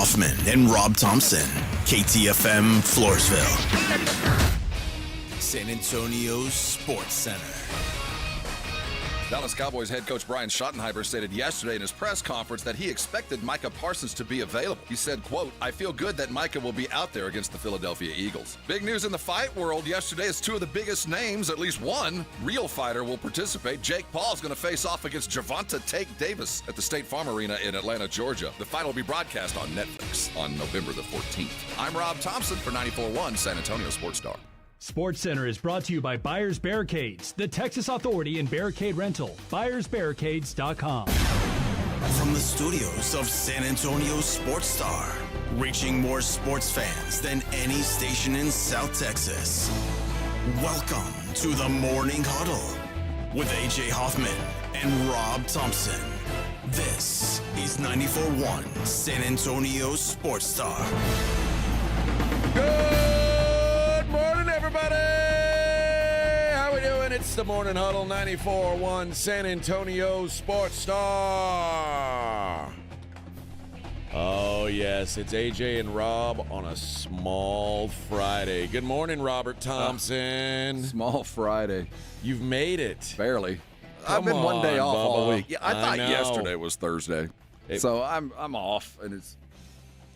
Hoffman and Rob Thompson, KTFM Floresville. San Antonio's Sports Center. Dallas Cowboys head coach Brian Schottenheimer stated yesterday in his press conference that he expected Micah Parsons to be available. He said, quote, "I feel good that Micah will be out there against the Philadelphia Eagles." Big news in the fight world yesterday is two of the biggest names, at least one real fighter, will participate. Jake Paul's going to face off against Gervonta Tank Davis at the State Farm Arena in Atlanta, Georgia. The fight will be broadcast on Netflix on November the 14th. I'm Rob Thompson for 94.1 San Antonio Sports Star. Sports Center is brought to you by Buyers Barricades, the Texas Authority in barricade rental. BuyersBarricades.com. From the studios of San Antonio Sports Star, reaching more sports fans than any station in South Texas. Welcome to the Morning Huddle with AJ Hoffman and Rob Thompson. This is 94.1 San Antonio Sports Star. Good morning, everybody. How we doing? It's the Morning Huddle, 94.1 San Antonio Sports Star. Oh, yes, it's AJ and Rob on a small Friday. Good morning, Robert Thompson. Small Friday. You've made it. Barely. Come I've been one day on, off all Bubba. week. Yeah, I thought know. yesterday was Thursday. So I'm off, and it's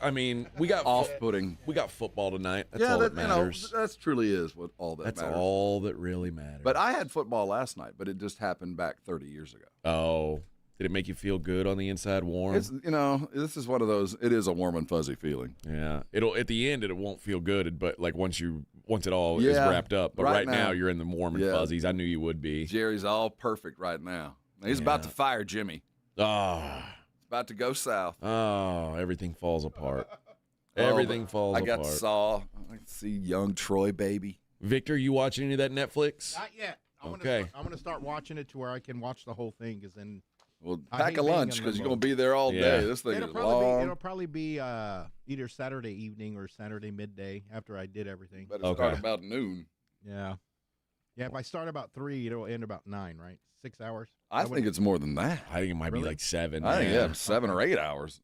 I mean, we got off-putting. We got football tonight. That's all that matters. That truly is what all that That's matters. all that really matters. But I had football last night, but it just happened back 30 years ago. Oh, did it make you feel good on the inside, warm? It's, this is one of those, it is a warm and fuzzy feeling. Yeah, it'll at the end it won't feel good, but like once it all is Yeah, wrapped up. But right now you're in the warm and Yeah. fuzzies. I knew you would be. Jerry's all perfect right now. He's about to fire Jimmy. Oh, It's about to go south. everything falls apart. Everything falls I apart. got Saw. I can see young Troy baby. Victor, you watching any of that Netflix? Not yet. I'm Okay. gonna start watching it to where I can watch the whole thing. Because then Well, I pack hate a being lunch in because you're limbo. going to be there all Yeah. day. This thing it'll is long. probably be either Saturday evening or Saturday midday after I did everything. Better Okay. start about noon. Yeah. If I start about 3, it'll end about 9, right? 6 hours. I think it's more than that. I think it might be Really? like 7. I think 7 or 8 hours.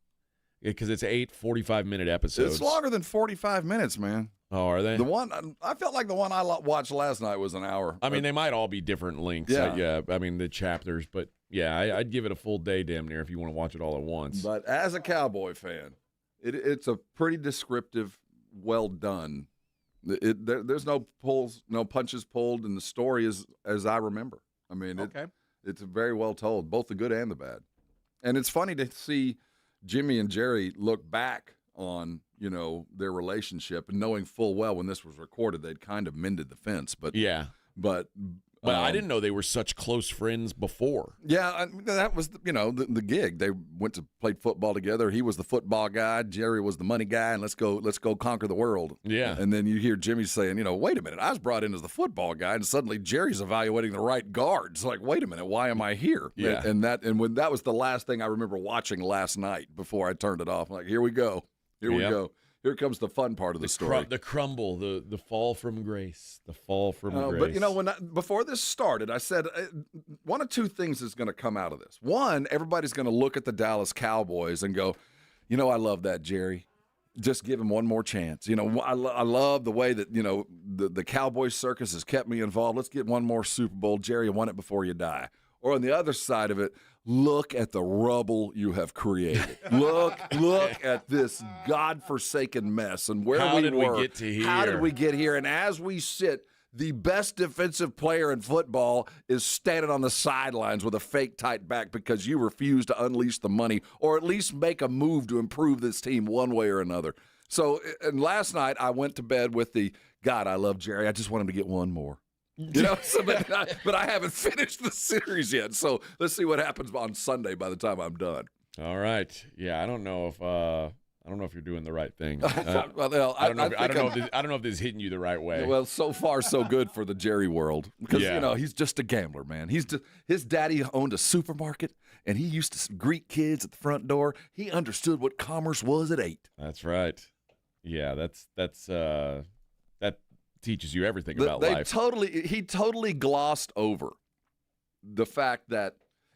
Because it's 8 45-minute episodes. It's longer than 45 minutes, man. Oh, are they? The one I felt like the one I watched last night was an hour. I mean, they might all be different lengths. Yeah. I mean, the chapters, but yeah, I'd give it a full day damn near if you want to watch it all at once. But as a Cowboy fan, it's a pretty descriptive, well done. There's no pulls, no punches pulled, and the story is as I remember. I mean, Okay. it's very well told, both the good and the bad. And it's funny to see Jimmy and Jerry look back on, their relationship and knowing full well when this was recorded, they'd kind of mended the fence. But But I didn't know they were such close friends before. Yeah, that was the gig. They went to play football together. He was the football guy. Jerry was the money guy, and let's go conquer the world. Yeah. And then you hear Jimmy saying, wait a minute, I was brought in as the football guy, and suddenly Jerry's evaluating the right guards. Like, wait a minute, why am I here? Yeah. And when that was the last thing I remember watching last night before I turned it off. I'm like, here we go. Here we go. Here comes the fun part of the story. The crumble, the fall from grace, the fall from grace. But before this started, I said one of two things is going to come out of this. One, everybody's going to look at the Dallas Cowboys and go, I love that, Jerry. Just give him one more chance. I love the way that, the Cowboy circus has kept me involved. Let's get one more Super Bowl. Jerry, you won it before you die. Or on the other side of it, look at the rubble you have created. Look at this godforsaken mess and where How we did were. we get to here? How did we get here? And as we sit, the best defensive player in football is standing on the sidelines with a fake tight back because you refuse to unleash the money or at least make a move to improve this team one way or another. So, and last night I went to bed with God, I love Jerry. I just want him to get one more. But I haven't finished the series yet. So let's see what happens on Sunday by the time I'm done. All right. Yeah, I don't know if you're doing the right thing. I don't know if this is hitting you the right way. Well, so far so good for the Jerry world because he's just a gambler, man. His daddy owned a supermarket and he used to greet kids at the front door. He understood what commerce was at 8. That's right. Yeah, that teaches you everything about life. He totally glossed over the fact that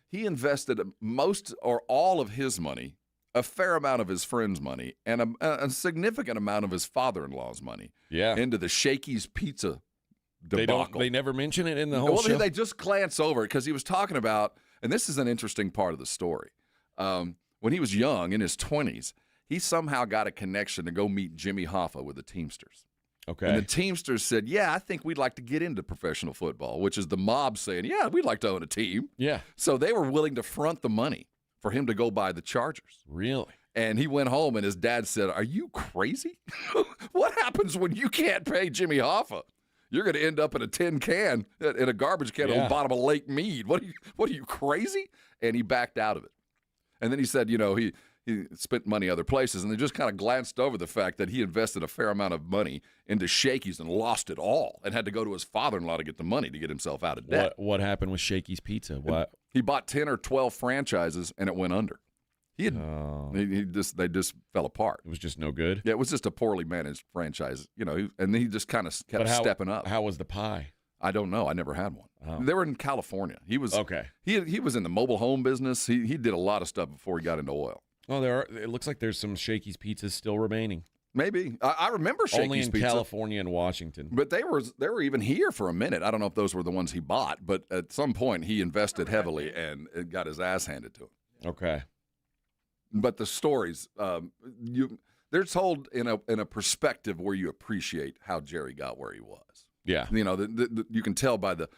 he invested most or all of his money a fair amount of his friends' money and a significant amount of his father-in-law's money into the Shakey's Pizza debacle. They never mention it in the whole show? They just glance over it because he was talking about, and this is an interesting part of the story. When he was young, in his 20s, he somehow got a connection to go meet Jimmy Hoffa with the Teamsters. Okay. And the Teamsters said, yeah, I think we'd like to get into professional football, which is the mob saying, yeah, we'd like to own a team. Yeah. So they were willing to front the money for him to go buy the Chargers. Really? And he went home, and his dad said, are you crazy? What happens when you can't pay Jimmy Hoffa? You're going to end up in a tin can, in a garbage can on the bottom of Lake Mead. What are you, crazy? And he backed out of it. And then he said, he spent money other places, and they just kind of glanced over the fact that he invested a fair amount of money into Shakey's and lost it all and had to go to his father-in-law to get the money to get himself out of debt. What happened with Shakey's Pizza? What? He bought 10 or 12 franchises, and it went under. They just fell apart. It was just no good? Yeah, it was just a poorly managed franchise, and he just kind of kept stepping up. How was the pie? I don't know. I never had one. Oh. They were in California. He was okay. He was in the mobile home business. He did a lot of stuff before he got into oil. Oh, it looks like there's some Shakey's Pizzas still remaining. Maybe. I remember Shakey's Only in Pizza. California and Washington. But they were even here for a minute. I don't know if those were the ones he bought, but at some point he invested heavily and it got his ass handed to him. Okay. But the stories, they're told in a perspective where you appreciate how Jerry got where he was. Yeah. You can tell by the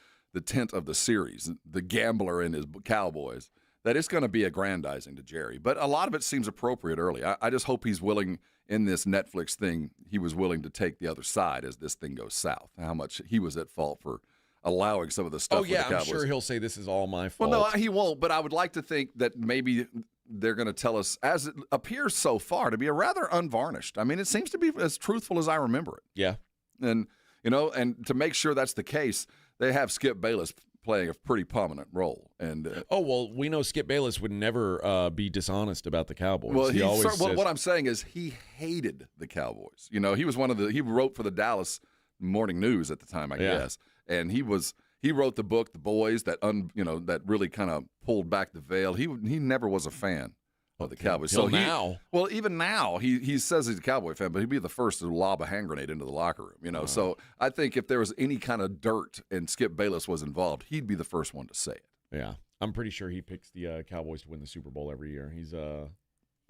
tint of the series, the gambler and his Cowboys, that it's going to be aggrandizing to Jerry. But a lot of it seems appropriate early. I just hope he's willing, in this Netflix thing, he was willing to take the other side as this thing goes south. How much he was at fault for allowing some of the stuff with the Cowboys. I'm sure he'll say this is all my fault. Well, no, he won't, but I would like to think that maybe they're going to tell us, as it appears so far, to be a rather unvarnished. I mean, it seems to be as truthful as I remember it. Yeah. And, and to make sure that's the case, they have Skip Bayless playing a pretty prominent role. And we know Skip Bayless would never be dishonest about the Cowboys. Well, he always says, what I'm saying is he hated the Cowboys. He was he wrote for the Dallas Morning News at the time, I guess. And he wrote the book, The Boys, that really kind of pulled back the veil. He never was a fan of the Cowboys. Even now, he says he's a Cowboy fan, but he'd be the first to lob a hand grenade into the locker room. So I think if there was any kind of dirt and Skip Bayless was involved, he'd be the first one to say it. Yeah, I'm pretty sure he picks the Cowboys to win the Super Bowl every year.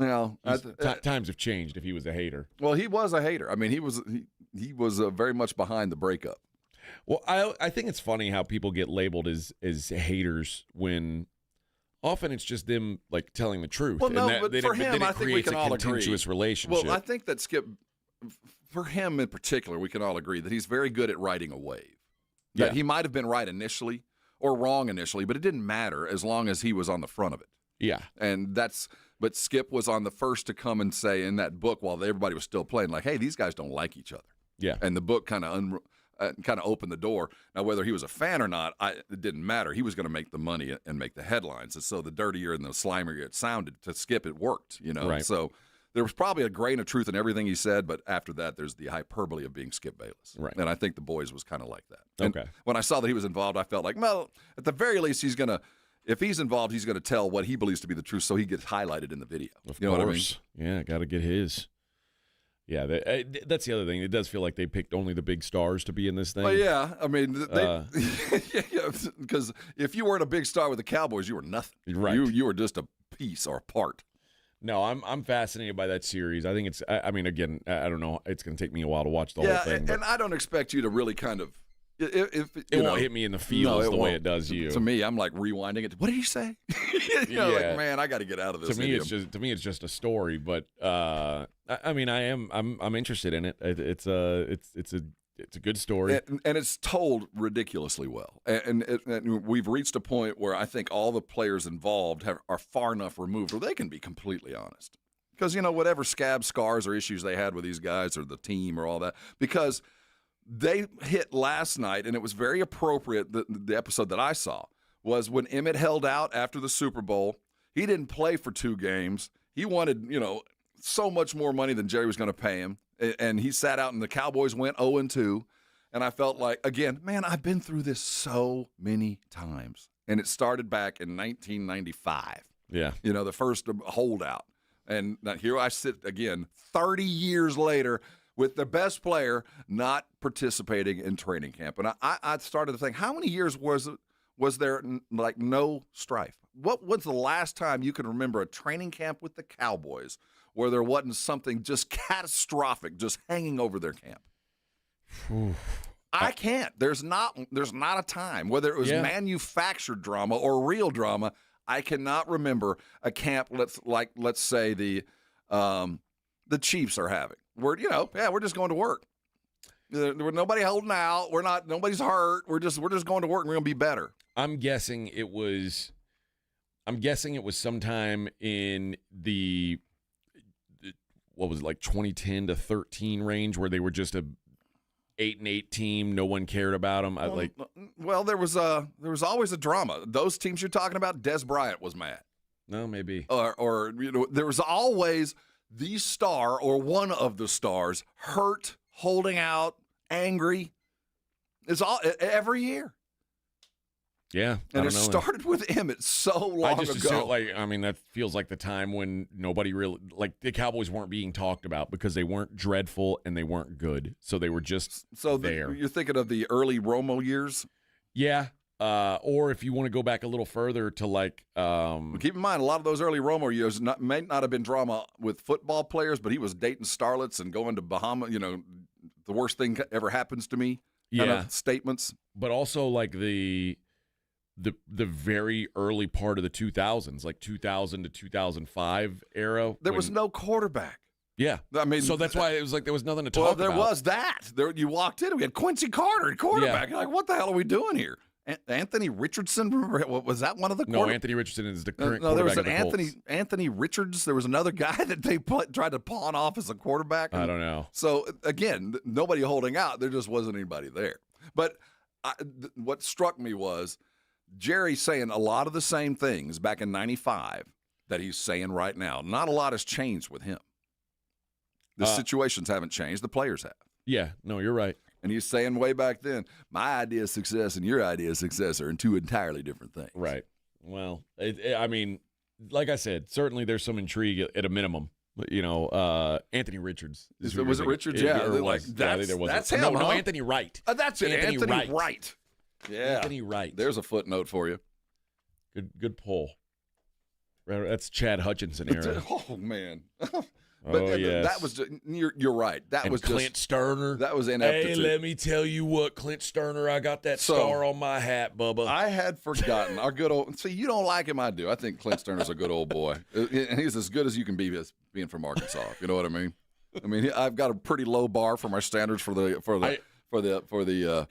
Times have changed. If he was a hater, well, he was a hater. I mean, he was very much behind the breakup. Well, I think it's funny how people get labeled as haters when often it's just them like telling the truth. Well, no, but for him, I think we can all agree. Contentious relationship. Well, I think that Skip, for him in particular, we can all agree that he's very good at riding a wave. That he might have been right initially or wrong initially, but it didn't matter as long as he was on the front of it. Yeah, but Skip was on the first to come and say in that book while everybody was still playing, like, hey, these guys don't like each other. Yeah, and the book kind of opened the door. Now, whether he was a fan or not, it didn't matter. He was going to make the money and make the headlines. And so the dirtier and the slimier it sounded to Skip, it worked, Right. So there was probably a grain of truth in everything he said, but after that, there's the hyperbole of being Skip Bayless. Right. And I think the Boys was kind of like that. And okay. When I saw that he was involved, I felt like, well, at the very least, if he's involved, he's going to tell what he believes to be the truth so he gets highlighted in the video. Of you know course. What I mean? Yeah, got to get his. Yeah, that's the other thing. It does feel like they picked only the big stars to be in this thing. Well, yeah. I mean, because if you weren't a big star with the Cowboys, you were nothing. Right. You were just a piece or a part. No, I'm fascinated by that series. I think it's. I mean, again, I don't know. It's going to take me a while to watch the whole thing. And I don't expect you to really kind of. It won't hit me in the feels the way it does you. To me, I'm like rewinding it. What did he say? Like, man, I got to get out of this. To me, it's just a story. But I mean, I'm interested in it. It's a good story, and it's told ridiculously well. And we've reached a point where I think all the players involved are far enough removed where they can be completely honest. Because whatever scars or issues they had with these guys or the team or all that, because they hit last night, and it was very appropriate. The episode that I saw was when Emmett held out after the Super Bowl. He didn't play for 2 games. He wanted, so much more money than Jerry was going to pay him. And he sat out, and the Cowboys went 0-2. And I felt like, again, man, I've been through this so many times. And it started back in 1995. Yeah. The first holdout. And now here I sit again, 30 years later, with the best player not participating in training camp. And I started to think, how many years was there like no strife? What was the last time you can remember a training camp with the Cowboys where there wasn't something just catastrophic just hanging over their camp? I can't. There's not a time, whether it was manufactured drama or real drama. I cannot remember a camp. Let's say the Chiefs are having. We're just going to work. There nobody holding out. Nobody's hurt. We're just going to work and we're going to be better. I'm guessing it was sometime in the what was it, like 2010 to 13 range where they were just a 8-8 team. No one cared about them. There was always a drama. Those teams you're talking about, Des Bryant was mad. No, maybe. Or there was always the star or one of the stars hurt, holding out, angry. It's all every year. Yeah, and it started with Emmett so long ago. That feels like the time when nobody really, like, the Cowboys weren't being talked about because they weren't dreadful and they weren't good, so they were just there. You're thinking of the early Romo years? Yeah, or if you want to go back a little further to like, keep in mind a lot of those early Romo years may not have been drama with football players, but he was dating starlets and going to Bahama. The worst thing ever happens to me. Kind of statements, but also like the very early part of the 2000s, like 2000 to 2005 era. There was no quarterback. Yeah. I mean, so that's why it was like there was nothing to talk about. Well, there was that. You walked in, we had Quincy Carter at quarterback. Yeah. You're like, what the hell are we doing here? Anthony Richardson, was that one of the quarterbacks? No, Anthony Richardson is the current quarterback of the Colts. Anthony Richards. There was another guy that they tried to pawn off as a quarterback. I don't know. So, again, nobody holding out. There just wasn't anybody there. But what struck me was Jerry saying a lot of the same things back in 95 that he's saying right now. Not a lot has changed with him. The situations haven't changed. The players have. Yeah, no, you're right. And he's saying way back then, my idea of success and your idea of success are two entirely different things. Right. Well, I mean, like I said, certainly there's some intrigue at a minimum. Anthony Richards. Was it Richards? Yeah. That's him. No, Anthony Wright. That's it. Anthony Wright. Yeah. Anthony Wright. There's a footnote for you. Good pull. That's Chad Hutchinson era. Oh, man. But yes. That was you're right. That was just Clint Sterner. That was ineptitude. Hey, let me tell you what, Clint Sterner, I got that star on my hat, Bubba. I had forgotten our good old. See, you don't like him, I do. I think Clint Sterner's a good old boy, and he's as good as you can be as being from Arkansas. You know what I mean? I've got a pretty low bar for my standards for the.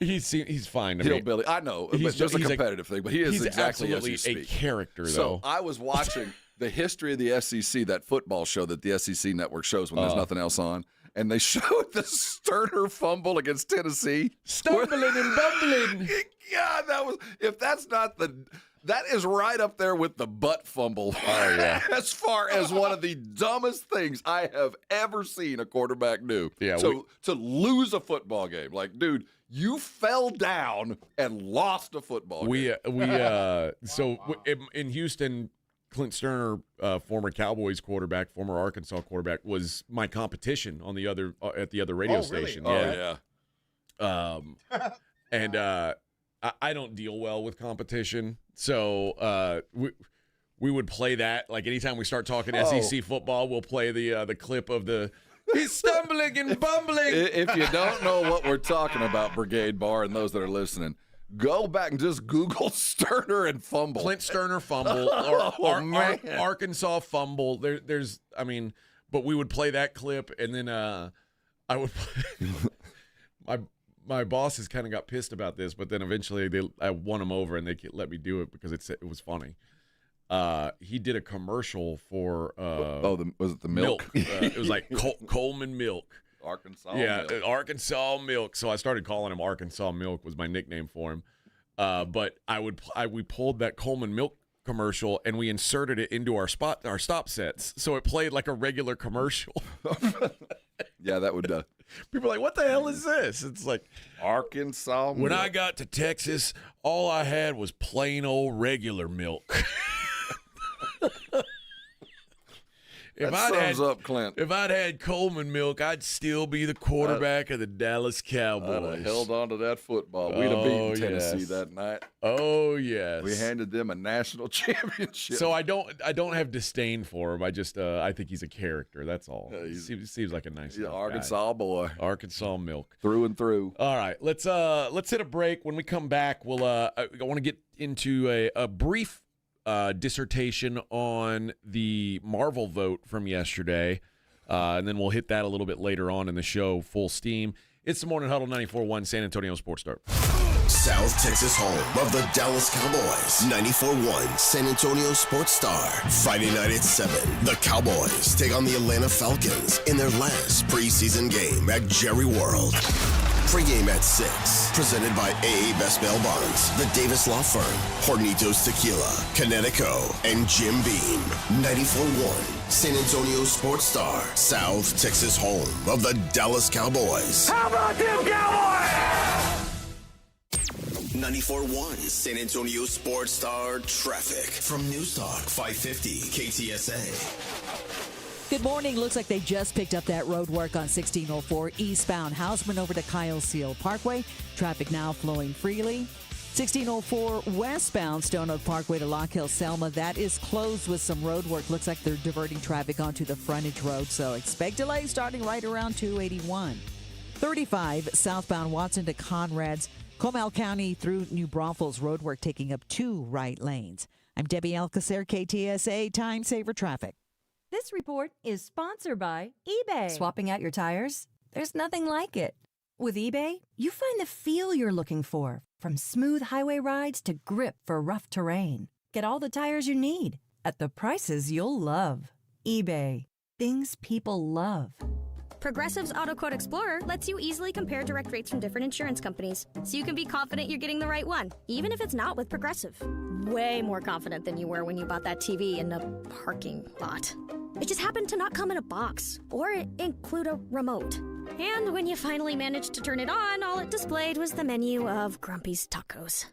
He's fine. Hillbilly. I know, but it's just a competitive thing. But he is exactly as you speak. A character, though. So I was watching the history of the SEC, that football show that the SEC network shows when there's nothing else on, and they showed the Sterner fumble against Tennessee, stumbling and bumbling. God, that is right up there with the butt fumble. Oh, yeah. As far as one of the dumbest things I have ever seen a quarterback do. Yeah. To lose a football game. Like, dude, you fell down and lost a football game. In Houston, Clint Sterner, former Cowboys quarterback, former Arkansas quarterback, was my competition on the other at the other radio station. Yeah. I don't deal well with competition, so we would play that. Like anytime we start talking SEC football, we'll play the clip of he's stumbling and bumbling. If you don't know what we're talking about, Brigade Bar, and those that are listening, go back and just Google Sterner and fumble. Clint Sterner fumble or Arkansas fumble. But we would play that clip, and then I would play my bosses kind of got pissed about this, but then eventually I won them over and they let me do it because it was funny. He did a commercial for was it the milk? It was like Coleman Milk. Arkansas milk. Arkansas Milk. So I started calling him Arkansas Milk was my nickname for him. But we pulled that Coleman Milk commercial and we inserted it into our stop sets. So it played like a regular commercial. Yeah, that would people are like, what the hell is this? It's like Arkansas milk. When I got to Texas, all I had was plain old regular milk. Sums up Clint. If I'd had Coleman milk, I'd still be the quarterback of the Dallas Cowboys. I'd have held on to that football. We'd have beaten Tennessee that night. Oh, yes. We handed them a national championship. So I don't have disdain for him. I just I think he's a character. That's all. He seems like a nice guy. Arkansas boy. Arkansas milk. Through and through. All right, let's hit a break. When we come back, we'll I want to get into a brief dissertation on the Marvel vote from yesterday, and then we'll hit that a little bit later on in the show, full steam. It's the Morning Huddle, 94.1 San Antonio Sports Star. South Texas home of the Dallas Cowboys. 94.1 San Antonio Sports Star. Friday night at 7, the Cowboys take on the Atlanta Falcons in their last preseason game at Jerry World. Pre-game at 6, presented by AA Best Bail Bonds, the Davis Law Firm, Hornitos Tequila, Connecticut, and Jim Beam. 94.1 San Antonio Sports Star, South Texas home of the Dallas Cowboys. How about them Cowboys? 94.1 San Antonio Sports Star traffic from News Talk 550 KTSA. Good morning. Looks like they just picked up that road work on 1604 eastbound Houseman over to Kyle Seal Parkway. Traffic now flowing freely. 1604 westbound Stone Oak Parkway to Lock Hill Selma. That is closed with some road work. Looks like they're diverting traffic onto the frontage road, so expect delays starting right around 281. 35 southbound Watson to Conrad's. Comal County through New Braunfels roadwork taking up 2 right lanes. I'm Debbie Alcacer, KTSA Time Saver Traffic. This report is sponsored by eBay. Swapping out your tires? There's nothing like it. With eBay, you find the feel you're looking for, from smooth highway rides to grip for rough terrain. Get all the tires you need at the prices you'll love. eBay. Things people love. Progressive's Auto Quote Explorer lets you easily compare direct rates from different insurance companies, so you can be confident you're getting the right one, even if it's not with Progressive. Way more confident than you were when you bought that TV in a parking lot. It just happened to not come in a box or include a remote. And when you finally managed to turn it on, all it displayed was the menu of Grumpy's Tacos.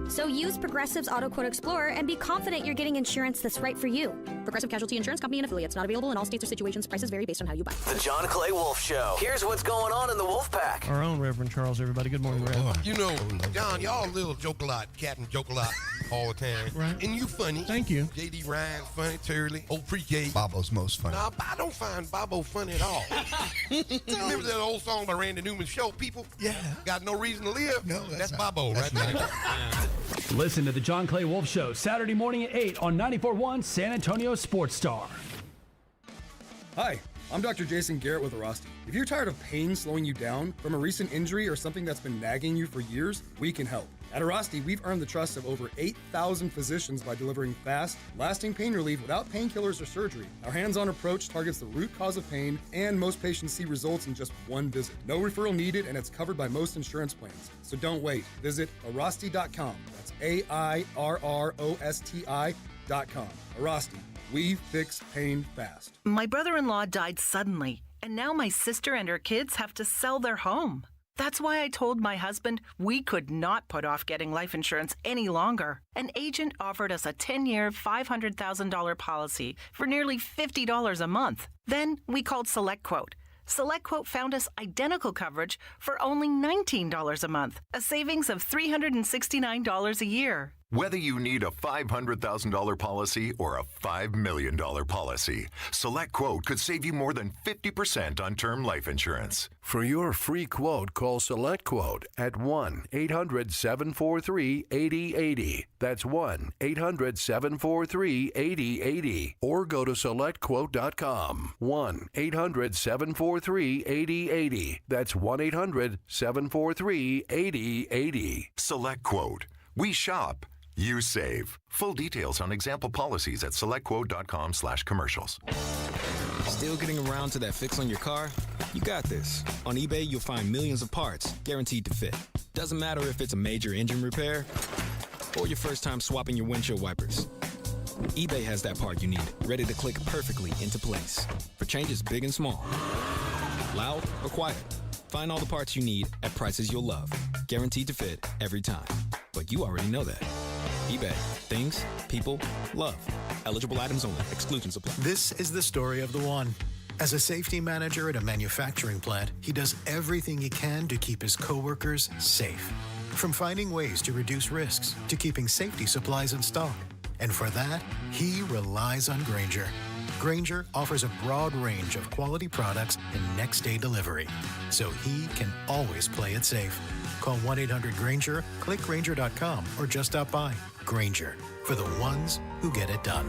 So use Progressive's Auto Quote Explorer and be confident you're getting insurance that's right for you. Progressive Casualty Insurance Company and affiliates. Not available in all states or situations. Prices vary based on how you buy. The John Clay Wolf Show. Here's what's going on in the Wolf Pack. Our own Reverend Charles, everybody. Good morning, Reverend. You know, John, y'all little joke a lot, Captain joke a lot all the time. Right. And you funny. Thank you. J.D. Ryan's funny, Turley, old pre-K. Bobo's most funny. Nah, I don't find Bobo funny at all. Remember that old song by Randy Newman, Show People? Yeah. Got no reason to live? No, that's Bobo right there. Listen to the John Clay Wolf Show Saturday morning at 8 on 94.1 San Antonio Sports Star. Hi, I'm Dr. Jason Garrett with Arasti. If you're tired of pain slowing you down from a recent injury or something that's been nagging you for years, we can help. At Arasti, we've earned the trust of over 8,000 physicians by delivering fast, lasting pain relief without painkillers or surgery. Our hands-on approach targets the root cause of pain, and most patients see results in just one visit. No referral needed, and it's covered by most insurance plans. So don't wait. Visit Arasti.com. That's AIRROSTI.com. Arasti. We fix pain fast. My brother-in-law died suddenly, and now my sister and her kids have to sell their home. That's why I told my husband we could not put off getting life insurance any longer. An agent offered us a 10-year, $500,000 policy for nearly $50 a month. Then we called SelectQuote. SelectQuote found us identical coverage for only $19 a month, a savings of $369 a year. Whether you need a $500,000 policy or a $5 million policy, SelectQuote could save you more than 50% on term life insurance. For your free quote, call SelectQuote at 1-800-743-8080. That's 1-800-743-8080. Or go to SelectQuote.com. 1-800-743-8080. That's 1-800-743-8080. SelectQuote. We shop. You save. Full details on example policies at SelectQuote.com/commercials. Still getting around to that fix on your car? You got this. On eBay, you'll find millions of parts guaranteed to fit. Doesn't matter if it's a major engine repair or your first time swapping your windshield wipers. eBay has that part you need, ready to click perfectly into place for changes big and small, loud or quiet. Find all the parts you need at prices you'll love, guaranteed to fit every time. But you already know that. eBay. Things people love. Eligible items only. Exclusions apply. This is the story of the one. As a safety manager at a manufacturing plant, he does everything he can to keep his coworkers safe. From finding ways to reduce risks to keeping safety supplies in stock. And for that, he relies on Grainger. Grainger offers a broad range of quality products and next-day delivery, so he can always play it safe. Call 1-800-GRAINGER, click Grainger.com, or just stop by. Grainger, for the ones who get it done.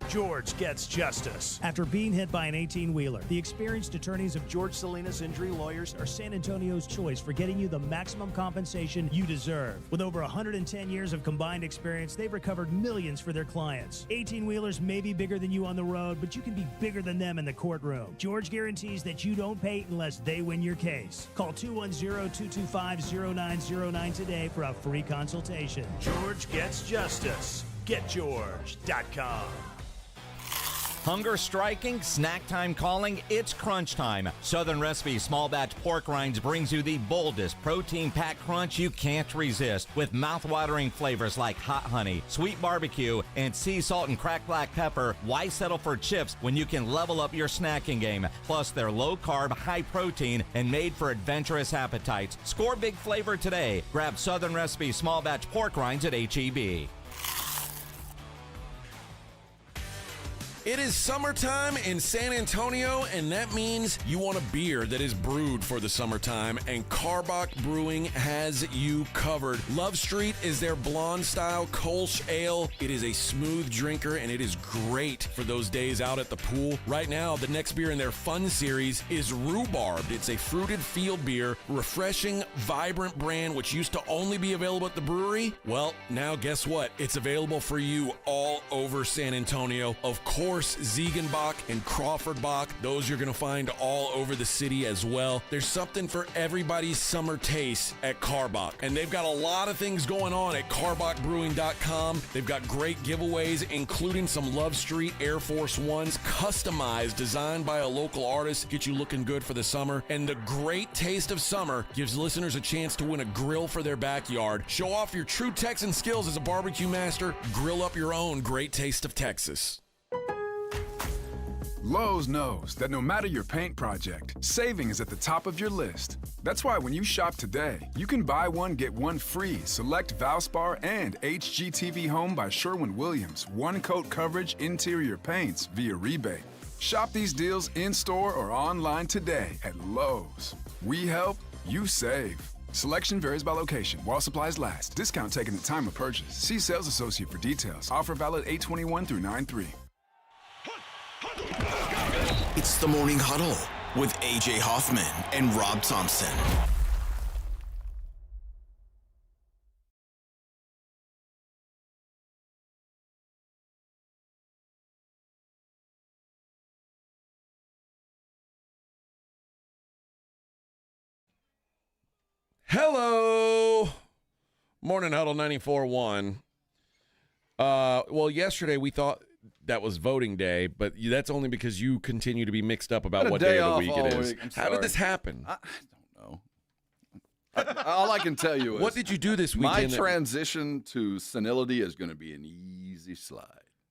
George gets justice. After being hit by an 18-wheeler, the experienced attorneys of George Salinas Injury Lawyers are San Antonio's choice for getting you the maximum compensation you deserve. With over 110 years of combined experience, they've recovered millions for their clients. 18-wheelers may be bigger than you on the road, but you can be bigger than them in the courtroom. George guarantees that you don't pay unless they win your case. Call 210-225-0909 today for a free consultation. George gets justice. GetGeorge.com. Hunger striking, snack time calling, it's crunch time. Southern Recipe Small Batch Pork Rinds brings you the boldest protein-packed crunch you can't resist with mouth-watering flavors like hot honey, sweet barbecue, and sea salt and cracked black pepper. Why settle for chips when you can level up your snacking game? Plus, they're low-carb, high-protein, and made for adventurous appetites. Score big flavor today. Grab Southern Recipe Small Batch Pork Rinds at H-E-B. It is summertime in San Antonio, and that means you want a beer that is brewed for the summertime, and Karbach Brewing has you covered. Love Street is their blonde-style Kolsch ale. It is a smooth drinker, and it is great for those days out at the pool. Right now, the next beer in their Fun series is Rhubarbed. It's a fruited field beer, refreshing, vibrant brand, which used to only be available at the brewery. Well, now guess what? It's available for you all over San Antonio. Of course, Ziegenbach and Crawford Bach, those you're going to find all over the city as well. There's something for everybody's summer taste at Karbach, and they've got a lot of things going on at KarbachBrewing.com. They've got great giveaways, including some Love Street Air Force Ones, customized, designed by a local artist, get you looking good for the summer. And the great taste of summer gives listeners a chance to win a grill for their backyard. Show off your true Texan skills as a barbecue master. Grill up your own great taste of Texas. Lowe's knows that no matter your paint project, saving is at the top of your list. That's why when you shop today, you can buy one, get one free. Select Valspar and HGTV Home by Sherwin-Williams. One coat coverage interior paints via rebate. Shop these deals in-store or online today at Lowe's. We help, you save. Selection varies by location. While supplies last. Discount taken at time of purchase. See sales associate for details. Offer valid 8/21 through 9/3. It's the Morning Huddle with AJ Hoffman and Rob Thompson. Hello. Morning Huddle 94.1. Well, yesterday we thought that was voting day, but that's only because you continue to be mixed up about what day of the week it is. How did this happen? I don't know. All I can tell you is, what did you do this my weekend? transition to senility is going to be an easy slide.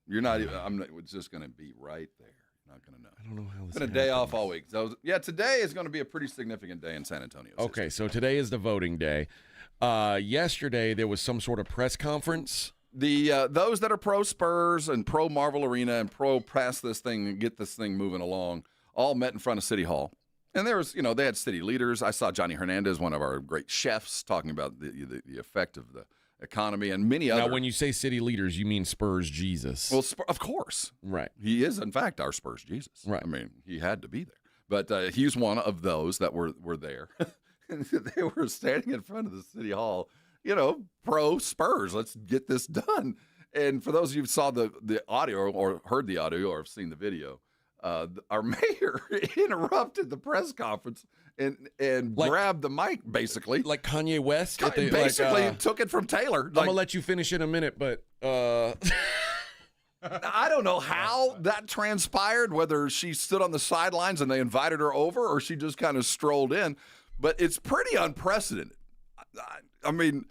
You're not even. It's just going to be right there. You're not going to know. I don't know how this. It's been a day off all week. So yeah, today is going to be a pretty significant day in San Antonio. Okay, so today is the voting day. Yesterday there was some sort of press conference. Those that are pro Spurs and pro Marvel Arena and pro pass this thing and get this thing moving along all met in front of City Hall. And there was, they had city leaders. I saw Johnny Hernandez, one of our great chefs, talking about the effect of the economy and many other. Now, when you say city leaders, you mean Spurs Jesus. Well, of course. Right. He is, in fact, our Spurs Jesus. Right. I mean, he had to be there. But he's one of those that were there. And they were standing in front of the City Hall, pro Spurs. Let's get this done. And for those of you who saw the audio or heard the audio or have seen the video, our mayor interrupted the press conference and grabbed the mic, basically. Like Kanye West? Basically took it from Taylor. I'm going to let you finish in a minute, but... I don't know how that transpired, whether she stood on the sidelines and they invited her over or she just kind of strolled in. But it's pretty unprecedented. I mean,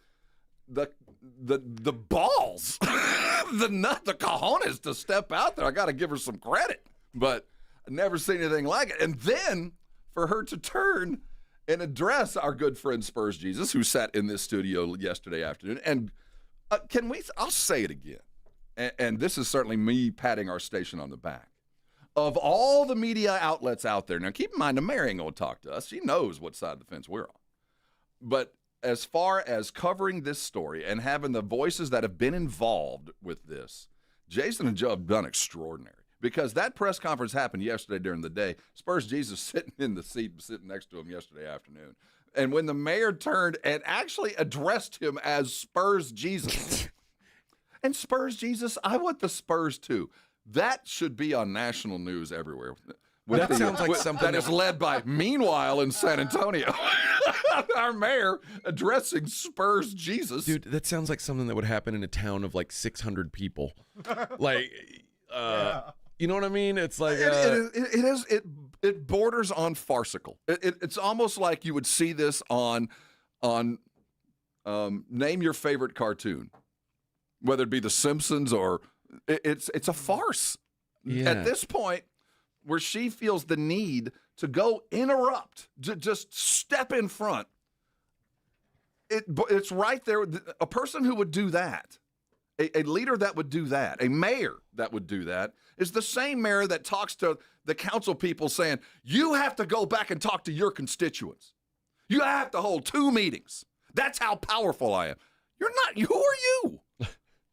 the balls, the cojones to step out there. I got to give her some credit, but I never seen anything like it. And then for her to turn and address our good friend Spurs Jesus, who sat in this studio yesterday afternoon. And I'll say it again. And this is certainly me patting our station on the back. Of all the media outlets out there, now keep in mind, the mayor ain't going to talk to us. She knows what side of the fence we're on. But as far as covering this story and having the voices that have been involved with this, Jason and Joe have done extraordinary. Because that press conference happened yesterday during the day. Spurs Jesus sitting in the seat, sitting next to him yesterday afternoon. And when the mayor turned and actually addressed him as Spurs Jesus, and Spurs Jesus, I want the Spurs too. That should be on national news everywhere. That sounds like something that is led by, meanwhile, in San Antonio, our mayor addressing Spurs Jesus. Dude, that sounds like something that would happen in a town of like 600 people. Like, you know what I mean? It's like it borders on farcical. It's almost like you would see this on name your favorite cartoon, whether it be The Simpsons or it's a farce. Yeah. At this point, where she feels the need to go interrupt, to just step in front. It's right there. A person who would do that, a leader that would do that, a mayor that would do that, is the same mayor that talks to the council people saying, you have to go back and talk to your constituents. You have to hold 2 meetings. That's how powerful I am. You're not. Who are you?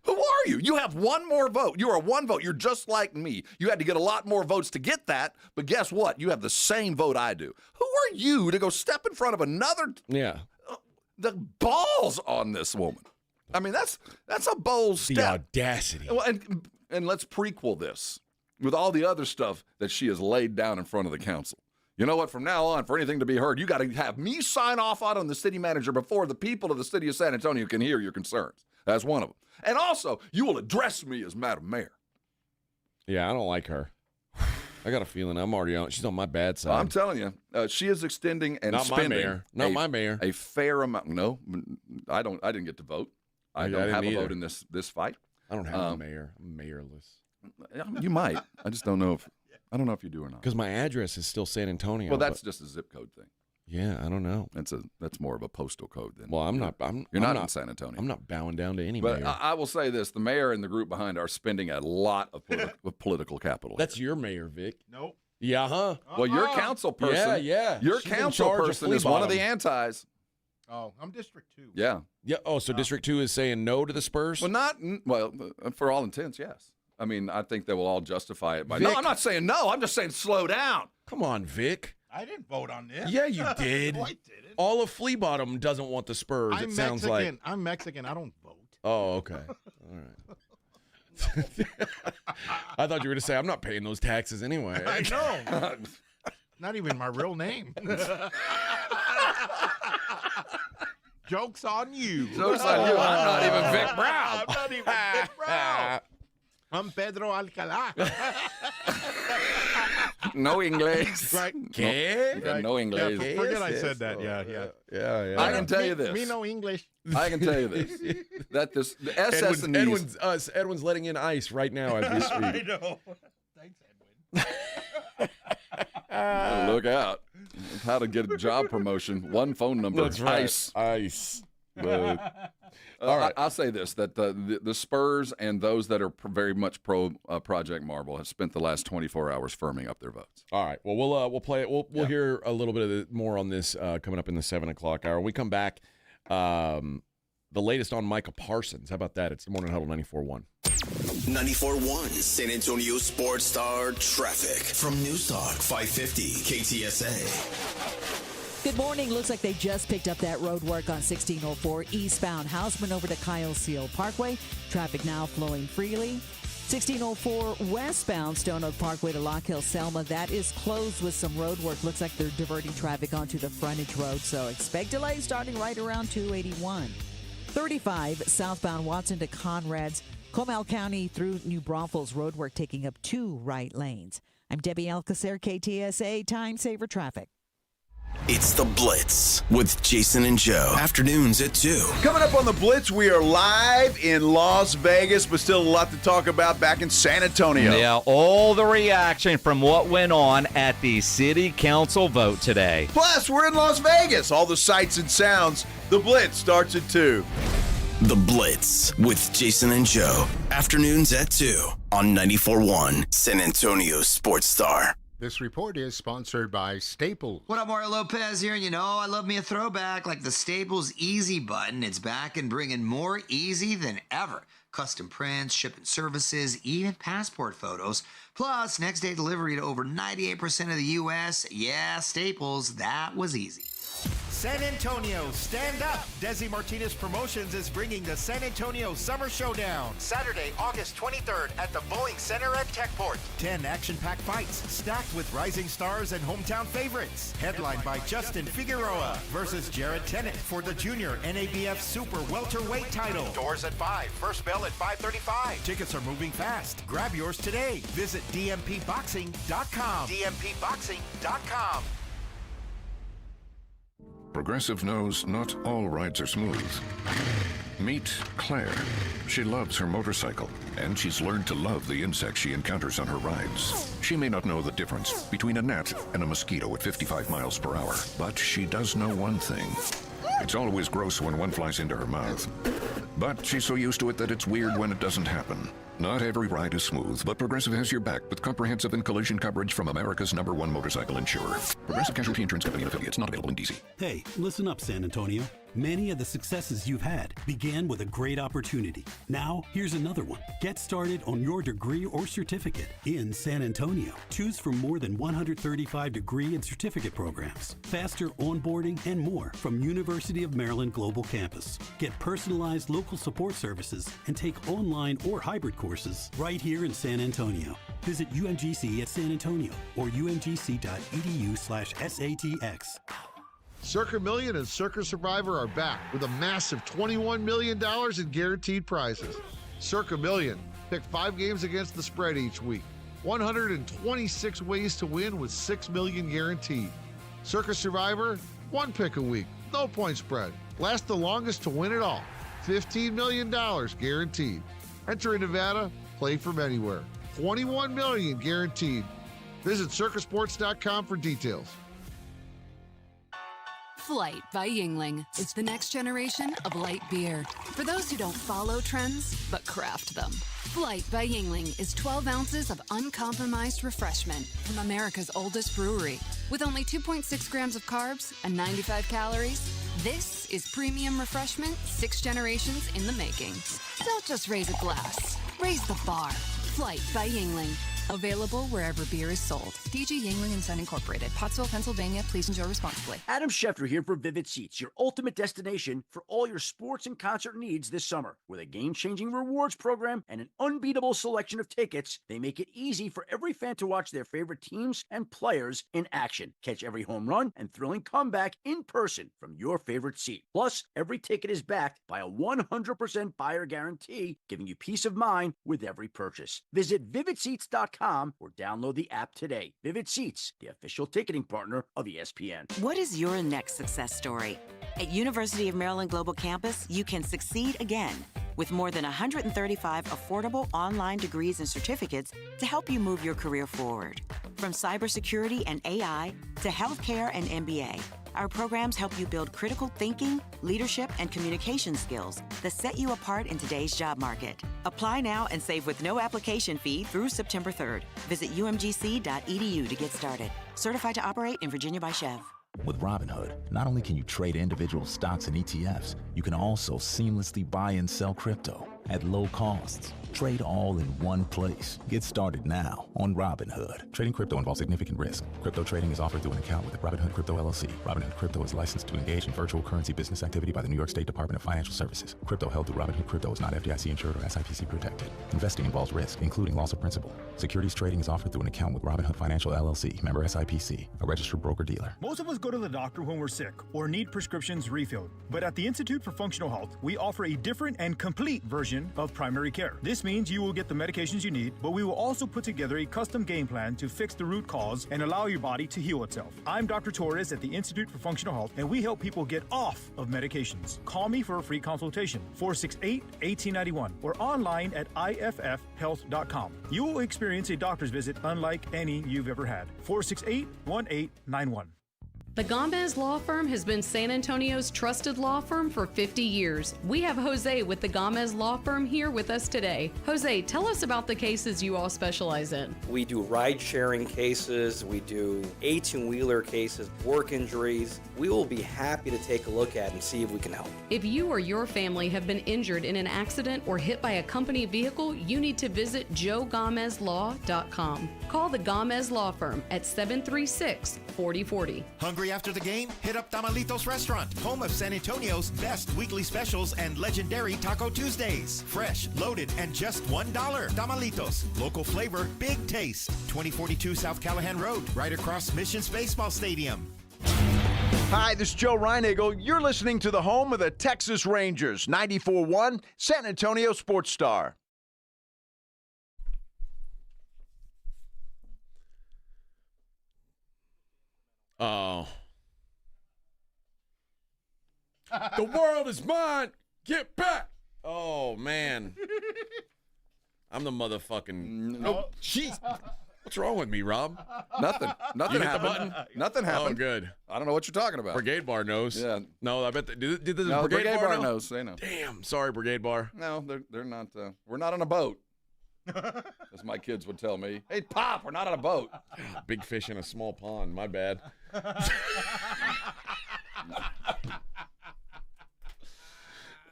Who are you? You have one more vote. You are 1 vote. You're just like me. You had to get a lot more votes to get that, but guess what? You have the same vote I do. Who are you to go step in front of another? Yeah. The balls on this woman. I mean, that's a bold step. The audacity. Well, and let's prequel this with all the other stuff that she has laid down in front of the council. You know what? From now on, for anything to be heard, you got to have me sign off on the city manager before the people of the city of San Antonio can hear your concerns. That's one of them. And also, you will address me as Madam Mayor. Yeah, I don't like her. I got a feeling I'm already on. She's on my bad side. I'm telling you, she is extending and spending. Not my mayor. A fair amount. No, I don't. I didn't get to vote. I don't have a vote in this fight. I don't have a mayor. I'm mayorless. You might. I just don't know if. I don't know if you do or not. Because my address is still San Antonio. Well, that's just a zip code thing. Yeah, I don't know. That's more of a postal code than. Well, you're not in San Antonio. I'm not bowing down to any but mayor. I will say this: the mayor and the group behind are spending a lot of political capital. That's your mayor, Vic. Nope. Yeah, huh? Well, your council person. Yeah. Your She's council person is one of the antis. Oh, I'm District 2. Yeah. Yeah. Oh, so District 2 is saying no to the Spurs? Well, for all intents, yes. I mean, I think they will all justify it by. Vic, no, I'm not saying no. I'm just saying slow down. Come on, Vic. I didn't vote on this. Yeah, you did. No, I didn't. All of Flea Bottom doesn't want the Spurs. I'm sounds Mexican. like. I'm Mexican. I don't vote. Oh, okay. All right. I thought you were going to say, I'm not paying those taxes anyway. I know. Not even my real name. Joke's on you. Joke's on you. I'm not even Vic Brown. I'm not even Vic Brown. I'm Pedro Alcalá. No English. Right. ¿Qué? Right. No English. Yeah, forget I said that. Yeah. I can tell you this. Me no English. I can tell you this. That the SS&E. Edwin's letting in ice right now as we speak. I know. Thanks, Edwin. Look out. How to get a job promotion. One phone number. That's right. Ice. But, all right. I'll say this, that the Spurs and those that are very much pro Project Marble have spent the last 24 hours firming up their votes. All right. Well, we'll play it. We'll hear a little bit of more on this coming up in the 7 o'clock hour. When we come back, the latest on Micah Parsons. How about that? It's the Morning Huddle 94.1. 94.1 San Antonio Sports Star traffic from News Talk 550 KTSA. Good morning. Looks like they just picked up that road work on 1604 eastbound Houseman over to Kyle Seal Parkway. Traffic now flowing freely. 1604 westbound Stone Oak Parkway to Lock Hill Selma. That is closed with some road work. Looks like they're diverting traffic onto the frontage road, so expect delays starting right around 281. 35 southbound Watson to Conrad's. Comal County through New Braunfels roadwork taking up 2 right lanes. I'm Debbie Alcacer, KTSA Time Saver Traffic. It's The Blitz with Jason and Joe. Afternoons at 2. Coming up on The Blitz, we are live in Las Vegas, but still a lot to talk about back in San Antonio. Yeah, all the reaction from what went on at the city council vote today. Plus, we're in Las Vegas. All the sights and sounds. The Blitz starts at 2. The Blitz with Jason and Joe. Afternoons at 2 on 94.1 San Antonio Sports Star. This report is sponsored by Staples. What up, Mario Lopez here? You know, I love me a throwback like the Staples Easy button. It's back and bringing more easy than ever. Custom prints, shipping services, even passport photos. Plus, next day delivery to over 98% of the U.S. Yeah, Staples, that was easy. San Antonio, stand up! Desi Martinez Promotions is bringing the San Antonio Summer Showdown. Saturday, August 23rd at the Boeing Center at Techport. 10 action-packed fights, stacked with rising stars and hometown favorites. Headlined by Justin Figueroa versus Jared Tennant for the Junior NABF Super Welterweight title. Doors at 5, first bell at 5:35. Tickets are moving fast. Grab yours today. Visit dmpboxing.com. dmpboxing.com. Progressive knows not all rides are smooth. Meet Claire. She loves her motorcycle, and she's learned to love the insects she encounters on her rides. She may not know the difference between a gnat and a mosquito at 55 miles per hour, but she does know one thing. It's always gross when one flies into her mouth. But she's so used to it that it's weird when it doesn't happen. Not every ride is smooth, but Progressive has your back with comprehensive and collision coverage from America's #1 motorcycle insurer. Progressive Casualty Insurance Company and affiliates, not available in D.C. Hey, listen up, San Antonio. Many of the successes you've had began with a great opportunity. Now, here's another one. Get started on your degree or certificate in San Antonio. Choose from more than 135 degree and certificate programs, faster onboarding, and more from University of Maryland Global Campus. Get personalized local support services and take online or hybrid courses right here in San Antonio. Visit UMGC at San Antonio or umgc.edu/SATX. Circa Million and Circa Survivor are back with a massive $21 million in guaranteed prizes. Circa Million. Pick 5 games against the spread each week. 126 ways to win with $6 million guaranteed. Circa Survivor, 1 pick a week. No point spread. Last the longest to win it all. $15 million guaranteed. Enter in Nevada, play from anywhere. $21 million guaranteed. Visit circasports.com for details. Flight by Yuengling is the next generation of light beer. For those who don't follow trends, but craft them. Flight by Yuengling is 12 ounces of uncompromised refreshment from America's oldest brewery. With only 2.6 grams of carbs and 95 calories, this is premium refreshment 6 generations in the making. Don't just raise a glass, raise the bar. Flight by Yuengling. Available wherever beer is sold. DG Yuengling & Son Incorporated, Pottsville, Pennsylvania. Please enjoy responsibly. Adam Schefter here for Vivid Seats, your ultimate destination for all your sports and concert needs this summer. With a game-changing rewards program and an unbeatable selection of tickets, they make it easy for every fan to watch their favorite teams and players in action. Catch every home run and thrilling comeback in person from your favorite seat. Plus, every ticket is backed by a 100% buyer guarantee, giving you peace of mind with every purchase. Visit vividseats.com or download the app today. Vivid Seats, the official ticketing partner of ESPN. What is your next success story? At University of Maryland Global Campus, you can succeed again with more than 135 affordable online degrees and certificates to help you move your career forward. From cybersecurity and AI to healthcare and MBA, our programs help you build critical thinking, leadership, and communication skills that set you apart in today's job market. Apply now and save with no application fee through September 3rd. Visit umgc.edu to get started. Certified to operate in Virginia by Chev. With Robinhood, not only can you trade individual stocks and ETFs, you can also seamlessly buy and sell crypto at low costs. Trade all in one place. Get started now on Robinhood. Trading crypto involves significant risk. Crypto trading is offered through an account with Robinhood Crypto LLC. Robinhood Crypto is licensed to engage in virtual currency business activity by the New York State Department of Financial Services. Crypto held through Robinhood Crypto is not FDIC insured or SIPC protected. Investing involves risk, including loss of principal. Securities trading is offered through an account with Robinhood Financial LLC, member SIPC, a registered broker-dealer. Most of us go to the doctor when we're sick or need prescriptions refilled. But at the Institute for Functional Health, we offer a different and complete version division of primary care. This means you will get the medications you need, but we will also put together a custom game plan to fix the root cause and allow your body to heal itself. I'm Dr. Torres at the Institute for Functional Health, and we help people get off of medications. Call me for a free consultation, 468-1891, or online at iffhealth.com. You will experience a doctor's visit unlike any you've ever had. 468-1891. The Gomez Law Firm has been San Antonio's trusted law firm for 50 years. We have Jose with the Gomez Law Firm here with us today. Jose, tell us about the cases you all specialize in. We do ride-sharing cases, we do 18-wheeler cases, work injuries. We will be happy to take a look at and see if we can help. If you or your family have been injured in an accident or hit by a company vehicle, you need to visit joegomezlaw.com. Call the Gomez Law Firm at 736-4040. Hungry after the game? Hit up Tamalitos Restaurant, home of San Antonio's best weekly specials and legendary Taco Tuesdays. Fresh, loaded, and just $1. Tamalitos, local flavor, big taste. 2042 South Callahan Road, right across Missions Baseball Stadium. Hi, this is Joe Reinagle. You're listening to the home of the Texas Rangers, 94.1 San Antonio Sports Star. Oh. The world is mine. Get back. Oh, man. I'm the motherfucking... Nope. Jeez. What's wrong with me, Rob? Nothing. Nothing You hit the happened. button? Nothing happened. Oh, good. I don't know what you're talking about. Brigade Bar knows. Yeah. No, I bet did the No, Brigade Bar know? knows. They know. Damn. Sorry, Brigade Bar. No, they're not. We're not on a boat. As my kids would tell me. Hey, Pop, we're not on a boat. Big fish in a small pond. My bad.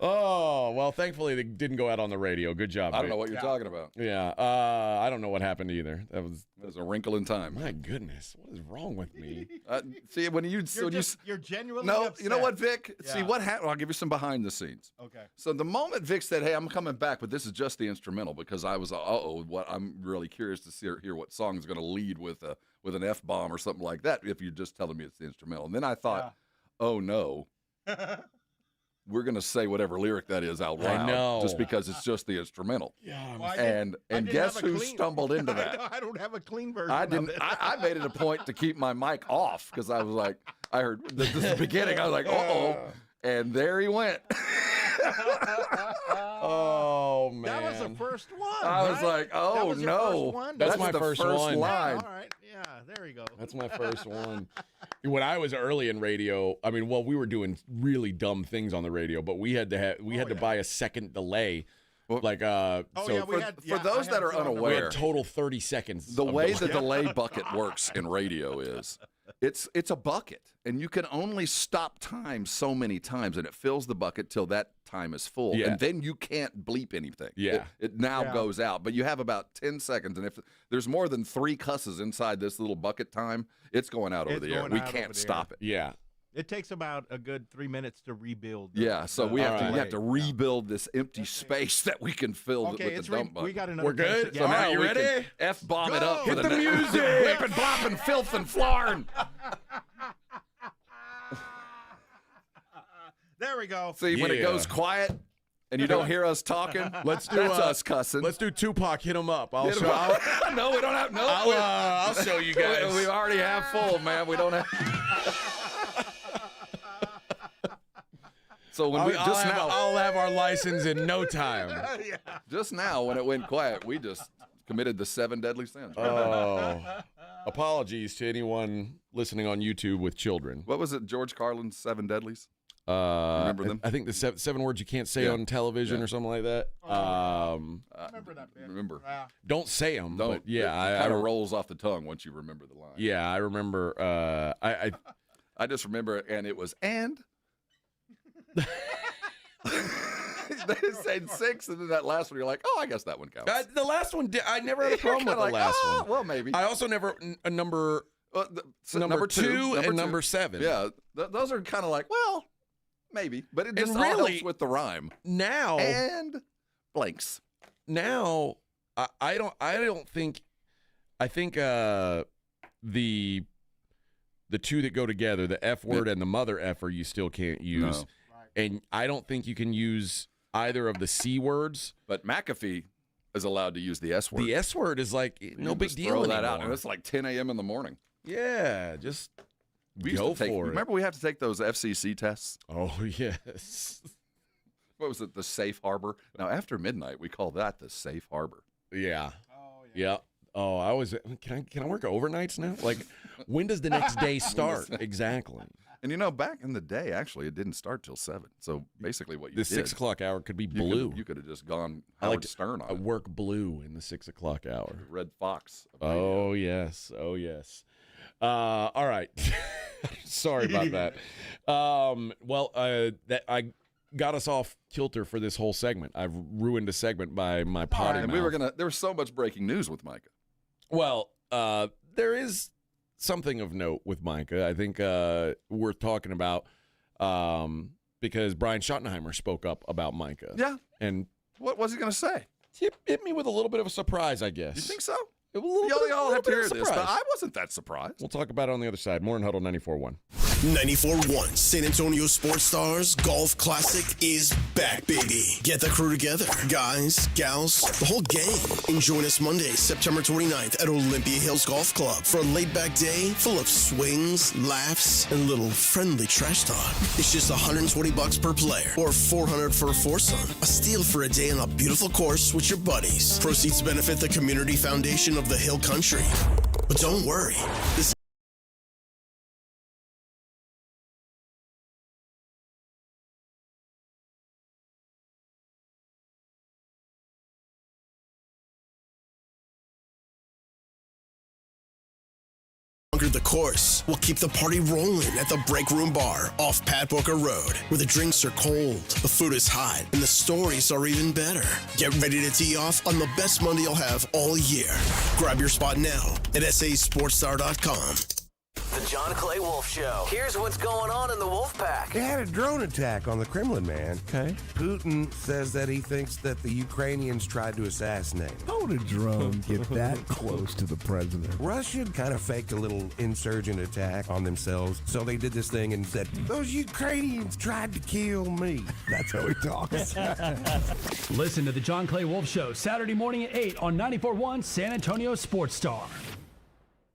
Oh, well, thankfully they didn't go out on the radio. Good job. I don't know what you're talking about. Yeah, I don't know what happened either. That was a wrinkle in time. My goodness, what is wrong with me? See, when you You're genuinely no, upset. you know what, Vic? Yeah. See what happened. I'll give you some behind the scenes. Okay. So the moment Vic said, "Hey, I'm coming back, but this is just the instrumental," because I was, what I'm really curious to hear what song is going to lead with an F-bomb or something like that. If you're just telling me it's the instrumental, and then I thought, oh no. We're going to say whatever lyric that is out loud. I know. Just because it's just the instrumental. Yeah. Well, and guess who stumbled into I that? I don't have a clean version I didn't. of it. I made it a point to keep my mic off because I was like, I heard the beginning. I was like, uh-oh. And there he went. Oh, man. That was the first one. I was right? like, oh, That was your no. first one? That's my the first first one. line. All right. Yeah, there you go. That's my first one. When I was early in radio, I mean, well, we were doing really dumb things on the radio, but we had to buy a second delay. For those that are we unaware, had total 30 seconds. the of way delay. the delay bucket works in radio is it's a bucket, and you can only stop time so many times, and it fills the bucket till that time is full, Yeah. and then you can't bleep anything. Yeah. It now goes out, but you have about 10 seconds, and if there's more than 3 cusses inside this little bucket time, it's going out over It's the air. going We out can't over the stop it. Yeah. It takes about a good 3 minutes to rebuild. Yeah, so we have delay. to rebuild this empty space that we can fill Okay, with it's the dump button. we got another. We're good? 10 So now you we ready? can F-bomb it up Hit for the the music! Whip and bop and filth and flarn. There we go. See, when it Yeah. goes quiet and you don't hear us talking, Let's do that's us cussing. Let's do Tupac. Hit him up. Hit 'em up. No, we don't have. No, I'll show you guys. We already have full, man. We don't have. So when I'll have our license in no time. just now when it went quiet, we just committed the 7 deadly sins. Oh, apologies to anyone listening on YouTube with children. What was it? George Carlin's 7 deadlies. Remember them? I think the seven words you can't say on television or something like that. Remember that bit. Remember. Don't say them. Don't. But yeah, it kind of rolls off the tongue once you remember the line. Yeah, I remember. I just remember it, and it was and. They said 6, and then that last one, you're like, oh, I guess that one counts. The last one, I never had a problem with the last one. Well, maybe. I also never a number. Number two and two. number 7. Yeah, those are kind of like, well, maybe, but it just And all really, helps with the rhyme. Now And blanks. Now I don't think. I think the two that go together, the F word and the mother effer, you still can't use. No. And I don't think you can use either of the C words. But McAfee is allowed to use the S word. The S word is like no big deal throw anymore. that out. And it's like 10 a.m. in the morning. Yeah, just we go used to take, for it. Remember we have to take those FCC tests? Oh, yes. What was it? The safe harbor? Now, after midnight, we call that the safe harbor. Yeah. Oh, yeah. Oh, I was. Can I work overnights now? Like, when does the next day start? Exactly. And back in the day, actually, it didn't start till 7. So basically, what you the did, 6 o'clock hour could be blue. You could have just gone I Howard Stern on I it. work blue in the 6 o'clock hour. Red Fox. Oh yes. Oh yes. All right. Sorry about that. That I got us off kilter for this whole segment. I've ruined a segment by my potty And mouth. there was so much breaking news with Micah. Well, there is something of note with Micah. I think worth talking about because Brian Schottenheimer spoke up about Micah. Yeah. And what was he going to say? He hit me with a little bit of a surprise, I guess. You think so? Y'all have to hear this, but I wasn't that surprised. We'll talk about it on the other side. Morning Huddle 94.1. 94.1 San Antonio Sports Stars Golf Classic is back, baby. Get the crew together. Guys, gals, the whole gang. And join us Monday, September 29th at Olympia Hills Golf Club for a laid-back day full of swings, laughs, and a little friendly trash talk. It's just $120 per player or $400 for a foursome. A steal for a day on a beautiful course with your buddies. Proceeds benefit the Community Foundation of the Hill Country. But don't worry. This the course. We'll keep the party rolling at the Break Room Bar off Pat Booker Road, where the drinks are cold, the food is hot, and the stories are even better. Get ready to tee off on the best Monday you'll have all year. Grab your spot now at sasportstar.com. The John Clay Wolf Show. Here's what's going on in the Wolf Pack. They had a drone attack on the Kremlin, man. Okay. Putin says that he thinks that the Ukrainians tried to assassinate him. How would a drone get that close to the president? Russia kind of faked a little insurgent attack on themselves, so they did this thing and said, those Ukrainians tried to kill me. That's how he talks. Listen to the John Clay Wolf Show Saturday morning at 8 on 94.1 San Antonio Sports Star.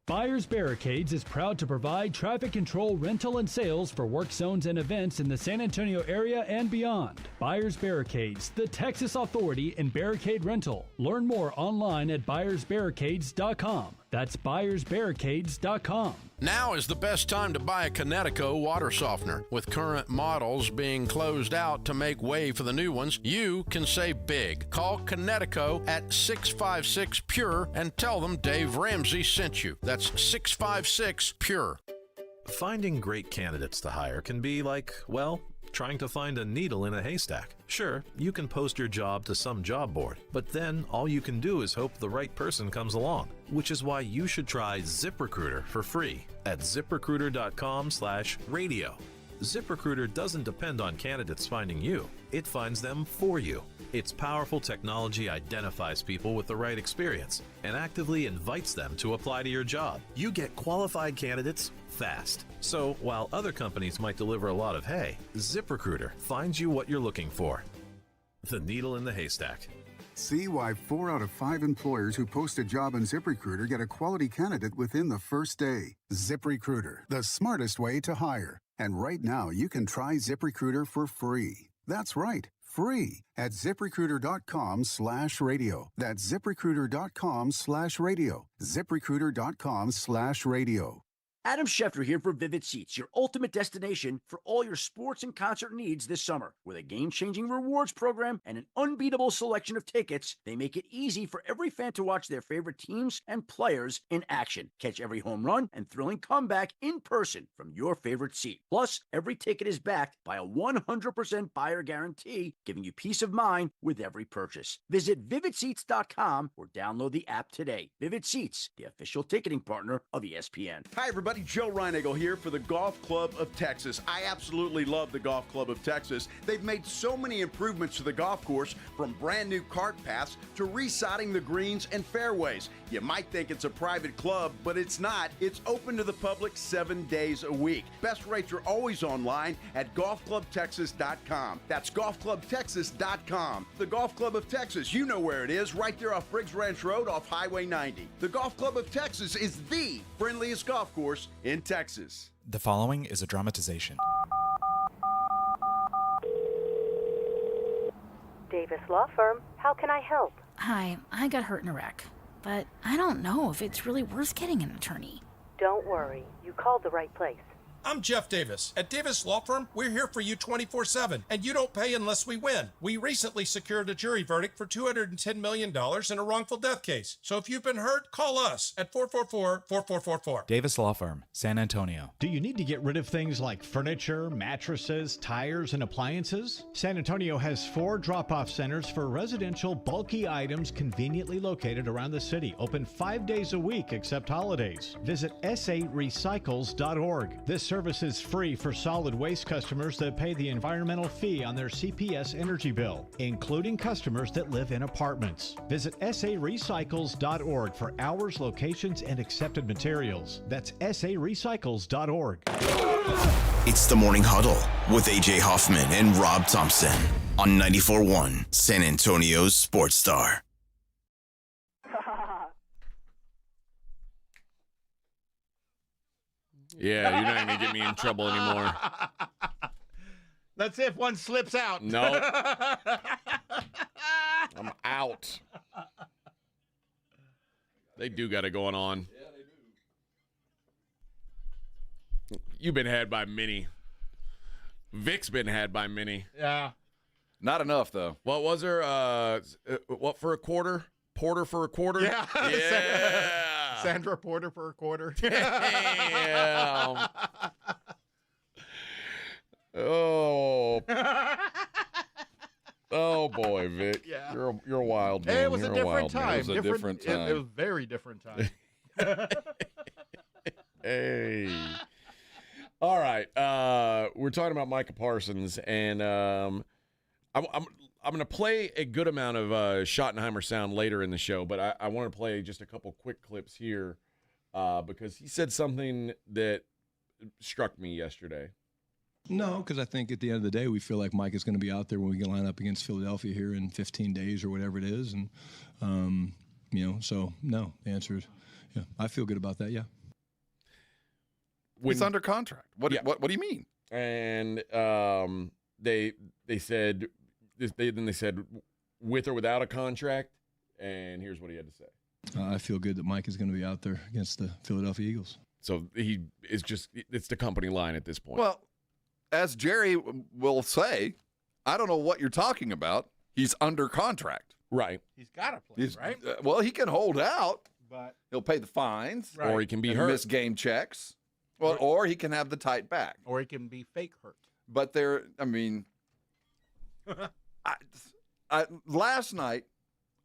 Buyers Barricades is proud to provide traffic control, rental, and sales for work zones and events in the San Antonio area and beyond. Buyers Barricades, the Texas authority in barricade rental. Learn more online at buyersbarricades.com. That's buyersbarricades.com. Now is the best time to buy a Connecticut water softener. With current models being closed out to make way for the new ones, you can save big. Call Connecticut at 656-PURE and tell them Dave Ramsey sent you. That's 656-PURE. Finding great candidates to hire can be like, well, trying to find a needle in a haystack. Sure, you can post your job to some job board, but then all you can do is hope the right person comes along, which is why you should try ZipRecruiter for free at ZipRecruiter.com/radio. ZipRecruiter doesn't depend on candidates finding you. It finds them for you. Its powerful technology identifies people with the right experience and actively invites them to apply to your job. You get qualified candidates fast. So while other companies might deliver a lot of hay, ZipRecruiter finds you what you're looking for. The needle in the haystack. See why 4 out of 5 employers who post a job on ZipRecruiter get a quality candidate within the first day. ZipRecruiter, the smartest way to hire. And right now, you can try ZipRecruiter for free. That's right, free at ZipRecruiter.com/radio. That's ZipRecruiter.com/radio. ZipRecruiter.com/radio. Adam Schefter here for Vivid Seats, your ultimate destination for all your sports and concert needs this summer. With a game-changing rewards program and an unbeatable selection of tickets, they make it easy for every fan to watch their favorite teams and players in action. Catch every home run and thrilling comeback in person from your favorite seat. Plus, every ticket is backed by a 100% buyer guarantee, giving you peace of mind with every purchase. Visit VividSeats.com or download the app today. Vivid Seats, the official ticketing partner of ESPN. Hi, everybody. everybody. Joe Reinagle here for the Golf Club of Texas. I absolutely love the Golf Club of Texas. They've made so many improvements to the golf course, from brand new cart paths to resodding the greens and fairways. You might think it's a private club, but it's not. It's open to the public 7 days a week. Best rates are always online at golfclubtexas.com. That's golfclubtexas.com. The Golf Club of Texas, you know where it is, right there off Briggs Ranch Road off Highway 90. The Golf Club of Texas is the friendliest golf course in Texas. The following is a dramatization. Davis Law Firm, how can I help? Hi, I got hurt in a wreck, but I don't know if it's really worth getting an attorney. Don't worry, you called the right place. I'm Jeff Davis. At Davis Law Firm, we're here for you 24/7, and you don't pay unless we win. We recently secured a jury verdict for $210 million in a wrongful death case. So if you've been hurt, call us at 444-4444. Davis Law Firm, San Antonio. Do you need to get rid of things like furniture, mattresses, tires, and appliances? San Antonio has 4 drop-off centers for residential bulky items conveniently located around the city, open 5 days a week except holidays. Visit sarecycles.org. This service is free for solid waste customers that pay the environmental fee on their CPS energy bill, including customers that live in apartments. Visit sarecycles.org for hours, locations, and accepted materials. That's sarecycles.org. It's the Morning Huddle with AJ Hoffman and Rob Thompson on 94.1 San Antonio's Sports Star. Yeah, you're not going to get me in trouble anymore. That's if one slips out. No. I'm out. They do got it going on. Yeah, they do. You've been had by many. Vic's been had by many. Yeah. Not enough, though. What was her? What for a quarter? Porter for a quarter? Yeah. Yeah. Sandra Porter for a quarter. Damn. Oh. Oh boy, Vic. Yeah. You're a wild man. Hey, it was You're a different wild man. time. It was a different time. It was a very different time. Hey. All right. We're talking about Micah Parsons, and I'm going to play a good amount of Schottenheimer sound later in the show, but I want to play just a couple quick clips here because he said something that struck me yesterday. No, because I think at the end of the day, we feel like Mike is going to be out there when we can line up against Philadelphia here in 15 days or whatever it is. And, so no, the answer is, yeah, I feel good about that. Yeah. He's under contract. What do you mean? And they said, they said with or without a contract, and here's what he had to say. I feel good that Mike is going to be out there against the Philadelphia Eagles. So he is it's the company line at this point. Well, as Jerry will say, I don't know what you're talking about. He's under contract. Right. He's got to play, right? Well, he can hold out, but he'll pay the fines. Right. Or he can be and hurt. miss game checks. Well, or he can have the tight back. Or he can be fake hurt. But last night,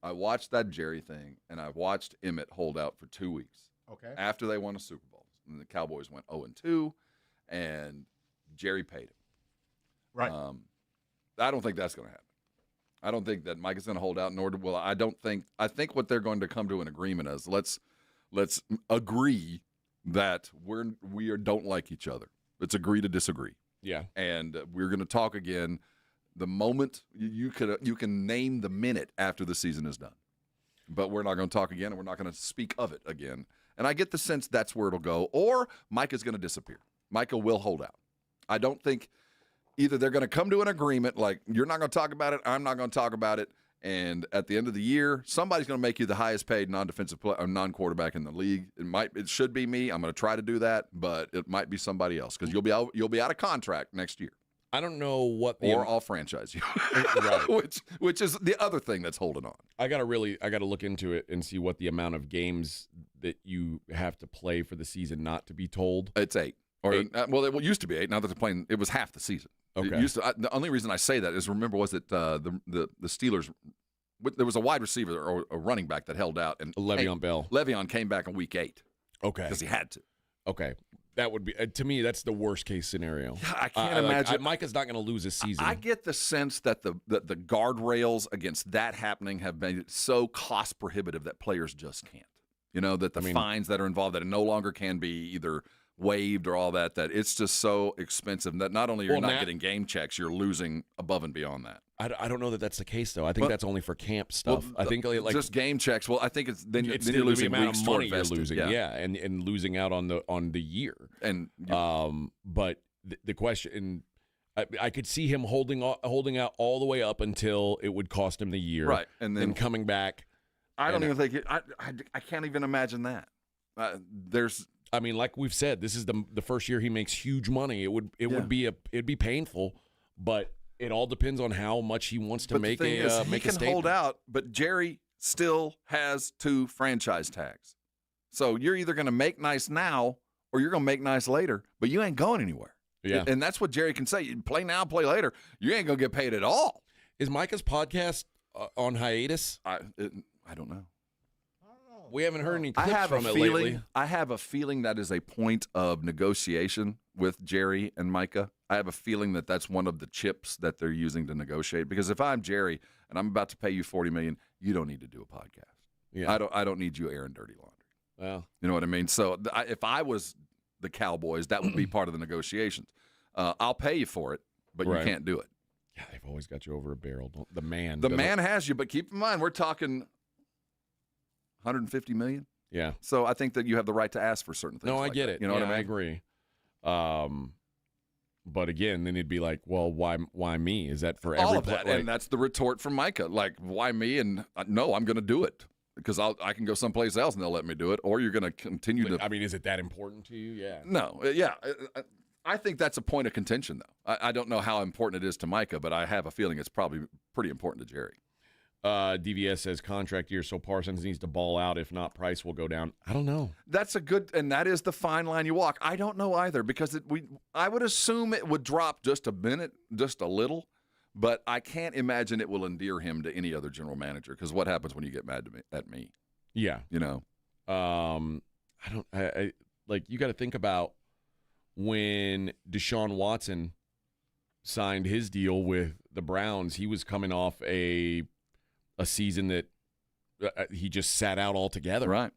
I watched that Jerry thing, and I watched Emmett hold out for 2 weeks. Okay. After they won a Super Bowl. And the Cowboys went 0-2, and Jerry paid him. Right. I don't think that's going to happen. I don't think that Mike is going to hold out, I think what they're going to come to an agreement is let's agree that we don't like each other. Let's agree to disagree. Yeah. And we're going to talk again the moment you can name the minute after the season is done. But we're not going to talk again, and we're not going to speak of it again. And I get the sense that's where it'll go. Or Micah's going to disappear. Micah will hold out. I don't think either they're going to come to an agreement like you're not going to talk about it, I'm not going to talk about it, and at the end of the year, somebody's going to make you the highest paid non-quarterback in the league. It should be me. I'm going to try to do that, but it might be somebody else because you'll be out of contract next year. I don't know what or I'll franchise you, right. which is the other thing that's holding on. I got to look into it and see what the amount of games that you have to play for the season not to be told. It's 8. Well, it used to be 8. Now that they're playing, it was half the season. Okay. The only reason I say that is was that the Steelers, there was a wide receiver or a running back that held out, and Le'Veon Bell. Le'Veon came back in week 8. Okay. Because he had to. Okay. that would be to me. That's the worst case scenario. I can't imagine. Micah's not going to lose a season. I get the sense that the guardrails against that happening have made it so cost prohibitive that players just can't. You know, that the fines that are involved, that it no longer can be either waived or all that it's just so expensive that not only you're not getting game checks, you're losing above and beyond that. I don't know that that's the case, though. I think that's only for camp stuff. I think like just game checks. Well, I think it's then you're the losing amount weeks of money toward you're losing, and losing out on the year. And but the question, I could see him holding out all the way up until it would cost him the year, right? And then coming back. I don't even think I can't even imagine that. I mean, like we've said, this is the first year he makes huge money. It'd be painful, but it all depends on how much he wants to make a he make a can statement. hold out, but Jerry still has 2 franchise tags. So you're either going to make nice now or you're going to make nice later, but you ain't going anywhere. Yeah, and that's what Jerry can say. You play now, play later. You ain't going to get paid at all. Is Micah's podcast on hiatus? I don't know. We haven't heard any clips from it lately. I have a feeling that is a point of negotiation with Jerry and Micah. I have a feeling that that's one of the chips that they're using to negotiate. Because if I'm Jerry and I'm about to pay you $40 million, you don't need to do a podcast. Yeah, I don't need you airing dirty laundry. Well, you know what I mean. So if I was the Cowboys, that would be part of the negotiations. I'll pay you for it, but you can't do it. Yeah, they've always got you over a barrel. The man has you, but keep in mind we're talking $150 million. Yeah. So I think that you have the right to ask for certain things. No, I get that. it. You know what I mean? I agree. But again, then it'd be like, well, why me? Is that for all every of that? And that's the retort from Micah. Like, why me? And no, I'm going to do it because I can go someplace else and they'll let me do it. Or you're going to continue to. I mean, is it that important to you? Yeah. No. Yeah. I think that's a point of contention, though. I don't know how important it is to Micah, but I have a feeling it's probably pretty important to Jerry. DVS says contract year, so Parsons needs to ball out. If not, price will go down. I don't know. That's and that is the fine line you walk. I don't know either because I would assume it would drop just a minute, just a little, but I can't imagine it will endear him to any other general manager because what happens when you get mad at me? Yeah, you know. I like you got to think about when Deshaun Watson signed his deal with the Browns. He was coming off a season that he just sat out altogether. Right.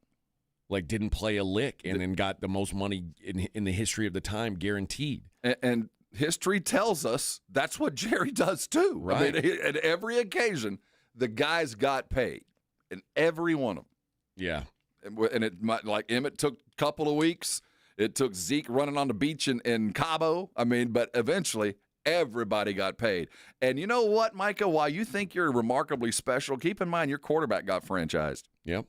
Like didn't play a lick and then got the most money in the history of the time guaranteed. And history tells us that's what Jerry does too. Right. I mean, at every occasion, the guys got paid in every one of them. Yeah. And it might, like Emmett took a couple of weeks. It took Zeke running on the beach in Cabo. I mean, but eventually everybody got paid. And you know what, Micah? While you think you're remarkably special, keep in mind your quarterback got franchised. Yep.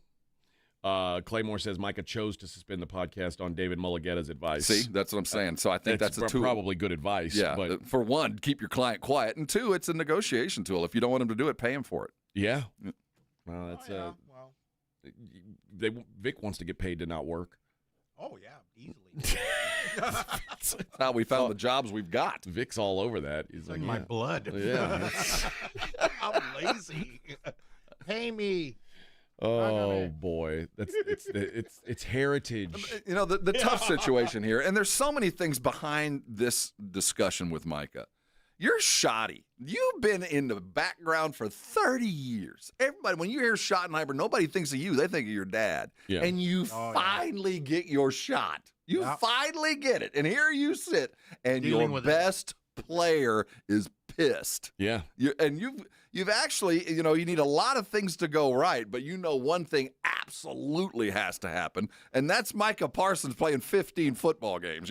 Claymore says Micah chose to suspend the podcast on David Mulligetta's advice. See, that's what I'm saying. So I think that's a tool. Probably good advice. Yeah. But for one, keep your client quiet. And two, it's a negotiation tool. If you don't want him to do it, pay him for it. Yeah. Well, that's Vic wants to get paid to not work. Oh, yeah, easily. That's how we found the jobs we've got. Vic's all over that. He's like my blood. Yeah. I'm lazy. Pay me. Oh boy, it's heritage. You know the tough situation here, and there's so many things behind this discussion with Micah. You're shoddy. You've been in the background for 30 years. Everybody, when you hear Schottenheimer, nobody thinks of you. They think of your dad. Yeah. And you finally get your shot. You finally get it. And here you sit, and your best player is pissed. Yeah. You've actually, you need a lot of things to go right, but one thing absolutely has to happen, and that's Micah Parsons playing 15 football games,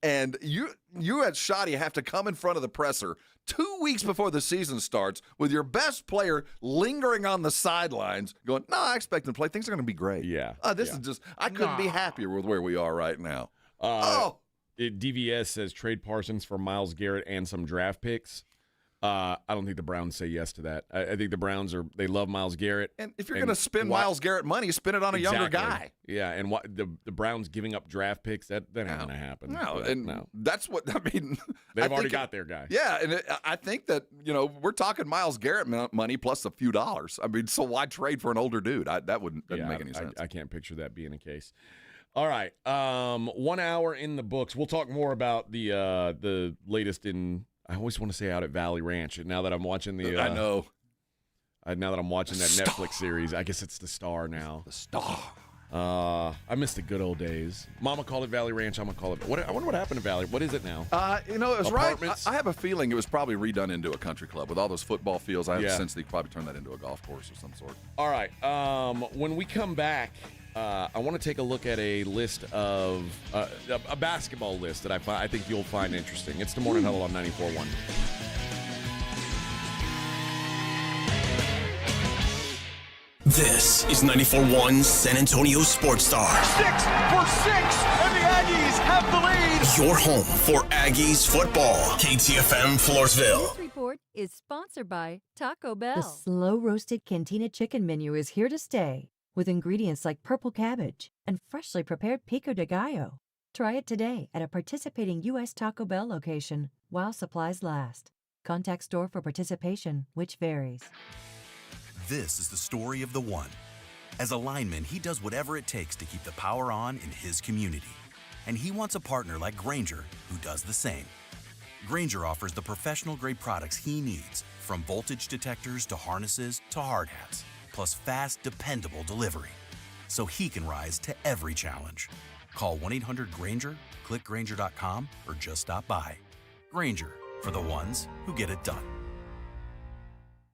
And you at Shoddy have to come in front of the presser 2 weeks before the season starts with your best player lingering on the sidelines going, no, I expect him to play. Things are going to be great. Yeah. This is just, I couldn't be happier with where we are right now. DVS says trade Parsons for Myles Garrett and some draft picks. I don't think the Browns say yes to that. I think the Browns they love Myles Garrett. And if you're going to spend Myles Garrett money, spend it on a younger guy. Yeah, and the Browns giving up draft picks, that ain't going to happen. No, that's what, They've already got their guy. Yeah, and I think that, we're talking Myles Garrett money plus a few dollars. So why trade for an older dude? That doesn't make any sense. I can't picture that being the case. All right. 1 hour in the books. We'll talk more about the latest in. I always want to say out at Valley Ranch. And now that I'm watching the, I know. Now that I'm watching that Netflix series, I guess it's the Star now. The Star. I miss the good old days. Mama called it Valley Ranch. I'm gonna call it. I wonder what happened to Valley. What is it now? It was right. I have a feeling it was probably redone into a country club with all those football fields. I have a sense they probably turned that into a golf course of some sort. All right. When we come back, I want to take a look at a list of a basketball list that I think you'll find interesting. It's the Morning Huddle on 94.1. This is 94.1 San Antonio Sports Star. 6 for 6, and the Aggies have the lead. Your home for Aggies football. KTFM Floresville. This report is sponsored by Taco Bell. The slow-roasted Cantina chicken menu is here to stay, with ingredients like purple cabbage and freshly prepared pico de gallo. Try it today at a participating U.S. Taco Bell location while supplies last. Contact store for participation, which varies. This is the story of the one. As a lineman, he does whatever it takes to keep the power on in his community. And he wants a partner like Grainger who does the same. Grainger offers the professional-grade products he needs, from voltage detectors to harnesses to hard hats, plus fast, dependable delivery, so he can rise to every challenge. Call 1-800-GRAINGER, click Grainger.com, or just stop by. Grainger, for the ones who get it done.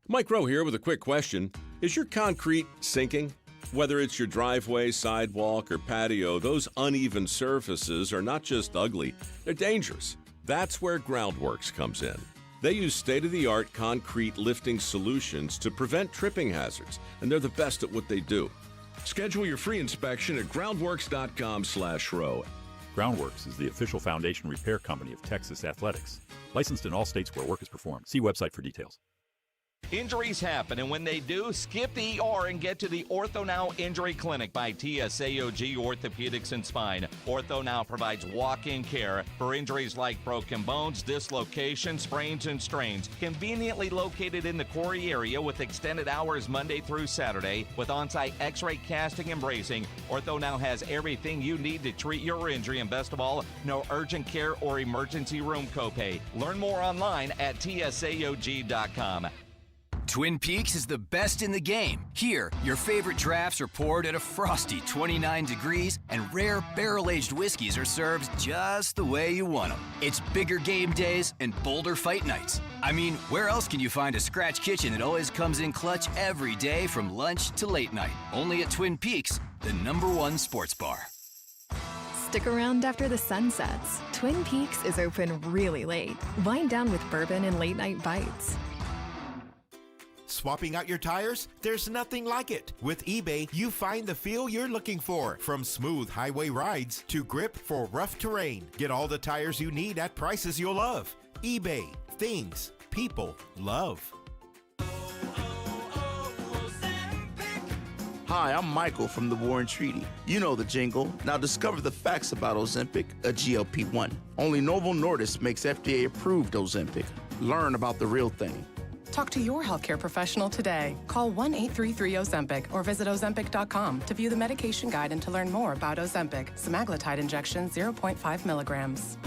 Mike Rowe here with a quick question. Is your concrete sinking? Whether it's your driveway, sidewalk, or patio, those uneven surfaces are not just ugly, they're dangerous. That's where Groundworks comes in. They use state-of-the-art concrete lifting solutions to prevent tripping hazards, and they're the best at what they do. Schedule your free inspection at groundworks.com/row. Groundworks is the official foundation repair company of Texas Athletics. Licensed in all states where work is performed. See website for details. Injuries happen, and when they do, skip the ER and get to the Ortho Now Injury Clinic by TSAOG Orthopedics and Spine. Ortho Now provides walk-in care for injuries like broken bones, dislocations, sprains, and strains. Conveniently located in the Quarry area with extended hours Monday through Saturday with on-site x-ray casting and bracing, Ortho Now has everything you need to treat your injury, and best of all, no urgent care or emergency room copay. Learn more online at tsaog.com. Twin Peaks is the best in the game. Here, your favorite drafts are poured at a frosty 29 degrees, and rare barrel-aged whiskeys are served just the way you want them. It's bigger game days and bolder fight nights. I mean, where else can you find a scratch kitchen that always comes in clutch every day from lunch to late night? Only at Twin Peaks, the #1 sports bar. Stick around after the sun sets. Twin Peaks is open really late. Wind down with bourbon and late-night bites. Swapping out your tires? There's nothing like it. With eBay, you find the feel you're looking for. From smooth highway rides to grip for rough terrain. Get all the tires you need at prices you'll love. eBay. Things people love. Hi, I'm Michael from the War and Treaty. You know the jingle. Now discover the facts about Ozempic, a GLP-1. Only Novo Nordisk makes FDA-approved Ozempic. Learn about the real thing. Talk to your healthcare professional today. Call 1-833-OZEMPIC or visit Ozempic.com to view the medication guide and to learn more about Ozempic, semaglutide injection 0.5 milligrams.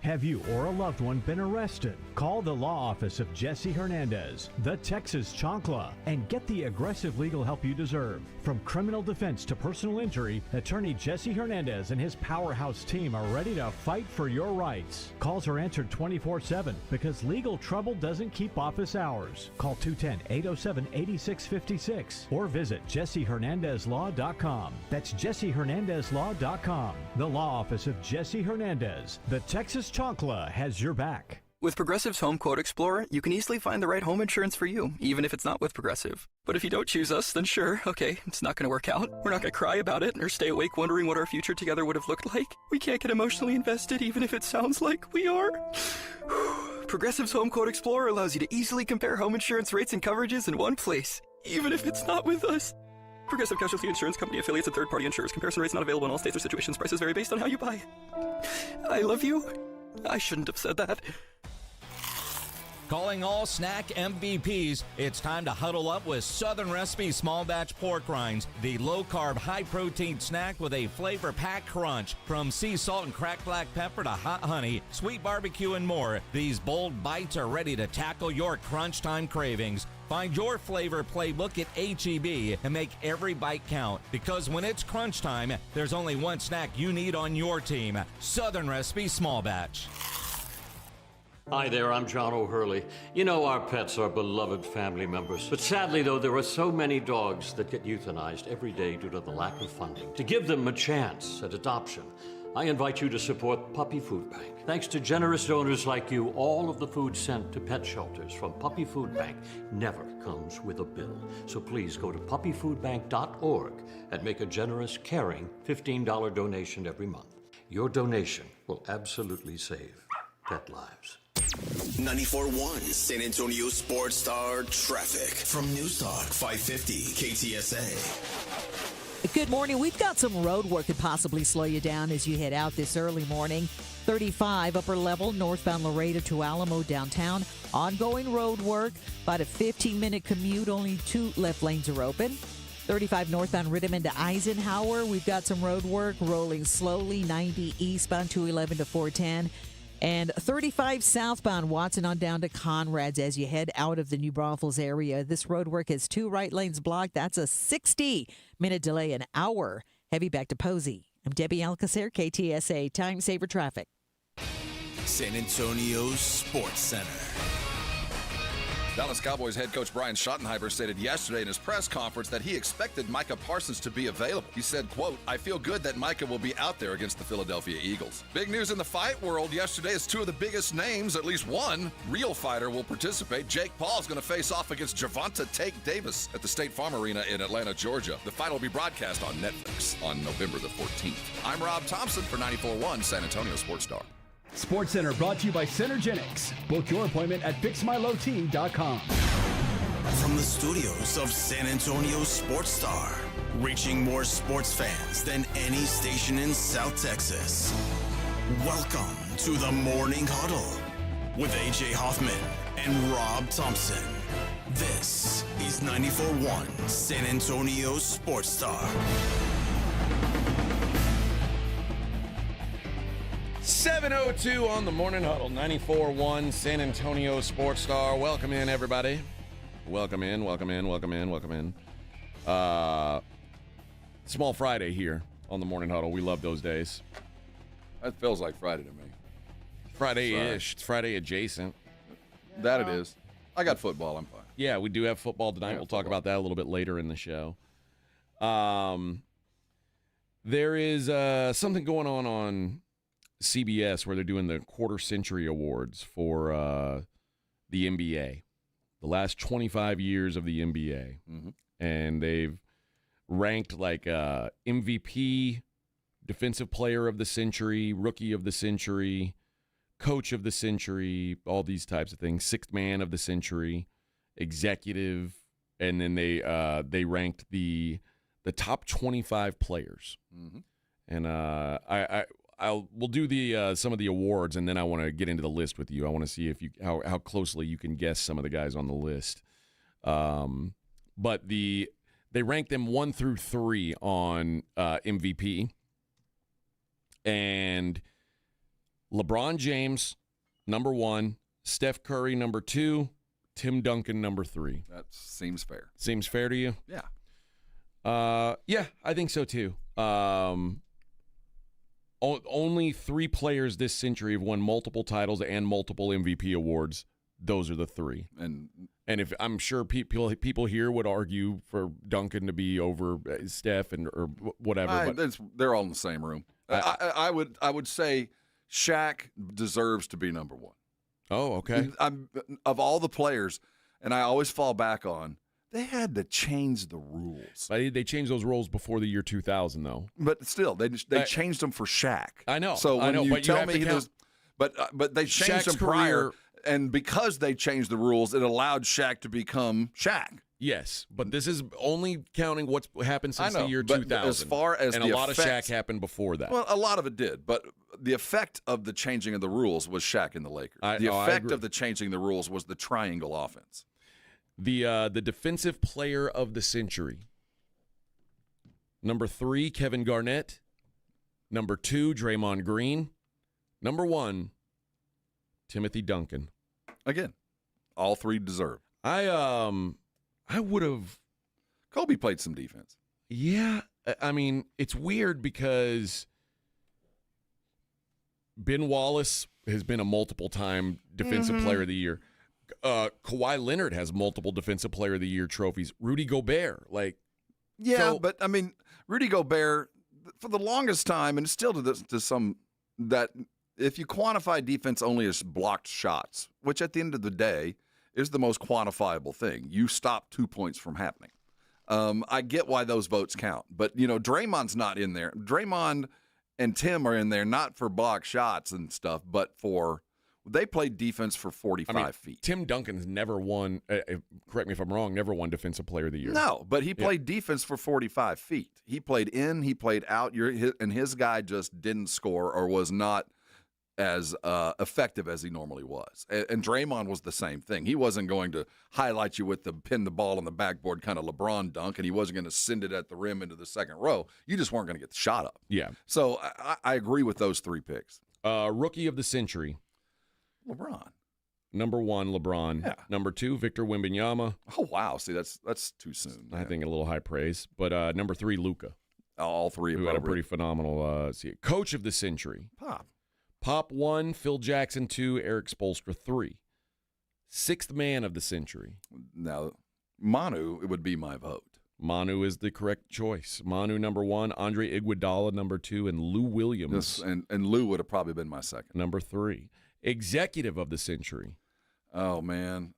Have you or a loved one been arrested? Call the law office of Jesse Hernandez, the Texas Chancla, and get the aggressive legal help you deserve. From criminal defense to personal injury, attorney Jesse Hernandez and his powerhouse team are ready to fight for your rights. Calls are answered 24/7 because legal trouble doesn't keep office hours. Call 210-807-8656 or visit JesseHernandezLaw.com. That's JesseHernandezLaw.com. The law office of Jesse Hernandez, the Texas Chancla, has your back. With Progressive's Home Quote Explorer, you can easily find the right home insurance for you, even if it's not with Progressive. But if you don't choose us, then sure, okay, it's not going to work out. We're not going to cry about it or stay awake wondering what our future together would have looked like. We can't get emotionally invested even if it sounds like we are. Progressive's Home Quote Explorer allows you to easily compare home insurance rates and coverages in one place, even if it's not with us. Progressive Casualty Insurance Company affiliates and third-party insurers. Comparison rates not available in all states or situations. Prices vary based on how you buy. I love you. I shouldn't have said that. Calling all snack MVPs, it's time to huddle up with Southern Recipe Small Batch Pork Rinds, the low-carb, high-protein snack with a flavor-packed crunch. From sea salt and cracked black pepper to hot honey, sweet barbecue, and more, these bold bites are ready to tackle your crunch time cravings. Find your flavor playbook at H-E-B and make every bite count, because when it's crunch time, there's only one snack you need on your team: Southern Recipe Small Batch. Hi there, I'm John O'Hurley. You know, our pets are beloved family members. But sadly, though, there are so many dogs that get euthanized every day due to the lack of funding. To give them a chance at adoption, I invite you to support Puppy Food Bank. Thanks to generous donors like you, all of the food sent to pet shelters from Puppy Food Bank never comes with a bill. So please go to puppyfoodbank.org and make a generous, caring $15 donation every month. Your donation will absolutely save pet lives. 94.1 San Antonio Sports Star traffic from News Talk 550 KTSA. Good morning. We've got some road work that possibly slow you down as you head out this early morning. 35 upper level northbound Laredo to Alamo downtown. Ongoing road work, about a 15-minute commute. Only 2 left lanes are open. 35 northbound Rittiman to Eisenhower. We've got some road work rolling slowly. 90 eastbound 211 to 410. And 35 southbound Watson on down to Conrad's as you head out of the New Braunfels area. This road work has 2 right lanes blocked. That's a 60-minute delay, an hour. Heavy back to Posey. I'm Debbie Alcacer, KTSA Time Saver Traffic. San Antonio Sports Center. Dallas Cowboys head coach Brian Schottenheimer stated yesterday in his press conference that he expected Micah Parsons to be available. He said, quote, "I feel good that Micah will be out there against the Philadelphia Eagles." Big news in the fight world yesterday is 2 of the biggest names, at least one real fighter, will participate. Jake Paul's going to face off against Gervonta Tank Davis at the State Farm Arena in Atlanta, Georgia. The fight will be broadcast on Netflix on November the 14th. I'm Rob Thompson for 94.1 San Antonio Sports Star. Sports Center brought to you by Centergenics. Book your appointment at fixmylowteam.com. From the studios of San Antonio Sports Star, reaching more sports fans than any station in South Texas. Welcome to the Morning Huddle with AJ Hoffman and Rob Thompson. This is 94.1 San Antonio Sports Star. 7:02 on the Morning Huddle, 94.1 San Antonio Sports Star. Welcome in, everybody. Welcome in. Small Friday here on the Morning Huddle. We love those days. That feels like Friday to me. Friday-ish. It's Friday adjacent. That it is. I got football. I'm fine. Yeah, we do have football tonight. We'll talk about that a little bit later in the show. There is something going on CBS where they're doing the Quarter Century Awards for the NBA, the last 25 years of the NBA. Mm-hmm. And they've ranked like MVP, Defensive Player of the Century, Rookie of the Century, Coach of the Century, all these types of things, Sixth Man of the Century, Executive, and then they ranked the top 25 players. Mm-hmm. And we'll do the some of the awards, and then I want to get into the list with you. I want to see if how closely you can guess some of the guys on the list. But they rank them 1 through 3 on MVP, and LeBron James number 1, Steph Curry number 2, Tim Duncan number 3. That seems fair. Seems fair to you? Yeah. Yeah, I think so too. Only 3 players this century have won multiple titles and multiple MVP awards. Those are the 3. And if I'm sure people here would argue for Duncan to be over Steph or whatever. They're all in the same room. I would say Shaq deserves to be number 1. Oh, okay. Of all the players, and I always fall back on, they had to change the rules. They changed those rules before the year 2000, though. But still, they changed them for Shaq. I know. So when you but tell me he does, but they changed Shaq's them prior. And because they changed the rules, it allowed Shaq to become Shaq. Yes, but this is only counting what's happened since the year 2000. As far as and the a lot effect, of Shaq happened before that. Well, a lot of it did, but the effect of the changing of the rules was Shaq in the Lakers. I effect agree. of the changing the rules was the triangle offense. The defensive player of the century. Number 3, Kevin Garnett. Number 2, Draymond Green. Number 1, Timothy Duncan. Again, all three deserved. I would have. Kobe played some defense. Yeah, I mean, it's weird because Ben Wallace has been a multiple-time Defensive Player of the Year. Kawhi Leonard has multiple Defensive Player of the Year trophies. Rudy Gobert, but I mean, Rudy Gobert, for the longest time, and still to some, that if you quantify defense only as blocked shots, which at the end of the day is the most quantifiable thing, you stop 2 points from happening. I get why those votes count, but Draymond's not in there. Draymond and Tim are in there not for block shots and stuff, but they played defense for 45 feet. Tim Duncan's never won, correct me if I'm wrong, never won Defensive Player of the Year. No, but he played defense for 45 feet. He played in, he played out, and his guy just didn't score or was not as effective as he normally was. And Draymond was the same thing. He wasn't going to highlight you with the pin the ball on the backboard kind of LeBron dunk, and he wasn't going to send it at the rim into the second row. You just weren't going to get the shot up. Yeah. So I agree with those three picks. Rookie of the Century. LeBron. Number 1, LeBron. Yeah. Number 2, Victor Wembanyama. Oh, wow. See, that's too soon. I think a little high praise. But number 3, Luka. All three. Who had a pretty phenomenal Coach of the Century. Pop 1, Phil Jackson 2, Eric Spoelstra 3. Sixth Man of the Century. Now, Manu, it would be my vote. Manu is the correct choice. Manu, number 1, Andre Iguodala, number 2, and Lou Williams. And Lou would have probably been my second. Number 3. Executive of the Century. Oh, man.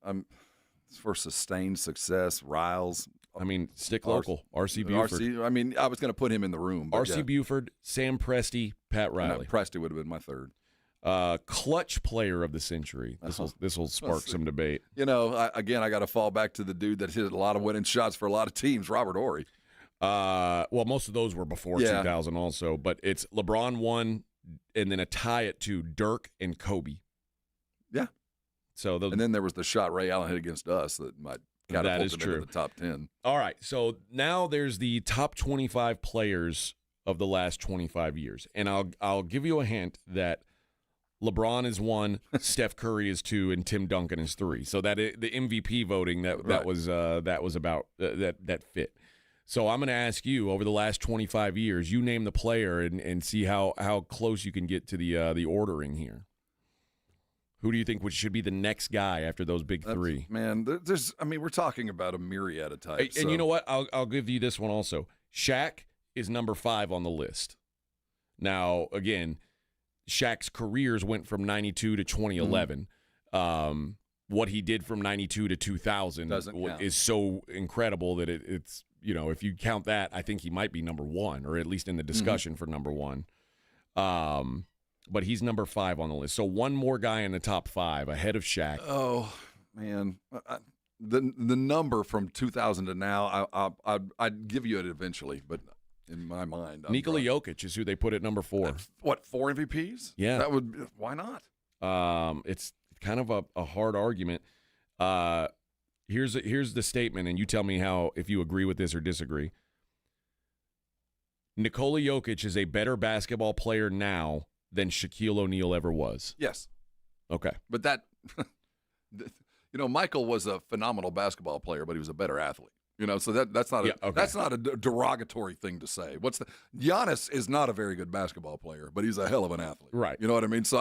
For sustained success, Riles. I mean, stick local. R.C. Buford. I was going to put him in the room. R.C. Buford, Sam Presti, Pat Riley. No, Presti would have been my third. Clutch player of the century. This will spark some debate. I got to fall back to the dude that hit a lot of winning shots for a lot of teams, Robert Horry. Well, most of those were before 2000 also, but it's LeBron 1, and then a tie at 2, Dirk and Kobe. Yeah. So and then there was the shot Ray Allen hit against us that might catapult him into the top 10. All right, so now there's the top 25 players of the last 25 years, and I'll give you a hint that LeBron is 1, Steph Curry is 2, and Tim Duncan is 3. So the MVP voting that was about that fit. So I'm going to ask you, over the last 25 years, you name the player and see how close you can get to the ordering here. Who do you think should be the next guy after those big three? Man, we're talking about a myriad of types. And you know what? I'll give you this one also. Shaq is number 5 on the list. Now, again, Shaq's careers went from 92 to 2011. What he did from 92 to 2000 is so incredible that it's, if you count that, I think he might be number 1, or at least in the discussion for number 1. But he's number 5 on the list. So one more guy in the top 5 ahead of Shaq. Oh, man. The number from 2000 to now, I'd give you it eventually, but in my mind, Nikola Jokic is who they put at number 4. What, 4 MVPs? Yeah. Why not? It's kind of a hard argument. Here's the statement, and you tell me if you agree with this or disagree. Nikola Jokic is a better basketball player now than Shaquille O'Neal ever was. Yes. Okay. But that, Michael was a phenomenal basketball player, but he was a better athlete. So that's not that's not a derogatory thing to say. Giannis is not a very good basketball player, but he's a hell of an athlete. Right. You know what I mean? So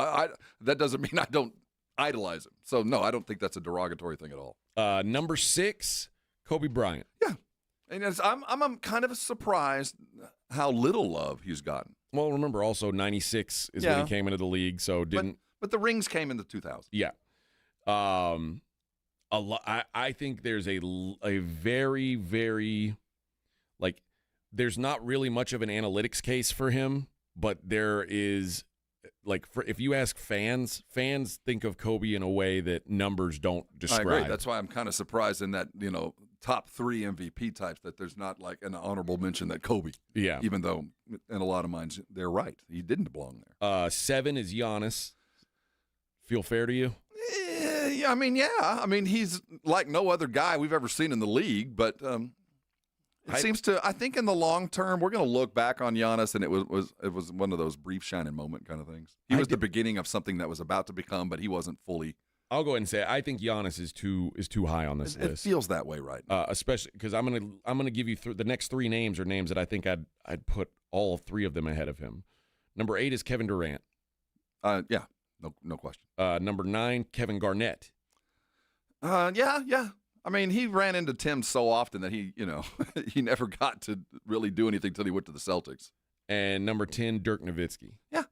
that doesn't mean I don't idolize him. So no, I don't think that's a derogatory thing at all. Number 6, Kobe Bryant. Yeah. And I'm kind of surprised how little love he's gotten. Well, remember also 96 is when he came into the league, so didn't. But the rings came in the 2000s. Yeah. I think there's a very, very, there's not really much of an analytics case for him, but there is if you ask fans think of Kobe in a way that numbers don't describe. I agree. That's why I'm kind of surprised in that, top 3 MVP types that there's not like an honorable mention that Kobe. Yeah. Even though in a lot of minds they're right. He didn't belong there. 7 is Giannis. Feel fair to you? Yeah. I mean, he's like no other guy we've ever seen in the league, but it seems to. I think in the long term, we're going to look back on Giannis, and it was one of those brief shining moment kind of things. He was the beginning of something that was about to become, but he wasn't fully. I'll go ahead and say I think Giannis is too high on this list. It feels that way right now. Especially because I'm gonna give you the next 3 names are names that I think I'd put all 3 of them ahead of him. Number 8 is Kevin Durant. Yeah, no question. Number 9, Kevin Garnett. Yeah. I mean, he ran into Tim so often that he never got to really do anything until he went to the Celtics. And number 10, Dirk Nowitzki. Yeah.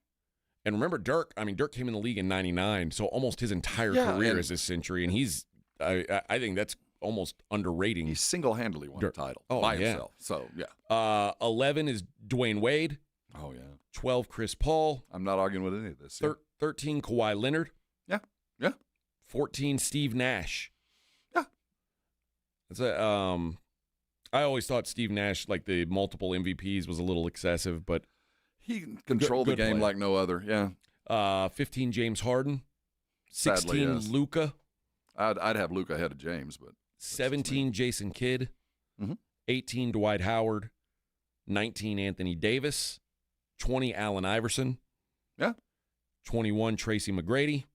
And remember, Dirk came in the league in 99, so almost his entire career is this century, and he's I think that's almost underrating. He single-handedly won a title by himself. So, yeah. 11 is Dwayne Wade. Oh, yeah. 12, Chris Paul. I'm not arguing with any of this. 13, Kawhi Leonard. Yeah. 14, Steve Nash. Yeah. I always thought Steve Nash, like the multiple MVPs, was a little excessive, but he controlled the game like no other. Yeah. 15, James Harden. 16, Sadly, yes. Luka. I'd have Luka ahead of James, but 17, Jason Kidd. 18, Dwight Howard. 19, Anthony Davis. 20, Allen Iverson. Yeah. 21, Tracy McGrady.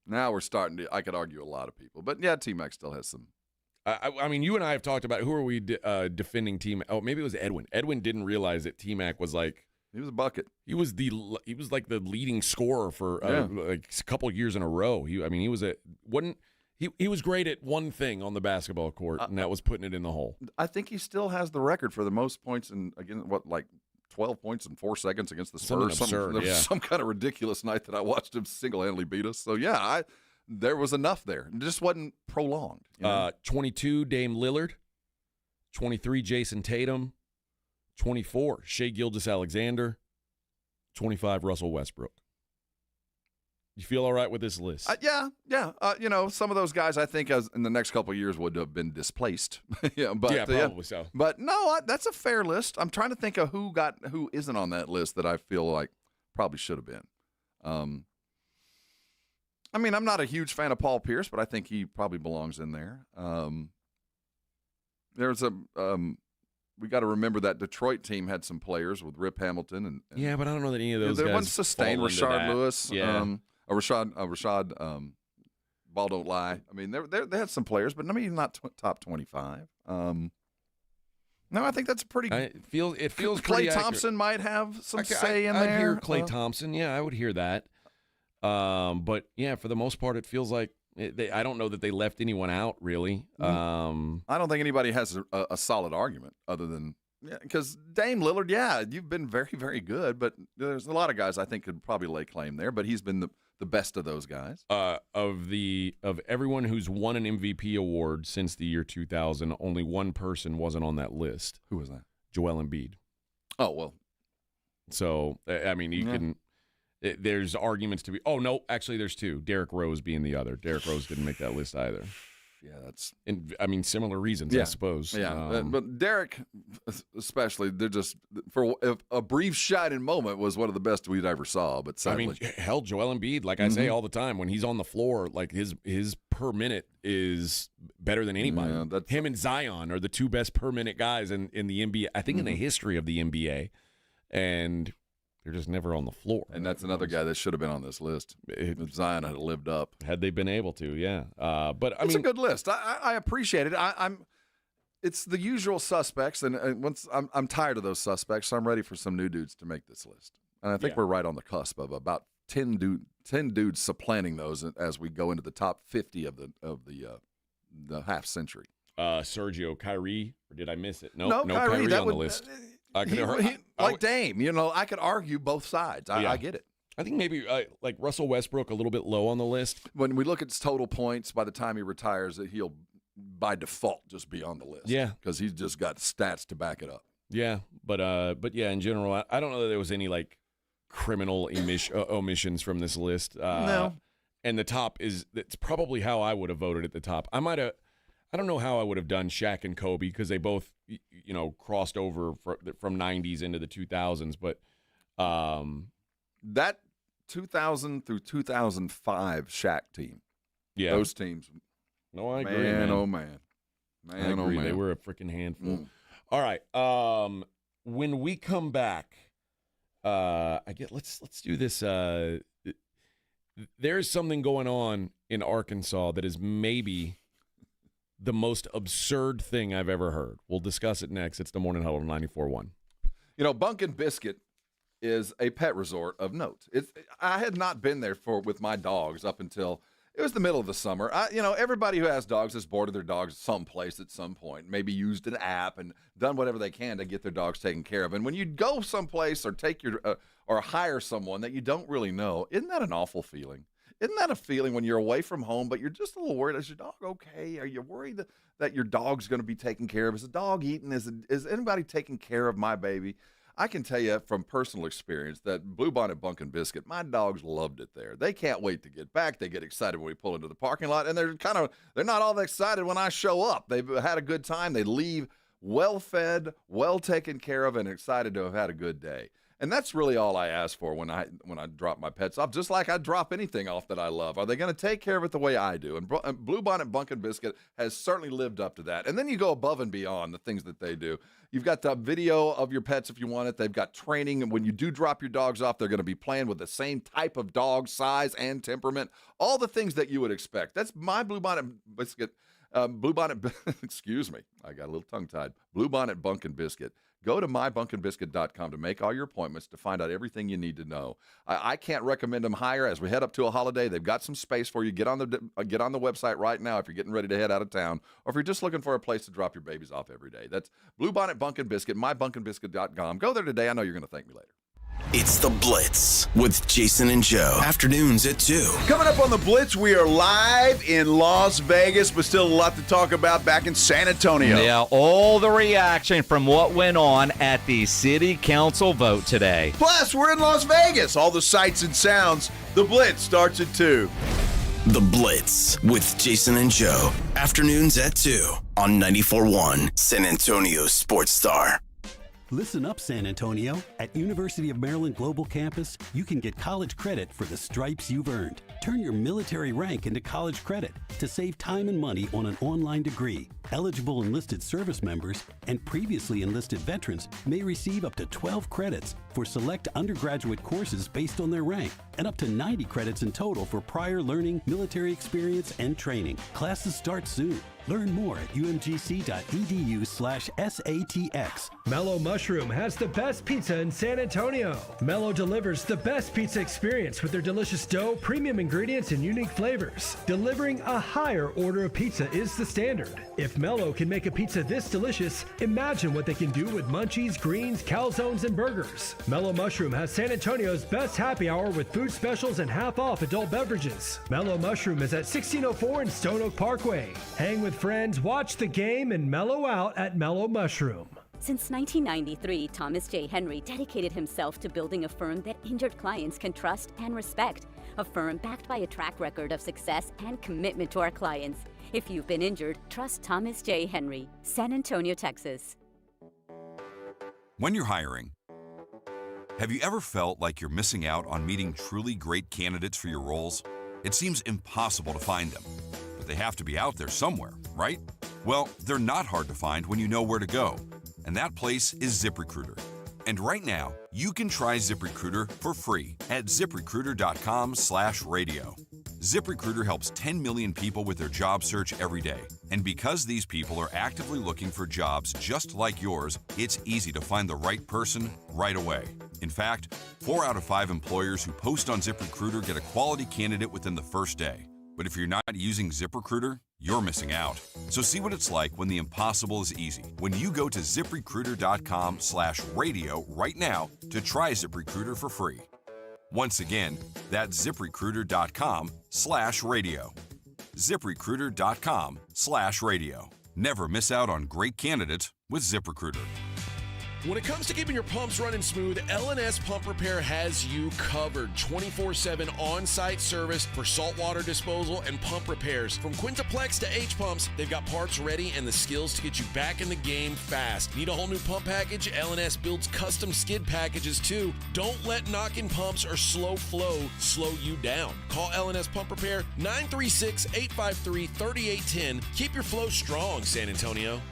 Now we're starting to. I could argue a lot of people, but yeah, T-Mac still has some. I mean, you and I have talked about who are we defending T-Mac. Oh, maybe it was Edwin. Edwin didn't realize that T-Mac was like. He was a bucket. He was like the leading scorer for like a couple years in a row. He was great at one thing on the basketball court, and that was putting it in the hole. I think he still has the record for the most points in 12 points in 4 seconds against the Spurs. Absurd, there was some kind of ridiculous night that I watched him single-handedly beat us. So yeah, there was enough there. It just wasn't prolonged. 22, Dame Lillard. 23, Jason Tatum. 24, Shai Gilgeous-Alexander. 25, Russell Westbrook. You feel all right with this list? Yeah. Some of those guys I think in the next couple of years would have been displaced. Probably so. But no, that's a fair list. I'm trying to think of who isn't on that list that I feel like probably should have been. I mean, I'm not a huge fan of Paul Pierce, but I think he probably belongs in there. We got to remember that Detroit team had some players with Rip Hamilton and yeah, but I don't know that any of those guys. There wasn't sustained Rashard Lewis. Yeah. Rashad. Ball don't lie. I mean, they had some players, but maybe not top 25. No, I think that's pretty. It feels. Klay Thompson might have some say in there. I'd hear Klay Thompson. Yeah, I would hear that. But yeah, for the most part, it feels like I don't know that they left anyone out really. I don't think anybody has a solid argument other than because Dame Lillard. Yeah, you've been very, very good, but there's a lot of guys I think could probably lay claim there. But he's been the best of those guys. Of everyone who's won an MVP award since the year 2000, only one person wasn't on that list. Who was that? Joel Embiid. Oh well. So I mean, you can. There's arguments to be. Oh no, actually, there's 2. Derrick Rose being the other. Derrick Rose didn't make that list either. Yeah, that's. Similar reasons, I suppose. Yeah, but Derrick, especially, they're just for a brief shining moment was one of the best we ever saw. But sadly, I mean, hell, Joel Embiid, like I say all the time, when he's on the floor, like his per minute is better than anybody. Yeah, him and Zion are the 2 best per minute guys in the NBA. I think in the history of the NBA, and. They're just never on the floor. And that's another guy that should have been on this list. If Zion had lived up. Had they been able to, yeah. But it's a good list. I appreciate it. It's the usual suspects, and once I'm tired of those suspects, so I'm ready for some new dudes to make this list. And I think we're right on the cusp of about 10 dudes supplanting those as we go into the top 50 of the half century. Sergio, Kyrie, or did I miss it? No, Kyrie on the list. Like Dame, I could argue both sides. I get it. I think maybe like Russell Westbrook a little bit low on the list. When we look at his total points, by the time he retires, he'll by default just be on the list. Yeah, because he's just got stats to back it up. Yeah, but yeah, in general, I don't know that there was any like criminal omissions from this list. No. And the top it's probably how I would have voted at the top. I don't know how I would have done Shaq and Kobe because they both, crossed over from 90s into the 2000s. But that 2000 through 2005 Shaq team, those teams. No, I agree, man. Oh, man. I agree. They were a freaking handful. All right. When we come back, let's do this. There's something going on in Arkansas that is maybe the most absurd thing I've ever heard. We'll discuss it next. It's the Morning Huddle 94.1. Bunkin Biscuit is a pet resort of note. I had not been there with my dogs up until it was the middle of the summer. Everybody who has dogs has boarded their dogs someplace at some point, maybe used an app and done whatever they can to get their dogs taken care of. And when you go someplace or take or hire someone that you don't really know, isn't that an awful feeling? Isn't that a feeling when you're away from home, but you're just a little worried? Is your dog okay? Are you worried that your dog's going to be taken care of? Is the dog eating? Is anybody taking care of my baby? I can tell you from personal experience that Bluebonnet Bunkin Biscuit, my dogs loved it there. They can't wait to get back. They get excited when we pull into the parking lot, and they're not all that excited when I show up. They've had a good time. They leave well-fed, well-taken care of, and excited to have had a good day. And that's really all I ask for when I drop my pets off, just like I drop anything off that I love. Are they going to take care of it the way I do? And Bluebonnet Bunkin Biscuit has certainly lived up to that. And then you go above and beyond the things that they do. You've got the video of your pets if you want it. They've got training. And when you do drop your dogs off, they're going to be playing with the same type of dog, size, and temperament. All the things that you would expect. That's my Bluebonnet Biscuit. Excuse me. I got a little tongue-tied. Bluebonnet Bunkin Biscuit. Go to mybunkinbiscuit.com to make all your appointments to find out everything you need to know. I can't recommend them higher. As we head up to a holiday, they've got some space for you. Get on the website right now if you're getting ready to head out of town, or if you're just looking for a place to drop your babies off every day. That's Bluebonnet Bunkin Biscuit, mybunkinbiscuit.com. Go there today. I know you're going to thank me later. It's The Blitz with Jason and Joe. Afternoons at 2. Coming up on The Blitz, we are live in Las Vegas, but still a lot to talk about back in San Antonio. Yeah, all the reaction from what went on at the city council vote today. Plus, we're in Las Vegas. All the sights and sounds. The Blitz starts at 2. The Blitz with Jason and Joe. Afternoons at 2 on 94.1 San Antonio Sports Star. Listen up, San Antonio. At University of Maryland Global Campus, you can get college credit for the stripes you've earned. Turn your military rank into college credit to save time and money on an online degree. Eligible enlisted service members and previously enlisted veterans may receive up to 12 credits for select undergraduate courses based on their rank, and up to 90 credits in total for prior learning, military experience, and training. Classes start soon. Learn more at umgc.edu/SATX. Mellow Mushroom has the best pizza in San Antonio. Mellow delivers the best pizza experience with their delicious dough, premium ingredients, and unique flavors. Delivering a higher order of pizza is the standard. If Mellow can make a pizza this delicious, imagine what they can do with munchies, greens, calzones, and burgers. Mellow Mushroom has San Antonio's best happy hour with food specials and half-off adult beverages. Mellow Mushroom is at 1604 in Stone Oak Parkway. Hang with friends, watch the game, and mellow out at Mellow Mushroom. Since 1993, Thomas J. Henry dedicated himself to building a firm that injured clients can trust and respect. A firm backed by a track record of success and commitment to our clients. If you've been injured, trust Thomas J. Henry, San Antonio, Texas. When you're hiring, have you ever felt like you're missing out on meeting truly great candidates for your roles? It seems impossible to find them, but they have to be out there somewhere, right? Well, they're not hard to find when you know where to go, and that place is ZipRecruiter. And right now, you can try ZipRecruiter for free at ZipRecruiter.com/radio. ZipRecruiter helps 10 million people with their job search every day. And because these people are actively looking for jobs just like yours, it's easy to find the right person right away. In fact, 4 out of 5 employers who post on ZipRecruiter get a quality candidate within the first day. But if you're not using ZipRecruiter, you're missing out. So see what it's like when the impossible is easy. When you go to ZipRecruiter.com/radio right now to try ZipRecruiter for free. Once again, that's ZipRecruiter.com/radio. ZipRecruiter.com/radio. Never miss out on great candidates with ZipRecruiter. When it comes to keeping your pumps running smooth, L&S Pump Repair has you covered. 24/7 on-site service for saltwater disposal and pump repairs. From Quintaplex to H-Pumps, they've got parts ready and the skills to get you back in the game fast. Need a whole new pump package? L&S builds custom skid packages too. Don't let knocking pumps or slow flow slow you down. Call L&S Pump Repair 936-853-3810. Keep your flow strong, San Antonio.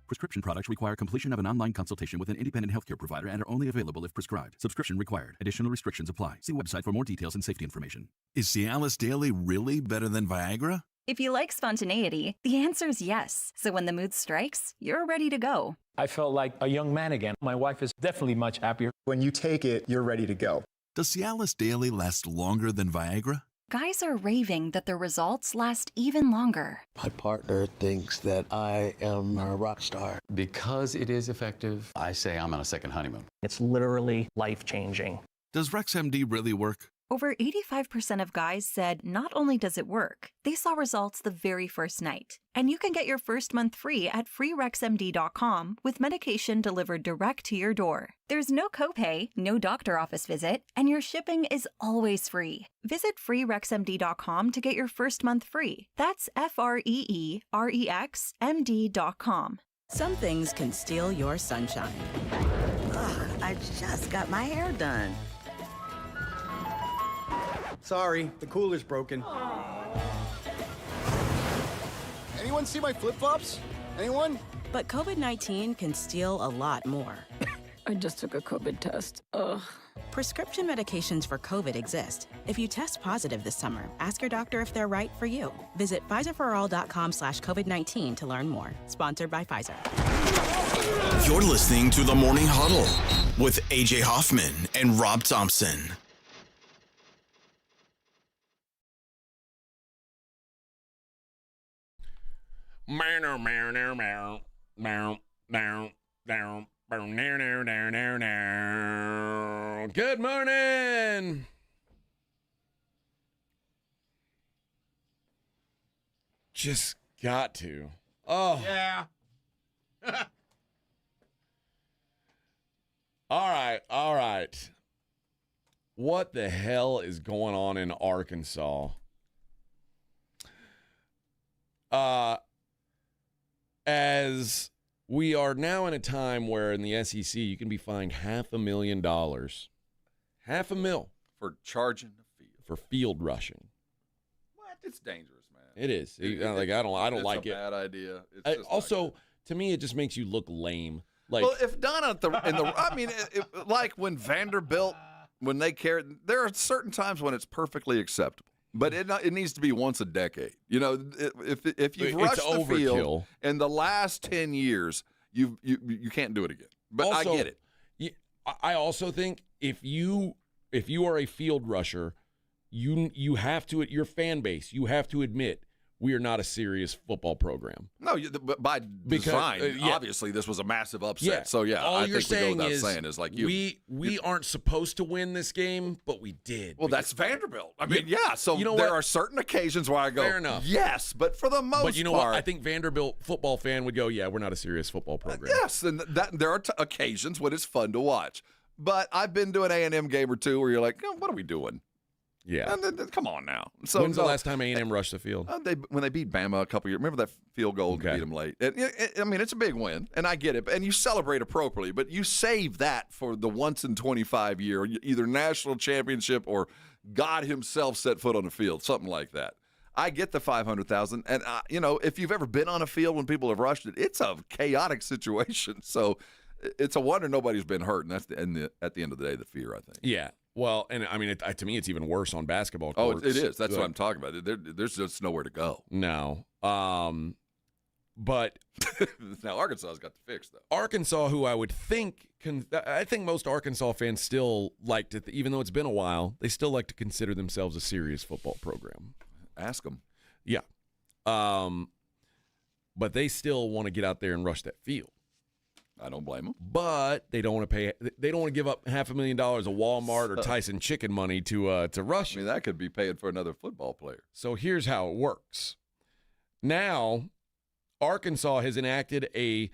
Prescription products require completion of an online consultation with an independent healthcare provider and are only available if prescribed. Subscription required. Additional restrictions apply. See website for more details and safety information. Is Cialis Daily really better than Viagra? If you like spontaneity, the answer is yes. So when the mood strikes, you're ready to go. I felt like a young man again. My wife is definitely much happier. When you take it, you're ready to go. Does Cialis Daily last longer than Viagra? Guys are raving that their results last even longer. My partner thinks that I am a rock star. Because it is effective, I say I'm on a second honeymoon. It's literally life-changing. Does RexMD really work? Over 85% of guys said not only does it work, they saw results the very first night. And you can get your first month free at freerexmd.com with medication delivered direct to your door. There's no copay, no doctor office visit, and your shipping is always free. Visit freerexmd.com to get your first month free. That's FREEREXMD.com. Some things can steal your sunshine. Ugh, I just got my hair done. Sorry, the cooler's broken. Anyone see my flip-flops? Anyone? But COVID-19 can steal a lot more. I just took a COVID test. Ugh. Prescription medications for COVID exist. If you test positive this summer, ask your doctor if they're right for you. Visit PfizerForAll.com/COVID-19 to learn more. Sponsored by Pfizer. You're listening to the Morning Huddle with AJ Hoffman and Rob Thompson. Good morning. Just got to. Oh. Yeah. All right. What the hell is going on in Arkansas? As we are now in a time where in the SEC you can be fined $500,000, $500,000 for charging the field for field rushing. What? It's dangerous, man. It is. I don't like it. It's a bad idea. Also, to me, it just makes you look lame. Like, well, if done I mean, like when Vanderbilt, when they carry, there are certain times when it's perfectly acceptable. But it needs to be once a decade. You know, if you've rushed the field in the last 10 years, you can't do it again. But also, I get it. I also think if you are a field rusher, you have to, your fan base, you have to admit we are not a serious football program. No, by design, obviously this was a massive upset. Yeah. So all I you're think we go without is saying is like we aren't supposed to win this game, but we did. Well, that's Vanderbilt. I mean, So there are certain occasions where I go, fair enough. Yes, but for the most part, but you know what? I think Vanderbilt football fan would go, yeah, we're not a serious football program. Yes, and there are occasions when it's fun to watch. But I've been to an A&M game or two where you're like, what are we doing? Yeah. Come on now. So when's the last time A&M rushed the field? When they beat Bama a couple years. Remember that field goal to beat them late? I mean, it's a big win, and I get it. And you celebrate appropriately, but you save that for the once in 25 year, either national championship or God himself set foot on the field, something like that. I get the 500,000, and if you've ever been on a field when people have rushed it, it's a chaotic situation. So it's a wonder nobody's been hurt, and that's at the end of the day, the fear, I think. Yeah. Well, and I mean, to me, it's even worse on basketball courts. Oh, it is. That's what I'm talking about. There's just nowhere to go. No. But now Arkansas's got the fix, though. Arkansas, who I would think I think most Arkansas fans still like to, even though it's been a while, they still like to consider themselves a serious football program. Ask them. Yeah. But they still want to get out there and rush that field. I don't blame them. But they don't want to pay. They don't want to give up $500,000 of Walmart or Tyson chicken money to rush. I mean, that could be paying for another football player. So here's how it works. Now, Arkansas has enacted a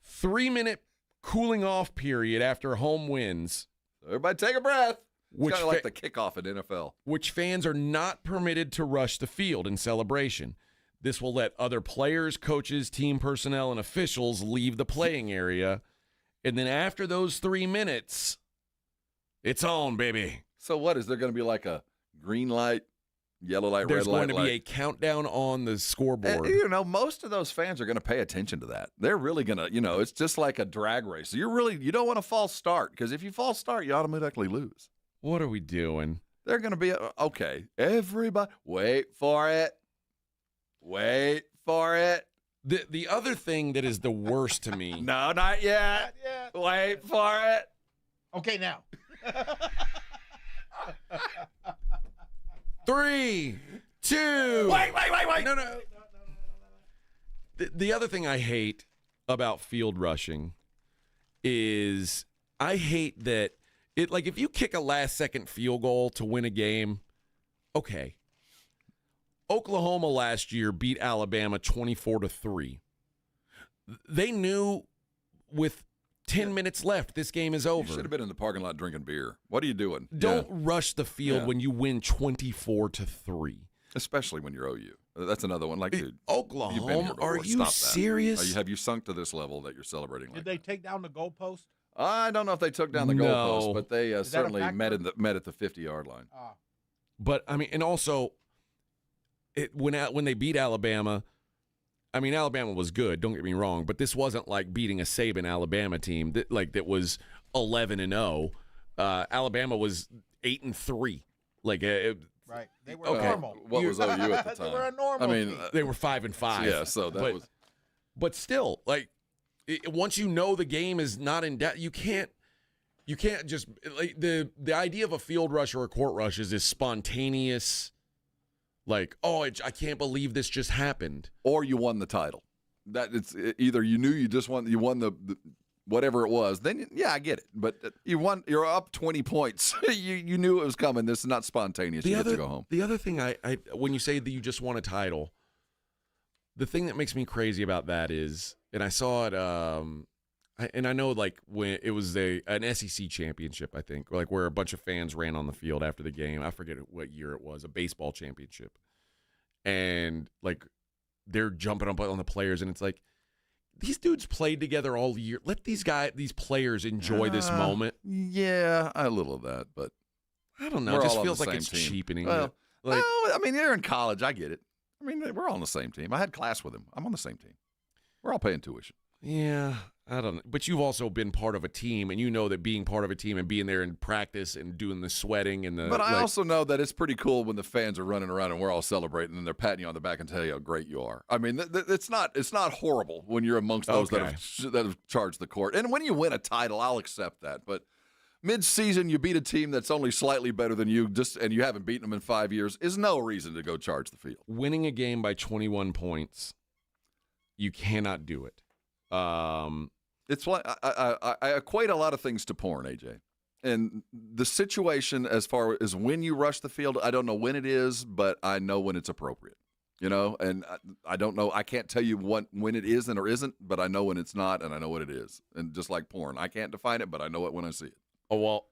3-minute cooling off period after home wins. Everybody take a breath. Which It's kind of like the kickoff at NFL. Which fans are not permitted to rush the field in celebration. This will let other players, coaches, team personnel, and officials leave the playing area. And then after those 3 minutes, it's on, baby. So what, is there going to be like a green light, yellow light, There's red light? There's going to be a countdown on the scoreboard. And, most of those fans are going to pay attention to that. They're really going to, it's just like a drag race. You don't want a false start, because if you false start, you automatically lose. What are we doing? They're going to be, okay, everybody, wait for it. Wait for it. The other thing that is the worst to me. No, not yet. Wait for it. Okay, now. 3, 2. Wait. No. The other thing I hate about field rushing is I hate that if you kick a last-second field goal to win a game, okay. Oklahoma last year beat Alabama 24-3. They knew with 10 minutes left, this game is over. You should have been in the parking lot drinking beer. What are you doing? Don't rush the field when you win 24-3. Especially when you're OU. That's another one. Like, dude, Oklahoma, you've been here before. are you serious? Have you sunk to this level that you're celebrating? Did they take down the goalpost? I don't know if they took down the goalpost, but they certainly met at the 50-yard line. But I mean, and also, when they beat Alabama, I mean, Alabama was good. Don't get me wrong, but this wasn't like beating a Saban Alabama team that was 11-0. Alabama was 8-3. Right, they were normal. What was OU at the time? They were a normal. team. They were 5-5. Yeah, so that was. But still, once you know the game is not in depth, you can't just the idea of a field rush or a court rush is this spontaneous. I can't believe this just happened. Or you won the title. That it's either you knew you won the whatever it was. Then I get it. But you're up 20 points. you knew it was coming. This is not spontaneous. You get to go home. The other thing I when you say that you just won a title, the thing that makes me crazy about that is, and I saw it and I know when it was an SEC championship, I think, where a bunch of fans ran on the field after the game. I forget what year it was, a baseball championship. And they're jumping up on the players, and it's like, these dudes played together all year. Let these players enjoy this moment. Yeah, a little of that, but I don't know. It just feels like it's cheapening. Well, I mean, you're in college. I get it. I mean, we're all on the same team. I had class with him. I'm on the same team. We're all paying tuition. Yeah, I don't know. But you've also been part of a team, and you know that being part of a team and being there in practice and doing the sweating and the. But I also know that it's pretty cool when the fans are running around and we're all celebrating and they're patting you on the back and tell you how great you are. I mean, it's not horrible when you're amongst those that have charged the court. And when you win a title, I'll accept that. But mid-season, you beat a team that's only slightly better than you, and you haven't beaten them in 5 years, is no reason to go charge the field. Winning a game by 21 points, you cannot do it. It's like I equate a lot of things to porn, AJ. And the situation as far as when you rush the field, I don't know when it is, but I know when it's appropriate. And I don't know. I can't tell you when it is and or isn't, but I know when it's not, and I know what it is. And just like porn, I can't define it, but I know it when I see it. Oh, well,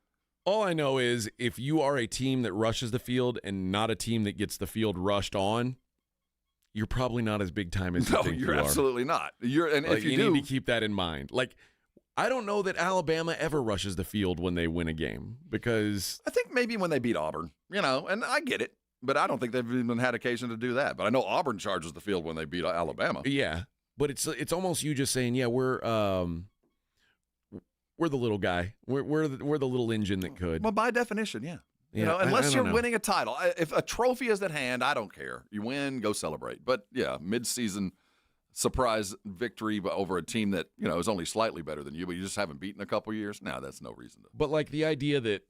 all I know is if you are a team that rushes the field and not a team that gets the field rushed on, you're probably not as big time as you think you are. You're absolutely not. If you need to keep that in mind. I don't know that Alabama ever rushes the field when they win a game, because I think maybe when they beat Auburn, and I get it, but I don't think they've even had occasion to do that. But I know Auburn charges the field when they beat Alabama. Yeah, but it's almost you just saying, yeah, we're the little guy, we're the little engine that could. Well, by definition, yeah. Unless you're winning a title. If a trophy is at hand, I don't care. You win, go celebrate. But, yeah, mid-season surprise victory over a team that, is only slightly better than you, but you just haven't beaten a couple years, that's no reason to. But, the idea that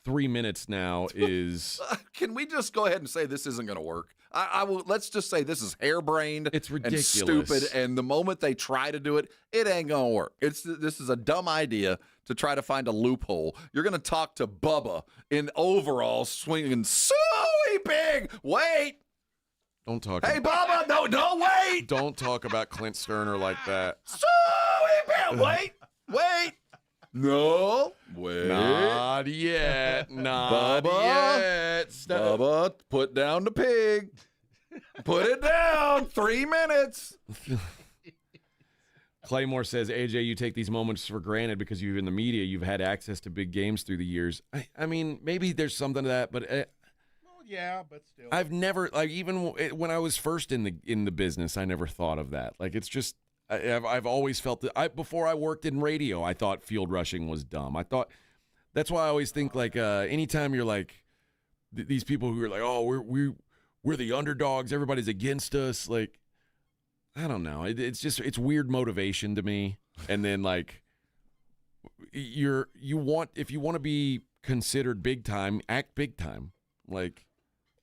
3 minutes now is... Can we just go ahead and say this isn't going to work? I will. Let's just say this is harebrained. It's ridiculous. And stupid, and the moment they try to do it, it ain't going to work. This is a dumb idea to try to find a loophole. You're going to talk to Bubba in overalls swinging so big. Wait. Don't talk. Hey, Bubba, no, wait. Don't talk about Clint Sterner like that. Wait. No, wait. Not yet. Not yet. Bubba, put down the pig. Put it down. 3 minutes. Claymore says, AJ, you take these moments for granted because you're in the media. You've had access to big games through the years. I mean, maybe there's something to that, but yeah, but still, I've never, like, even when I was first in the business, I never thought of that. Like, it's just, I've always felt that. Before I worked in radio, I thought field rushing was dumb. I thought that's why I always think, like, anytime you're like these people who are like, oh, we're the underdogs, everybody's against us, like, I don't know. It's weird motivation to me. And then, like, if you want to be considered big time, act big time. Like,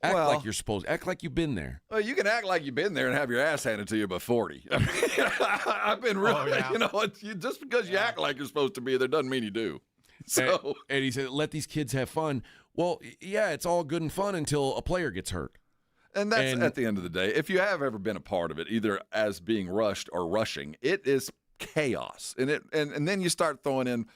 act like you're supposed. Act like you've been there. Well, you can act like you've been there and have your ass handed to you by 40. I mean, I've been really, just because you act like you're supposed to be there doesn't mean you do. So, and he said, let these kids have fun. Well, yeah, it's all good and fun until a player gets hurt. And that's at the end of the day. If you have ever been a part of it, either as being rushed or rushing, it is chaos. And then you start throwing in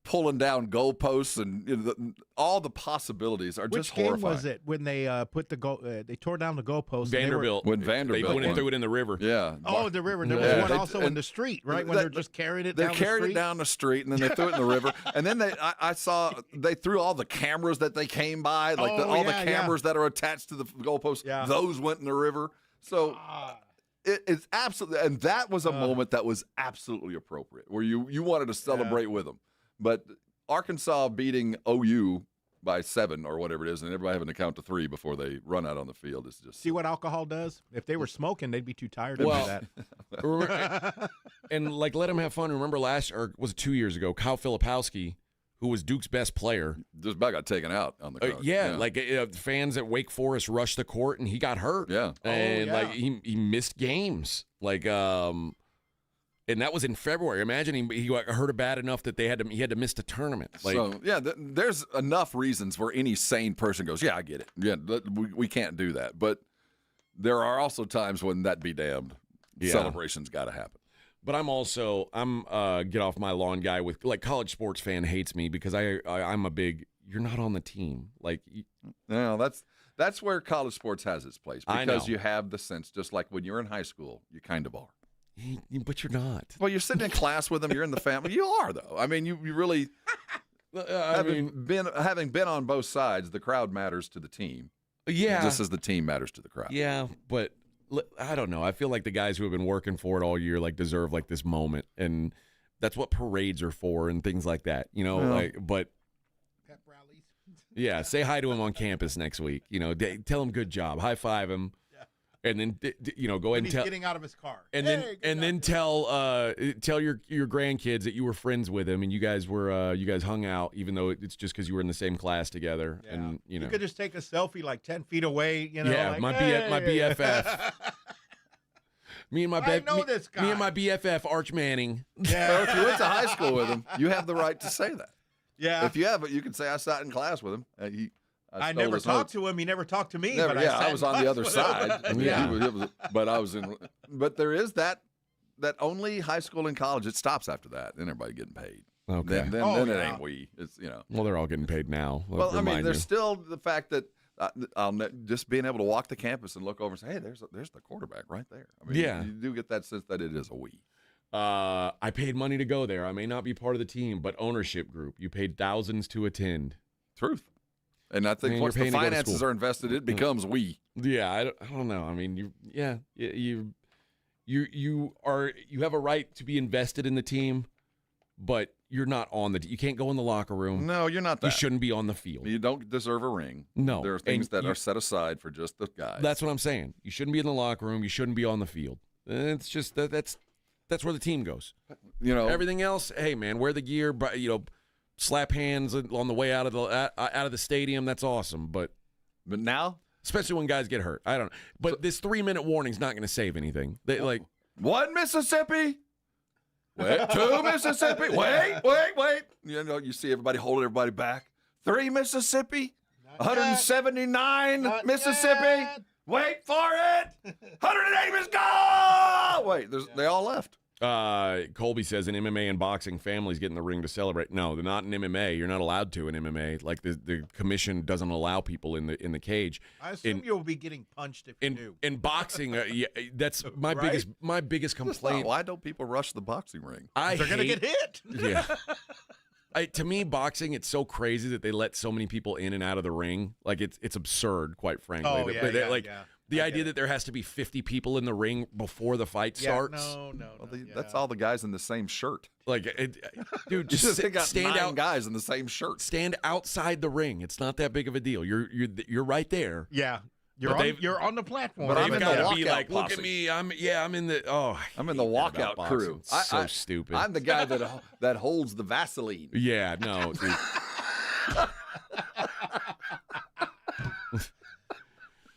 pulling down goalposts and all the possibilities are just horrifying. Which game was it when they put they tore down the goalposts? Vanderbilt. When Vanderbilt they went and threw it in the river. Yeah. Oh, the river. There was one also in the street, right? When they're just carrying it down the street. They carried it down the street, and then they threw it in the river. And then I saw they threw all the cameras that they came by, like all the cameras that are attached to the goalposts. Yeah. Those went in the river. So it's absolutely, and that was a moment that was absolutely appropriate, where you wanted to celebrate with them. But Arkansas beating OU by 7 or whatever it is, and everybody having to count to 3 before they run out on the field is just. See what alcohol does? If they were smoking, they'd be too tired to do that. And like, let them have fun. Remember was it 2 years ago? Kyle Filipowski, who was Duke's best player, just about got taken out on the court. Like fans at Wake Forest rushed the court and he got hurt. Yeah, and like he missed games. Like and that was in February. Imagine he got hurt bad enough that he had to miss the tournament. Like, so there's enough reasons where any sane person goes, yeah, I get it. Yeah, we can't do that. But there are also times when that be damned. Celebration's got to happen. But I'm get off my lawn guy with, like, college sports fan hates me because I'm a big, you're not on the team. Like, no, that's where college sports has its place, because you have the sense, just like when you're in high school, you kind of are. But you're not. Well, you're sitting in class with them. You're in the family. You are, though. I mean, you really. Having been on both sides, the crowd matters to the team. Yeah. Just as the team matters to the crowd. Yeah, but I don't know. I feel like the guys who have been working for it all year deserve like this moment, and that's what parades are for and things like that. You know, but. Pep rallies. Yeah, say hi to him on campus next week. You know, tell him good job, high five him. And then go ahead and tell. He's getting out of his car. And then tell your grandkids that you were friends with him and you guys hung out, even though it's just because you were in the same class together. Yeah. And you could just take a selfie like 10 feet away. Yeah, like, my BFF. Me and my BFF Arch Manning. Yeah. So if you went to high school with him, you have the right to say that. Yeah. If you have it, you can say I sat in class with him. I never talked to him. He never talked to me. Never, but I was on the other side. But I was in. But there is that only high school and college, it stops after that. Then everybody getting paid. Okay. Then it ain't we. It's Well, they're all getting paid now. Well, I mean, there's still the fact that just being able to walk the campus and look over and say, hey, there's the quarterback right there. I mean, you do get that sense that it is a we. I paid money to go there. I may not be part of the team, but ownership group. You paid thousands to attend. Truth. And I think once the finances are invested, it becomes we. Yeah, I don't know. I mean, you have a right to be invested in the team, but you're not on you can't go in the locker room. No, you're not that. You shouldn't be on the field. You don't deserve a ring. No. There are things that are set aside for just the guys. That's what I'm saying. You shouldn't be in the locker room. You shouldn't be on the field. It's just that's where the team goes. Everything else, hey man, wear the gear, slap hands on the way out of the stadium. That's awesome, but now, especially when guys get hurt, I don't know. But this 3-minute warning's not going to save anything. One Mississippi, wait, 2 Mississippi, wait. You see everybody holding everybody back. 3 Mississippi, 179 Mississippi. Wait for it. 180 minutes, go. Wait, they all left. Colby says in MMA and boxing, families get in the ring to celebrate. No, they're not in MMA. You're not allowed to in MMA. Like the commission doesn't allow people in the cage. I assume you'll be getting punched if you do. In boxing, yeah, that's my Right? biggest complaint. Why don't people rush the boxing ring? They're going to get hit. Yeah. To me, boxing, it's so crazy that they let so many people in and out of the ring. Like it's absurd, quite frankly. Oh, yeah, The idea that there has to be 50 people in the ring before the fight starts. No. That's all the guys in the same shirt. Like, dude, Just got stand 9 out. guys in the same shirt. Stand outside the ring. It's not that big of a deal. You're right there. Yeah. You're on the platform. But I'm in the Gotta be walkout like, look posse. at me. I'm in the. I'm in the walkout crew. It's so stupid. I'm the guy that holds the Vaseline. Yeah, no, dude.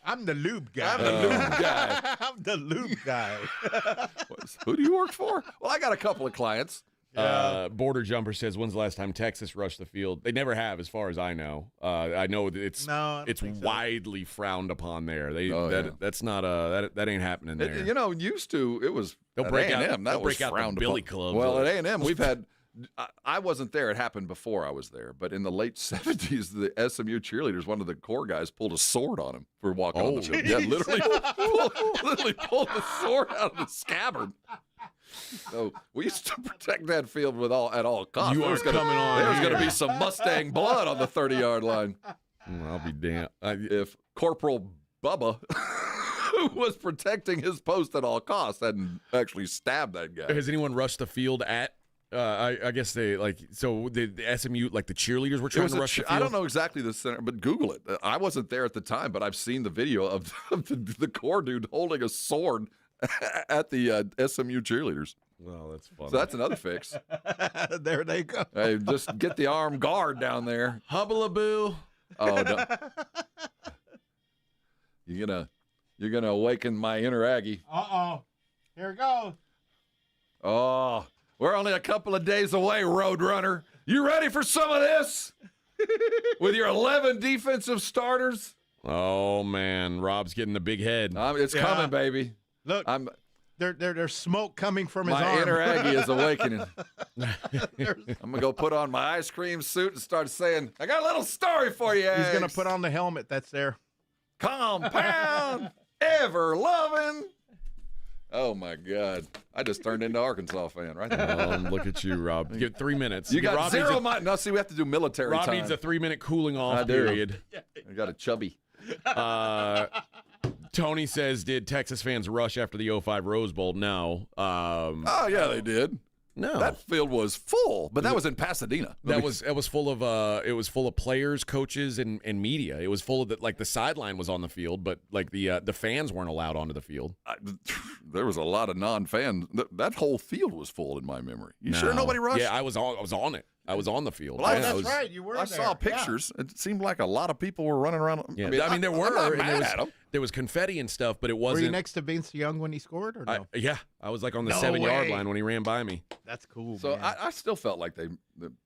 I'm the lube guy. I'm the lube guy. Who do you work for? Well, I got a couple of clients. Border Jumper says, when's the last time Texas rushed the field? They never have, as far as I know. I know that it's widely frowned upon there. That's not that ain't happening there. Used to it was They'll at break out- A&M, that they'll was break out the frowned billy upon. clubs. Well, at A&M we've had. I wasn't there. It happened before I was there. But in the late 70s, the SMU cheerleaders, one of the core guys, pulled a sword on him for walking on the field. Yeah, literally pulled the sword out of the scabbard. So we used to protect that field at all costs. There was going to be some Mustang blood on the 30-yard line. I'll be damned. If Corporal Bubba, who was protecting his post at all costs, hadn't actually stabbed that guy. Has anyone rushed the field at? I guess they the SMU, like the cheerleaders were trying to rush the field. I don't know exactly the center, but Google it. I wasn't there at the time, but I've seen the video of the core dude holding a sword at the SMU cheerleaders. Well, that's funny. So that's another fix. There they go. Hey, just get the armed guard down there. Hubbalaboo. Oh, no. You're gonna awaken my inner Aggie. Uh-oh. Here it goes. Oh, we're only a couple of days away, Roadrunner. You ready for some of this? With your 11 defensive starters? Oh, man. Rob's getting the big head. It's coming, baby. Look, there's smoke coming from his arm. My inner Aggie is awakening. I'm going to go put on my ice cream suit and start saying, I got a little story for you, He's going Eggs. to put on the helmet that's there. Compound, ever loving. Oh, my God. I just turned into Arkansas fan right there. Look at you, Rob. You get 3 minutes. You got Rob 0 minutes. No, see, we have to do military Rob time. needs a 3-minute cooling off period. I got a chubby. Tony says, did Texas fans rush after the 05 Rose Bowl? No. Oh, yeah, they did. No, that field was full, but that was in Pasadena. That was full of players, coaches, and media. It was full of the sideline was on the field, but like the fans weren't allowed onto the field. There was a lot of non-fans. That whole field was full in my memory. You sure nobody rushed? Yeah, I was on it. I was on the field. Well, that's right. You were. I saw pictures. Yeah. It seemed like a lot of people were running around. Yeah, I mean, there were. I'm not mad at them. There was confetti and stuff, but it wasn't. Were you next to Vince Young when he scored, or no? Yeah, I was like on the 7-yard line when he ran by me. That's cool. So man. I still felt like the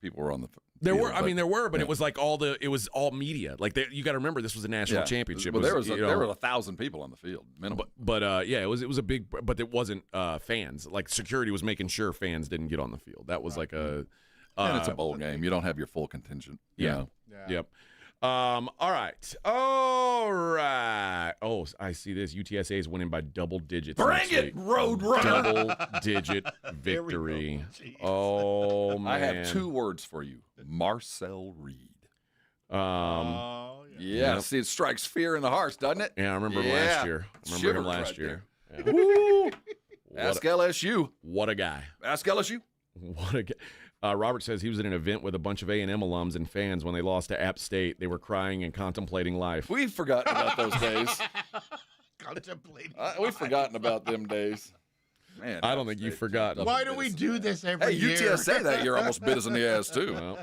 people were on the. There were. There were, but it was like it was all media. Like you got to remember, this was a national championship. Well, there were 1,000 people on the field minimum. But it was a big. But it wasn't fans. Like security was making sure fans didn't get on the field. That was like a. And it's a bowl game. You don't have your full contingent. Yeah. Yep. All right. Oh, I see this. UTSA is winning by double digits. Bring it, Roadrunner. Double-digit victory. Oh, man. I have 2 words for you. Marcel Reed. Yeah. See, it strikes fear in the hearts, doesn't it? Yeah, I remember him last year. Yeah. Woo. Ask LSU. What a guy. Ask LSU. What a guy. Robert says he was at an event with a bunch of A&M alums and fans when they lost to App State. They were crying and contemplating life. We've forgotten about those days. Contemplating. We've forgotten about them days. Man, I don't think you've forgotten. Why do we do this every year? Hey, UTSA that year almost bit us in the ass, too. Well,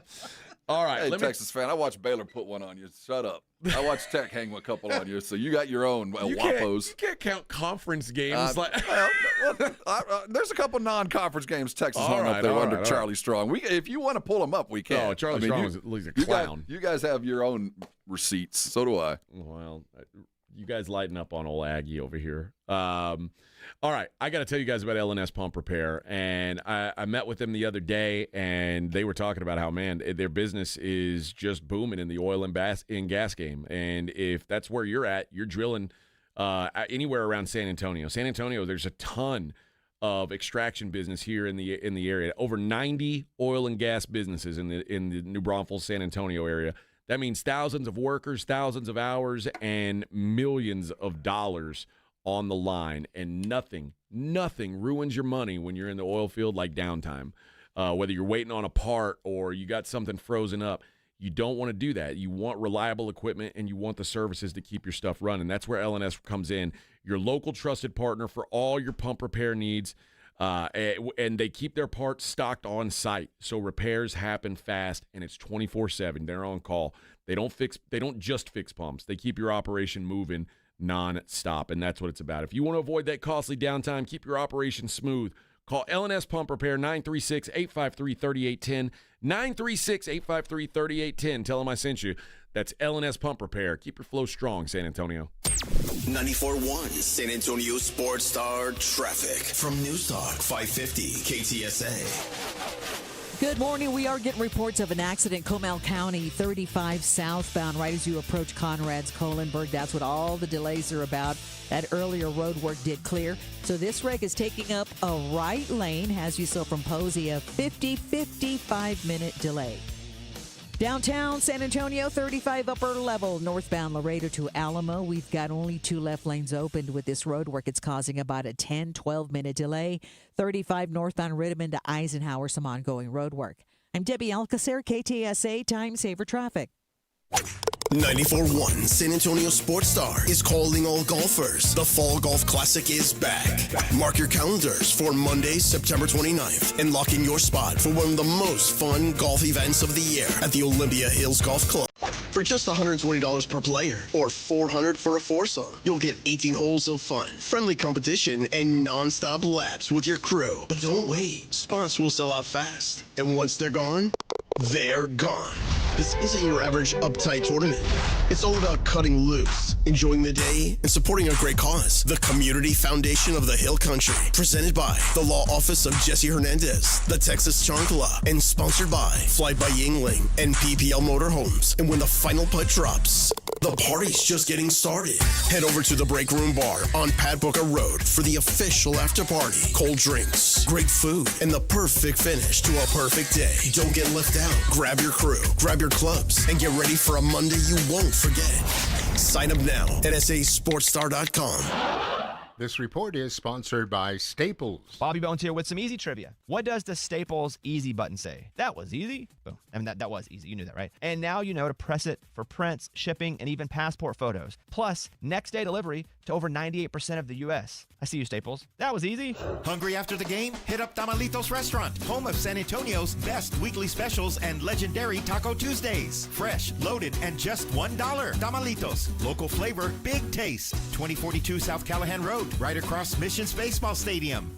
all right. Hey, Texas fan, I watched Baylor put one on you. Shut up. I watched Tech hang a couple on you, so you got your own WAPOs. You can't count conference games. There's a couple non-conference games Texas hung up there under Charlie Strong. if you want to pull them up, we can. Oh, Charlie Strong is a clown. You guys have your own receipts. So do I. Well, You guys lighten up on old Aggie over here. All right, I got to tell you guys about LNS Pump Repair, and I met with them the other day, and they were talking about how, man, their business is just booming in the oil and gas game, and if that's where you're at, you're drilling anywhere around San Antonio. San Antonio, there's a ton of extraction business here in the area. Over 90 oil and gas businesses in the New Braunfels, San Antonio area. That means thousands of workers, thousands of hours, and millions of dollars on the line, and nothing ruins your money when you're in the oil field like downtime. Whether you're waiting on a part or you got something frozen up, you don't want to do that. You want reliable equipment, and you want the services to keep your stuff running. That's where LNS comes in, your local trusted partner for all your pump repair needs, and they keep their parts stocked on site, so repairs happen fast, and it's 24/7. They're on call. They don't just fix pumps. They keep your operation moving non-stop, and that's what it's about. If you want to avoid that costly downtime, keep your operation smooth, call LNS Pump Repair, 936-853-3810, 936-853-3810. Tell them I sent you. That's LNS Pump Repair. Keep your flow strong, San Antonio. 94.1 San Antonio Sports Star traffic from News Talk 550 KTSA. Good morning. We are getting reports of an accident, Comal County, 35 southbound, right as you approach Conrad's Kohlenberg. That's what all the delays are about. That earlier road work did clear. So this wreck is taking up a right lane, has you so from Posey, a 55-minute delay. Downtown San Antonio, 35 upper level, northbound Laredo to Alamo. We've got only 2 left lanes opened with this road work. It's causing about a 12-minute delay. 35 northbound Riddiman to Eisenhower, some ongoing road work. I'm Debbie Alcacer, KTSA Time Saver Traffic. 94.1 San Antonio Sports Star is calling all golfers. The Fall Golf Classic is back. Mark your calendars for Monday, September 29th, and lock in your spot for one of the most fun golf events of the year at the Olympia Hills Golf Club. For just $120 per player, or $400 for a foursome, you'll get 18 holes of fun, friendly competition, and non-stop laps with your crew. But don't wait. Spots will sell out fast. And once they're gone, they're gone. This isn't your average uptight tournament. It's all about cutting loose, enjoying the day, and supporting a great cause. The Community Foundation of the Hill Country. Presented by the Law Office of Jesse Hernandez, the Texas Charm Club, and sponsored by Fly by Yingling and PPL Motorhomes. And when the final putt drops, the party's just getting started. Head over to the Break Room Bar on Pat Booker Road for the official after party. Cold drinks, great food, and the perfect finish to a perfect day. Don't get left out. Grab your crew, grab your clubs, and get ready for a Monday you won't forget. Sign up now at sasportstar.com. This report is sponsored by Staples. Bobby Bones here with some easy trivia. What does the Staples Easy button say? That was easy. Boom. I mean, that was easy. You knew that, right? And now you know to press it for prints, shipping, and even passport photos. Plus, next day delivery to over 98% of the U.S. I see you, Staples. That was easy. Hungry after the game? Hit up Tamalitos Restaurant, home of San Antonio's best weekly specials and legendary Taco Tuesdays. Fresh, loaded, and just $1. Tamalitos. Local flavor, big taste. 2042 South Callahan Road, right across Missions Baseball Stadium.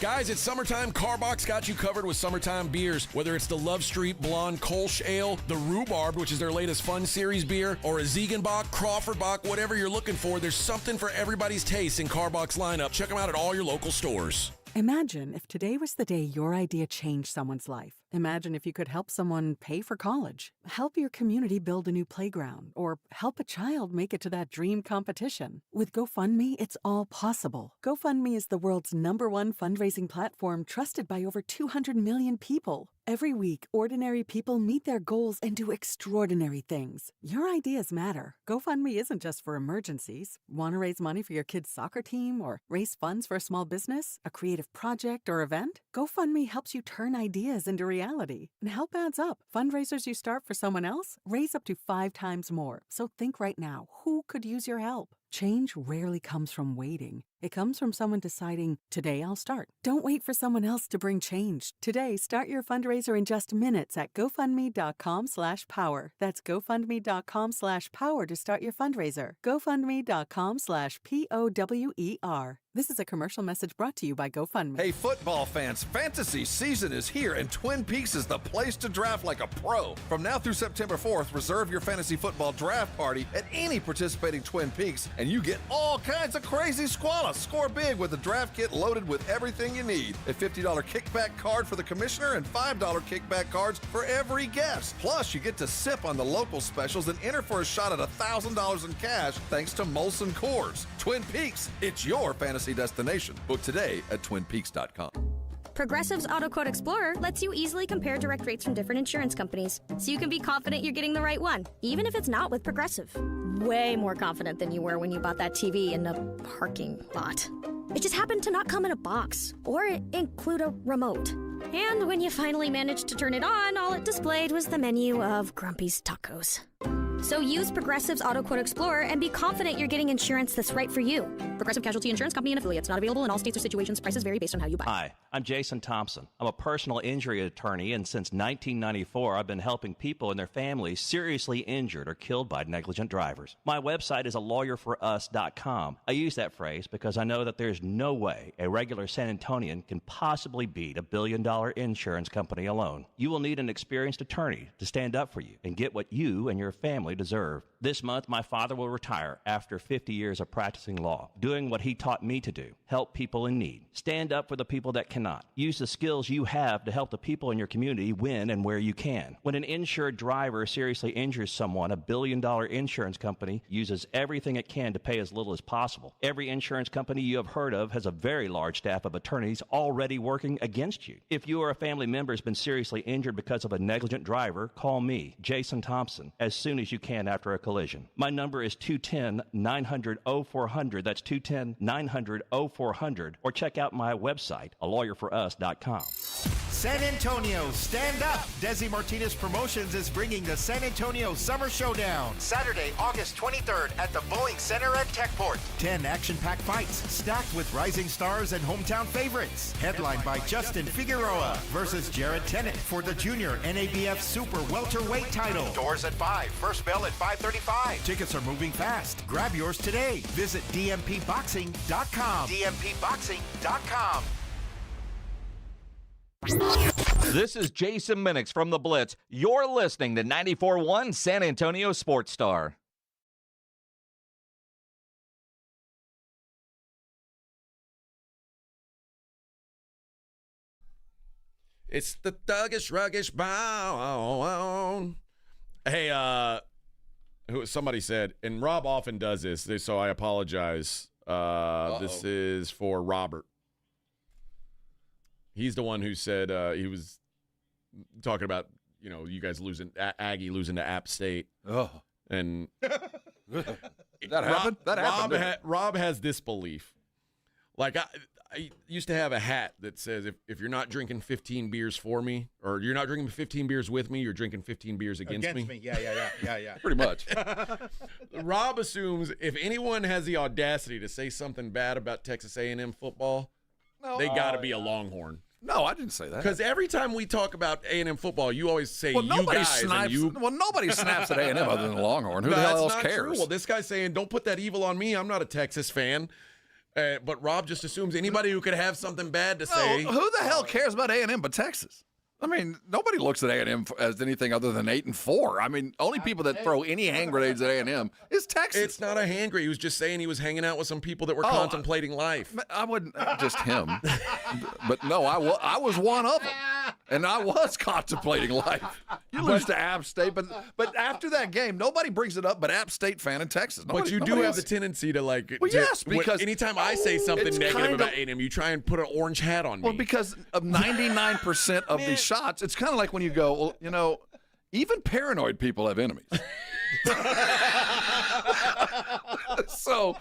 Guys, it's summertime. Carbox got you covered with summertime beers. Whether it's the Love Street Blonde Kolsch Ale, the Rhubarb, which is their latest Fun Series beer, or a Ziegenbach, Crawford Bach, whatever you're looking for, there's something for everybody's taste in Carbox lineup. Check them out at all your local stores. Imagine if today was the day your idea changed someone's life. Imagine if you could help someone pay for college, help your community build a new playground, or help a child make it to that dream competition. With GoFundMe, it's all possible. GoFundMe is the world's #1 fundraising platform trusted by over 200 million people. Every week, ordinary people meet their goals and do extraordinary things. Your ideas matter. GoFundMe isn't just for emergencies. Want to raise money for your kid's soccer team or raise funds for a small business, a creative project, or event? GoFundMe helps you turn ideas into reality. And help adds up. Fundraisers you start for someone else raise up to 5 times more. So think right now, who could use your help? Change rarely comes from waiting. It comes from someone deciding, today I'll start. Don't wait for someone else to bring change. Today, start your fundraiser in just minutes at GoFundMe.com/power. That's GoFundMe.com/power to start your fundraiser. GoFundMe.com/POWER. This is a commercial message brought to you by GoFundMe. Hey, football fans, fantasy season is here, and Twin Peaks is the place to draft like a pro. From now through September 4th, reserve your fantasy football draft party at any participating Twin Peaks, and you get all kinds of crazy squalor. Score big with the draft kit loaded with everything you need. A $50 kickback card for the commissioner and $5 kickback cards for every guest. Plus, you get to sip on the local specials and enter for a shot at $1,000 in cash thanks to Molson Coors. Twin Peaks, it's your fantasy destination. Book today at twinpeaks.com. Progressive's Auto Quote Explorer lets you easily compare direct rates from different insurance companies, so you can be confident you're getting the right one, even if it's not with Progressive. Way more confident than you were when you bought that TV in the parking lot. It just happened to not come in a box or include a remote. And when you finally managed to turn it on, all it displayed was the menu of Grumpy's Tacos. So use Progressive's Auto Quote Explorer and be confident you're getting insurance that's right for you. Progressive Casualty Insurance Company and affiliates. Not available in all states or situations. Prices vary based on how you buy. Hi, I'm Jason Thompson. I'm a personal injury attorney, and since 1994, I've been helping people and their families seriously injured or killed by negligent drivers. My website is alawyerforus.com. I use that phrase because I know that there's no way a regular San Antonian can possibly beat $1 billion insurance company alone. You will need an experienced attorney to stand up for you and get what you and your family deserve. This month, my father will retire after 50 years of practicing law, doing what he taught me to do, help people in need. Stand up for the people that cannot. Use the skills you have to help the people in your community when and where you can. When an insured driver seriously injures someone, $1 billion insurance company uses everything it can to pay as little as possible. Every insurance company you have heard of has a very large staff of attorneys already working against you. If you or a family member has been seriously injured because of a negligent driver, call me, Jason Thompson, as soon as you can after a collision. My number is 210-900-0400. That's 210-900-0400. Or check out my website, alawyerforus.com. San Antonio, stand up! Desi Martinez Promotions is bringing the San Antonio Summer Showdown. Saturday, August 23rd at the Boeing Center at Techport. 10 action-packed fights, stacked with rising stars and hometown favorites. Headlined by Justin Figueroa versus Jared Tennant for the Junior NABF Super Welterweight title. Doors at 5, first bell at 5:35. Tickets are moving fast. Grab yours today. Visit dmpboxing.com. dmpboxing.com. This is Jason Minix from The Blitz. You're listening to 94.1 San Antonio Sports Star. It's the thuggish, ruggish bow. Hey, somebody said, and Rob often does this, so I apologize. This is for Robert. He's the one who said he was talking about, you guys losing, Aggie losing to App State. Oh. And that happened? That happened. Rob has this belief. Like, I used to have a hat that says, if you're not drinking 15 beers for me, or you're not drinking 15 beers with me, you're drinking 15 beers against me. Yeah. Pretty much. Rob assumes if anyone has the audacity to say something bad about Texas A&M football, they got to be a Longhorn. No, I didn't say that. Because every time we talk about A&M football, you always say nobody guys. nobody snaps at A&M other than Longhorn. Who the hell else cares? True. Well, this guy's saying, don't put that evil on me. I'm not a Texas fan. But Rob just assumes anybody who could have something bad to say. Who the hell cares about A&M but Texas? I mean, nobody looks at A&M as anything other than 8-4. I mean, only people that throw any hand grenades at A&M is Texas. It's not a hand grenade. He was just saying he was hanging out with some people that were contemplating life. I wouldn't, just him. But no, I was one of them. And I was contemplating life. You lose to App State, but after that game, nobody brings it up but App State fan in Texas. But you do have the tendency to because anytime I say something negative about A&M, you try and put an orange hat on me. Well, because of 99% of these shots, it's kind of like when you go, well, even paranoid people have enemies. So,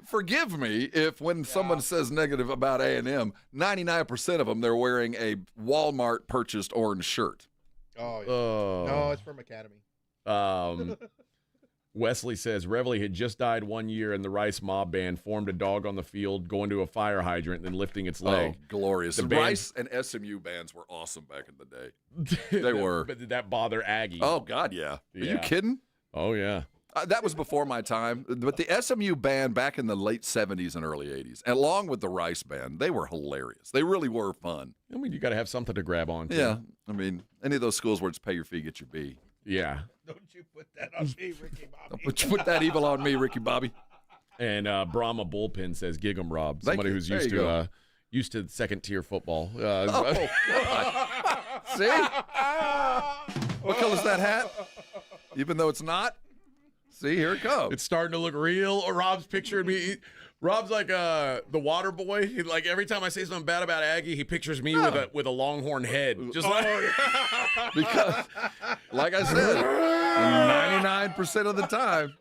forgive me if when someone says negative about A&M, 99% of them, they're wearing a Walmart-purchased orange shirt. Oh, yeah. No, it's from Academy. Wesley says Reveille had just died 1 year, and the Rice Mob Band formed a dog on the field, going to a fire hydrant, and then lifting its leg. Oh, glorious. The Rice and SMU bands were awesome back in the day. They were. But did that bother Aggie? Oh, God, yeah. Are you kidding? Oh, yeah. That was before my time. But the SMU band back in the late 70s and early 80s, along with the Rice band, they were hilarious. They really were fun. I mean, you got to have something to grab on to. Yeah. I mean, any of those schools where it's pay your fee, get your B. Yeah. Don't you put that on me, Ricky Bobby. Don't you put that evil on me, Ricky Bobby. And Brahma Bullpen says, "Gig 'em, Rob." Somebody who's used to second-tier football. Oh, God. See? What color's that hat? Even though it's not? See, here it comes. It's starting to look real. Rob's picturing me. Rob's like the water boy. Like every time I say something bad about Aggie, he pictures me with a longhorn head. Just because, like I said, 99% of the time.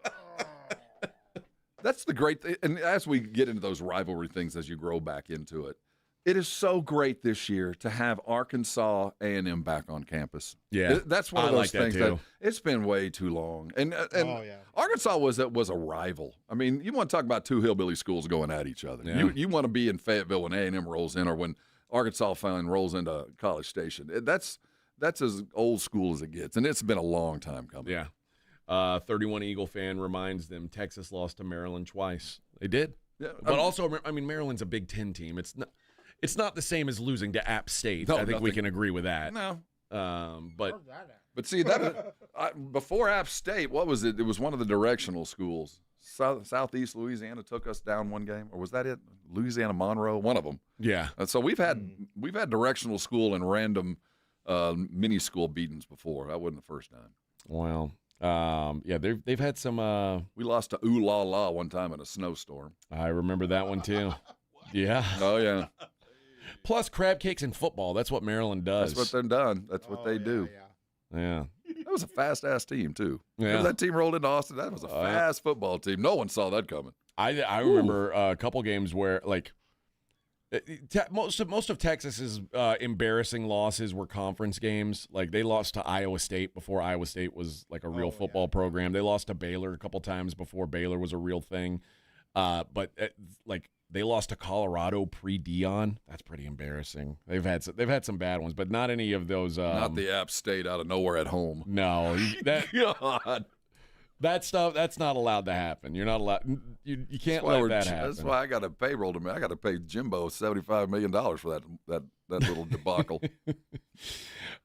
That's the great thing. And as we get into those rivalry things, as you grow back into it, it is so great this year to have Arkansas A&M back on campus. Yeah, that's one of those things that it's been way too long. And Arkansas was a rival. I mean, you want to talk about two hillbilly schools going at each other. Yeah. You want to be in Fayetteville when A&M rolls in, or when Arkansas finally rolls into College Station. That's as old school as it gets, and it's been a long time coming. Yeah. 31 Eagle fan reminds them Texas lost to Maryland twice. They did. Yeah, but also, I mean, Maryland's a Big Ten team. It's not the same as losing to App State. I think we can agree with that. No. But see, before App State, what was it? It was one of the directional schools. Southeast Louisiana took us down one game, or was that it? Louisiana Monroe, one of them. Yeah. So we've had directional school and random mini school beatings before. That wasn't the first time. Wow. Yeah, they've had some. We lost to Ooh La La one time in a snowstorm. I remember that one too. Yeah. Oh yeah. Plus crab cakes in football. That's what Maryland does. That's what they're done. That's what they do. Yeah. That was a fast-ass team, too. Yeah. Remember that team rolled into Austin? That was a fast football team. No one saw that coming. I remember a couple games where, like, most of Texas's embarrassing losses were conference games. Like, they lost to Iowa State before Iowa State was, like, a real football program. They lost to Baylor a couple times before Baylor was a real thing. But they lost to Colorado pre-Dion. That's pretty embarrassing. They've had some bad ones, but not any of those. Not the App State out of nowhere at home. No, God, that stuff that's not allowed to happen. You're not allowed. You can't let that happen. That's why I got a payroll to me. I got to pay Jimbo $75 million for that little debacle.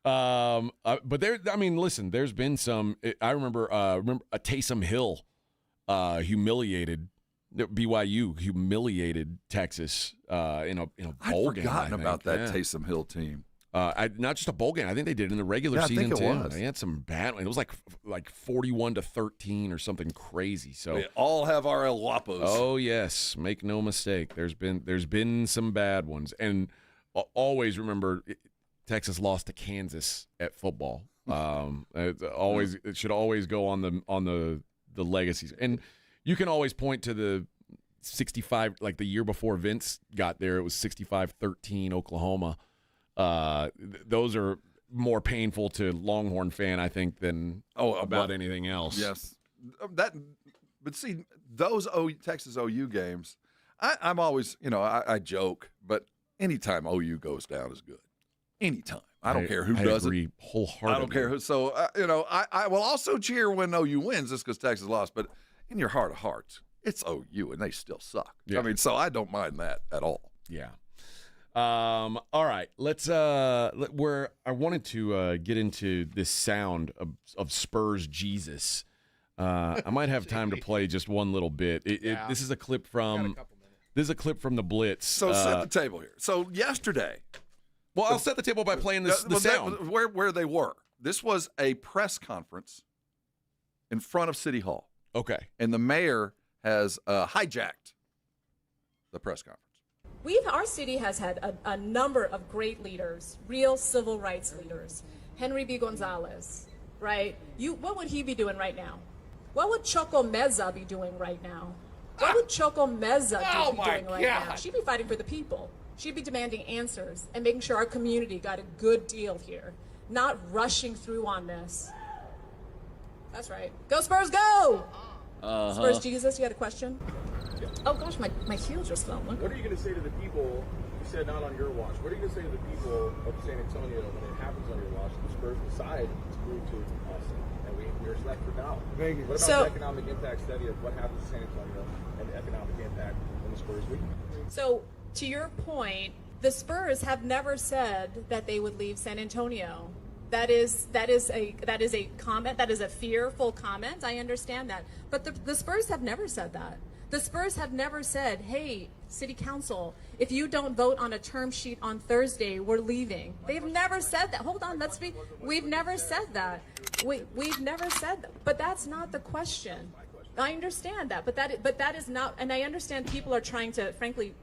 But there. I mean, listen. There's been some. I remember Taysom Hill humiliated. BYU humiliated Texas in a bowl game. I'd forgotten about that Taysom Hill team. Not just a bowl game. I think they did in the regular season too. Was. They had some bad. It was like 41-13 or something crazy. So we all have our El Guapos. Oh yes, make no mistake. There's been some bad ones, and always remember Texas lost to Kansas at football. It should always go on the legacies. And you can always point to the 65, like the year before Vince got there, it was 65-13 Oklahoma. Those are more painful to Longhorn fan, I think, than about anything else. Yes. But see, those Texas OU games, I'm always, I joke, but anytime OU goes down is good. Anytime. I don't care who does it. Wholeheartedly. I don't care who. So, I will also cheer when OU wins just because Texas lost, but in your heart of hearts, it's OU, and they still suck. Yeah. I mean, so I don't mind that at all. Yeah. All right. Let's. I wanted to get into this sound of Spurs Jesus. I might have time to play just one little bit. This is a clip from. This is a clip from the Blitz. So set the table here. So yesterday. Well, I'll set the table by playing the sound. Where they were. This was a press conference in front of City Hall. Okay. And the mayor has hijacked the press conference. Our city has had a number of great leaders, real civil rights leaders. Henry B. Gonzalez, right? What would he be doing right now? What would Choco Meza be doing right now? What would Choco Meza be doing right now? She'd be fighting for the people. She'd be demanding answers and making sure our community got a good deal here, not rushing through on this. That's right. Go Spurs, go! Uh-huh. Spurs Jesus, you had a question? Oh gosh, my heel just fell. Look. What are you going to say to the people, you said not on your watch, what are you going to say to the people of San Antonio when it happens on your watch, the Spurs decide to move to Austin, and we're left for now? What about the economic impact study of what happens in San Antonio and the economic impact when the Spurs leave? So, to your point, the Spurs have never said that they would leave San Antonio. That is a comment. That is a fearful comment. I understand that, but the Spurs have never said that. The Spurs have never said, "Hey, City Council, if you don't vote on a term sheet on Thursday, we're leaving." They've never said that. Hold on, we've never said that. We've never said that. But that's not the question. I understand that, but that is not. And I understand people are trying to, frankly,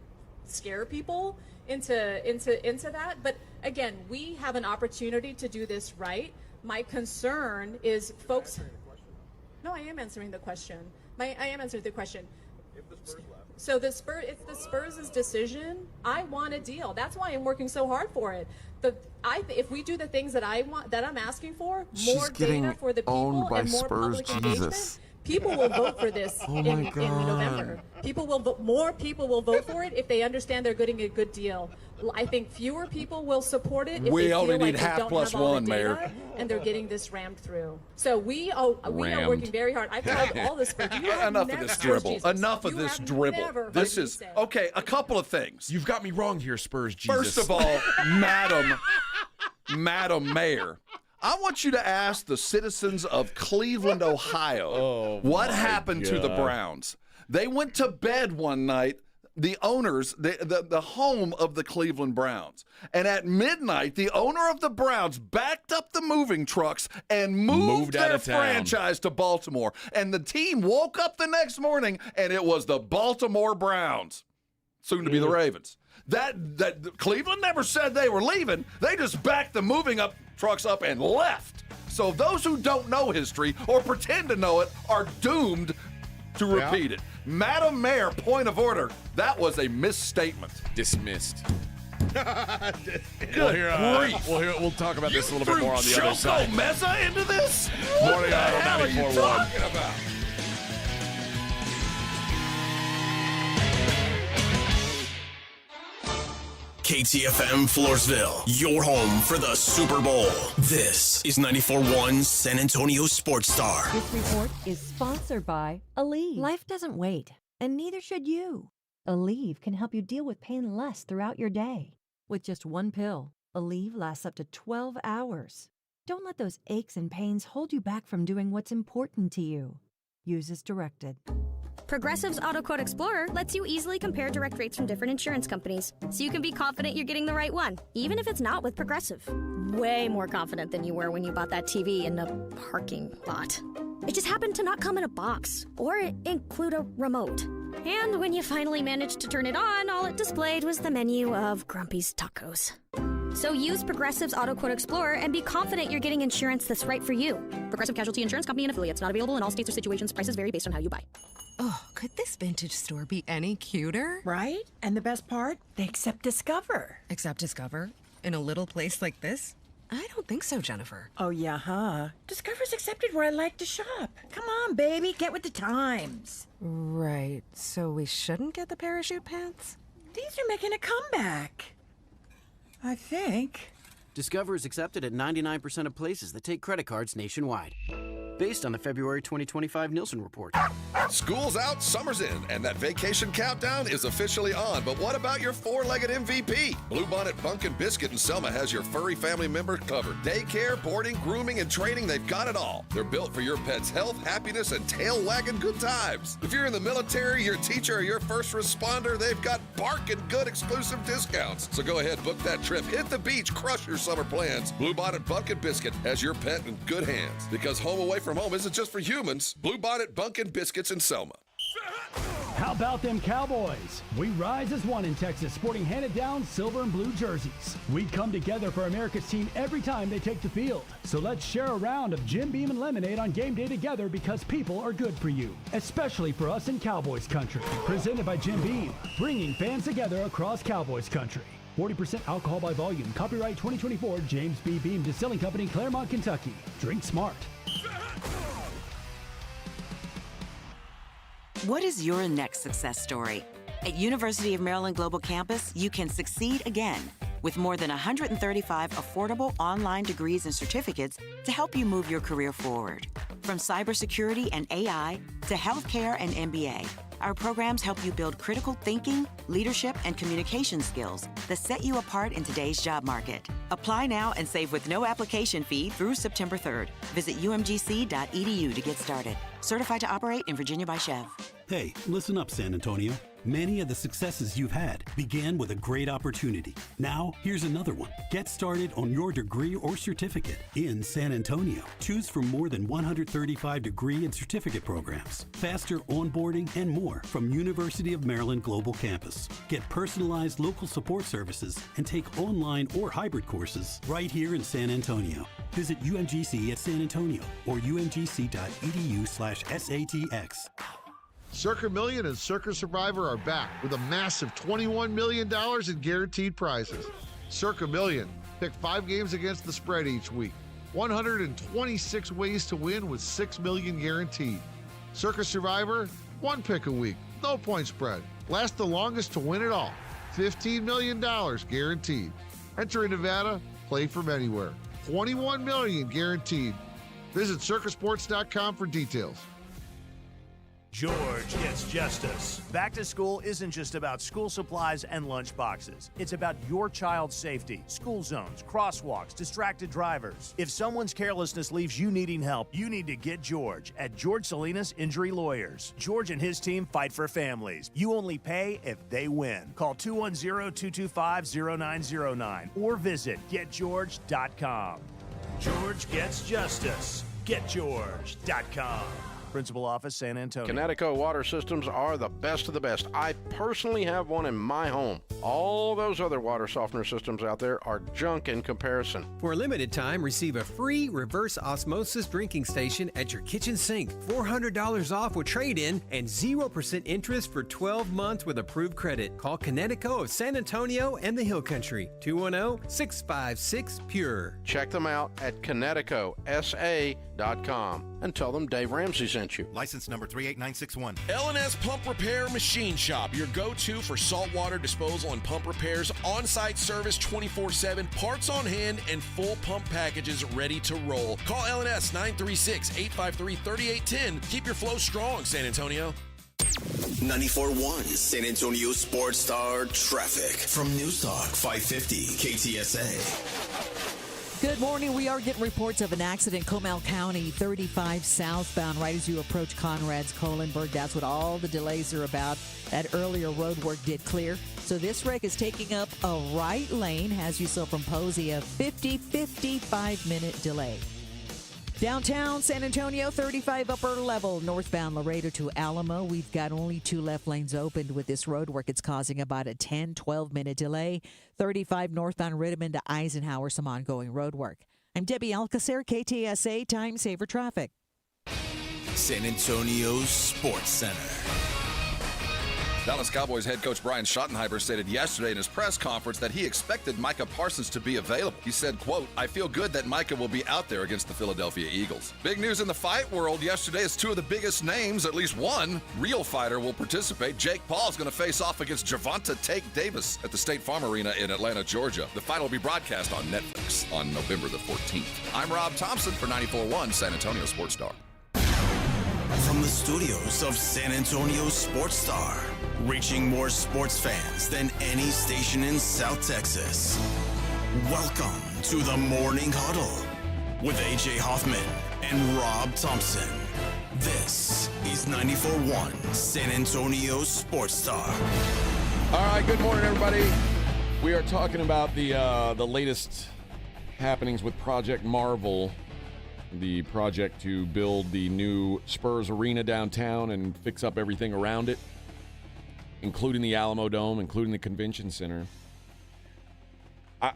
scare people into that. But again, we have an opportunity to do this right. My concern is folks. No, I am answering the question. I am answering the question. So it's the Spurs' decision. I want a deal. That's why I'm working so hard for it. If we do the things that I want, that I'm asking for, more data for the people and more public engagement, people will vote for this in November. More people will vote for it if they understand they're getting a good deal. I think fewer people will support it if we they feel only like need they half don't plus have all one, the data Mayor. and they're getting this rammed through. So we are working very hard. I've told all this. Enough of this dribble. Enough of this dribble. This is okay. A couple of things. You've got me wrong here, Spurs Jesus. First of all, Madam Mayor, I want you to ask the citizens of Cleveland, Ohio, what happened to the Browns. They went to bed one night, the owners, the home of the Cleveland Browns. And at midnight, the owner of the Browns backed up the moving trucks and moved their franchise to Baltimore. And the team woke up the next morning, and it was the Baltimore Browns, soon to be the Ravens. That Cleveland never said they were leaving. They just backed the moving trucks up and left. So those who don't know history or pretend to know it are doomed to repeat it. Madam Mayor, point of order. That was a misstatement. Dismissed. Good grief. We'll talk about this a little bit more on the other side. You threw Choco Meza into this? Morning Huddle 94.1. What the hell are you talking about? KTFM Floresville, your home for the Super Bowl. This is 94.1 San Antonio Sports Star. This report is sponsored by Aleve. Life doesn't wait, and neither should you. Aleve can help you deal with pain less throughout your day. With just one pill, Aleve lasts up to 12 hours. Don't let those aches and pains hold you back from doing what's important to you. Use as directed. Progressive's Auto Quote Explorer lets you easily compare direct rates from different insurance companies, so you can be confident you're getting the right one, even if it's not with Progressive. Way more confident than you were when you bought that TV in the parking lot. It just happened to not come in a box, or include a remote. And when you finally managed to turn it on, all it displayed was the menu of Grumpy's Tacos. So use Progressive's Auto Quote Explorer and be confident you're getting insurance that's right for you. Progressive Casualty Insurance Company and affiliates. Not available in all states or situations. Prices vary based on how you buy. Oh, could this vintage store be any cuter? Right? And the best part? They accept Discover. Accept Discover? In a little place like this? I don't think so, Jennifer. Oh, yeah, huh? Discover's accepted where I like to shop. Come on, baby, get with the times. Right, so we shouldn't get the parachute pants? These are making a comeback. I think. Discover is accepted at 99% of places that take credit cards nationwide. Based on the February 2025 Nielsen report. School's out, summer's in, and that vacation countdown is officially on. But what about your four-legged MVP? Bluebonnet Bunkin' Biscuit in Selma has your furry family member covered. Daycare, boarding, grooming, and training, they've got it all. They're built for your pet's health, happiness, and tail-wagging good times. If you're in the military, your teacher, or your first responder, they've got barking good exclusive discounts. So go ahead, book that trip, hit the beach, crush your summer plans. Bluebonnet Bunkin' Biscuit has your pet in good hands. Because home away from home isn't just for humans. Bluebonnet Bunkin' Biscuits in Selma. How about them Cowboys? We rise as one in Texas, sporting handed-down silver and blue jerseys. We come together for America's team every time they take the field. So let's share a round of Jim Beam and lemonade on game day together, because people are good for you, especially for us in Cowboys country. Presented by Jim Beam, bringing fans together across Cowboys country. 40% alcohol by volume. Copyright 2024, James B. Beam Distilling Company, Claremont, Kentucky. Drink smart. What is your next success story? At University of Maryland Global Campus, you can succeed again with more than 135 affordable online degrees and certificates to help you move your career forward. From cybersecurity and AI to healthcare and MBA, our programs help you build critical thinking, leadership, and communication skills that set you apart in today's job market. Apply now and save with no application fee through September 3rd. Visit umgc.edu to get started. Certified to operate in Virginia by Chev. Hey, listen up, San Antonio. Many of the successes you've had began with a great opportunity. Now, here's another one. Get started on your degree or certificate in San Antonio. Choose from more than 135 degree and certificate programs, faster onboarding, and more from University of Maryland Global Campus. Get personalized local support services and take online or hybrid courses right here in San Antonio. Visit UMGC at San Antonio or umgc.edu/SATX. Circa Million and Circa Survivor are back with a massive $21 million in guaranteed prizes. Circa Million. Pick 5 games against the spread each week. 126 ways to win with $6 million guaranteed. Circa Survivor, 1 pick a week, no point spread. Last the longest to win it all. $15 million guaranteed. Enter in Nevada, play from anywhere. $21 million guaranteed. Visit circasports.com for details. George Gets Justice. Back to school isn't just about school supplies and lunch boxes. It's about your child's safety, school zones, crosswalks, distracted drivers. If someone's carelessness leaves you needing help, you need to get George at George Salinas Injury Lawyers. George and his team fight for families. You only pay if they win. Call 210-225-0909 or visit getgeorge.com. George Gets Justice. GetGeorge.com. Principal Office, San Antonio. Connecticut water systems are the best of the best. I personally have one in my home. All those other water softener systems out there are junk in comparison. For a limited time, receive a free reverse osmosis drinking station at your kitchen sink. $400 off with trade-in and 0% interest for 12 months with approved credit. Call Connecticut of San Antonio and the Hill Country. 210-656-PURE. Check them out at ConnecticutSA.com and tell them Dave Ramsey sent you. License number 38961. L&S Pump Repair Machine Shop, your go-to for saltwater disposal and pump repairs, on-site service 24/7, parts on hand, and full pump packages ready to roll. Call L&S 936-853-3810. Keep your flow strong, San Antonio. 94.1 San Antonio Sports Star traffic from News Talk 550 KTSA. Good morning. We are getting reports of an accident in Comal County, 35 southbound, right as you approach Conrad's Kohlenberg. That's what all the delays are about. That earlier road work did clear. So this wreck is taking up a right lane, has you so from Posey, a 55-minute delay. Downtown San Antonio, 35 upper level, northbound Laredo to Alamo. We've got only 2 left lanes opened with this road work. It's causing about a 12-minute delay. 35 northbound Rittiman to Eisenhower, some ongoing road work. I'm Debbie Alcacer, KTSA Time Saver Traffic. San Antonio Sports Center. Dallas Cowboys head coach Brian Schottenheimer stated yesterday in his press conference that he expected Micah Parsons to be available. He said, quote, "I feel good that Micah will be out there against the Philadelphia Eagles." Big news in the fight world yesterday is 2 of the biggest names, at least one real fighter, will participate. Jake Paul's going to face off against Gervonta Tank Davis at the State Farm Arena in Atlanta, Georgia. The fight will be broadcast on Netflix on November the 14th. I'm Rob Thompson for 94.1 San Antonio Sports Star. From the studios of San Antonio Sports Star, reaching more sports fans than any station in South Texas. Welcome to the Morning Huddle with AJ Hoffman and Rob Thompson. This is 94.1 San Antonio Sports Star. All right, good morning, everybody. We are talking about the latest happenings with Project Marvel, the project to build the new Spurs arena downtown and fix up everything around it, including the Alamo Dome, including the convention center. I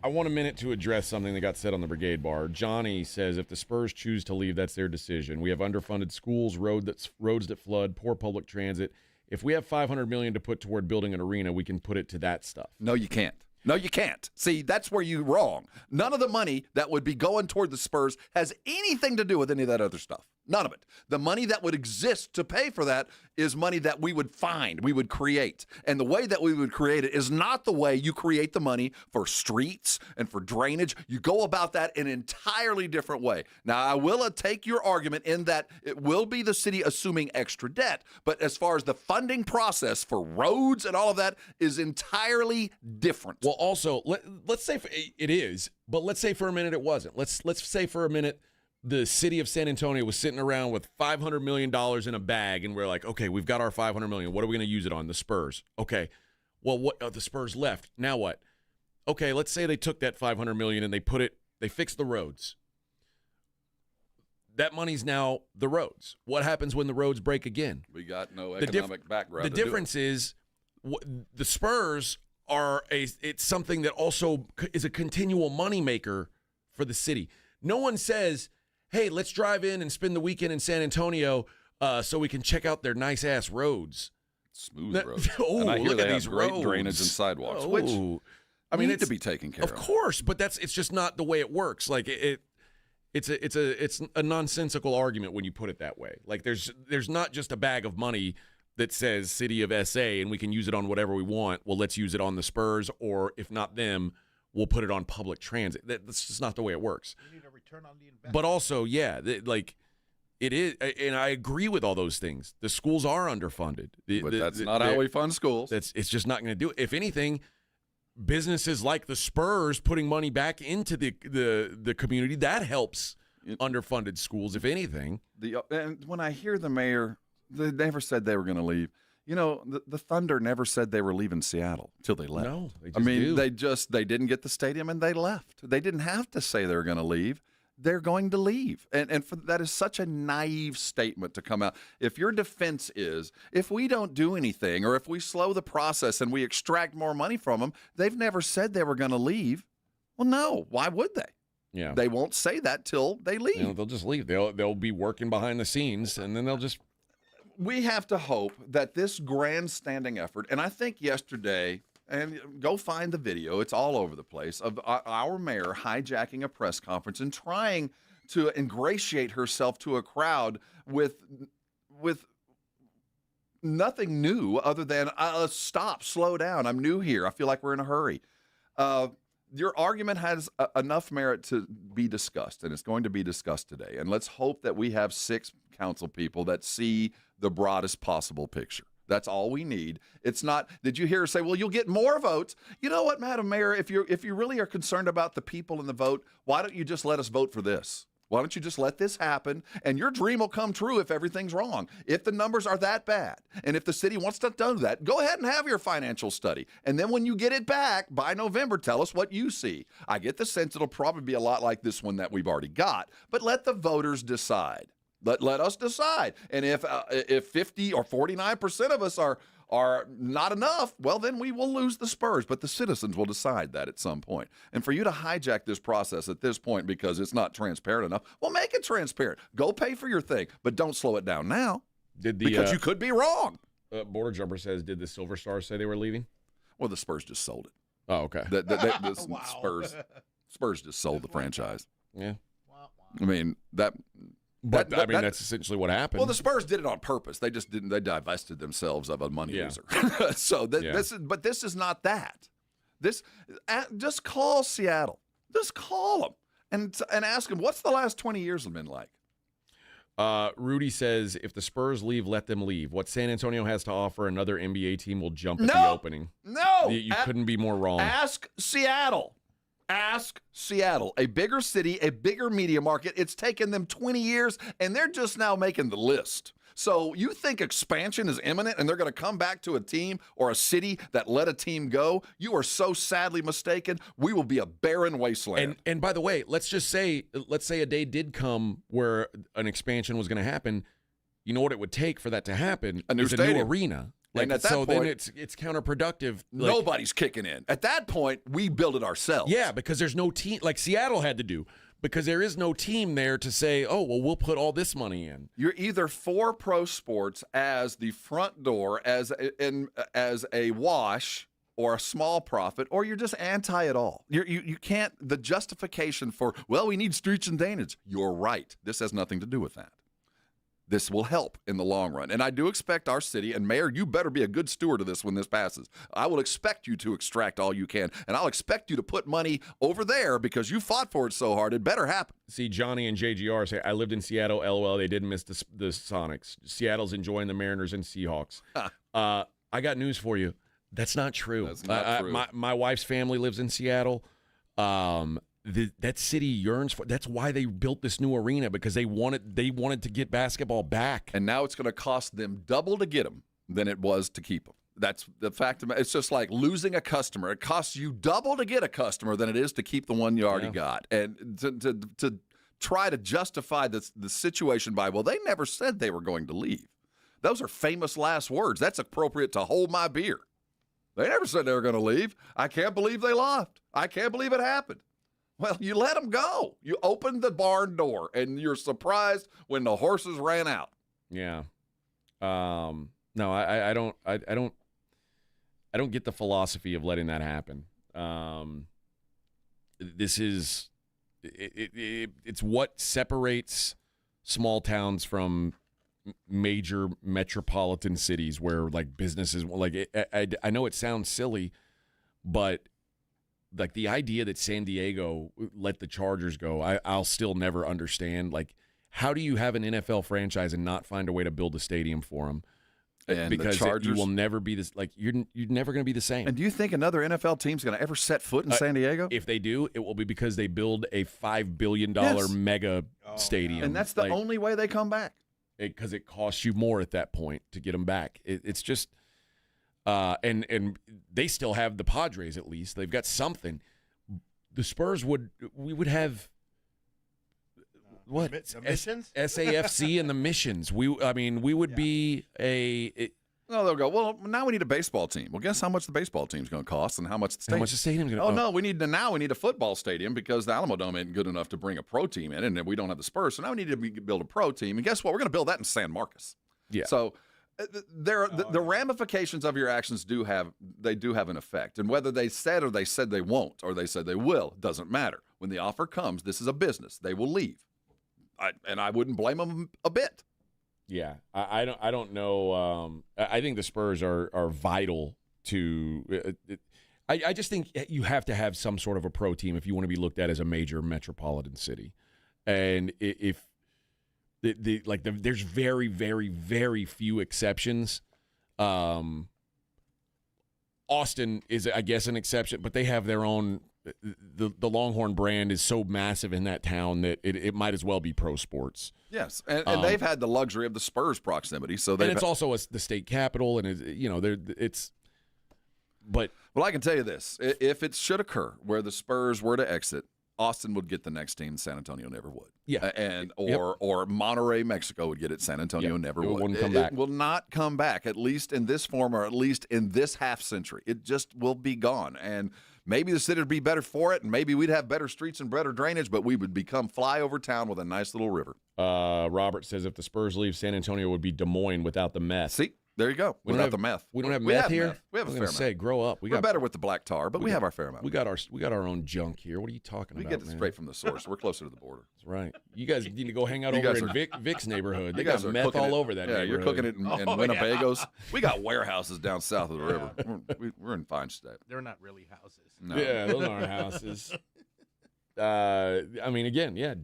want a minute to address something that got said on the Brigade Bar. Johnny says if the Spurs choose to leave, that's their decision. We have underfunded schools, roads that flood, poor public transit. If we have $500 million to put toward building an arena, we can put it to that stuff. No, you can't. No, you can't. See, that's where you're wrong. None of the money that would be going toward the Spurs has anything to do with any of that other stuff. None of it. The money that would exist to pay for that is money that we would find, we would create. And the way that we would create it is not the way you create the money for streets and for drainage. You go about that in an entirely different way. Now, I will take your argument in that it will be the city assuming extra debt. But as far as the funding process for roads and all of that is entirely different. Well, also, let's say it is, but let's say for a minute it wasn't. Let's say for a minute the city of San Antonio was sitting around with $500 million in a bag, and we're like, okay, we've got our $500 million. What are we going to use it on? The Spurs. Okay. Well, what the Spurs left. Now what? Okay, let's say they took that $500 million and they fixed the roads. That money's now the roads. What happens when the roads break again? We got no economic background. The difference is the Spurs it's something that also is a continual moneymaker for the city. No one says, hey, let's drive in and spend the weekend in San Antonio so we can check out their nice-ass roads. Smooth roads. And I hear look they at have these great roads. Drainage and sidewalks, which need to be taken care of. Of course, but it's just not the way it works. Like it's a nonsensical argument when you put it that way. Like there's not just a bag of money that says City of SA and we can use it on whatever we want. Well, let's use it on the Spurs, or if not them, we'll put it on public transit. That's just not the way it works. You need a return on the investment. But also, yeah, it is, and I agree with all those things. The schools are underfunded. But that's not how we fund schools. It's just not going to do it. If anything, businesses like the Spurs putting money back into the community, that helps underfunded schools, if anything. And when I hear the mayor, they never said they were going to leave. You know, the Thunder never said they were leaving Seattle till they left. No, they they didn't get the stadium and they left. They didn't have to say they were going to leave. They're going to leave. And that is such a naive statement to come out. If your defense is, if we don't do anything or if we slow the process and we extract more money from them, they've never said they were going to leave. Well, no. Why would they? Yeah. They won't say that till they leave. They'll just leave. They'll be working behind the scenes, and then they'll just... We have to hope that this grandstanding effort, and I think yesterday, and go find the video, it's all over the place, of our mayor hijacking a press conference and trying to ingratiate herself to a crowd with nothing new other than, stop, slow down, I'm new here, I feel like we're in a hurry. Your argument has enough merit to be discussed, and it's going to be discussed today. And let's hope that we have 6 council people that see the broadest possible picture. That's all we need. It's not, did you hear her say, well, you'll get more votes? You know what, Madam Mayor, if you really are concerned about the people in the vote, why don't you just let us vote for this? Why don't you just let this happen, and your dream will come true if everything's wrong. If the numbers are that bad, and if the city wants to do that, go ahead and have your financial study. And then when you get it back by November, tell us what you see. I get the sense it'll probably be a lot like this one that we've already got, but let the voters decide. Let us decide. And if 50 or 49% of us are not enough, well, then we will lose the Spurs. But the citizens will decide that at some point. And for you to hijack this process at this point because it's not transparent enough, well, make it transparent. Go pay for your thing, but don't slow it down now because you could be wrong. Border Jumper says, did the Silver Stars say they were leaving? Well, the Spurs just sold it. Oh, okay. Wow. Spurs just sold the franchise. Yeah. I mean, that's essentially what happened. Well, the Spurs did it on purpose. They just didn't. They divested themselves of a money loser. So this is not that. Just call Seattle. Just call them and ask them what's the last 20 years have been like. Rudy says if the Spurs leave, let them leave. What San Antonio has to offer, another NBA team will jump at the opening. No, you couldn't be more wrong. Ask Seattle. Ask Seattle, a bigger city, a bigger media market. It's taken them 20 years, and they're just now making the list. So you think expansion is imminent and they're going to come back to a team or a city that let a team go? You are so sadly mistaken. We will be a barren wasteland. And by the way, let's say a day did come where an expansion was going to happen. You know what it would take for that to happen? A new stadium. A new arena. And at that point, then it's counterproductive. Nobody's kicking in. At that point, we build it ourselves. Yeah, because there's no team like Seattle had to do. Because there is no team there to say, oh, well, we'll put all this money in. You're either for pro sports as the front door, as a wash, or a small profit, or you're just anti it all. You can't, the justification for, well, we need streets and drainage. You're right. This has nothing to do with that. This will help in the long run. And I do expect our city, and Mayor, you better be a good steward of this when this passes. I will expect you to extract all you can, and I'll expect you to put money over there because you fought for it so hard. It better happen. See, Johnny and JGR say, I lived in Seattle, LOL. They didn't miss the Sonics. Seattle's enjoying the Mariners and Seahawks. I got news for you. That's not true. That's not true. My wife's family lives in Seattle. That city yearns for. That's why they built this new arena, because they wanted to get basketball back. And now it's going to cost them double to get them than it was to keep them. That's the fact of it. It's just like losing a customer. It costs you double to get a customer than it is to keep the one you already got. And to try to justify the situation by, well, they never said they were going to leave. Those are famous last words. That's appropriate to hold my beer. They never said they were going to leave. I can't believe they left. I can't believe it happened. Well, you let them go. You opened the barn door, and you're surprised when the horses ran out. Yeah. No, I don't get the philosophy of letting that happen. This is it's what separates small towns from major metropolitan cities where like businesses like I know it sounds silly, but like the idea that San Diego let the Chargers go, I'll still never understand. Like, how do you have an NFL franchise and not find a way to build a stadium for them? And because the Chargers, you will never be this. Like, you're never going to be the same. And do you think another NFL team's going to ever set foot in San Diego? If they do, it will be because they build a $5 billion mega stadium, and that's the only way they come back. Because it costs you more at that point to get them back. It's just. And they still have the Padres, at least. They've got something. The Spurs would have what? The Missions? SAFC and the Missions. We would be No, they'll go, well, now we need a baseball team. Well, guess how much the baseball team's going to cost and how much the stadium. How much the stadium's going to cost? No, we need a football stadium because the Alamo Dome ain't good enough to bring a pro team in, and we don't have the Spurs. So now we need to build a pro team. And guess what? We're going to build that in San Marcos. Yeah. So the ramifications of your actions do have an effect. And whether they said they won't or they said they will, doesn't matter. When the offer comes, this is a business. They will leave. I wouldn't blame them a bit. Yeah, I don't know. I think the Spurs are vital to. I just think you have to have some sort of a pro team if you want to be looked at as a major metropolitan city, and if there's very, very, very few exceptions. Austin is, I guess, an exception, but they have their own. The Longhorn brand is so massive in that town that it might as well be pro sports. Yes, and they've had the luxury of the Spurs proximity, so and it's also the state capital, and it's. But well, I can tell you this: if it should occur where the Spurs were to exit, Austin would get the next team. San Antonio never would. Yeah, or Monterrey, Mexico would get it. San Antonio never would. Wouldn't come back. It will not come back, at least in this form, or at least in this half century. It just will be gone, and. Maybe the city would be better for it, and maybe we'd have better streets and better drainage, but we would become flyover town with a nice little river. Robert says if the Spurs leave, San Antonio would be Des Moines without the meth. See, there you go. Without the meth. We don't have meth here? We have a fair amount. Say, grow up. We're better with the black tar, but we have our fair amount. We got our own junk here. What are you talking about, We get it straight from the source. We're closer to the border. That's right. You guys need to go hang out over in Vic's neighborhood. They got meth all over that neighborhood. Yeah, you're cooking it in Winnebagos. Yeah. We got warehouses down south of the river. We're in fine state. They're not really houses. No. Yeah, those aren't houses. I mean, again, yeah.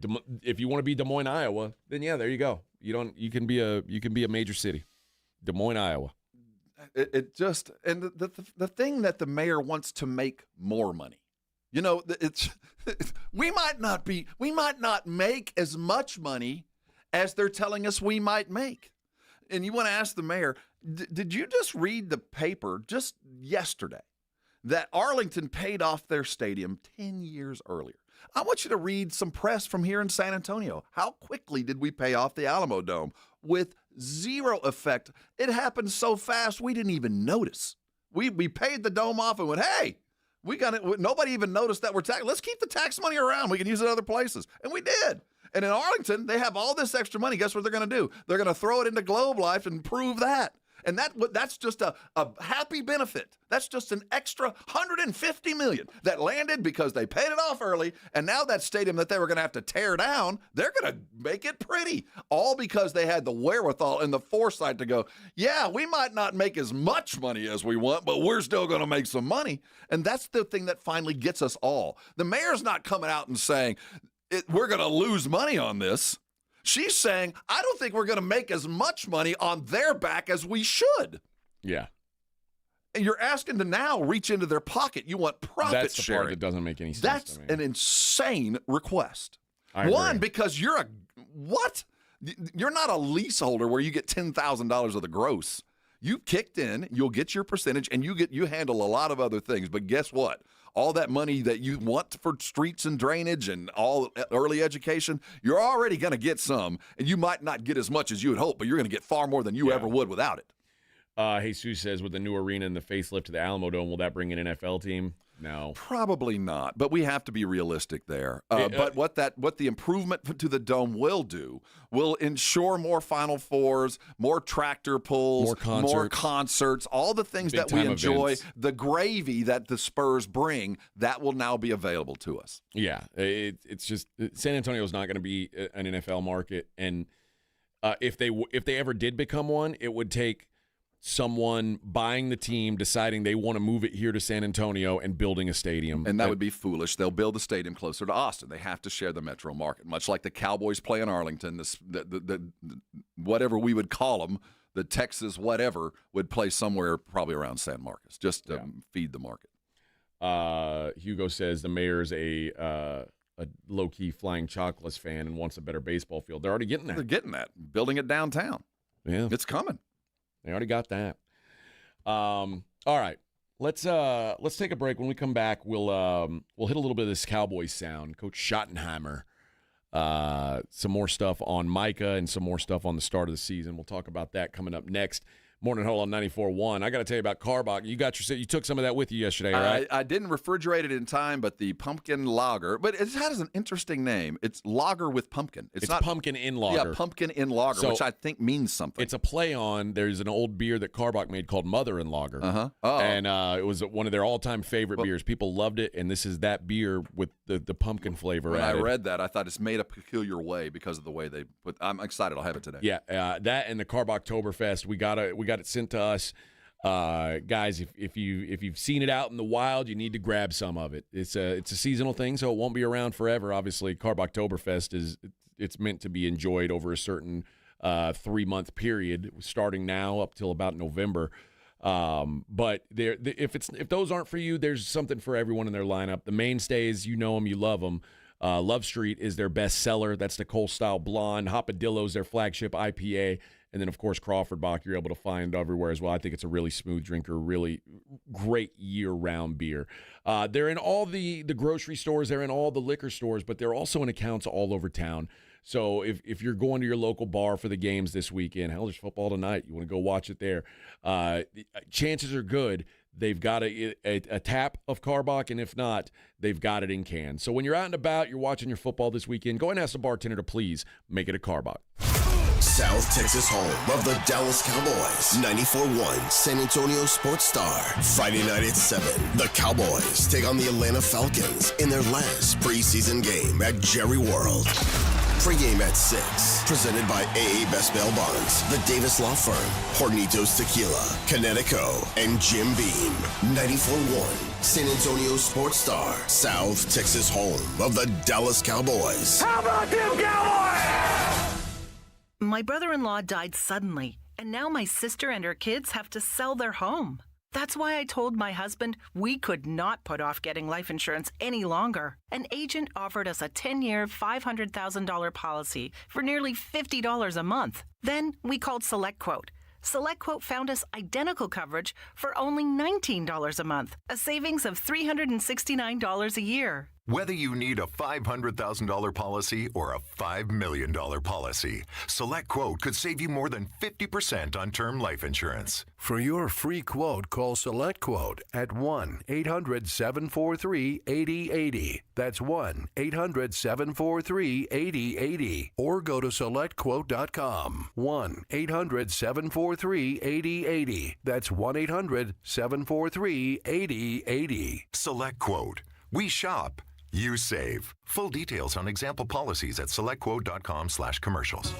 If you want to be Des Moines, Iowa, then yeah, there you go. You can be a major city, Des Moines, Iowa. It just and the thing that the mayor wants to make more money. It's we might not make as much money as they're telling us we might make. And you want to ask the mayor, did you just read the paper just yesterday that Arlington paid off their stadium 10 years earlier? I want you to read some press from here in San Antonio. How quickly did we pay off the Alamo Dome with zero effect? It happened so fast we didn't even notice. We paid the dome off and went, hey, we got it. Nobody even noticed that we're tax. Let's keep the tax money around. We can use it other places. And we did. And in Arlington, they have all this extra money. Guess what they're going to do? They're going to throw it into Globe Life and prove that. And that's just a happy benefit. That's just an extra $150 million that landed because they paid it off early, and now that stadium that they were going to have to tear down, they're going to make it pretty. All because they had the wherewithal and the foresight to go, yeah, we might not make as much money as we want, but we're still going to make some money. And that's the thing that finally gets us all. The mayor's not coming out and saying, we're going to lose money on this. She's saying, I don't think we're going to make as much money on their back as we should. Yeah. And you're asking to now reach into their pocket. You want profit That's the sharing. part that doesn't make any sense That's to me. an insane request. I agree. One, because you're what? You're not a leaseholder where you get $10,000 of the gross. You kicked in, you'll get your percentage, and you handle a lot of other things. But guess what? All that money that you want for streets and drainage and all early education, you're already going to get some, and you might not get as much as you would hope, but you're going to get far more than you ever would without it. Jesus says, with the new arena and the facelift to the Alamo Dome, will that bring in an NFL team? No. Probably not, but we have to be realistic there. But what the improvement to the dome will do will ensure more Final Fours, more tractor pulls, more concerts, all the things that we enjoy, events. The gravy that the Spurs bring, that will now be available to us. Yeah, it's just San Antonio is not going to be an NFL market, and if they ever did become one, it would take someone buying the team, deciding they want to move it here to San Antonio, and building a stadium. And that would be foolish. They'll build the stadium closer to Austin. They have to share the metro market, much like the Cowboys play in Arlington. The whatever we would call them, the Texas whatever, would play somewhere probably around San Marcos, just to feed the market. Hugo says the mayor's a low-key Flying Chocolates fan and wants a better baseball field. They're already getting that. They're getting that. Building it downtown. Yeah. It's coming. They already got that. All right, let's take a break. When we come back, we'll hit a little bit of this Cowboys sound. Coach Schottenheimer, some more stuff on Micah and some more stuff on the start of the season. We'll talk about that coming up next. Morning Huddle on 94.1. I got to tell you about Carbach. You took some of that with you yesterday, right? I didn't refrigerate it in time, but the pumpkin lager. But it has an interesting name. It's lager with pumpkin. It's not pumpkin in lager. Yeah, pumpkin in lager, which I think means something. It's a play on. There's an old beer that Carbach made called Mother in Lager. Uh-huh. Oh. And it was one of their all-time favorite beers. People loved it, and this is that beer with the pumpkin flavor When added. I read that, I thought it's made a peculiar way because of the way they put. I'm excited. I'll have it today. Yeah, that and the Carbachtoberfest. We got it sent to us. Guys, if you've seen it out in the wild, you need to grab some of it. It's a seasonal thing, so it won't be around forever. Obviously, Carbachtoberfest it's meant to be enjoyed over a certain 3-month period, starting now up till about November. But if those aren't for you, there's something for everyone in their lineup. The mainstays, you know them, you love them. Love Street is their best seller. That's the Cole Style Blonde. Hopadillo's their flagship IPA. And then, of course, Crawford Bach you're able to find everywhere as well. I think it's a really smooth drinker, really great year-round beer. They're in all the grocery stores. They're in all the liquor stores, but they're also in accounts all over town. So if you're going to your local bar for the games this weekend, hell, there's football tonight. You want to go watch it there. Chances are good they've got a tap of Carbach, and if not, they've got it in cans. So when you're out and about, you're watching your football this weekend, go and ask the bartender to please make it a Carbach. South Texas home of the Dallas Cowboys. 94.1 San Antonio Sports Star. Friday night at 7. The Cowboys take on the Atlanta Falcons in their last preseason game at Jerry World. Pre-game at 6. Presented by AA Best Bail Bonds, the Davis Law Firm, Hornitos Tequila, Connecticut, and Jim Beam. 94.1 San Antonio Sports Star. South Texas home of the Dallas Cowboys. How about them Cowboys? My brother-in-law died suddenly, and now my sister and her kids have to sell their home. That's why I told my husband we could not put off getting life insurance any longer. An agent offered us a 10-year, $500,000 policy for nearly $50 a month. Then we called SelectQuote. SelectQuote found us identical coverage for only $19 a month, a savings of $369 a year. Whether you need a $500,000 policy or a $5 million policy, SelectQuote could save you more than 50% on term life insurance. For your free quote, call SelectQuote at 1-800-743-8080. That's 1-800-743-8080. Or go to SelectQuote.com. 1-800-743-8080. That's 1-800-743-8080. SelectQuote. We shop. You save. Full details on example policies at selectquote.com/commercials.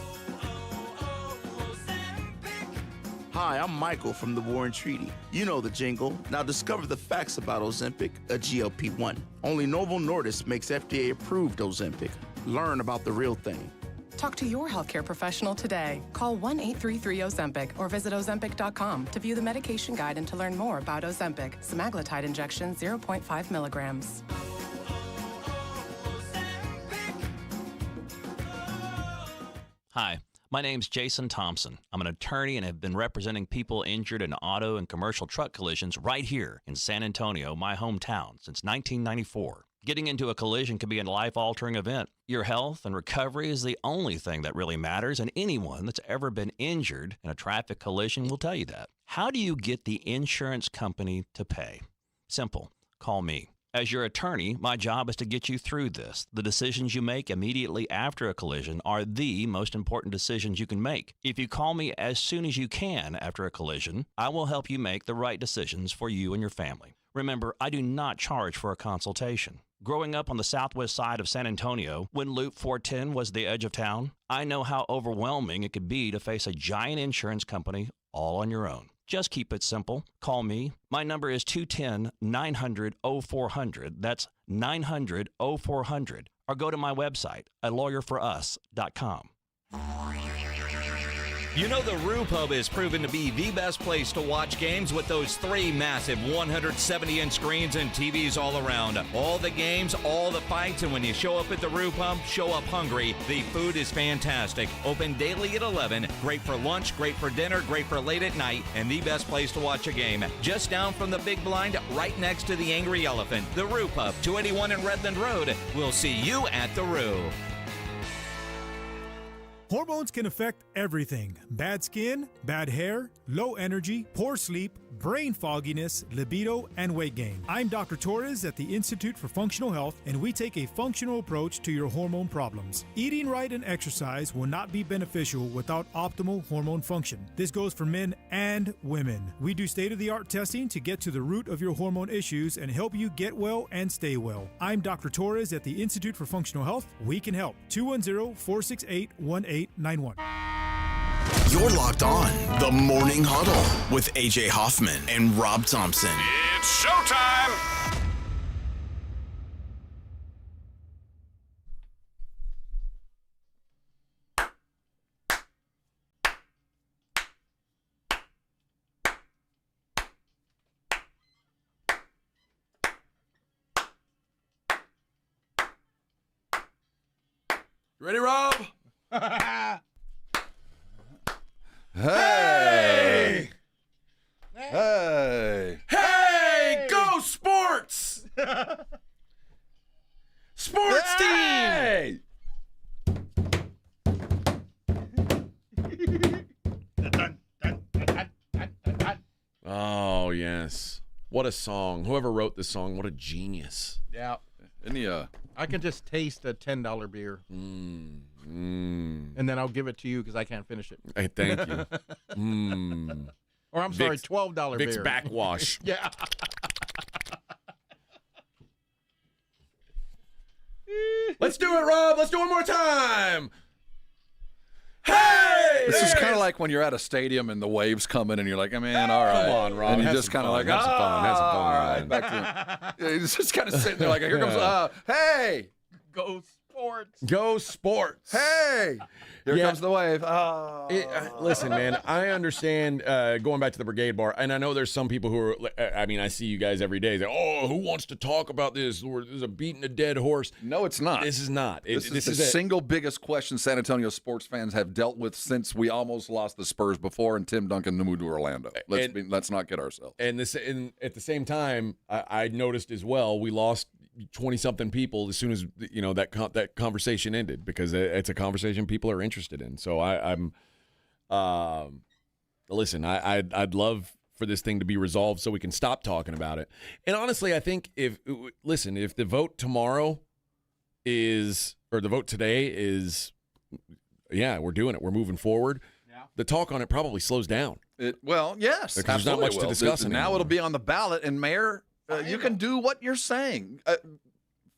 Hi, I'm Michael from the War and Treaty. You know the jingle. Now discover the facts about Ozempic, a GLP-1. Only Novo Nordisk makes FDA-approved Ozempic. Learn about the real thing. Talk to your healthcare professional today. Call 1-833-OZEMPIC or visit Ozempic.com to view the medication guide and to learn more about Ozempic, semaglutide injection 0.5 milligrams. Hi, my name's Jason Thompson. I'm an attorney and have been representing people injured in auto and commercial truck collisions right here in San Antonio, my hometown, since 1994. Getting into a collision can be a life-altering event. Your health and recovery is the only thing that really matters, and anyone that's ever been injured in a traffic collision will tell you that. How do you get the insurance company to pay? Simple. Call me. As your attorney, my job is to get you through this. The decisions you make immediately after a collision are the most important decisions you can make. If you call me as soon as you can after a collision, I will help you make the right decisions for you and your family. Remember, I do not charge for a consultation. Growing up on the southwest side of San Antonio, when Loop 410 was the edge of town, I know how overwhelming it could be to face a giant insurance company all on your own. Just keep it simple. Call me. My number is 210-900-0400. That's 900-0400. Or go to my website at lawyerforus.com. You know the Roo Pub is proven to be the best place to watch games with those 3 massive 170-inch screens and TVs all around. All the games, all the fights, and when you show up at the Roo Pub, show up hungry. The food is fantastic. Open daily at 11. Great for lunch, great for dinner, great for late at night, and the best place to watch a game. Just down from the big blind, right next to the Angry Elephant. The Roo Pub, 281 in Redland Road. We'll see you at the Roo. Hormones can affect everything. Bad skin, bad hair, low energy, poor sleep, brain fogginess, libido, and weight gain. I'm Dr. Torres at the Institute for Functional Health, and we take a functional approach to your hormone problems. Eating right and exercise will not be beneficial without optimal hormone function. This goes for men and women. We do state-of-the-art testing to get to the root of your hormone issues and help you get well and stay well. I'm Dr. Torres at the Institute for Functional Health. We can help. 210-468-1891. You're locked on the Morning Huddle with AJ Hoffman and Rob Thompson. It's showtime! Ready, Rob? Hey! Hey! Hey! Go Sports! Sports team! Oh, yes. What a song. Whoever wrote this song, what a genius. Yeah. Isn't he, I can just taste a $10 beer. And then I'll give it to you because I can't finish it. Hey, thank you. Or I'm sorry, $12 Vicks beer. backwash. Yeah. Let's do it, Rob. Let's do it one more time. Hey! This is kind of like when you're at a stadium and the waves come in and you're like, man, all right. Come on, Rob. And you Have just some kind of fun. like, Have some fun. Have some fun. all right. Back to It's just kind of sitting there like, here comes, hey. Go Sports. Go Sports. Hey. Here comes the wave. Listen, man, I understand going back to the Brigade Bar, and I know there's some people who are, I mean, I see you guys every day. They're, who wants to talk about this? Or this is a beating a dead horse. No, it's not. This is not. This is the single biggest question San Antonio sports fans have dealt with since we almost lost the Spurs before and Tim Duncan moved to Orlando. Let's not kid ourselves. And at the same time, I noticed as well, we lost 20-something people as soon as that conversation ended, because it's a conversation people are interested in. So I'm listen. I'd love for this thing to be resolved so we can stop talking about it. And honestly, I think if the vote tomorrow the vote today is, yeah, we're doing it. We're moving forward. Yeah. The talk on it probably slows down. Well, yes, because there's not much to discuss anymore. Now it'll be on the ballot, and Mayor, you can do what you're saying.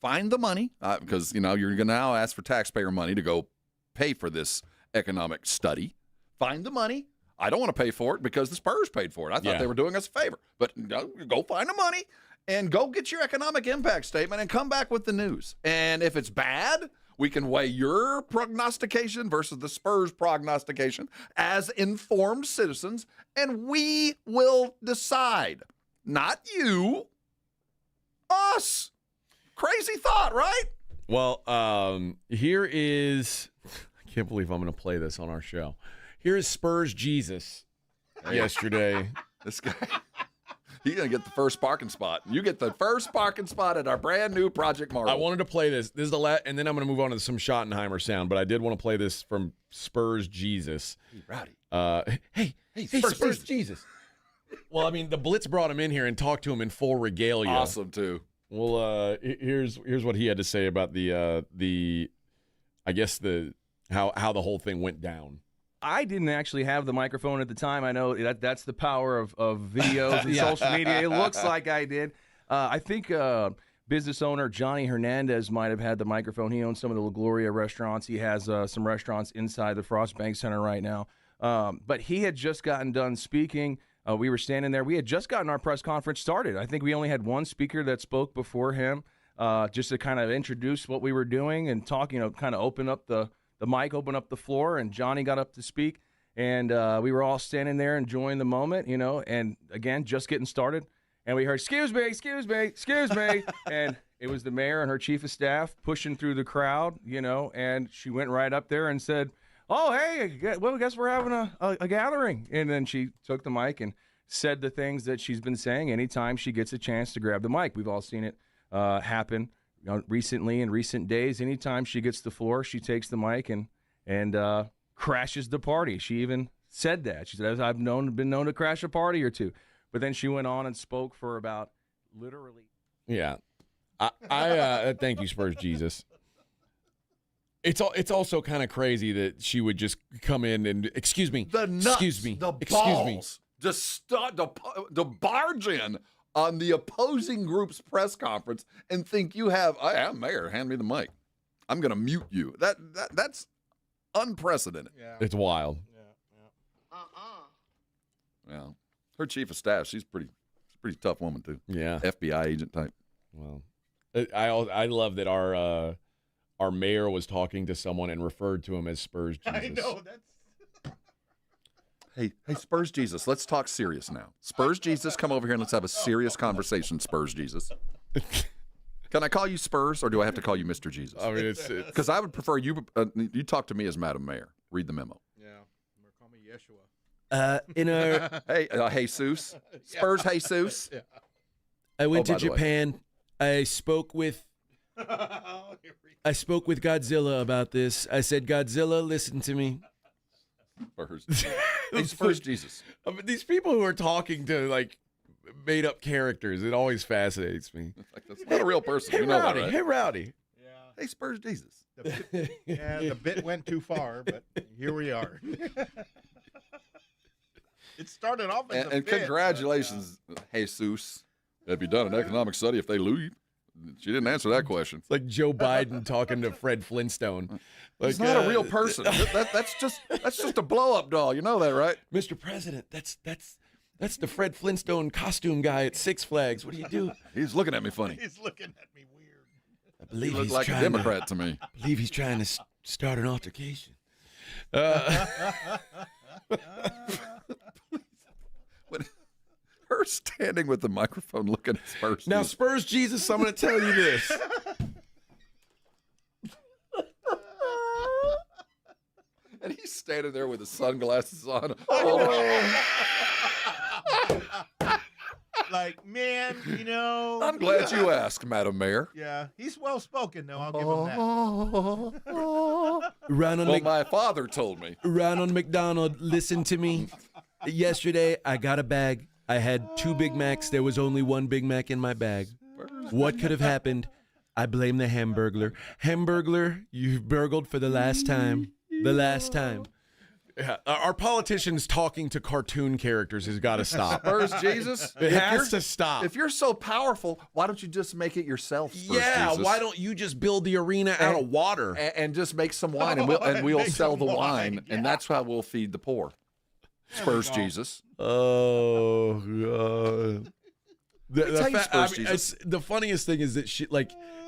Find the money, because you're going to now ask for taxpayer money to go pay for this economic study. Find the money. I don't want to pay for it because the Spurs paid for it. I thought they were doing us a favor. But go find the money and go get your economic impact statement and come back with the news. And if it's bad, we can weigh your prognostication versus the Spurs' prognostication as informed citizens, and we will decide. Not you. Us. Crazy thought, right? Well, here is – I can't believe I'm going to play this on our show. Here is Spurs Jesus yesterday. This guy – he's going to get the first parking spot. You get the first parking spot at our brand new Project Marvel. I wanted to play this. This is the last, and then I'm going to move on to some Schottenheimer sound, but I did want to play this from Spurs Jesus. Rowdy. Hey, Spurs Jesus. Well, I mean, the Blitz brought him in here and talked to him in full regalia. Awesome, too. Well, here's what he had to say about the how the whole thing went down. I didn't actually have the microphone at the time. I know that's the power of videos and social media. It looks like I did. I think business owner Johnny Hernandez might have had the microphone. He owns some of the La Gloria restaurants. He has some restaurants inside the Frost Bank Center right now. But he had just gotten done speaking. We were standing there. We had just gotten our press conference started. I think we only had one speaker that spoke before him, just to kind of introduce what we were doing and talk, kind of open up the mic, open up the floor, and Johnny got up to speak, and we were all standing there enjoying the moment, and again, just getting started, and we heard, excuse me, and it was the mayor and her chief of staff pushing through the crowd, and she went right up there and said, oh, hey, well, I guess we're having a gathering, and then she took the mic and said the things that she's been saying anytime she gets a chance to grab the mic. We've all seen it happen recently in recent days. Anytime she gets the floor, she takes the mic and crashes the party. She even said that. She said, I've been known to crash a party or two. But then she went on and spoke for about literally. Yeah. I thank you, Spurs Jesus. It's also kind of crazy that she would just come in and, excuse me, the nuts, excuse me, the excuse balls, me. Just to barge in on the opposing group's press conference and think you have, I am mayor, hand me the mic. I'm going to mute you. That's unprecedented. Yeah. It's wild. Yeah. Her chief of staff, she's a pretty tough woman too. Yeah. FBI agent type. Well, I love that our mayor was talking to someone and referred to him as Spurs Jesus. I know, that's Hey, Spurs Jesus, let's talk serious now. Spurs Jesus, come over here and let's have a serious conversation, Spurs Jesus. Can I call you Spurs, or do I have to call you Mr. Jesus? I mean, because I would prefer you talk to me as Madam Mayor. Read the memo. Yeah, call me Yeshua. Hey, Jesus. Spurs Jesus. Yeah. I went to Japan. I spoke with Godzilla about this. I said, Godzilla, listen to me. Spurs. Hey, Spurs Jesus. I mean, these people who are talking to like made up characters, it always fascinates me. That's not a real person. Hey, you know Rowdy. that, right? Hey, Rowdy. Yeah. Hey, Spurs Jesus. The bit went too far, but here we are. It started off as a and bit, congratulations, Jesus. Have you done an economic study if they leave? She didn't answer that question. It's like Joe Biden talking to Fred Flintstone. Like, He's not a real person. That's just a blow-up doll. You know that, right? Mr. President, that's the Fred Flintstone costume guy at Six Flags. What do you do? He's looking at me funny. He's looking at me weird. I believe he looks he's like a trying Democrat to me. I believe he's trying to start an altercation. Her standing with the microphone looking at Spurs. Now, Spurs Jesus, I'm going to tell you this. And he's standing there with his sunglasses on. Like like, man, you know. I'm glad you asked, Madam Mayor. Yeah, he's well spoken though. I'll give him that. Well, my father told me. Ronald McDonald, listen to me. Yesterday, I got a bag. I had 2 Big Macs. There was only 1 Big Mac in my bag. What could have happened? I blame the Hamburglar. Hamburglar, you've burgled for the last time. The last time. Yeah, our politicians talking to cartoon characters has got to stop. Spurs Jesus. It has to stop. If you're so powerful, why don't you just make it yourself? Spurs Jesus? Why don't you just build the arena out of water and just make some wine, and we'll sell the wine, and that's how we'll feed the poor. Spurs Jesus. Oh God. The funniest thing is that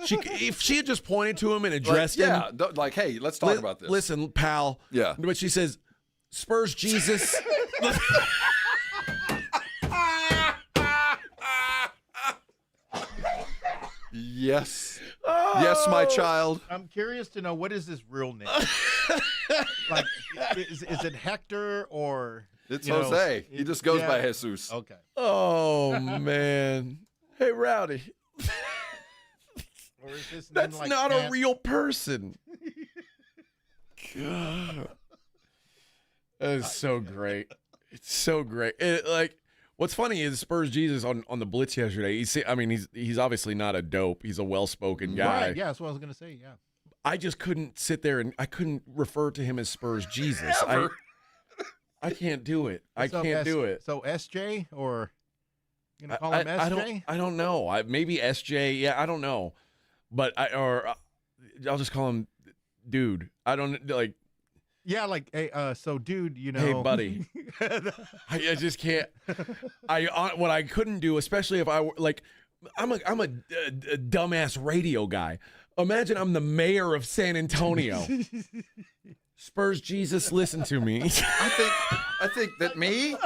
if she had just pointed to him and addressed him, like, hey, let's talk about this. Listen, pal. Yeah. But she says, Spurs Jesus. Yes. Yes, my child. I'm curious to know, what is his real name? Like, is it Hector or... It's Jose. He just goes by Jesus. Okay. Oh, man. Hey, Rowdy. Or is this That's like not that? a real person. God. That is so great. It's so great. What's funny is Spurs Jesus on the Blitz yesterday. He's obviously not a dope. He's a well-spoken guy. Right, yeah, that's what I was going to say, yeah. I just couldn't sit there and I couldn't refer to him as Spurs Jesus. I can't do it. I can't do it. So SJ, or you gonna call him SJ? I don't know. Maybe SJ. Yeah, I don't know. But I'll just call him dude. I don't like. Yeah, like, hey, so dude, you know. Hey, buddy. I just can't. What I couldn't do, especially if I were like, I'm a dumbass radio guy. Imagine I'm the mayor of San Antonio. Spurs Jesus, listen to me. I think that me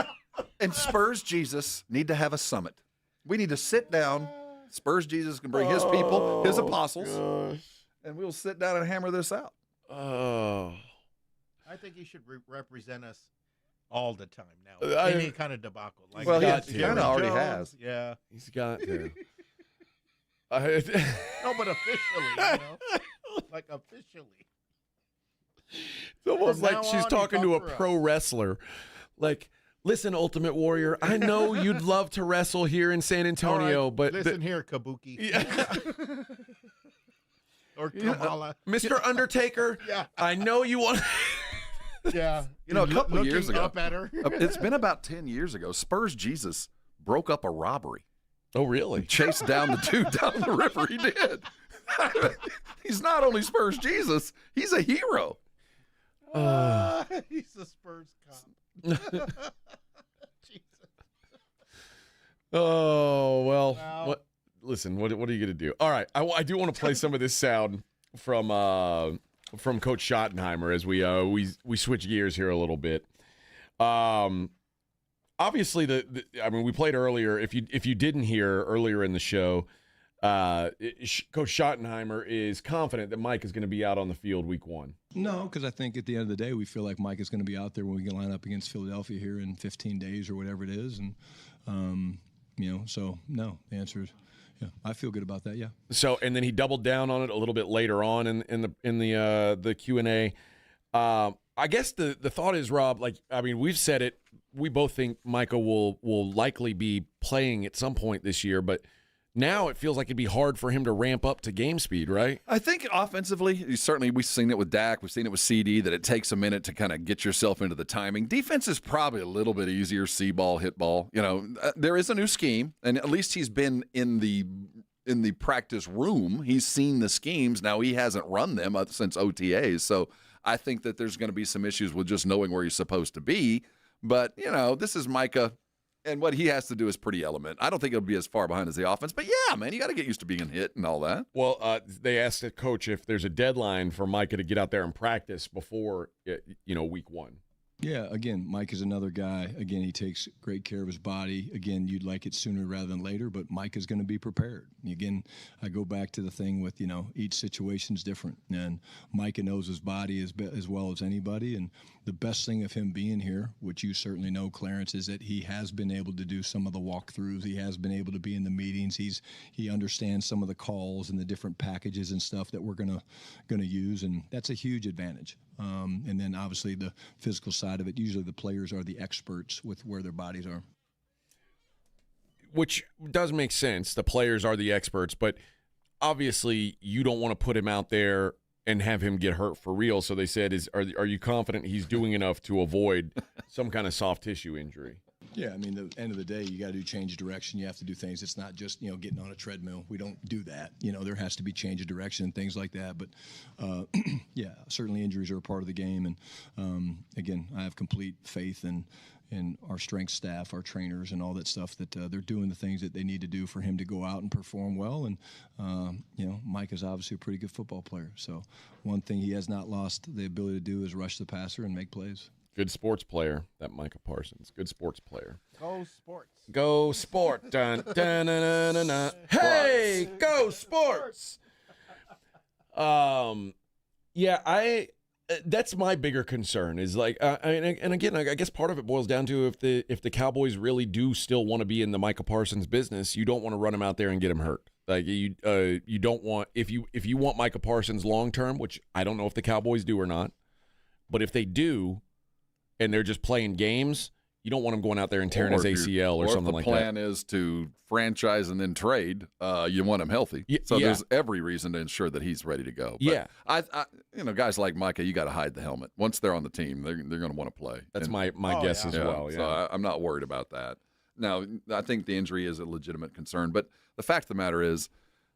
and Spurs Jesus need to have a summit. We need to sit down. Spurs Jesus can bring his people, his apostles, and we'll sit down and hammer this out. Oh. I think he should represent us all the time now. Any kind of debacle. Like, well, he kind of already has. Yeah. He's got to. No, but officially, you know? Like, officially. It's almost like she's talking to a pro wrestler. Like, listen, Ultimate Warrior, I know you'd love to wrestle here in San Antonio, right, but listen here, Kabuki. Yeah. Or Kamala. Mr. Undertaker, yeah. I know you want. Yeah. You know, a couple of years ago, up at her. It's been about 10 years ago, Spurs Jesus broke up a robbery. Oh, really? Chased down the dude down the river. He did. He's not only Spurs Jesus, he's a hero. He's a Spurs cop. Oh, well. Wow. What? Listen, what are you going to do? All right. I do want to play some of this sound from Coach Schottenheimer as we switch gears here a little bit. Obviously, we played earlier. If you didn't hear earlier in the show, Coach Schottenheimer is confident that Mike is going to be out on the field week 1. No, because I think at the end of the day, we feel like Mike is going to be out there when we can line up against Philadelphia here in 15 days or whatever it is. And, so no, the answer is, yeah, I feel good about that. Yeah. So, and then he doubled down on it a little bit later on in the Q&A. I guess the thought is, Rob, we've said it. We both think Micah will likely be playing at some point this year, but now it feels like it'd be hard for him to ramp up to game speed, right? I think offensively, certainly we've seen it with Dak, we've seen it with CD, that it takes a minute to kind of get yourself into the timing. Defense is probably a little bit easier, see ball, hit ball. You know, there is a new scheme, and at least he's been in the practice room. He's seen the schemes. Now he hasn't run them since OTAs, so I think that there's going to be some issues with just knowing where he's supposed to be. But, this is Micah, and what he has to do is pretty element. I don't think it'll be as far behind as the offense, but yeah, man, you got to get used to being hit and all that. Well, they asked the coach if there's a deadline for Micah to get out there and practice before, week 1. Yeah, again, Mike is another guy. Again, he takes great care of his body. Again, you'd like it sooner rather than later, but Mike is going to be prepared. Again, I go back to the thing with, each situation's different. And Micah knows his body as well as anybody. And the best thing of him being here, which you certainly know, Clarence, is that he has been able to do some of the walkthroughs. He has been able to be in the meetings. He understands some of the calls and the different packages and stuff that we're gonna use, and that's a huge advantage. And then obviously the physical side of it, usually the players are the experts with where their bodies are. Which does make sense. The players are the experts, but obviously you don't want to put him out there and have him get hurt for real. So they said, are you confident he's doing enough to avoid some kind of soft tissue injury? Yeah, I mean, at the end of the day, you got to do change of direction. You have to do things. It's not just, getting on a treadmill. We don't do that. There has to be change of direction and things like that. But, yeah, certainly injuries are a part of the game. And, again, I have complete faith in our strength staff, our trainers, and all that stuff that they're doing the things that they need to do for him to go out and perform well. And, Mike is obviously a pretty good football player. So one thing he has not lost the ability to do is rush the passer and make plays. Good sports player, that Micah Parsons. Good sports player. Go sports. Go sport. Dun, dun, dun, dun, dun, dun. Hey, go sports. Yeah, that's my bigger concern is like, and again, I guess part of it boils down to if the Cowboys really do still want to be in the Micah Parsons business, you don't want to run him out there and get him hurt. Like you don't want if you want Micah Parsons long term, which I don't know if the Cowboys do or not, but if they do, and they're just playing games, you don't want him going out there and tearing his ACL or something like that. If the plan is to franchise and then trade, you want him healthy. So there's every reason to ensure that he's ready to go. But I guys like Micah, you got to hide the helmet. Once they're on the team, they're going to want to play. That's my guess as well. Yeah. So I'm not worried about that. Now, I think the injury is a legitimate concern, but the fact of the matter is,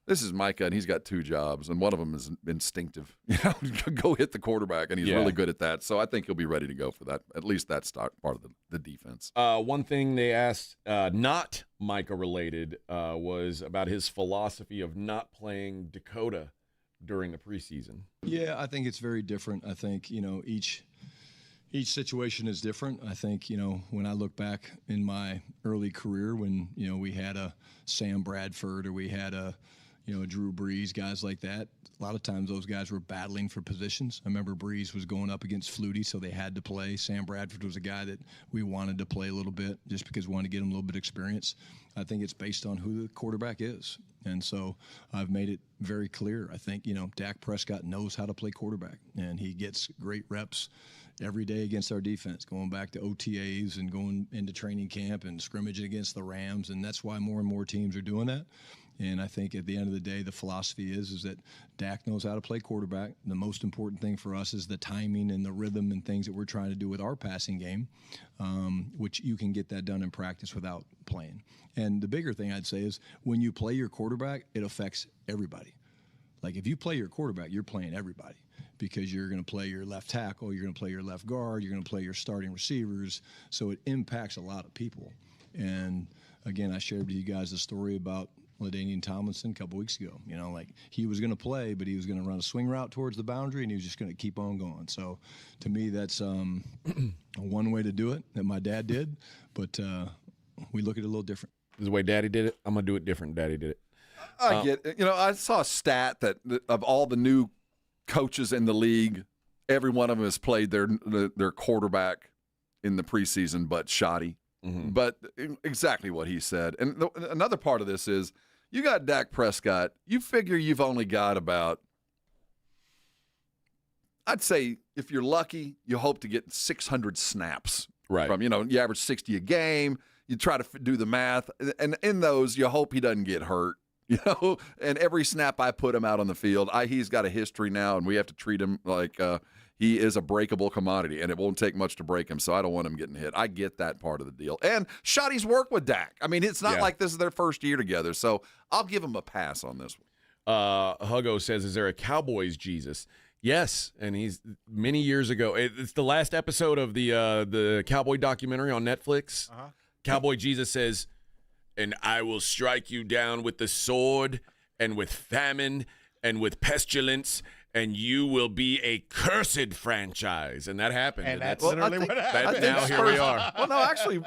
this is Micah, and he's got two jobs, and one of them is instinctive. Go hit the quarterback, and he's really good at that. So I think he'll be ready to go for that. At least that's part of the defense. One thing they asked, not Micah related, was about his philosophy of not playing Dakota during the preseason. Yeah, I think it's very different. I think each situation is different. I think, when I look back in my early career when, we had a Sam Bradford or we had a Drew Brees, guys like that, a lot of times those guys were battling for positions. I remember Brees was going up against Flutie, so they had to play. Sam Bradford was a guy that we wanted to play a little bit just because we wanted to get him a little bit of experience. I think it's based on who the quarterback is. And so I've made it very clear. I think, Dak Prescott knows how to play quarterback, and he gets great reps every day against our defense, going back to OTAs and going into training camp and scrimmaging against the Rams. And that's why more and more teams are doing that. And I think at the end of the day, the philosophy is that Dak knows how to play quarterback. The most important thing for us is the timing and the rhythm and things that we're trying to do with our passing game, which you can get that done in practice without playing. And the bigger thing I'd say is when you play your quarterback, it affects everybody. Like if you play your quarterback, you're playing everybody because you're going to play your left tackle, you're going to play your left guard, you're going to play your starting receivers. So it impacts a lot of people. And again, I shared with you guys the story about LaDainian Tomlinson a couple weeks ago. He was going to play, but he was going to run a swing route towards the boundary, and he was just going to keep on going. So to me, that's one way to do it that my dad did, but we look at it a little different. This is the way Daddy did it. I'm going to do it different. Daddy did it. I get it. I saw a stat that of all the new coaches in the league, every one of them has played their quarterback in the preseason, but shoddy. Mm-hmm. But exactly what he said. And another part of this is you got Dak Prescott. You figure you've only got about, I'd say if you're lucky, you hope to get 600 snaps. Right. From, you average 60 a game. You try to do the math. And in those, you hope he doesn't get hurt. And every snap I put him out on the field, he's got a history now, and we have to treat him like he is a breakable commodity, and it won't take much to break him, so I don't want him getting hit. I get that part of the deal. And Shoddy's work with Dak. I mean, it's not like this is their first year together, so I'll give him a pass on this one. Huggo says, is there a Cowboys Jesus? Yes, and he's many years ago. It's the last episode of the Cowboy documentary on Netflix. Uh-huh. Cowboy Jesus says, and I will strike you down with the sword and with famine and with pestilence and you will be a cursed franchise. And that happened. And that's Well, literally what happened. Now here we are. Well, no, actually,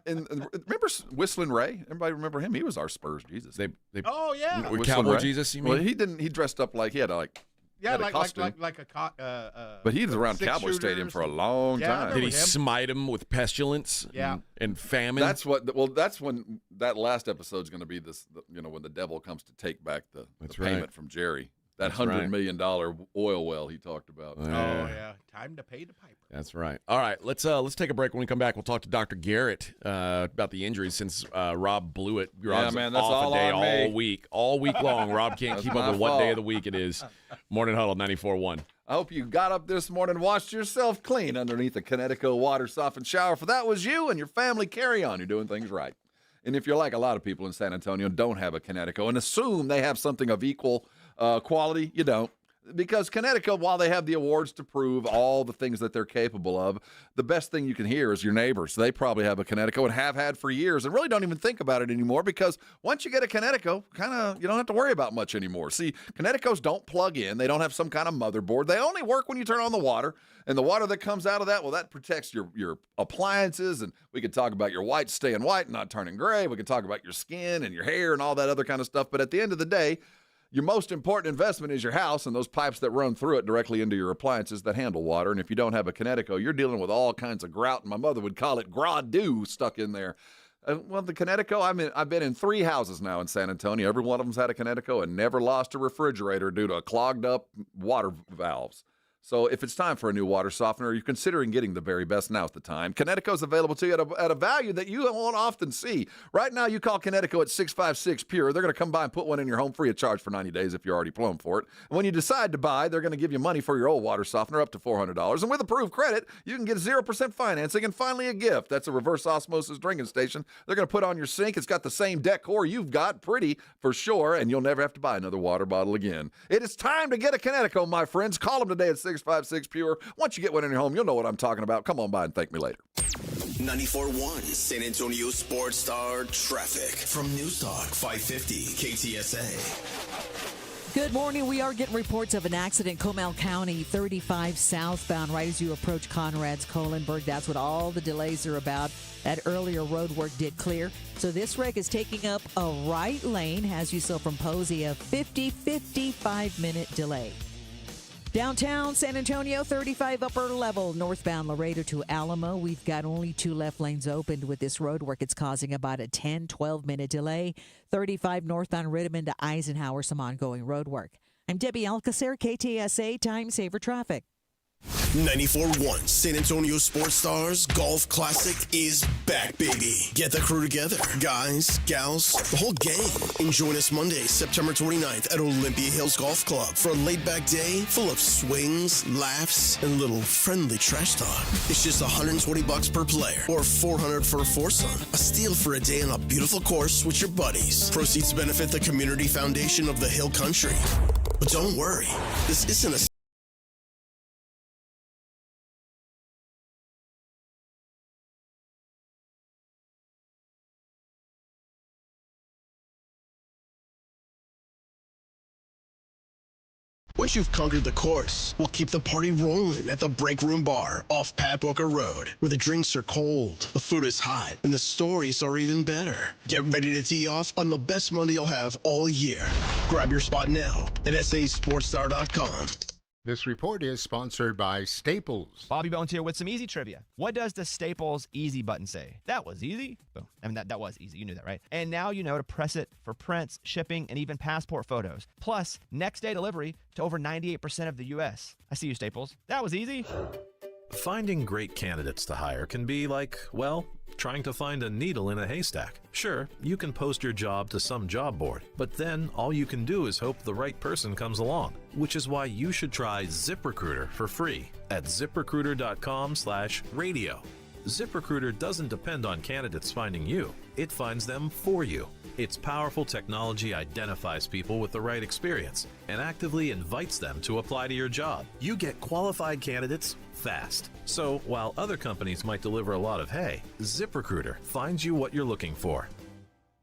remember Whistling Ray? Everybody remember him? He was our Spurs Jesus. Oh, yeah. Whistling Cowboy Ray. Jesus, you mean? Well, he didn't. He dressed up like he had a Yeah, had a costume. like a But he was around six Cowboy Stadium shooters. for a long Yeah, I time. remember Did he him. smite him with pestilence? Yeah. And famine? That's when that last episode's going to be this. When the devil comes to take back the payment right. from Jerry. That That's right. $100 million oil well he talked about. Oh, yeah. Time to pay the piper. That's right. All right, let's take a break. When we come back, we'll talk to Dr. Garrett about the injuries since Rob blew it. Rob's man, that's off all a day on me. all week long. Rob can't That's keep my up with what day fault. of the week it is. Morning Huddle 94.1. I hope you got up this morning and washed yourself clean underneath a Connecticut water softened shower. If that was you and your family, carry on. You're doing things right. And if you're like a lot of people in San Antonio, don't have a Connecticut and assume they have something of equal quality, you don't. Because Connecticut, while they have the awards to prove all the things that they're capable of, the best thing you can hear is your neighbors. They probably have a Connecticut and have had for years and really don't even think about it anymore because once you get a Connecticut, you don't have to worry about much anymore. See, Connecticut's don't plug in. They don't have some kind of motherboard. They only work when you turn on the water. And the water that comes out of that, well, that protects your appliances. And we could talk about your white staying white and not turning gray. We could talk about your skin and your hair and all that other kind of stuff. But at the end of the day, your most important investment is your house and those pipes that run through it directly into your appliances that handle water. And if you don't have a Connecticut, you're dealing with all kinds of grout. And my mother would call it gras-dew stuck in there. Well, the Connecticut, I've been in 3 houses now in San Antonio. Every one of them's had a Connecticut and never lost a refrigerator due to clogged up water valves. So if it's time for a new water softener, you're considering getting the very best, now's the time. Connecticut's available to you at a value that you won't often see. Right now, you call Connecticut at 656-PURE. They're going to come by and put one in your home free of charge for 90 days if you're already plumb for it. And when you decide to buy, they're going to give you money for your old water softener up to $400. And with approved credit, you can get 0% financing and finally a gift. That's a reverse osmosis drinking station. They're going to put on your sink. It's got the same decor you've got, pretty for sure, and you'll never have to buy another water bottle again. It is time to get a Connecticut, my friends. Call them today at 656-PURE. Once you get one in your home, you'll know what I'm talking about. Come on by and thank me later. 94.1 San Antonio Sports Star traffic from News Talk 550 KTSA. Good morning. We are getting reports of an accident, Comal County, 35 southbound, right as you approach Conrad's Kohlenberg. That's what all the delays are about. That earlier road work did clear. So this wreck is taking up a right lane, has you so from Posey, a 55-minute delay. Downtown San Antonio, 35 upper level, northbound Laredo to Alamo. We've got only 2 left lanes opened with this road work. It's causing about a 12-minute delay. 35 northbound Rittman to Eisenhower, some ongoing road work. I'm Debbie Alcacer, KTSA Time Saver Traffic. 94.1 San Antonio Sports Stars Golf Classic is back, baby. Get the crew together. Guys, gals, the whole gang. And join us Monday, September 29th at Olympia Hills Golf Club for a laid-back day full of swings, laughs, and a little friendly trash talk. It's just $120 per player or $400 for a foursome. A steal for a day on a beautiful course with your buddies. Proceeds benefit the Community Foundation of the Hill Country. But don't worry, this isn't a Once you've conquered the course, we'll keep the party rolling at the Break Room Bar off Pat Booker Road, where the drinks are cold, the food is hot, and the stories are even better. Get ready to tee off on the best Monday you'll have all year. Grab your spot now at sasportstar.com. This report is sponsored by Staples. Bobby Bones here with some easy trivia. What does the Staples Easy button say? That was easy. Boom. I mean, that was easy. You knew that, right? And now you know to press it for prints, shipping, and even passport photos. Plus, next day delivery to over 98% of the U.S. I see you, Staples. That was easy. Finding great candidates to hire can be like, well, trying to find a needle in a haystack. Sure, you can post your job to some job board, but then all you can do is hope the right person comes along, which is why you should try ZipRecruiter for free at ziprecruiter.com/radio. ZipRecruiter doesn't depend on candidates finding you. It finds them for you. Its powerful technology identifies people with the right experience and actively invites them to apply to your job. You get qualified candidates fast. So while other companies might deliver a lot of hay, ZipRecruiter finds you what you're looking for.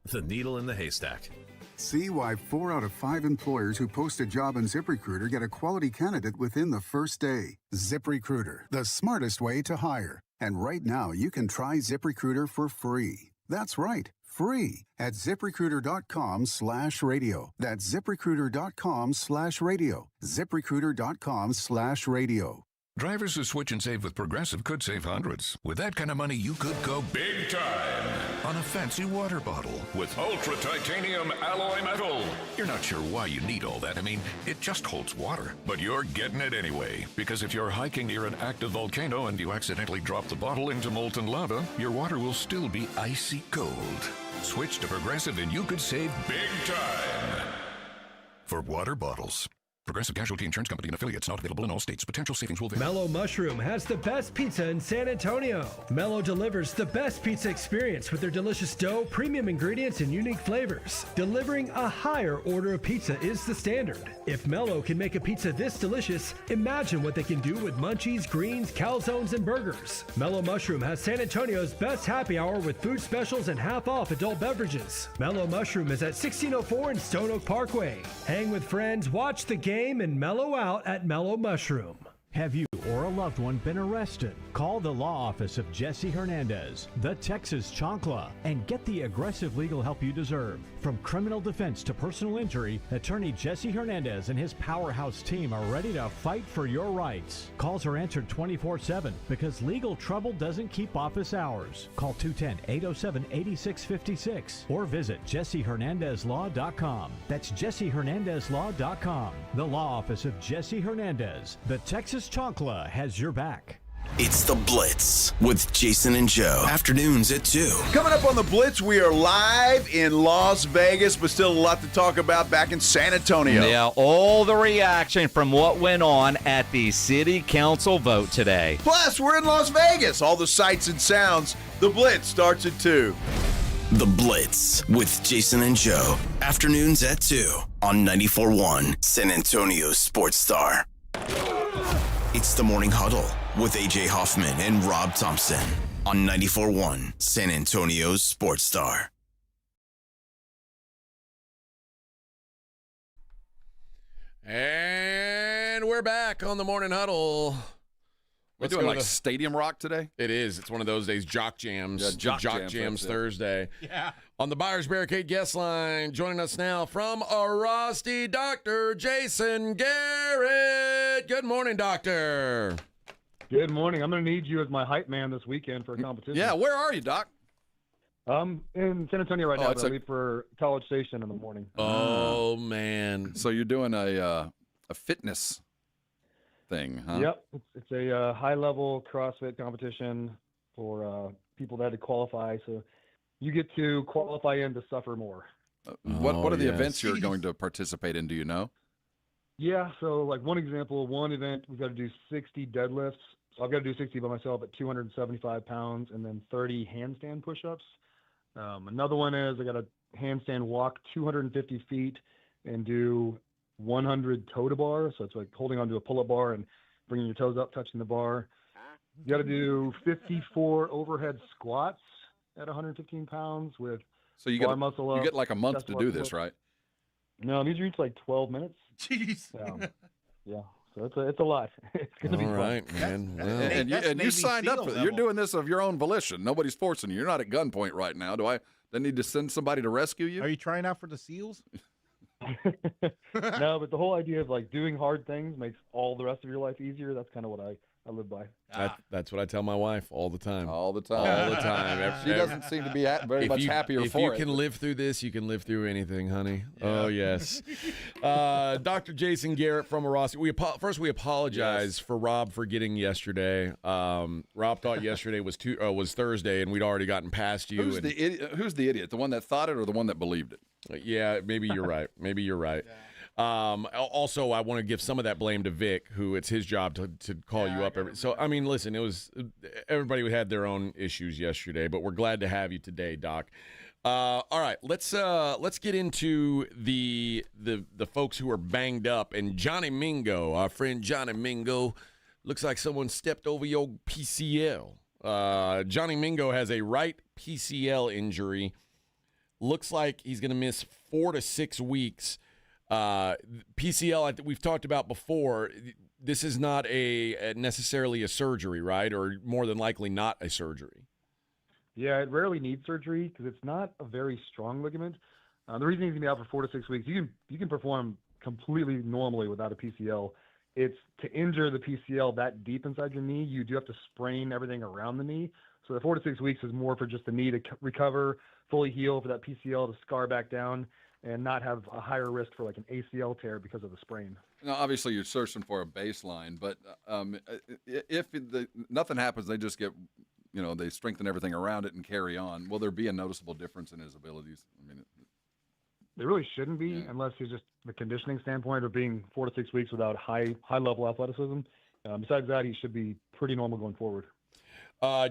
The needle in the haystack. See why 4 out of 5 employers who post a job on ZipRecruiter get a quality candidate within the first day. ZipRecruiter, the smartest way to hire. And right now, you can try ZipRecruiter for free. That's right, free at ZipRecruiter.com/radio. That's ZipRecruiter.com/radio. ZipRecruiter.com/radio. Drivers who switch and save with Progressive could save hundreds. With that kind of money, you could go big time on a fancy water bottle with ultra titanium alloy metal. You're not sure why you need all that. I mean, it just holds water. But you're getting it anyway. Because if you're hiking near an active volcano and you accidentally drop the bottle into molten lava, your water will still be icy cold. Switch to Progressive and you could save big time. For water bottles. Progressive Casualty Insurance Company and affiliates, not available in all states. Potential savings will vary. Mellow Mushroom has the best pizza in San Antonio. Mellow delivers the best pizza experience with their delicious dough, premium ingredients, and unique flavors. Delivering a higher order of pizza is the standard. If Mellow can make a pizza this delicious, imagine what they can do with munchies, greens, calzones, and burgers. Mellow Mushroom has San Antonio's best happy hour with food specials and half-off adult beverages. Mellow Mushroom is at 1604 and Stone Oak Parkway. Hang with friends, watch the game, and mellow out at Mellow Mushroom. Have you or a loved one been arrested? Call the law office of Jesse Hernandez, the Texas Chancla, and get the aggressive legal help you deserve. From criminal defense to personal injury, attorney Jesse Hernandez and his powerhouse team are ready to fight for your rights. Calls are answered 24/7 because legal trouble doesn't keep office hours. Call 210-807-8656 or visit jessehernandezlaw.com. That's jessehernandezlaw.com. The law office of Jesse Hernandez, the Texas Chancla, has your back. It's The Blitz with Jason and Joe. Afternoons at 2. Coming up on The Blitz, we are live in Las Vegas, but still a lot to talk about back in San Antonio. Yeah, all the reaction from what went on at the city council vote today. Plus, we're in Las Vegas. All the sights and sounds. The Blitz starts at 2. The Blitz with Jason and Joe. Afternoons at 2 on 94.1 San Antonio Sports Star. It's the Morning Huddle with AJ Hoffman and Rob Thompson on 94.1 San Antonio Sports Star. And we're back on the Morning Huddle. We're doing like Stadium Rock today? It is. It's one of those days, Jock Jams. Yeah, Jock Jams it. Thursday. Yeah. On the Buyers Barricade guest line, joining us now from Rusty, Dr. Jason Garrett. Good morning, Doctor. Good morning. I'm going to need you as my hype man this weekend for a competition. Yeah, where are you, Doc? I'm in San Antonio right now, but I leave for College Station in the morning. Oh, man. So you're doing a fitness thing, huh? Yep. It's a high-level CrossFit competition for people that had to qualify. So you get to qualify in to suffer more. What are the events you're going to participate in? Do you know? Yeah. So like one event, we've got to do 60 deadlifts. So I've got to do 60 by myself at 275 pounds and then 30 handstand push-ups. Another one is I got a handstand walk 250 feet and do 100 toe to bar. So it's like holding onto a pull-up bar and bringing your toes up, touching the bar. You got to do 54 overhead squats at 115 pounds with bar muscle up. You get like a month to do this, right? No, these are each like 12 minutes. Jeez. Yeah. So it's a lot. It's going to be fun. All right, man. Well, And you signed up for it. You're doing this of your own volition. Nobody's forcing you. You're not at gunpoint right now. Do I then need to send somebody to rescue you? Are you trying out for the SEALs? No, but the whole idea of like doing hard things makes all the rest of your life easier. That's kind of what I live by. That's what I tell my wife all the time. All the time. All the time. She doesn't seem to be very much happier for it. If you can live through this, you can live through anything, honey. Yeah. Oh, yes. Dr. Jason Garrett from Rossi. We apologize for Rob forgetting yesterday. Rob thought yesterday was Thursday, and we'd already gotten past you. Who's the idiot? The one that thought it or the one that believed it? Yeah, maybe you're right. Maybe you're right. Also, I want to give some of that blame to Vic, who it's his job to call you up. So, I mean, listen, it was everybody had their own issues yesterday, but we're glad to have you today, Doc. All right, let's get into the folks who are banged up. And Johnny Mingo, our friend Johnny Mingo, looks like someone stepped over your PCL. Johnny Mingo has a right PCL injury. looks like he's going to miss 4 to 6 weeks. PCL, we've talked about before, this is not necessarily a surgery, right? Or more than likely not a surgery. Yeah, it rarely needs surgery because it's not a very strong ligament. The reason he's going to be out for 4 to 6 weeks, you can perform completely normally without a PCL. It's to injure the PCL that deep inside your knee, you do have to sprain everything around the knee. So the 4 to 6 weeks is more for just the knee to recover, fully heal, for that PCL to scar back down and not have a higher risk for like an ACL tear because of the sprain. Now, obviously, you're searching for a baseline, but if nothing happens, they just get, they strengthen everything around it and carry on. Will there be a noticeable difference in his abilities? I mean, there really shouldn't be, unless he's just the conditioning standpoint of being 4 to 6 weeks without high level athleticism. Besides that, he should be pretty normal going forward.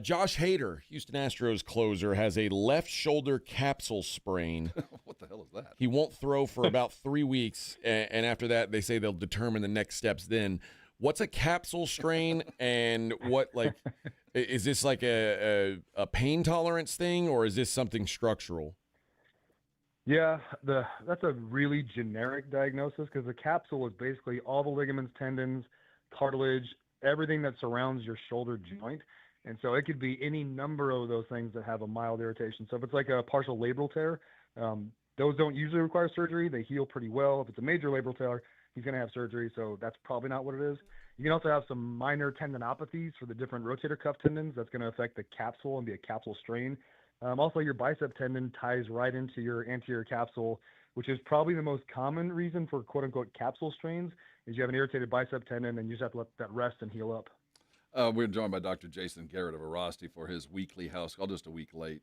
Josh Hader, Houston Astros closer, has a left shoulder capsule sprain. What the hell is that? He won't throw for about 3 weeks, and after that, they say they'll determine the next steps then. What's a capsule strain, and is this like a pain tolerance thing, or is this something structural? Yeah, that's a really generic diagnosis because the capsule is basically all the ligaments, tendons, cartilage, everything that surrounds your shoulder joint. And so it could be any number of those things that have a mild irritation. So if it's like a partial labral tear, those don't usually require surgery. They heal pretty well. If it's a major labral tear, he's going to have surgery. So that's probably not what it is. You can also have some minor tendinopathies for the different rotator cuff tendons. That's going to affect the capsule and be a capsule strain. Also, your bicep tendon ties right into your anterior capsule, which is probably the most common reason for quote-unquote capsule strains, is you have an irritated bicep tendon and you just have to let that rest and heal up. We're joined by Dr. Jason Garrett of Arasti for his weekly house call, just a week late.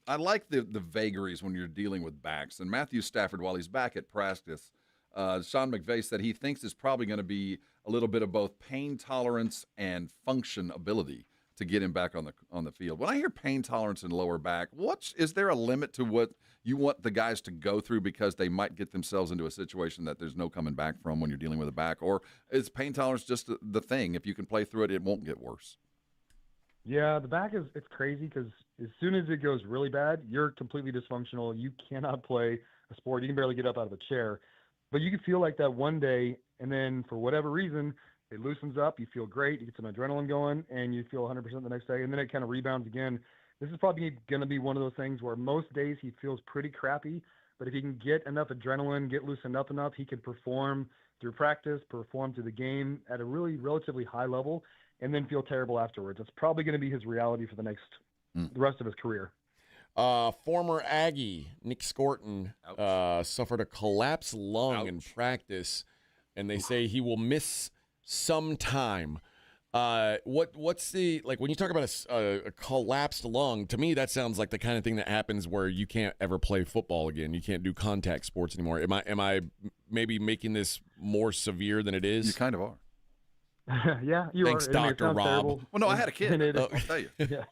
I like the vagaries when you're dealing with backs. And Matthew Stafford, while he's back at practice, Sean McVay said he thinks it's probably going to be a little bit of both pain tolerance and function ability to get him back on the field. When I hear pain tolerance and lower back, is there a limit to what you want the guys to go through because they might get themselves into a situation that there's no coming back from when you're dealing with a back? Or is pain tolerance just the thing? If you can play through it, it won't get worse. Yeah, the back it's crazy because as soon as it goes really bad, you're completely dysfunctional. You cannot play a sport. You can barely get up out of a chair. But you can feel like that one day, and then for whatever reason, it loosens up, you feel great, you get some adrenaline going, and you feel 100% the next day, and then it kind of rebounds again. This is probably going to be one of those things where most days he feels pretty crappy, but if he can get enough adrenaline, get loosened up enough, he can perform through practice, perform through the game at a really relatively high level, and then feel terrible afterwards. That's probably going to be his reality for the rest of his career. Former Aggie Nick Scorton suffered a collapsed lung in practice, and they say he will miss some time. What's the, like, when you talk about a collapsed lung, to me that sounds like the kind of thing that happens where you can't ever play football again. You can't do contact sports anymore. Am I maybe making this more severe than it is? You kind of are. Yeah, you Thanks, are. Dr. Rob. Terrible. Well, no, I had a kid. I'll tell you. Yeah,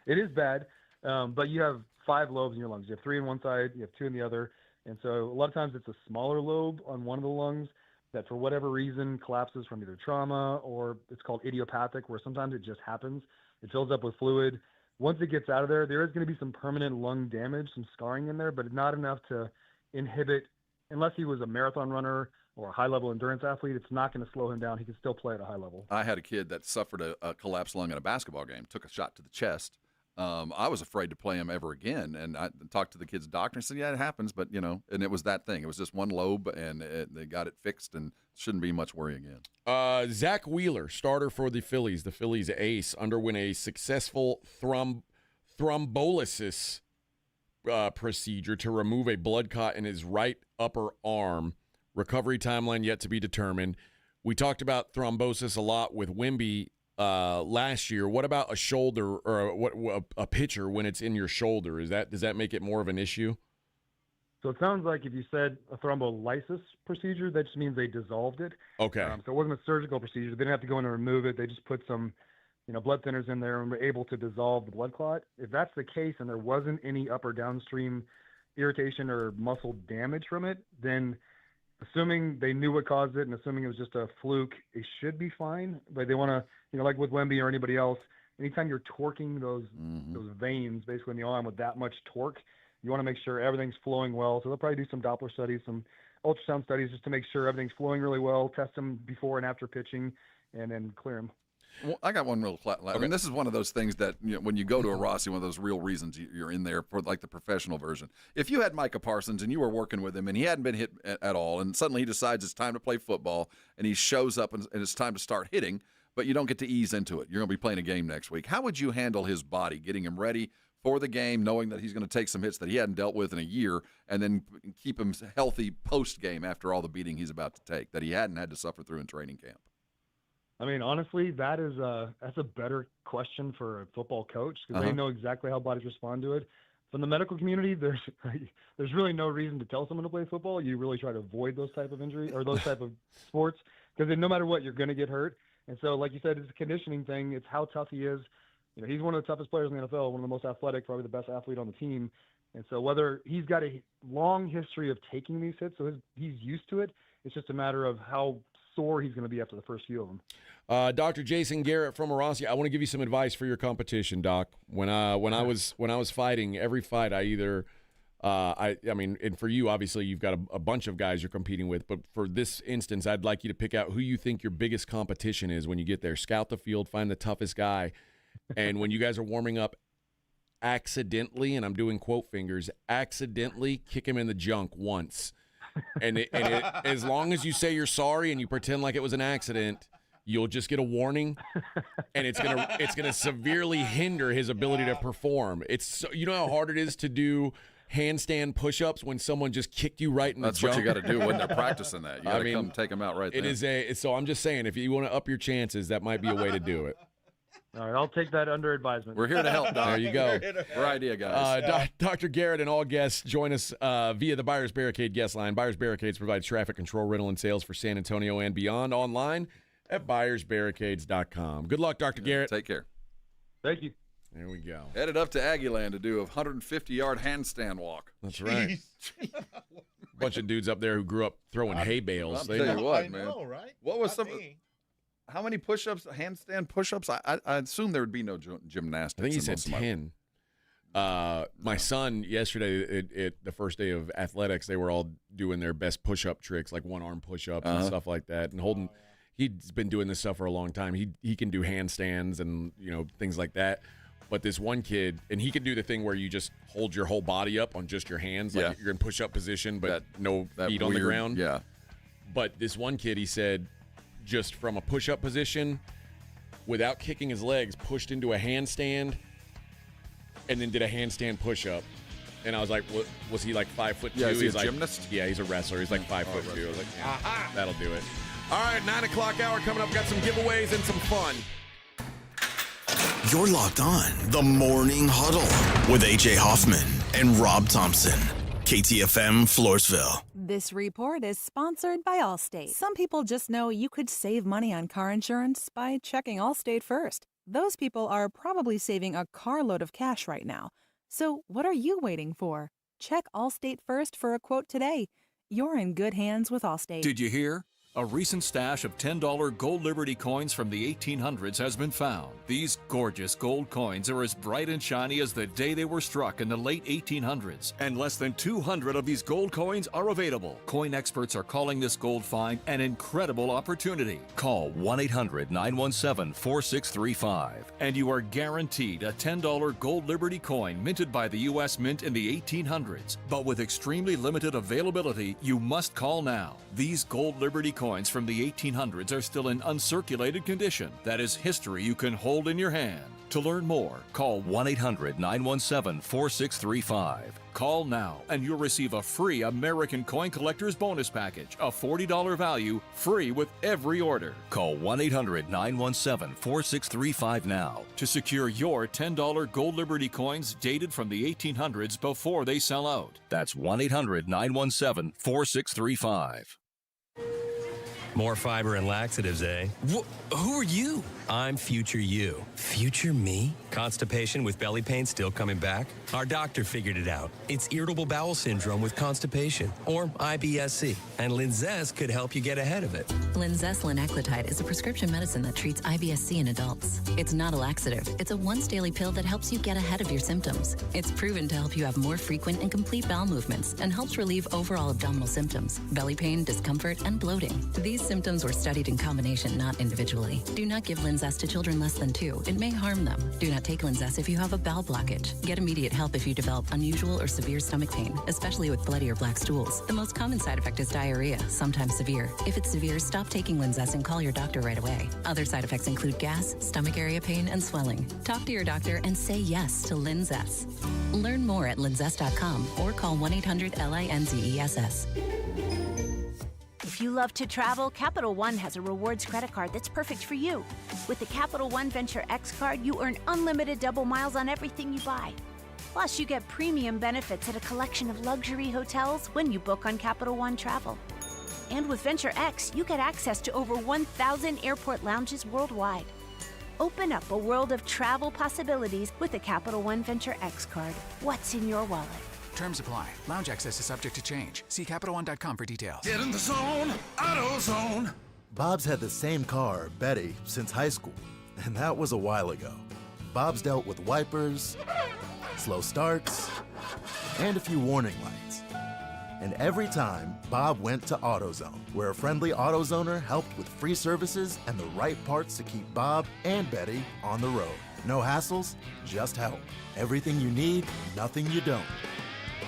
it is bad. But you have 5 lobes in your lungs. You have 3 on one side, you have 2 in the other, and so a lot of times it's a smaller lobe on one of the lungs that for whatever reason collapses from either trauma or it's called idiopathic, where sometimes it just happens. It fills up with fluid. Once it gets out of there, there is going to be some permanent lung damage, some scarring in there, but not enough to inhibit, unless he was a marathon runner or a high-level endurance athlete, it's not going to slow him down. He can still play at a high level. I had a kid that suffered a collapsed lung in a basketball game, took a shot to the chest. I was afraid to play him ever again, and I talked to the kid's doctor and said, yeah, it happens, but, and it was that thing. It was just one lobe, and they got it fixed, and shouldn't be much worry again. Zach Wheeler, starter for the Phillies ace, underwent a successful thrombolysis procedure to remove a blood clot in his right upper arm. Recovery timeline yet to be determined. We talked about thrombosis a lot with Wemby last year. What about a shoulder or a pitcher when it's in your shoulder? Does that make it more of an issue? So it sounds like if you said a thrombolysis procedure, that just means they dissolved it. Okay. So it wasn't a surgical procedure. They didn't have to go in and remove it. They just put some, blood thinners in there and were able to dissolve the blood clot. If that's the case and there wasn't any up or downstream irritation or muscle damage from it, then assuming they knew what caused it and assuming it was just a fluke, it should be fine. But they want to, like with Wemby or anybody else, anytime you're torquing those veins basically in the arm with that much torque, you want to make sure everything's flowing well. So they'll probably do some Doppler studies, some ultrasound studies, just to make sure everything's flowing really well, test them before and after pitching, and then clear them. Well, I got one real okay. And this is one of those things that, you know, when you go to a Rossi, one of those real reasons you're in there for, like, the professional version. If you had Micah Parsons and you were working with him and he hadn't been hit at all, and suddenly he decides it's time to play football and he shows up and it's time to start hitting, but you don't get to ease into it, you're going to be playing a game next week. How would you handle his body, getting him ready for the game, knowing that he's going to take some hits that he hadn't dealt with in a year, and then keep him healthy post-game after all the beating he's about to take that he hadn't had to suffer through in training camp? I mean, honestly, that's a better question for a football coach, because they know exactly how bodies respond to it. From the medical community, there's really no reason to tell someone to play football. You really try to avoid those type of injuries or those type of sports, because no matter what, you're going to get hurt. And so, like you said, it's a conditioning thing. It's how tough he is. You know, he's one of the toughest players in the NFL, one of the most athletic, probably the best athlete on the team. And so whether he's got a long history of taking these hits, so he's used to it, it's just a matter of how sore he's going to be after the first few of them. Dr. Jason Garrett from Rossi, I want to give you some advice for your competition, Doc. When I was fighting, every fight I either I mean, and for you, obviously, you've got a bunch of guys you're competing with, but for this instance, I'd like you to pick out who you think your biggest competition is when you get there. Scout the field, find the toughest guy, and when you guys are warming up, accidentally, and I'm doing quote fingers, accidentally kick him in the junk once. And as long as you say you're sorry and you pretend like it was an accident, you'll just get a warning, and it's gonna severely hinder his ability to perform. You know how hard it is to do handstand push-ups when someone just kicked you right in the junk? That's what you got to do when they're practicing that. You got to come take them out right there. So I'm just saying, if you want to up your chances, that might be a way to do it. All right, I'll take that under advisement. We're here to help, Doc. There you go. Great idea, guys. Dr. Garrett and all guests join us via the Buyers Barricade guest line. Buyers Barricades provides traffic control, rental, and sales for San Antonio and beyond online at buyersbarricades.com. Good luck, Dr. Garrett. Take care. Thank you. There we go. Headed up to Aggieland to do a 150-yard handstand walk. That's right. Bunch of dudes up there who grew up throwing hay bales. I'll tell you what, man. I know, right? What was how many push-ups, handstand push-ups? I assume there would be no gymnastics. I think he said 10. My son, yesterday, the first day of athletics, they were all doing their best push-up tricks, like one-arm push-ups and stuff like that. And Holden, he's been doing this stuff for a long time. He can do handstands and, things like that. But this one kid, and he can do the thing where you just hold your whole body up on just your hands, like you're in push-up position, but no feet on the ground. Yeah. But this one kid, he said, just from a push-up position, without kicking his legs, pushed into a handstand, and then did a handstand push-up. And I was like, what, was he like 5'2"? Yeah, is he he's a like, gymnast? Yeah, he's a wrestler. He's like 5'2". I was like, yeah, that'll do it. All right, 9 o'clock hour coming up. Got some giveaways and some fun. You're locked on the Morning Huddle with AJ Hoffman and Rob Thompson. KTFM Floresville. This report is sponsored by Allstate. Some people just know you could save money on car insurance by checking Allstate first. Those people are probably saving a carload of cash right now. So what are you waiting for? Check Allstate first for a quote today. You're in good hands with Allstate. Did you hear? A recent stash of $10 gold Liberty coins from the 1800s has been found. These gorgeous gold coins are as bright and shiny as the day they were struck in the late 1800s. And less than 200 of these gold coins are available. Coin experts are calling this gold find an incredible opportunity. Call 1-800-917-4635 and you are guaranteed a $10 gold Liberty coin minted by the U.S. Mint in the 1800s. But with extremely limited availability, you must call now. These gold Liberty coins from the 1800s are still in uncirculated condition. That is history you can hold in your hand. To learn more, call 1-800-917-4635. Call now and you'll receive a free American Coin Collector's Bonus Package, a $40 value, free with every order. Call 1-800-917-4635 now to secure your $10 gold Liberty coins dated from the 1800s before they sell out. That's 1-800-917-4635. More fiber and laxatives, eh? Who are you? I'm future you. Future me? Constipation with belly pain still coming back? Our doctor figured it out. It's irritable bowel syndrome with constipation, or IBS-C, and Linzess could help you get ahead of it. Linzess linaclotide is a prescription medicine that treats IBS-C in adults. It's not a laxative. It's a once-daily pill that helps you get ahead of your symptoms. It's proven to help you have more frequent and complete bowel movements and helps relieve overall abdominal symptoms, belly pain, discomfort, and bloating. These symptoms were studied in combination, not individually. Do not give Linzess to children less than 2. It may harm them. Do not take Linzess if you have a bowel blockage. Get immediate help if you develop unusual or severe stomach pain, especially with bloody or black stools. The most common side effect is diarrhea, sometimes severe. If it's severe, stop taking Linzess and call your doctor right away. Other side effects include gas, stomach area pain, and swelling. Talk to your doctor and say yes to Linzess. Learn more at linzess.com or call 1-800-LINZESS. If you love to travel, Capital One has a rewards credit card that's perfect for you. With the Capital One Venture X card, you earn unlimited double miles on everything you buy. Plus, you get premium benefits at a collection of luxury hotels when you book on Capital One Travel. And with Venture X, you get access to over 1,000 airport lounges worldwide. Open up a world of travel possibilities with the Capital One Venture X card. What's in your wallet? Terms apply. Lounge access is subject to change. See CapitalOne.com for details. Get in the zone, AutoZone. Bob's had the same car, Betty, since high school, and that was a while ago. Bob's dealt with wipers, slow starts, and a few warning lights. And every time, Bob went to AutoZone, where a friendly AutoZoner helped with free services and the right parts to keep Bob and Betty on the road. No hassles, just help. Everything you need, nothing you don't.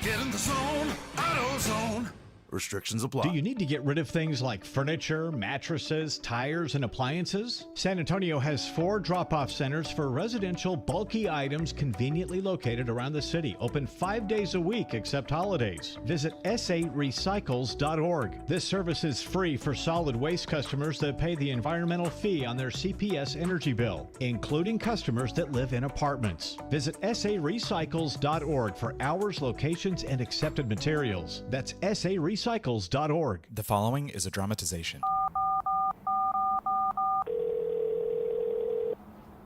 Get in the zone, AutoZone. Restrictions apply. Do you need to get rid of things like furniture, mattresses, tires, and appliances? San Antonio has 4 drop-off centers for residential bulky items conveniently located around the city, open 5 days a week except holidays. Visit sarecycles.org. This service is free for solid waste customers that pay the environmental fee on their CPS energy bill, including customers that live in apartments. Visit sarecycles.org for hours, locations, and accepted materials. That's sarecycles.org. The following is a dramatization.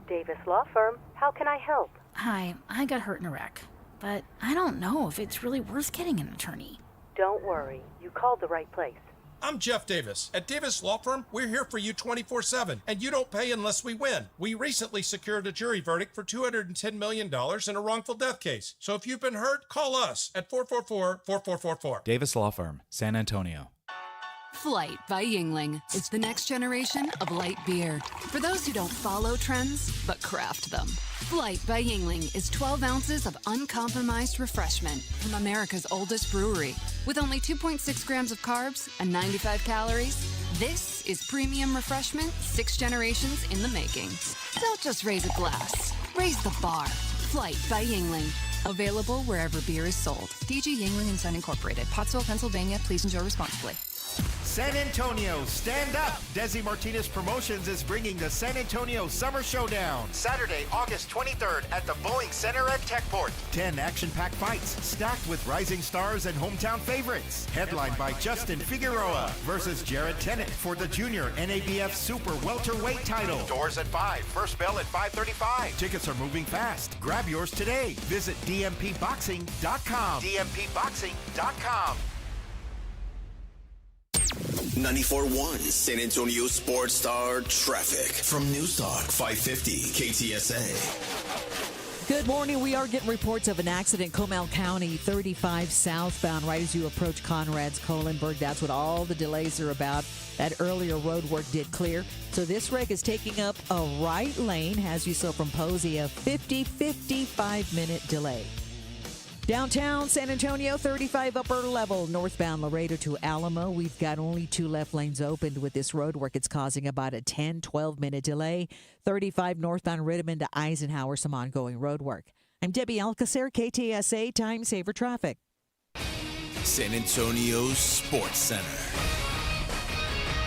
Davis Law Firm, how can I help? Hi, I got hurt in a wreck, but I don't know if it's really worth getting an attorney. Don't worry, you called the right place. I'm Jeff Davis. At Davis Law Firm, we're here for you 24/7, and you don't pay unless we win. We recently secured a jury verdict for $210 million in a wrongful death case. So if you've been hurt, call us at 444-4444. Davis Law Firm, San Antonio. Flight by Yingling is the next generation of light beer. For those who don't follow trends, but craft them. Flight by Yingling is 12 ounces of uncompromised refreshment from America's oldest brewery. With only 2.6 grams of carbs and 95 calories, this is premium refreshment 6 generations in the making. Don't just raise a glass, raise the bar. Flight by Yingling. Available wherever beer is sold. DG Yingling & Son Incorporated, Pottsville, Pennsylvania. Please enjoy responsibly. San Antonio, stand up! Desi Martinez Promotions is bringing the San Antonio Summer Showdown. Saturday, August 23rd at the Boeing Center at Techport. 10 action-packed fights, stacked with rising stars and hometown favorites. Headlined by Justin Figueroa versus Jared Tennant for the Junior NABF Super Welterweight title. Doors at 5, first bell at 5:35. Tickets are moving fast. Grab yours today. Visit dmpboxing.com. dmpboxing.com. 94.1 San Antonio Sports Star traffic from News Talk 550 KTSA. Good morning. We are getting reports of an accident, Comal County, 35 southbound, right as you approach Conrad's Kohlenberg. That's what all the delays are about. That earlier road work did clear. So this wreck is taking up a right lane, as you saw from Posey, a 55-minute delay. Downtown San Antonio, 35 upper level, northbound Laredo to Alamo. We've got only 2 left lanes opened with this road work. It's causing about a 12-minute delay. 35 northbound Rittiman to Eisenhower, some ongoing road work. I'm Debbie Alcacer, KTSA Time Saver Traffic. San Antonio Sports Center.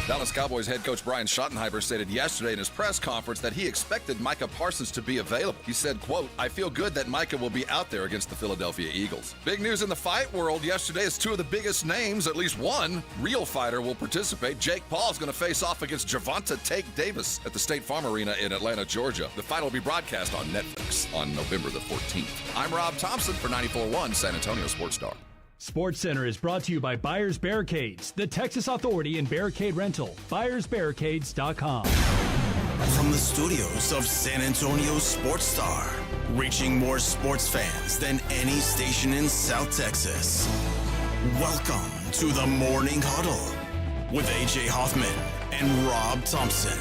Dallas Cowboys head coach Brian Schottenheimer stated yesterday in his press conference that he expected Micah Parsons to be available. He said, quote, "I feel good that Micah will be out there against the Philadelphia Eagles." Big news in the fight world yesterday is two of the biggest names, at least one real fighter, will participate. Jake Paul is going to face off against Gervonta Tank Davis at the State Farm Arena in Atlanta, Georgia. The fight will be broadcast on Netflix on November the 14th. I'm Rob Thompson for 94.1 San Antonio Sports Star. Sports Center is brought to you by Buyers Barricades, the Texas authority in barricade rental. BuyersBarricades.com. From the studios of San Antonio Sports Star, reaching more sports fans than any station in South Texas. Welcome to the Morning Huddle with AJ Hoffman and Rob Thompson.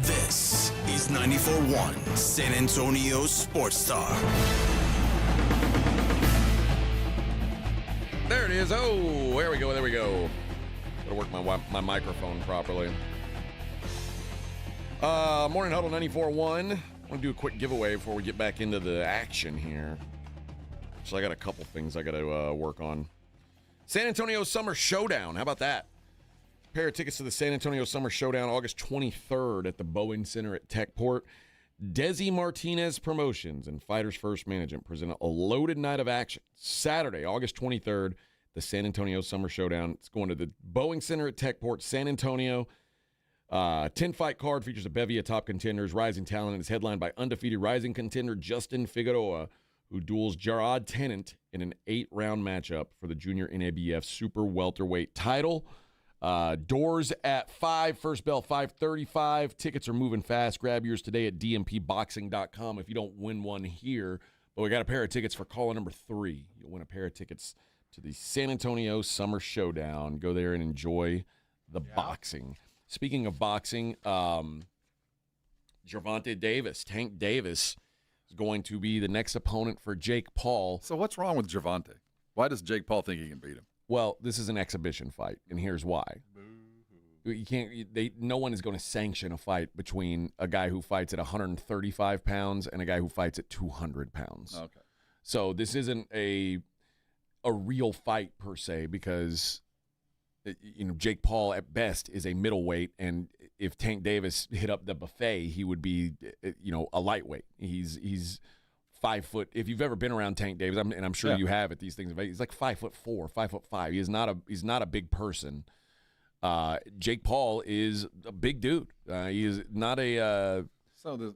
This is 94.1 San Antonio Sports Star. There it is. Oh, there we go. There we go. Gotta work my microphone properly. Morning Huddle 94.1. I want to do a quick giveaway before we get back into the action here. So I got a couple things I got to work on. San Antonio Summer Showdown. How about that? A pair of tickets to the San Antonio Summer Showdown August 23rd at the Boeing Center at Techport. Desi Martinez Promotions and Fighters First Management present a loaded night of action. Saturday, August 23rd, the San Antonio Summer Showdown. It's going to the Boeing Center at Techport, San Antonio. 10-fight card features a bevy of top contenders, rising talent, and is headlined by undefeated rising contender Justin Figueroa, who duels Jarrod Tennant in an 8-round matchup for the junior NABF super welterweight title. Doors at 5, first bell 5:35. Tickets are moving fast. Grab yours today at dmpboxing.com if you don't win one here. But we got a pair of tickets for caller number 3. You'll win a pair of tickets to the San Antonio Summer Showdown. Go there and enjoy the boxing. Speaking of boxing, Gervonta Davis, Tank Davis, is going to be the next opponent for Jake Paul. So what's wrong with Gervonta? Why does Jake Paul think he can beat him? Well, this is an exhibition fight, and here's why. You can't. No one is going to sanction a fight between a guy who fights at 135 pounds and a guy who fights at 200 pounds. Okay. So this isn't a real fight per se, because Jake Paul at best is a middleweight, and if Tank Davis hit up the buffet, he would be a lightweight. He's 5 foot. If you've ever been around Tank Davis, and I'm sure you have at these things, he's like 5'4", 5'5". He's not a big person. Jake Paul is a big dude. He is not a. All right.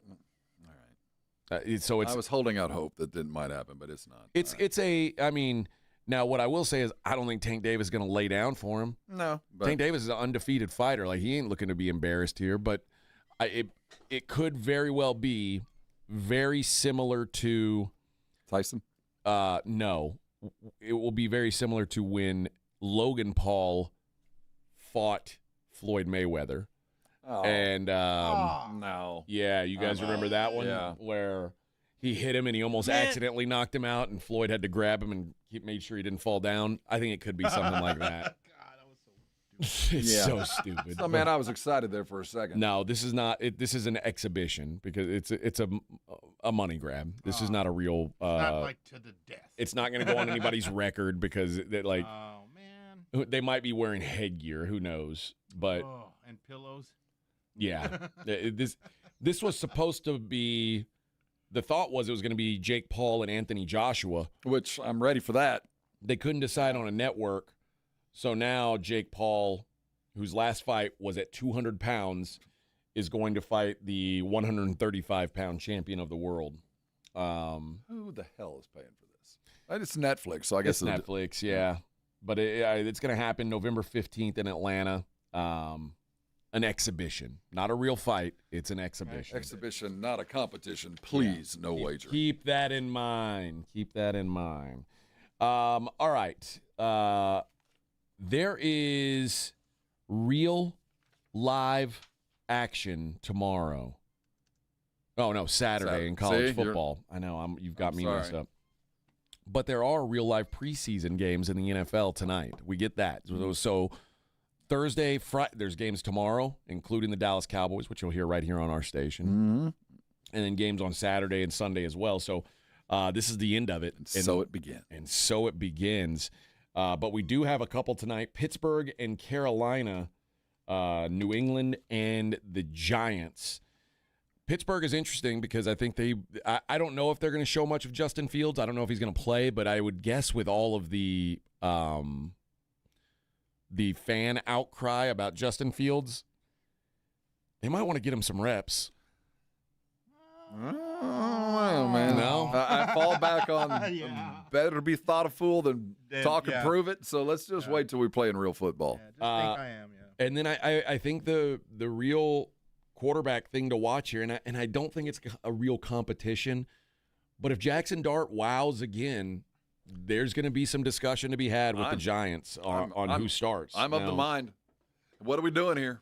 So it's. I was holding out hope that it might happen, but it's not. It's a. I mean, now what I will say is I don't think Tank Davis is going to lay down for him. No. Tank Davis is an undefeated fighter. Like, he ain't looking to be embarrassed here, but it could very well be very similar to Tyson. No, it will be very similar to when Logan Paul fought Floyd Mayweather. Oh. And no. Yeah, you guys remember that one? Yeah. Where he hit him and he almost accidentally knocked him out, and Floyd had to grab him and made sure he didn't fall down. I think it could be something like that. It's so stupid. So, man, I was excited there for a second. No, this is not. This is an exhibition because it's a money grab. This is not a real. Not like to the death. It's not going to go on anybody's record because Oh man. they might be wearing headgear. Who knows? But and pillows. Yeah, this was supposed to be. The thought was it was going to be Jake Paul and Anthony Joshua, which I'm ready for that. They couldn't decide on a network. So now Jake Paul, whose last fight was at 200 pounds, is going to fight the 135-pound champion of the world. Who the hell is paying for this? It's Netflix, so I guess it's Netflix, yeah. But it's going to happen November 15th in Atlanta. An exhibition, not a real fight. It's an exhibition. Exhibition, not a competition. Please, no wager. Keep that in mind. All right. There is real live action tomorrow. Oh, no, Saturday in college football. I know, you've got me messed up. But there are real live preseason games in the NFL tonight. We get that. So Thursday, Friday, there's games tomorrow, including the Dallas Cowboys, which you'll hear right here on our station. Mm-hmm. And then games on Saturday and Sunday as well. So this is the end of it. So it begins. But we do have a couple tonight. Pittsburgh and Carolina New England and the Giants. Pittsburgh is interesting because I think I don't know if they're going to show much of Justin Fields. I don't know if he's going to play, but I would guess with all of the fan outcry about Justin Fields, they might want to get him some reps. Oh, man. No? I fall back on better be thought a fool than talk and prove it. So let's just wait till we play in real football. Just think I am, And then I think the real quarterback thing to watch here, and I don't think it's a real competition, but if Jackson Dart wows again, there's going to be some discussion to be had with the Giants on who starts. I'm of the mind. What are we doing here?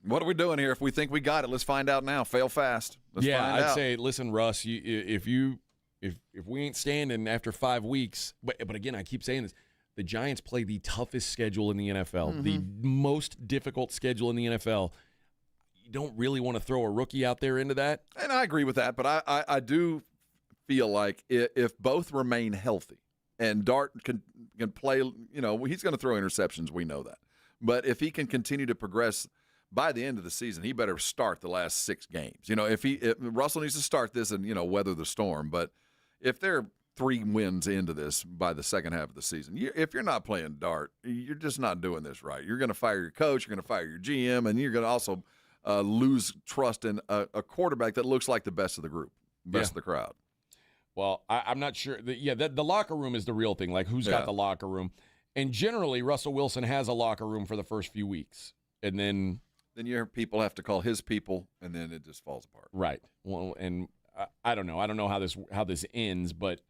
What are we doing here? If we think we got it, let's find out now. Fail fast. Let's find I'd out. say, listen, Russ, if we ain't standing after 5 weeks, but again, I keep saying this, the Giants play the toughest schedule in the NFL, the most difficult schedule in the NFL. You don't really want to throw a rookie out there into that. And I agree with that, but I do feel like if both remain healthy and Dart can play, he's going to throw interceptions. We know that. But if he can continue to progress by the end of the season, he better start the last 6 games. If Russell needs to start this and, weather the storm. But if they're 3 wins into this by the second half of the season, if you're not playing Dart, you're just not doing this right. You're going to fire your coach, you're going to fire your GM, and you're going to also lose trust in a quarterback that looks like the best of the group, best of the crowd. Well, I'm not sure. The locker room is the real thing. Like, who's got the locker room? And generally, Russell Wilson has a locker room for the first few weeks. And then you hear people have to call his people, and then it just falls apart. Right. Well, and I don't know. I don't know how this ends, but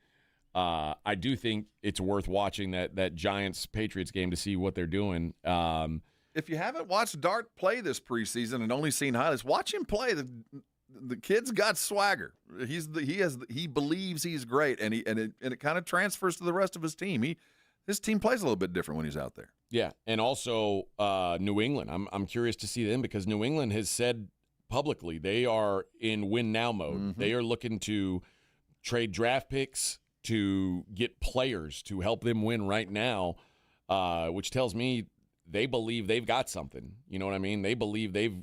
I do think it's worth watching that Giants-Patriots game to see what they're doing. If you haven't watched Dart play this preseason and only seen highlights, watch him play. The kid's got swagger. He believes he's great, and it kind of transfers to the rest of his team. His team plays a little bit different when he's out there. Yeah, and also New England. I'm curious to see them because New England has said publicly they are in win now mode. Mm-hmm. They are looking to trade draft picks to get players to help them win right now, which tells me they believe they've got something. You know what I mean? They believe they've.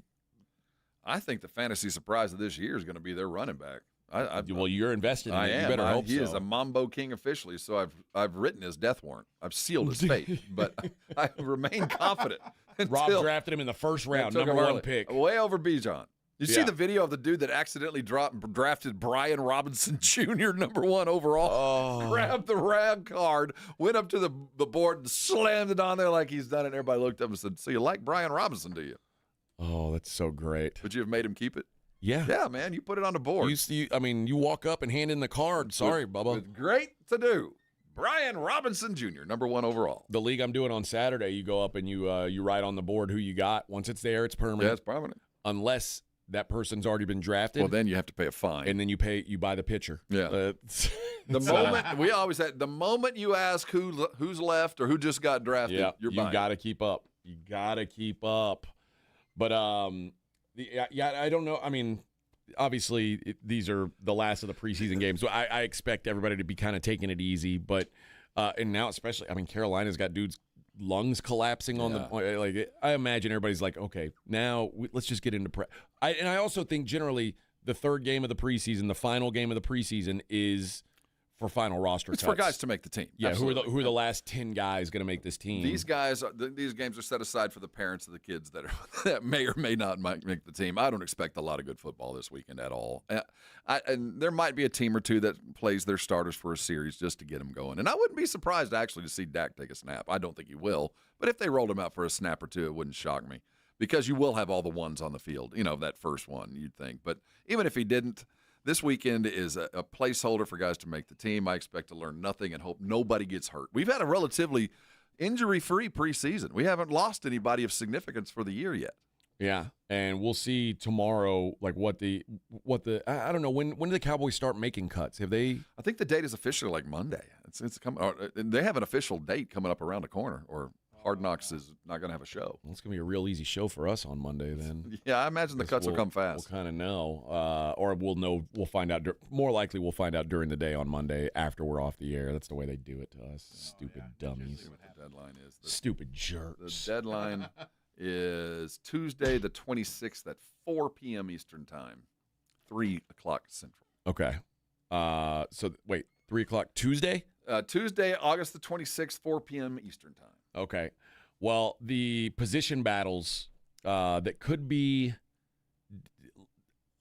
I think the fantasy surprise of this year is going to be their running back. Well, you're invested in it. I You better hope he so. is a Mambo King officially, so I've written his death warrant. I've sealed his fate, but I remain confident. Rob drafted him in the first round, number 1 pick. Way over Bijan. You see the video of the dude that accidentally drafted Brian Robinson Jr. number 1 overall? Grabbed the RAB card, went up to the board and slammed it on there like he's done it. And everybody looked up and said, so you like Brian Robinson, do you? Oh, that's so great. Would you have made him keep it? Yeah. Yeah, man. You put it on the board. You walk up and hand in the card. Sorry, Bubba. With great to do. Brian Robinson Jr., number 1 overall. The league I'm doing on Saturday, you go up and you write on the board who you got. Once it's there, it's permanent. Yeah, it's permanent. Unless that person's already been drafted. Well, then you have to pay a fine. And then you buy the pitcher. Yeah. We always had the moment you ask who's left or who just got drafted, you're buying. You got to keep up. You got to keep up. But I don't know. I mean, obviously these are the last of the preseason games, so I expect everybody to be kind of taking it easy. But and now especially, I mean, Carolina's got dudes' lungs collapsing on I imagine everybody's like, okay, now let's just get into prep. And I also think generally the third game of the preseason, the final game of the preseason, is for final roster It's cuts. for guys to make the team. Yeah, who are the last 10 guys going to make this team? These guys, these games are set aside for the parents of the kids that may or may not make the team. I don't expect a lot of good football this weekend at all. And there might be a team or two that plays their starters for a series just to get them going. And I wouldn't be surprised actually to see Dak take a snap. I don't think he will. But if they rolled him out for a snap or two, it wouldn't shock me. Because you will have all the ones on the field, that first one, you'd think. But even if he didn't, this weekend is a placeholder for guys to make the team. I expect to learn nothing and hope nobody gets hurt. We've had a relatively injury-free preseason. We haven't lost anybody of significance for the year yet. Yeah, and we'll see tomorrow, like what the I don't know, when do the Cowboys start making cuts? Have they? I think the date is officially like Monday. It's coming. They have an official date coming up around the corner, or Hard Knocks is not going to have a show. Well, it's going to be a real easy show for us on Monday then. Yeah, I imagine the cuts will come fast. We'll kind of know, or we'll know. We'll find out. More likely, we'll find out during the day on Monday after we're off the air. That's the way they do it to us. Stupid dummies. What the deadline is. Stupid jerks. The deadline is Tuesday the 26th at 4 p.m. Eastern Time, 3 o'clock Central. Okay. So wait, 3 o'clock Tuesday? Tuesday, August the 26th, 4 p.m. Eastern Time. Okay. Well, the position battles that could be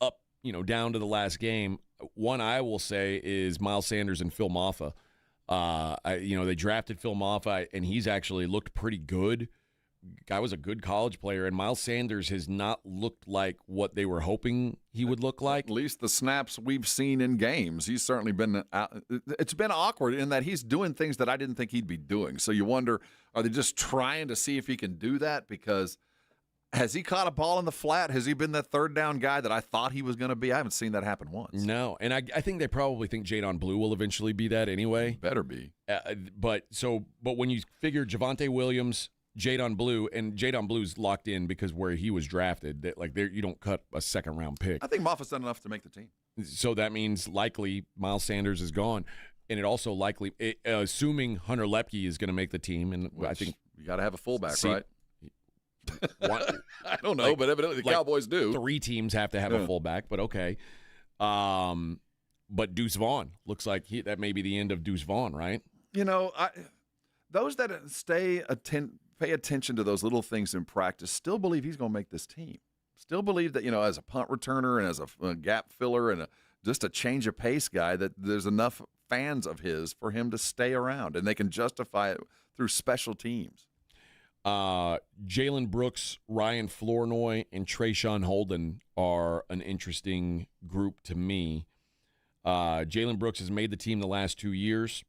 up, down to the last game. One I will say is Miles Sanders and Phil Maffa. They drafted Phil Maffa, and he's actually looked pretty good. Guy was a good college player, and Miles Sanders has not looked like what they were hoping he would look like. At least the snaps we've seen in games. He's certainly been it's been awkward in that he's doing things that I didn't think he'd be doing. So you wonder, are they just trying to see if he can do that? Because has he caught a ball in the flat? Has he been that third down guy that I thought he was going to be? I haven't seen that happen once. No, and I think they probably think Jadon Blue will eventually be that anyway. Better be. But when you figure Javonte Williams, Jadon Blue, and Jadon Blue's locked in because where he was drafted, that you don't cut a second-round pick. I think Moffat's done enough to make the team. So that means likely Miles Sanders is gone, and it also likely, assuming Hunter Lepke is going to make the team, and I think you got to have a fullback, right? I don't know, like, but evidently the Cowboys do. 3 teams have to have a fullback, but okay. But Deuce Vaughn looks like that may be the end of Deuce Vaughn, right? Those that pay attention to those little things in practice still believe he's going to make this team. Still believe that, as a punt returner and as a gap filler and just a change of pace guy, that there's enough fans of his for him to stay around, and they can justify it through special teams. Jalen Brooks, Ryan Flournoy, and Trayshawn Holden are an interesting group to me. Jalen Brooks has made the team the last 2 years.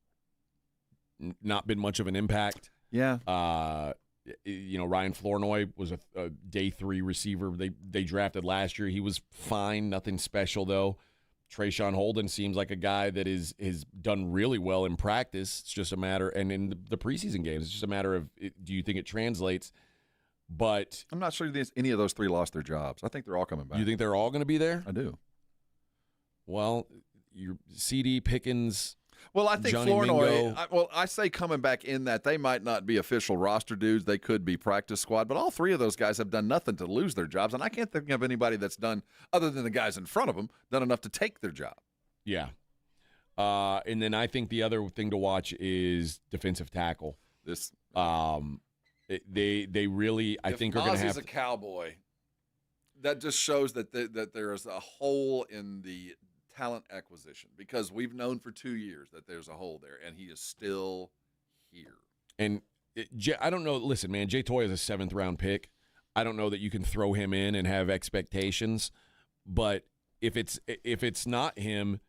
Not been much of an impact. Yeah. Ryan Flournoy was a day 3 receiver. They drafted last year. He was fine, nothing special though. Trayshawn Holden seems like a guy that is done really well in practice. It's just a matter, and in the preseason games, it's just a matter of do you think it translates? But I'm not sure any of those 3 lost their jobs. I think they're all coming back. You think they're all going to be there? I do. Well, your CD Pickens. Well, I think Johnny Flournoy, I say coming back in that they might not be official roster dudes. They could be practice squad, but all 3 of those guys have done nothing to lose their jobs, and I can't think of anybody that's done, other than the guys in front of them, done enough to take their job. Yeah. And then I think the other thing to watch is defensive tackle. They really, I think, are going to have a Cowboy, that just shows that there is a hole in the talent acquisition, because we've known for 2 years that there's a hole there, and he is still here. And I don't know. Listen, man, Jay Toye is a 7th-round pick. I don't know that you can throw him in and have expectations, but if it's not him,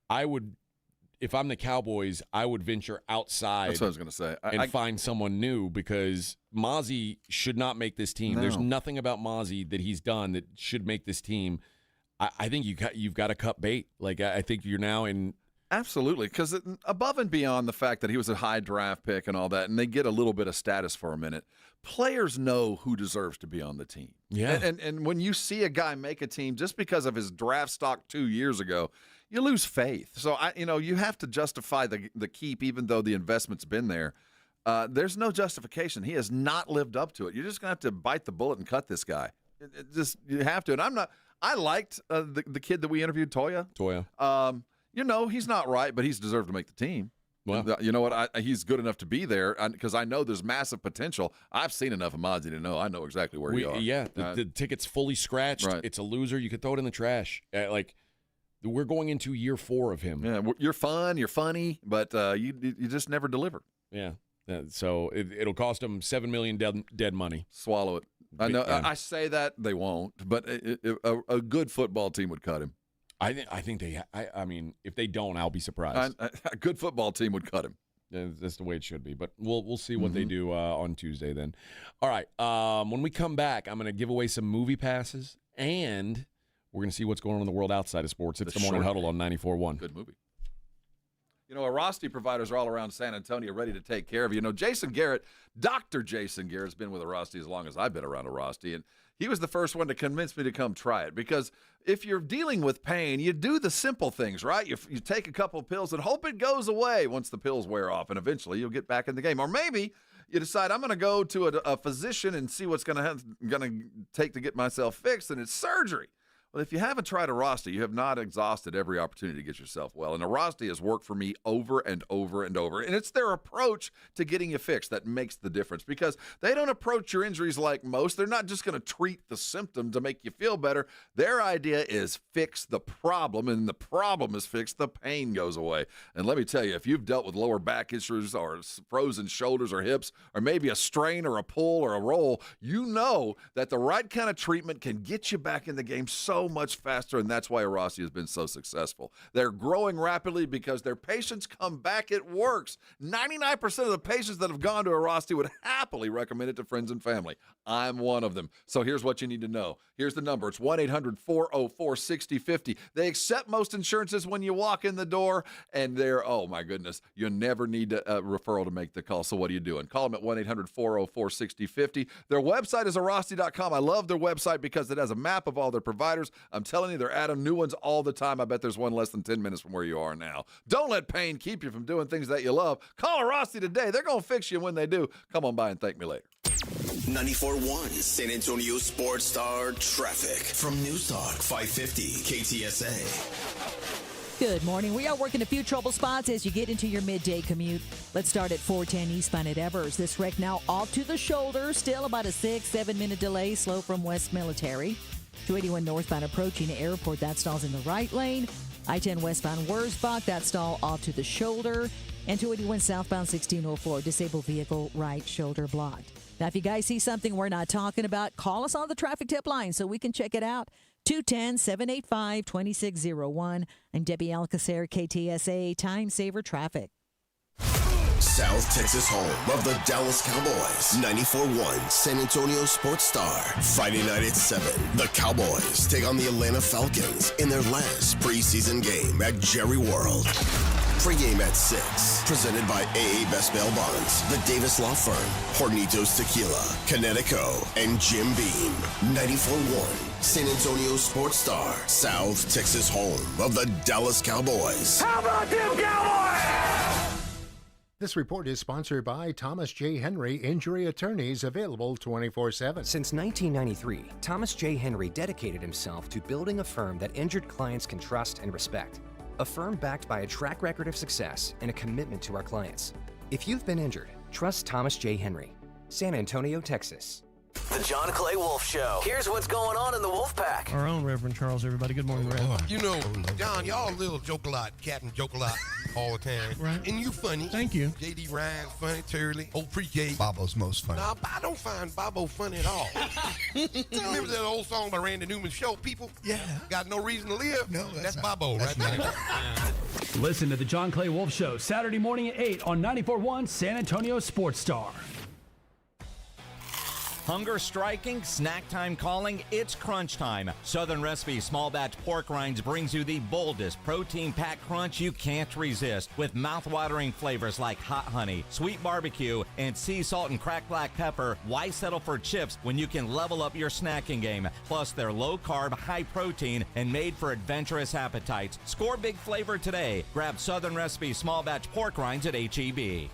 if I'm the Cowboys, I would venture outside. That's what I was going to say. And find someone new, because Mozzie should not make this team. No. There's nothing about Mozzie that he's done that should make this team. I think you've got to cut bait. Like, I think you're now in. Absolutely, because above and beyond the fact that he was a high draft pick and all that, and they get a little bit of status for a minute, players know who deserves to be on the team. Yeah. And when you see a guy make a team just because of his draft stock 2 years ago, you lose faith. So, you have to justify the keep, even though the investment's been there. There's no justification. He has not lived up to it. You're just going to have to bite the bullet and cut this guy. You have to. And I liked the kid that we interviewed, Toya. He's not right, but he's deserved to make the team. Well, you know what? He's good enough to be there, because I know there's massive potential. I've seen enough of Mozzie to know. I know exactly where you are. Yeah, the ticket's fully scratched. Right. It's a loser. You could throw it in the trash. We're going into year 4 of him. Yeah, you're fun, you're funny, but you just never deliver. Yeah. So it'll cost him $7 million dead money. Swallow it. I know. I say that they won't, but a good football team would cut him. I think they. I mean, if they don't, I'll be surprised. A good football team would cut him. That's the way it should be. But we'll see what they do on Tuesday then. All right. When we come back, I'm going to give away some movie passes, and we're going to see what's going on in the world outside of sports. It's the Morning Huddle on 94.1. Good movie. Arasti providers are all around San Antonio ready to take care of you. Jason Garrett, Dr. Jason Garrett, has been with Arasti as long as I've been around Arasti, and he was the first one to convince me to come try it, because if you're dealing with pain, you do the simple things, right? You take a couple of pills and hope it goes away once the pills wear off, and eventually you'll get back in the game. Or maybe You decide I'm going to go to a physician and see what's going to take to get myself fixed, and it's surgery. Well, if you haven't tried Arasti, you have not exhausted every opportunity to get yourself well. And Arasti has worked for me over and over and over. And it's their approach to getting you fixed that makes the difference, because they don't approach your injuries like most. They're not just going to treat the symptom to make you feel better. Their idea is fix the problem, and the problem is fixed, the pain goes away. And let me tell you, if you've dealt with lower back issues or frozen shoulders or hips, or maybe a strain or a pull or a roll, you know that the right kind of treatment can get you back in the game so much faster, and that's why Arasti has been so successful. They're growing rapidly because their patients come back. It works. 99% of the patients that have gone to Arasti would happily recommend it to friends and family. I'm one of them. So here's what you need to know. Here's the number. It's 1-800-404-6050. They accept most insurances when you walk in the door, and they're, oh my goodness, you never need a referral to make the call. So what are you doing? Call them at 1-800-404-6050. Their website is arasti.com. I love their website because it has a map of all their providers. I'm telling you, they're adding new ones all the time. I bet there's one less than 10 minutes from where you are now. Don't let pain keep you from doing things that you love. Call Arasti today. They're going to fix you when they do. Come on by and thank me later. 94.1 San Antonio Sports Star traffic from News Talk 550 KTSA. Good morning. We are working a few trouble spots as you get into your midday commute. Let's start at 410 eastbound at Evers. This wreck now off to the shoulder. Still about a 6-7 minute delay. Slow from West Military. 281 northbound approaching the airport. That stalls in the right lane. I-10 westbound Wurzbach. That stall off to the shoulder. And 281 southbound 1604. Disabled vehicle right shoulder blocked. Now, if you guys see something we're not talking about, call us on the traffic tip line so we can check it out. 210-785-2601. I'm Debbie Alcacer, KTSA Time Saver Traffic. South Texas home of the Dallas Cowboys. 94.1 San Antonio Sports Star. Friday night at 7. The Cowboys take on the Atlanta Falcons in their last preseason game at Jerry World. Pre-game at 6. Presented by AA Best Bail Bonds, the Davis Law Firm, Hornitos Tequila, Connecticut, and Jim Beam. 94.1 San Antonio Sports Star. South Texas home of the Dallas Cowboys. How about them Cowboys? This report is sponsored by Thomas J. Henry Injury Attorneys, available 24/7. Since 1993, Thomas J. Henry dedicated himself to building a firm that injured clients can trust and respect. A firm backed by a track record of success and a commitment to our clients. If you've been injured, trust Thomas J. Henry. San Antonio, Texas. The John Clay Wolf Show. Here's what's going on in the Wolf Pack. Our own Reverend Charles, everybody. Good morning, Reverend. You know, John, y'all little joke a lot, Captain joke a lot all the time. Right. And you funny. Thank you. J.D. Ryan's funny, Turley, old pre-K. Bobo's most funny. Nah, I don't find Bobo funny at all. Remember that old song by Randy Newman, Show People? Yeah. Got no reason to live? No, that's Bobo right there. Listen to the John Clay Wolf Show, Saturday morning at 8 on 94.1 San Antonio Sports Star. Hunger striking, snack time calling, it's crunch time. Southern Recipe Small Batch Pork Rinds brings you the boldest protein-packed crunch you can't resist, with mouth-watering flavors like hot honey, sweet barbecue, and sea salt and cracked black pepper. Why settle for chips when you can level up your snacking game? Plus, they're low-carb, high-protein, and made for adventurous appetites. Score big flavor today. Grab Southern Recipe Small Batch Pork Rinds at H-E-B.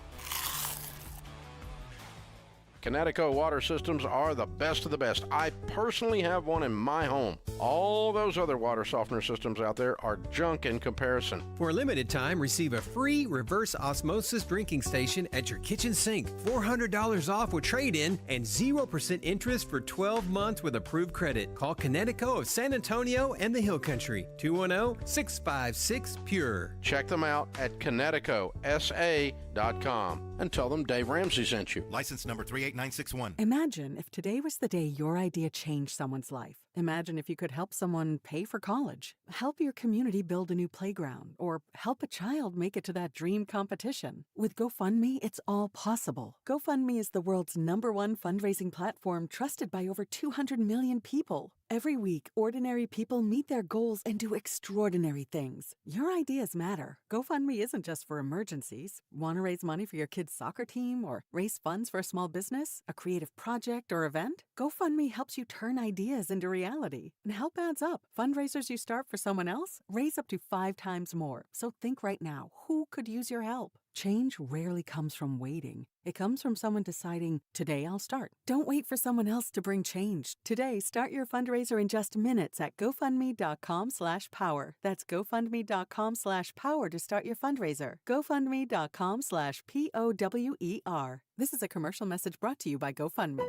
Connecticut water systems are the best of the best. I personally have one in my home. All those other water softener systems out there are junk in comparison. For a limited time, receive a free reverse osmosis drinking station at your kitchen sink. $400 off with trade-in and 0% interest for 12 months with approved credit. Call Connecticut of San Antonio and the Hill Country. 210-656-PURE. Check them out at ConnecticutSA.com and tell them Dave Ramsey sent you. License number 38961. Imagine if today was the day your idea changed someone's life. Imagine if you could help someone pay for college, help your community build a new playground, or help a child make it to that dream competition. With GoFundMe, it's all possible. GoFundMe is the world's #1 fundraising platform trusted by over 200 million people. Every week, ordinary people meet their goals and do extraordinary things. Your ideas matter. GoFundMe isn't just for emergencies. Want to raise money for your kid's soccer team or raise funds for a small business, a creative project, or event? GoFundMe helps you turn ideas into reality. And help adds up. Fundraisers you start for someone else raise up to 5 times more. So think right now, who could use your help? Change rarely comes from waiting. It comes from someone deciding, today I'll start. Don't wait for someone else to bring change. Today, start your fundraiser in just minutes at GoFundMe.com/power. That's GoFundMe.com/power to start your fundraiser. GoFundMe.com/POWER. This is a commercial message brought to you by GoFundMe.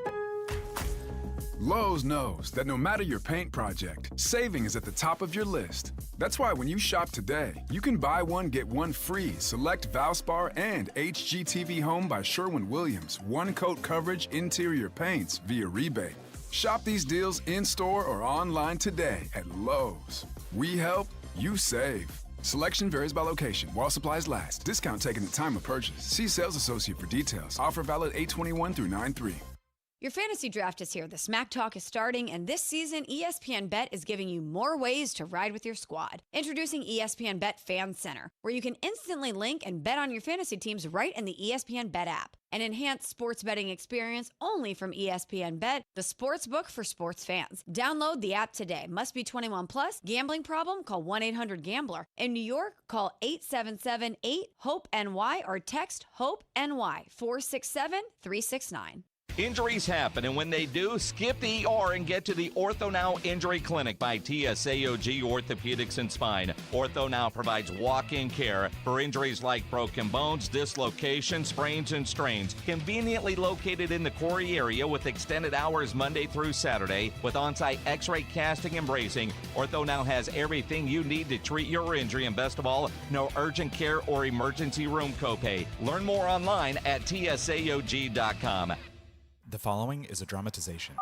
Lowe's knows that no matter your paint project, saving is at the top of your list. That's why when you shop today, you can buy one, get one free. Select Valspar and HGTV Home by Sherwin-Williams. One coat coverage interior paints via rebate. Shop these deals in-store or online today at Lowe's. We help, you save. Selection varies by location. While supplies last. Discount taken at time of purchase. See sales associate for details. Offer valid 8/21 through 9/3. Your fantasy draft is here. The Smack Talk is starting, and this season, ESPN Bet is giving you more ways to ride with your squad. Introducing ESPN Bet Fan Center, where you can instantly link and bet on your fantasy teams right in the ESPN Bet app. An enhanced sports betting experience only from ESPN Bet, the sports book for sports fans. Download the app today. Must be 21 plus. Gambling problem? Call 1-800-GAMBLER. In New York, call 877-8-HOPE-NY or text HOPE-NY 467-369. Injuries happen, and when they do, skip the ER and get to the Ortho Now Injury Clinic by TSAOG Orthopedics and Spine. Ortho Now provides walk-in care for injuries like broken bones, dislocations, sprains, and strains. Conveniently located in the Quarry area with extended hours Monday through Saturday with on-site x-ray casting and bracing, Ortho Now has everything you need to treat your injury, and best of all, no urgent care or emergency room copay. Learn more online at tsaog.com. The following is a dramatization.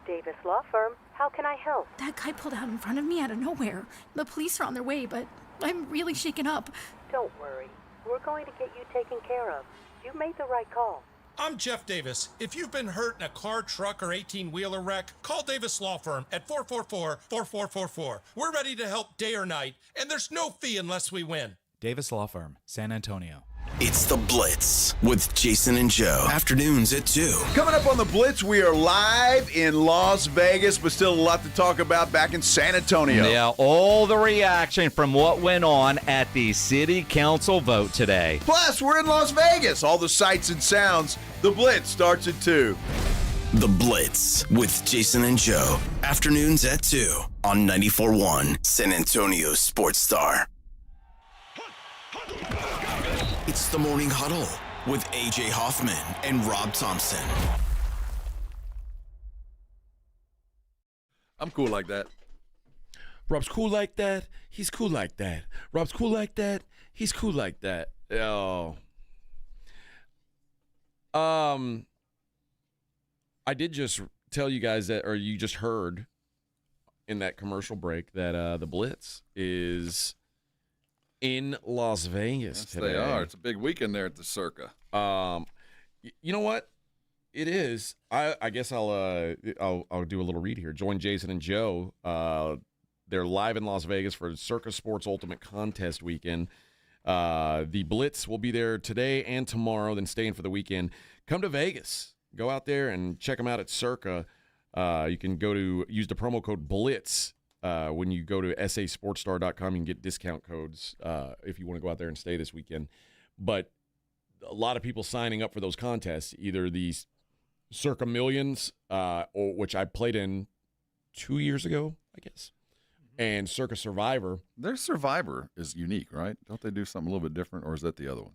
Davis Law Firm, how can I help? That guy pulled out in front of me out of nowhere. The police are on their way, but I'm really shaken up. Don't worry. We're going to get you taken care of. You made the right call. I'm Jeff Davis. If you've been hurt in a car, truck, or 18-wheeler wreck, call Davis Law Firm at 444-4444. We're ready to help day or night, and there's no fee unless we win. Davis Law Firm, San Antonio. It's The Blitz with Jason and Joe. Afternoons at 2. Coming up on The Blitz, we are live in Las Vegas, but still a lot to talk about back in San Antonio. Yeah, all the reaction from what went on at the city council vote today. Plus, we're in Las Vegas. All the sights and sounds. The Blitz starts at 2. The Blitz with Jason and Joe. Afternoons at 2 on 94.1 San Antonio Sports Star. It's the Morning Huddle with AJ Hoffman and Rob Thompson. I'm cool like that. Rob's cool like that. He's cool like that. Rob's cool like that. He's cool like that. Oh. I did just tell you guys that, or you just heard in that commercial break that the Blitz is in Las Vegas today. They are. It's a big weekend there at the Circa. You know what? It is. I guess I'll do a little read here. Join Jason and Joe. They're live in Las Vegas for Circa Sports Ultimate Contest Weekend. The Blitz will be there today and tomorrow, then staying for the weekend. Come to Vegas. Go out there and check them out at Circa. You can use the promo code BLITZ. When you go to sasportstar.com, you can get discount codes if you want to go out there and stay this weekend. But a lot of people signing up for those contests, either these Circa Millions, which I played in 2 years ago, I guess, and Circa Survivor. Their Survivor is unique, right? Don't they do something a little bit different, or is that the other one?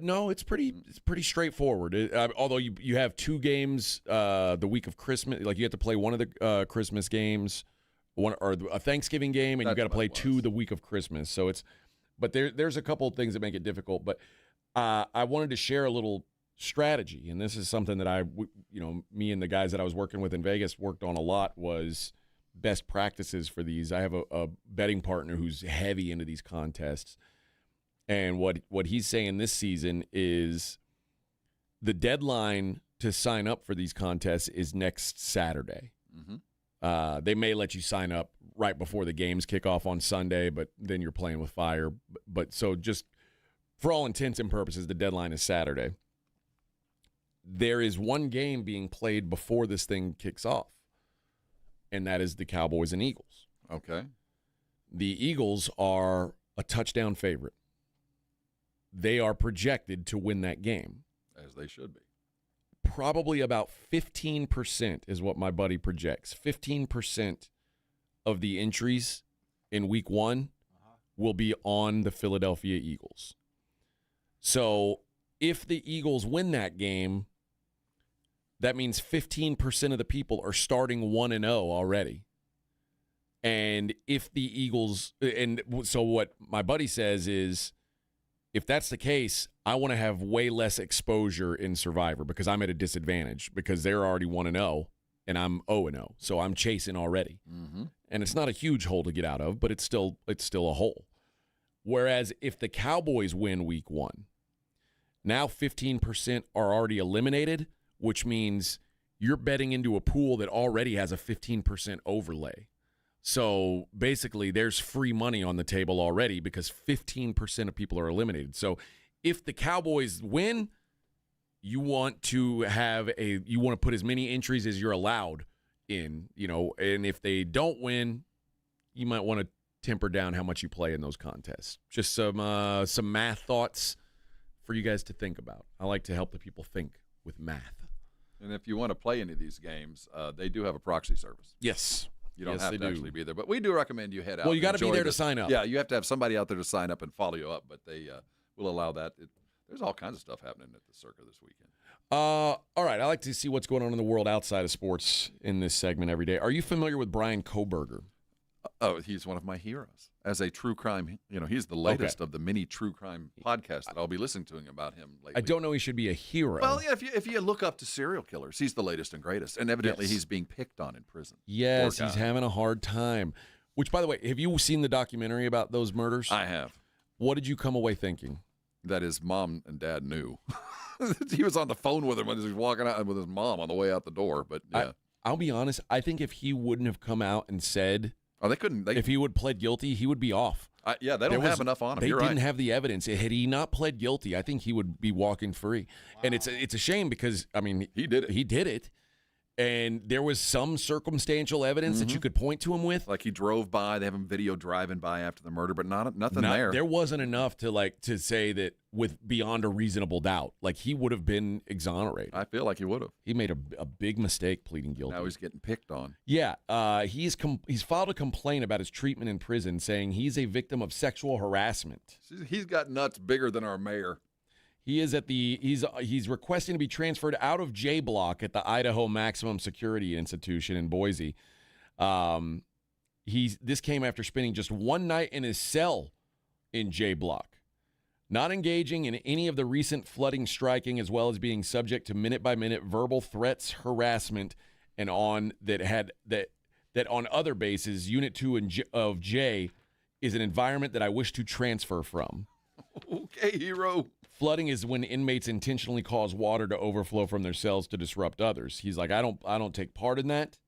No, it's pretty straightforward. Although you have 2 games the week of Christmas, like you have to play one of the Christmas games. Or a Thanksgiving game, and you got to play 2 the week of Christmas. So but there's a couple of things that make it difficult. But I wanted to share a little strategy, and this is something that me and the guys that I was working with in Vegas worked on a lot, was best practices for these. I have a betting partner who's heavy into these contests, and what he's saying this season is the deadline to sign up for these contests is next Saturday. Mm-hmm. They may let you sign up right before the games kick off on Sunday, but then you're playing with fire. But so just for all intents and purposes, the deadline is Saturday. There is one game being played before this thing kicks off, and that is the Cowboys and Eagles. Okay. The Eagles are a touchdown favorite. They are projected to win that game. As they should be. Probably about 15% is what my buddy projects. 15% of the entries in week 1 will be on the Philadelphia Eagles. So if the Eagles win that game, that means 15% of the people are starting 1-0 already. And if the Eagles, and so what my buddy says is, if that's the case, I want to have way less exposure in Survivor because I'm at a disadvantage because they're already 1-0 and I'm 0-0. So I'm chasing already. Mm-hmm. And it's not a huge hole to get out of, but it's still a hole. Whereas if the Cowboys win week 1, now 15% are already eliminated, which means you're betting into a pool that already has a 15% overlay. So basically, there's free money on the table already because 15% of people are eliminated. So if the Cowboys win, you want to put as many entries as you're allowed in, and if they don't win, you might want to temper down how much you play in those contests. Just some math thoughts for you guys to think about. I like to help the people think with math. And if you want to play any of these games, they do have a proxy service. Yes. You don't Yes, have they to do. actually be there. But we do recommend you head out. Well, you got to be there to sign up. Yeah, you have to have somebody out there to sign up and follow you up, but they will allow that. There's all kinds of stuff happening at the Circa this weekend. All right, I like to see what's going on in the world outside of sports in this segment every day. Are you familiar with Brian Koberger? Oh, he's one of my heroes. As a true crime, he's the latest of the many true crime podcasts that I'll be listening to about him lately. I don't know he should be a hero. Well, yeah, if you look up to serial killers, he's the latest and greatest. And evidently he's being picked on in prison. Yes, he's having a hard time. Which, by the way, have you seen the documentary about those murders? I have. What did you come away thinking? That his mom and dad knew. He was on the phone with him when he was walking out with his mom on the way out the door. But yeah. I'll be honest. I think if he wouldn't have come out and said, they couldn't. If he would pled guilty, he would be off. They don't have enough on him. They You're didn't right. have the evidence. Had he not pled guilty, I think he would be walking free. Wow. And it's a shame because he did it. He did it. And there was some circumstantial evidence that you could point to him with. Like he drove by. They have him video driving by after the murder, but nothing there. There wasn't enough to say that with beyond a reasonable doubt. Like he would have been exonerated. I feel like he would have. He made a big mistake pleading guilty. Now he's getting picked on. Yeah. He's filed a complaint about his treatment in prison, saying he's a victim of sexual harassment. He's got nuts bigger than our mayor. He is he's requesting to be transferred out of J Block at the Idaho Maximum Security Institution in Boise. This came after spending just one night in his cell in J Block, not engaging in any of the recent flooding, striking, as well as being subject to minute-by-minute verbal threats, harassment, and on other bases. Unit 2 of J is an environment that I wish to transfer from. Okay, hero. Flooding is when inmates intentionally cause water to overflow from their cells to disrupt others. He's like, I don't take part in that.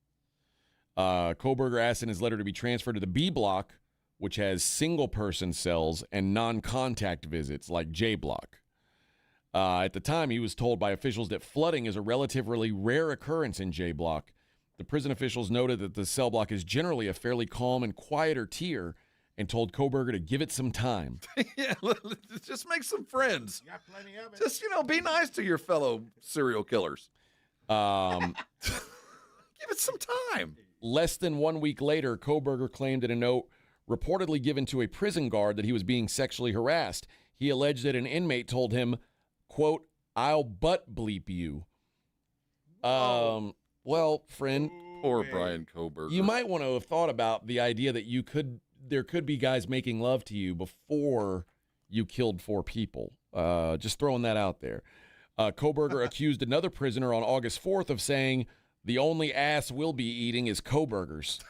Koberger asked in his letter to be transferred to the B block, which has single-person cells and non-contact visits like J block. At the time, he was told by officials that flooding is a relatively rare occurrence in J block. The prison officials noted that the cell block is generally a fairly calm and quieter tier, and told Koberger to give it some time. Yeah, just make some friends. You got plenty of it. Just, be nice to your fellow serial killers. Give it some time. Less than 1 week later, Koberger claimed in a note reportedly given to a prison guard that he was being sexually harassed. He alleged that an inmate told him, quote, "I'll butt bleep you." Well, friend. Poor Brian Koberger. You might want to have thought about the idea that there could be guys making love to you before you killed 4 people. Just throwing that out there. Koberger accused another prisoner on August 4th of saying, "The only ass we'll be eating is Koberger's."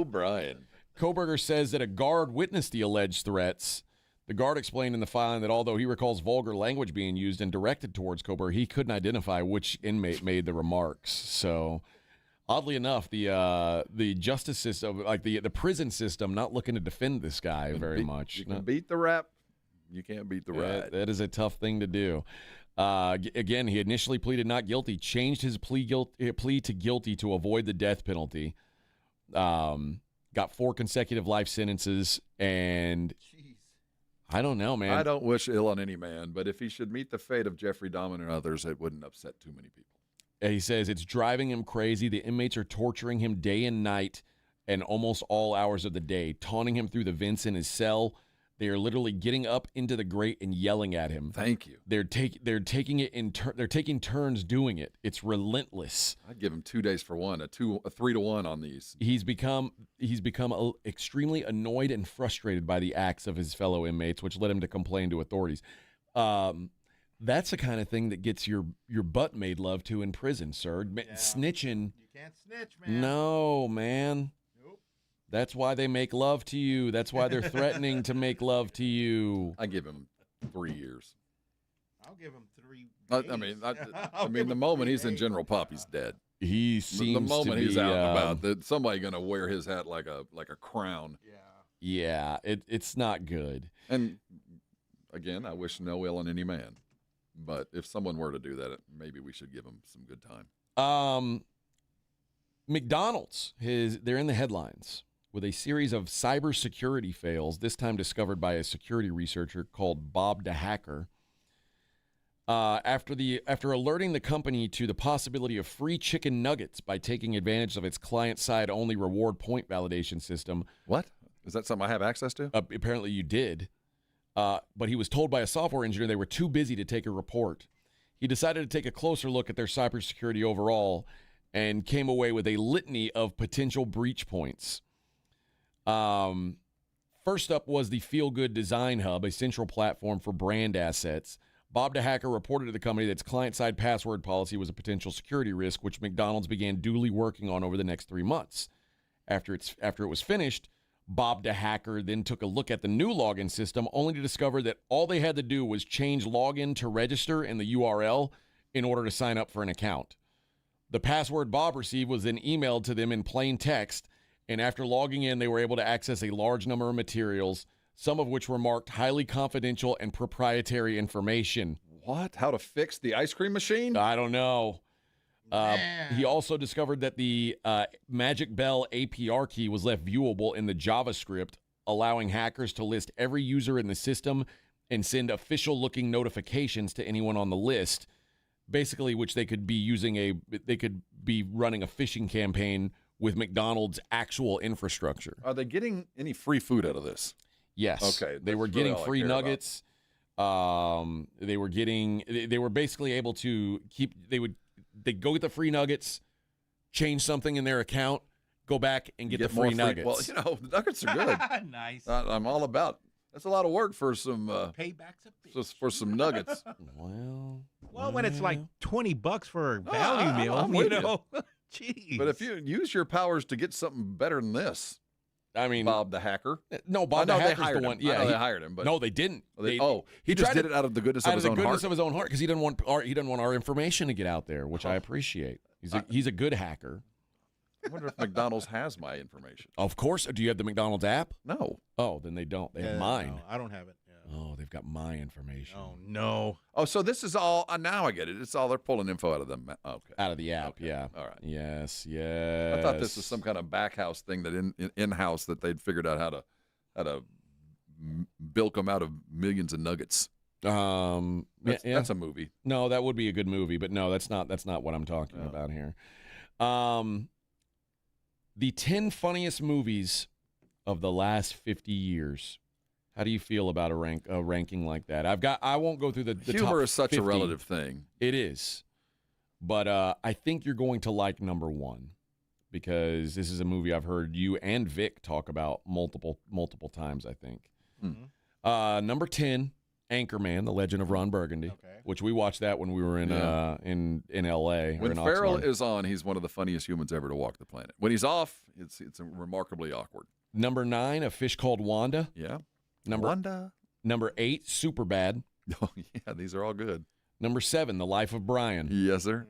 Brian. Koberger says that a guard witnessed the alleged threats. The guard explained in the filing that although he recalls vulgar language being used and directed towards Koberger, he couldn't identify which inmate made the remarks. So, oddly enough, the justice system, like the prison system, not looking to defend this guy very much. You can beat the rap. You can't beat the ride. That is a tough thing to do. Again, he initially pleaded not guilty, changed his plea to guilty to avoid the death penalty. Got 4 consecutive life sentences, and I don't know, man. I don't wish ill on any man, but if he should meet the fate of Jeffrey Dahmer and others, it wouldn't upset too many people. He says it's driving him crazy. The inmates are torturing him day and night and almost all hours of the day, taunting him through the vents in his cell. They are literally getting up into the grate and yelling at him. Thank you. They're taking it in they're taking turns doing it. It's relentless. I'd give him 2 days for one, a 3-to-1 on these. He's become extremely annoyed and frustrated by the acts of his fellow inmates, which led him to complain to authorities. That's the kind of thing that gets your butt made love to in prison, sir. Snitching. You can't snitch, man. No, man. That's why they make love to you. That's why they're threatening to make love to you. I give him 3 years. I'll give him 3 days. I mean, the moment he's in General Pop, he's dead. He seems the moment to be, he's out and about, that somebody going to wear his hat like a crown. Yeah, it's not good. And again, I wish no ill on any man. But if someone were to do that, maybe we should give him some good time. McDonald's, they're in the headlines with a series of cybersecurity fails, this time discovered by a security researcher called Bob DeHacker. After alerting the company to the possibility of free chicken nuggets by taking advantage of its client-side only reward point validation system. What? Is that something I have access to? Apparently you did. But he was told by a software engineer they were too busy to take a report. He decided to take a closer look at their cybersecurity overall and came away with a litany of potential breach points. First up was the Feel Good Design Hub, a central platform for brand assets. Bob DeHacker reported to the company that its client-side password policy was a potential security risk, which McDonald's began duly working on over the next 3 months. After it was finished, Bob DeHacker then took a look at the new login system, only to discover that all they had to do was change login to register in the URL in order to sign up for an account. The password Bob received was then emailed to them in plain text, and after logging in, they were able to access a large number of materials, some of which were marked highly confidential and proprietary information. What? How to fix the ice cream machine? I don't know. He also discovered that the Magic Bell APR key was left viewable in the JavaScript, allowing hackers to list every user in the system and send official-looking notifications to anyone on the list, basically which they could be running a phishing campaign with McDonald's actual infrastructure. Are they getting any free food out of this? Yes. Okay. They were getting free nuggets. They were basically able to they'd go get the free nuggets, change something in their account, go back and get the free nuggets. Well, the nuggets are good. Nice. I'm all about. That's a lot of work for some paybacks for some nuggets. Well, when it's like $20 for a value meal, I'm you with know. Jeez. But if you use your powers to get something better than this, I mean, Bob the hacker. No, Bob the hacker's the one. Yeah, they hired him. But no, they didn't. He just did it out of the goodness of his own heart. Of his own heart, because he didn't want our information to get out there, which I appreciate. He's a good hacker. I wonder if McDonald's has my information. Of course. Do you have the McDonald's app? No. Oh, then they don't. They have mine. No, I don't have it. Yeah. Oh, they've got my information. Oh no. Oh, so this is all. Now I get it. It's all they're pulling info out of them. Okay. Out of the app. Okay. Yeah. All right. Yes. I thought this was some kind of back house thing that in-house that they'd figured out how to bilk them out of millions of nuggets. That's a movie. No, that would be a good movie, but no, that's not what I'm talking about here. The 10 funniest movies of the last 50 years. How do you feel about a ranking like that? I won't go through the humor top is such 50. a relative thing. It is, but I think you're going to like number 1 because this is a movie I've heard you and Vic talk about multiple times. I think. Mm-hmm. Number 10, Anchorman: The Legend of Ron Burgundy, which we watched that when we were in L.A. When Farrell is on, he's one of the funniest humans ever to walk the planet. When he's off, it's remarkably awkward. Number 9, A Fish Called Wanda. Yeah. Number 8, Superbad. Oh yeah, these are all good. Number 7, The Life of Brian. Yes, sir.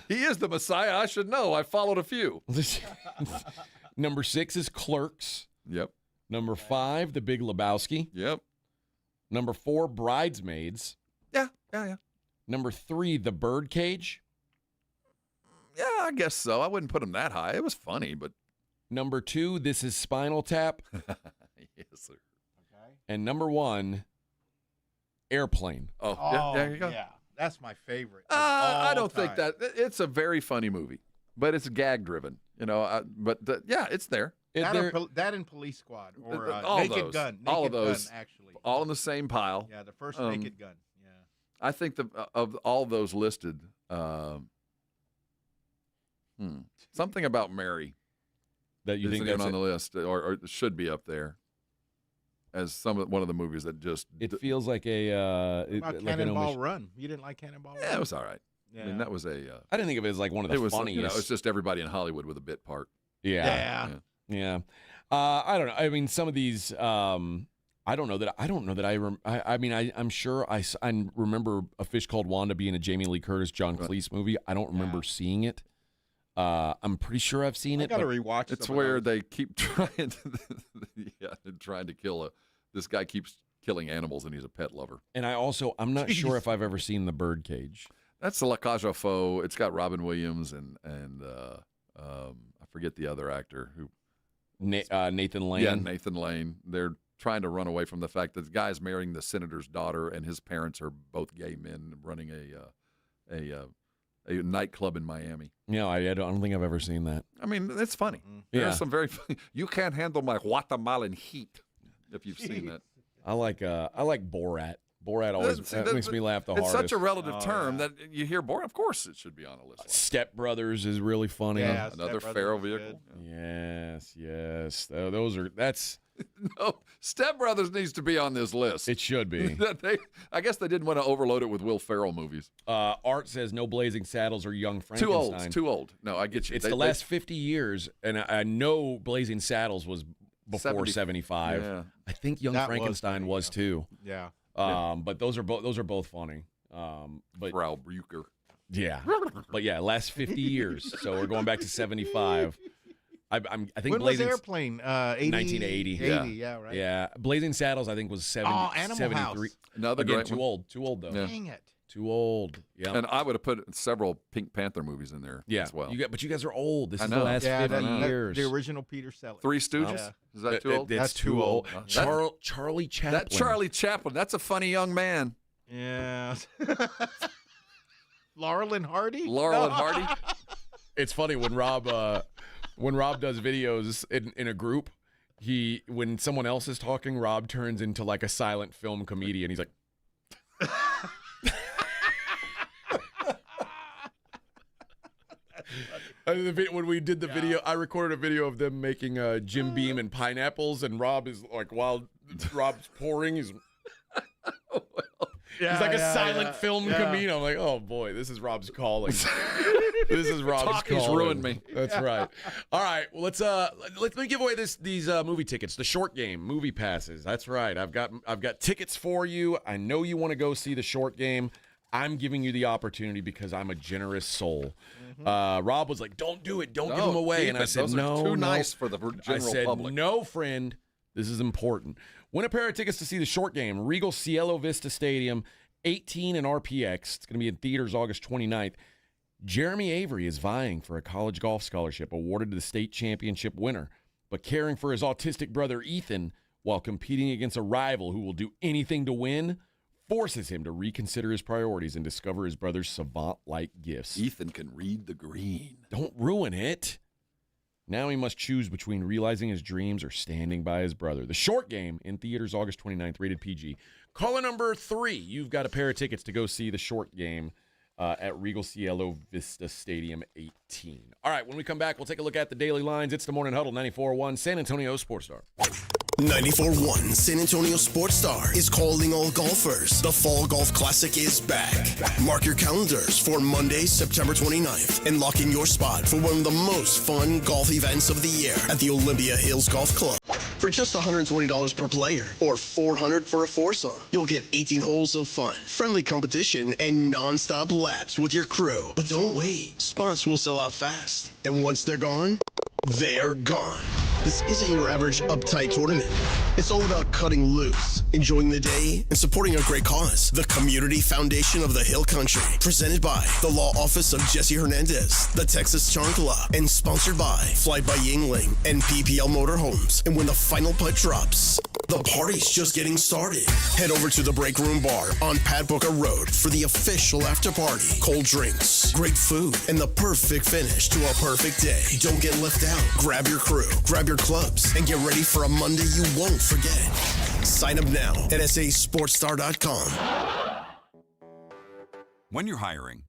He is the Messiah. I should know. I followed a few. Number 6 is Clerks. Yep. Number 5, The Big Lebowski. Yep. Number 4, Bridesmaids. Yeah. Number 3, The Birdcage. Yeah, I guess so. I wouldn't put them that high. It was funny, but. Number 2, This Is Spinal Tap. Yes, sir. Okay. And number 1, Airplane. Oh, yeah, there you go. Yeah, that's my favorite. I don't think that. It's a very funny movie, but it's gag-driven. It's there. That and Police Squad or all Naked those. Gun. All Naked of those. Gun, actually. All in the same pile. Yeah, the first Naked Gun. Yeah. I think of all those listed, something about Mary that you think that's that's on the list or should be up there as one of the movies that just. It feels like a. About Cannonball Run. You didn't like Cannonball Run? Yeah, it was all right. Yeah. I mean, that was a. I didn't think of it as like one of the funniest. It's just everybody in Hollywood with a bit part. Yeah. I don't know. I mean, some of these. I don't know that I'm sure I remember A Fish Called Wanda being a Jamie Lee Curtis, John Cleese movie. I don't remember seeing it. I'm pretty sure I've seen it. I gotta rewatch. It's where they keep trying to kill this guy keeps killing animals and he's a pet lover. And I'm not sure if I've ever seen The Birdcage. That's the La Cage aux Folles. It's got Robin Williams and I forget the other actor who. Nathan Lane. Yeah, Nathan Lane. They're trying to run away from the fact that the guy's marrying the senator's daughter, and his parents are both gay men running a nightclub in Miami. Yeah, I don't think I've ever seen that. I mean, it's funny. There's some very funny. You can't handle my Guatemalan heat. If you've seen that, I like Borat. Borat always makes me laugh the hardest. It's such a relative term that you hear Borat. Of course, it should be on a list. Step Brothers is really funny. Yeah, another Pharaoh vehicle. Yes. That's. No, Step Brothers needs to be on this list. It should be. I guess they didn't want to overload it with Will Ferrell movies. Art says no Blazing Saddles or Young Frankenstein. Too old. No, I get you. It's the last 50 years, and I know Blazing Saddles was before 75. Yeah. I think Young Frankenstein was too. Yeah. But those are both funny. But Frau Brücker. Yeah. But yeah, last 50 years. So we're going back to 75. I think when Blazing was Airplane? 1980. 80, yeah, right. Yeah, Blazing Saddles I think was 73. House. Another Again, great too one. old. Too old though. Yeah. Dang it. Too old. Yeah. And I would have put several Pink Panther movies in there as well. But you guys are old. This is know. the last 50 years. The original Peter Sellers. Three Stooges? Is that too old? That's too old. Charlie Chaplin. That Charlie Chaplin. That's a funny young man. Yeah. Laurel and Hardy? Laurel and Hardy? It's funny when Rob does videos in a group, when someone else is talking, Rob turns into like a silent film comedian. He's like when we did the video, I recorded a video of them making Jim Beam and pineapples, and Rob is like, while Rob's pouring, he's like a silent film comedian. I'm like, oh boy, this is Rob's calling. This is Rob's Talkie's calling. ruined me. That's right. All right, well, let me give away these movie tickets, the short game movie passes. That's right. I've got tickets for you. I know you want to go see the short game. I'm giving you the opportunity because I'm a generous soul. Rob was like, "Don't do it. Don't give them away." And I said, "No, too nice for the general public." No, friend. This is important. Win a pair of tickets to see the short game, Regal Cielo Vista Stadium, 18 and RPX. It's going to be in theaters August 29th. Jeremy Avery is vying for a college golf scholarship awarded to the state championship winner, but caring for his autistic brother Ethan while competing against a rival who will do anything to win forces him to reconsider his priorities and discover his brother's savant-like gifts. Ethan can read the green. Don't ruin it. Now he must choose between realizing his dreams or standing by his brother. The short game in theaters August 29th, rated PG. Caller number 3. You've got a pair of tickets to go see the short game at Regal Cielo Vista Stadium 18. All right, when we come back, we'll take a look at the daily lines. It's the Morning Huddle, 94.1 San Antonio Sports Star. 94.1 San Antonio Sports Star is calling all golfers. The Fall Golf Classic is back. Mark your calendars for Monday, September 29th, and lock in your spot for one of the most fun golf events of the year at the Olympia Hills Golf Club. For just $120 per player, or $400 for a foursome, you'll get 18 holes of fun, friendly competition, and non-stop laps with your crew. But don't wait. Spots will sell out fast. And once they're gone, they're gone. This isn't your average uptight tournament. It's all about cutting loose, enjoying the day, and supporting a great cause. The Community Foundation of the Hill Country. Presented by the Law Office of Jesse Hernandez, the Texas Chancla, and sponsored by Fly by Yingling and PPL Motorhomes. And when the final putt drops, the party's just getting started. Head over to the Break Room Bar on Pat Booker Road for the official after party. Cold drinks, great food, and the perfect finish to a perfect day. Don't get left out. Grab your crew, grab your clubs, and get ready for a Monday you won't forget. Sign up now at sasportstar.com. When you're hiring,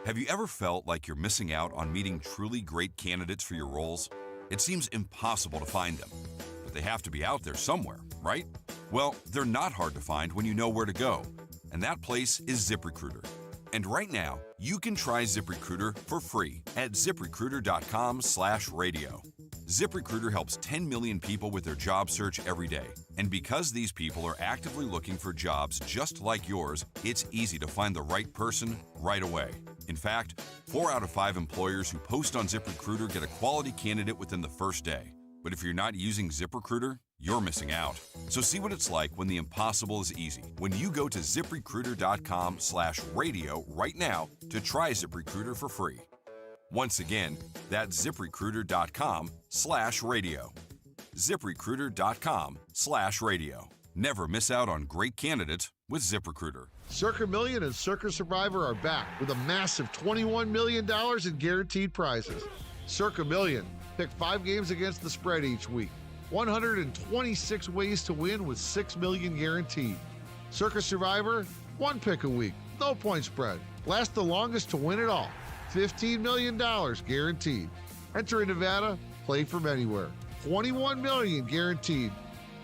have you ever felt like you're missing out on meeting truly great candidates for your roles? It seems impossible to find them. They have to be out there somewhere, right? Well, they're not hard to find when you know where to go. And that place is ZipRecruiter. And right now, you can try ZipRecruiter for free at ZipRecruiter.com/radio. ZipRecruiter helps 10 million people with their job search every day. And because these people are actively looking for jobs just like yours, it's easy to find the right person right away. In fact, 4 out of 5 employers who post on ZipRecruiter get a quality candidate within the first day. But if you're not using ZipRecruiter, you're missing out. So see what it's like when the impossible is easy. When you go to ZipRecruiter.com/radio right now to try ZipRecruiter for free. Once again, that's ZipRecruiter.com/radio. ZipRecruiter.com/radio. Never miss out on great candidates with ZipRecruiter. Circa Million and Circa Survivor are back with a massive $21 million in guaranteed prizes. Circa Million. Pick 5 games against the spread each week. 126 ways to win with $6 million guaranteed. Circa Survivor, 1 pick a week, no point spread. Last the longest to win it all. $15 million guaranteed. Enter in Nevada, play from anywhere. $21 million guaranteed.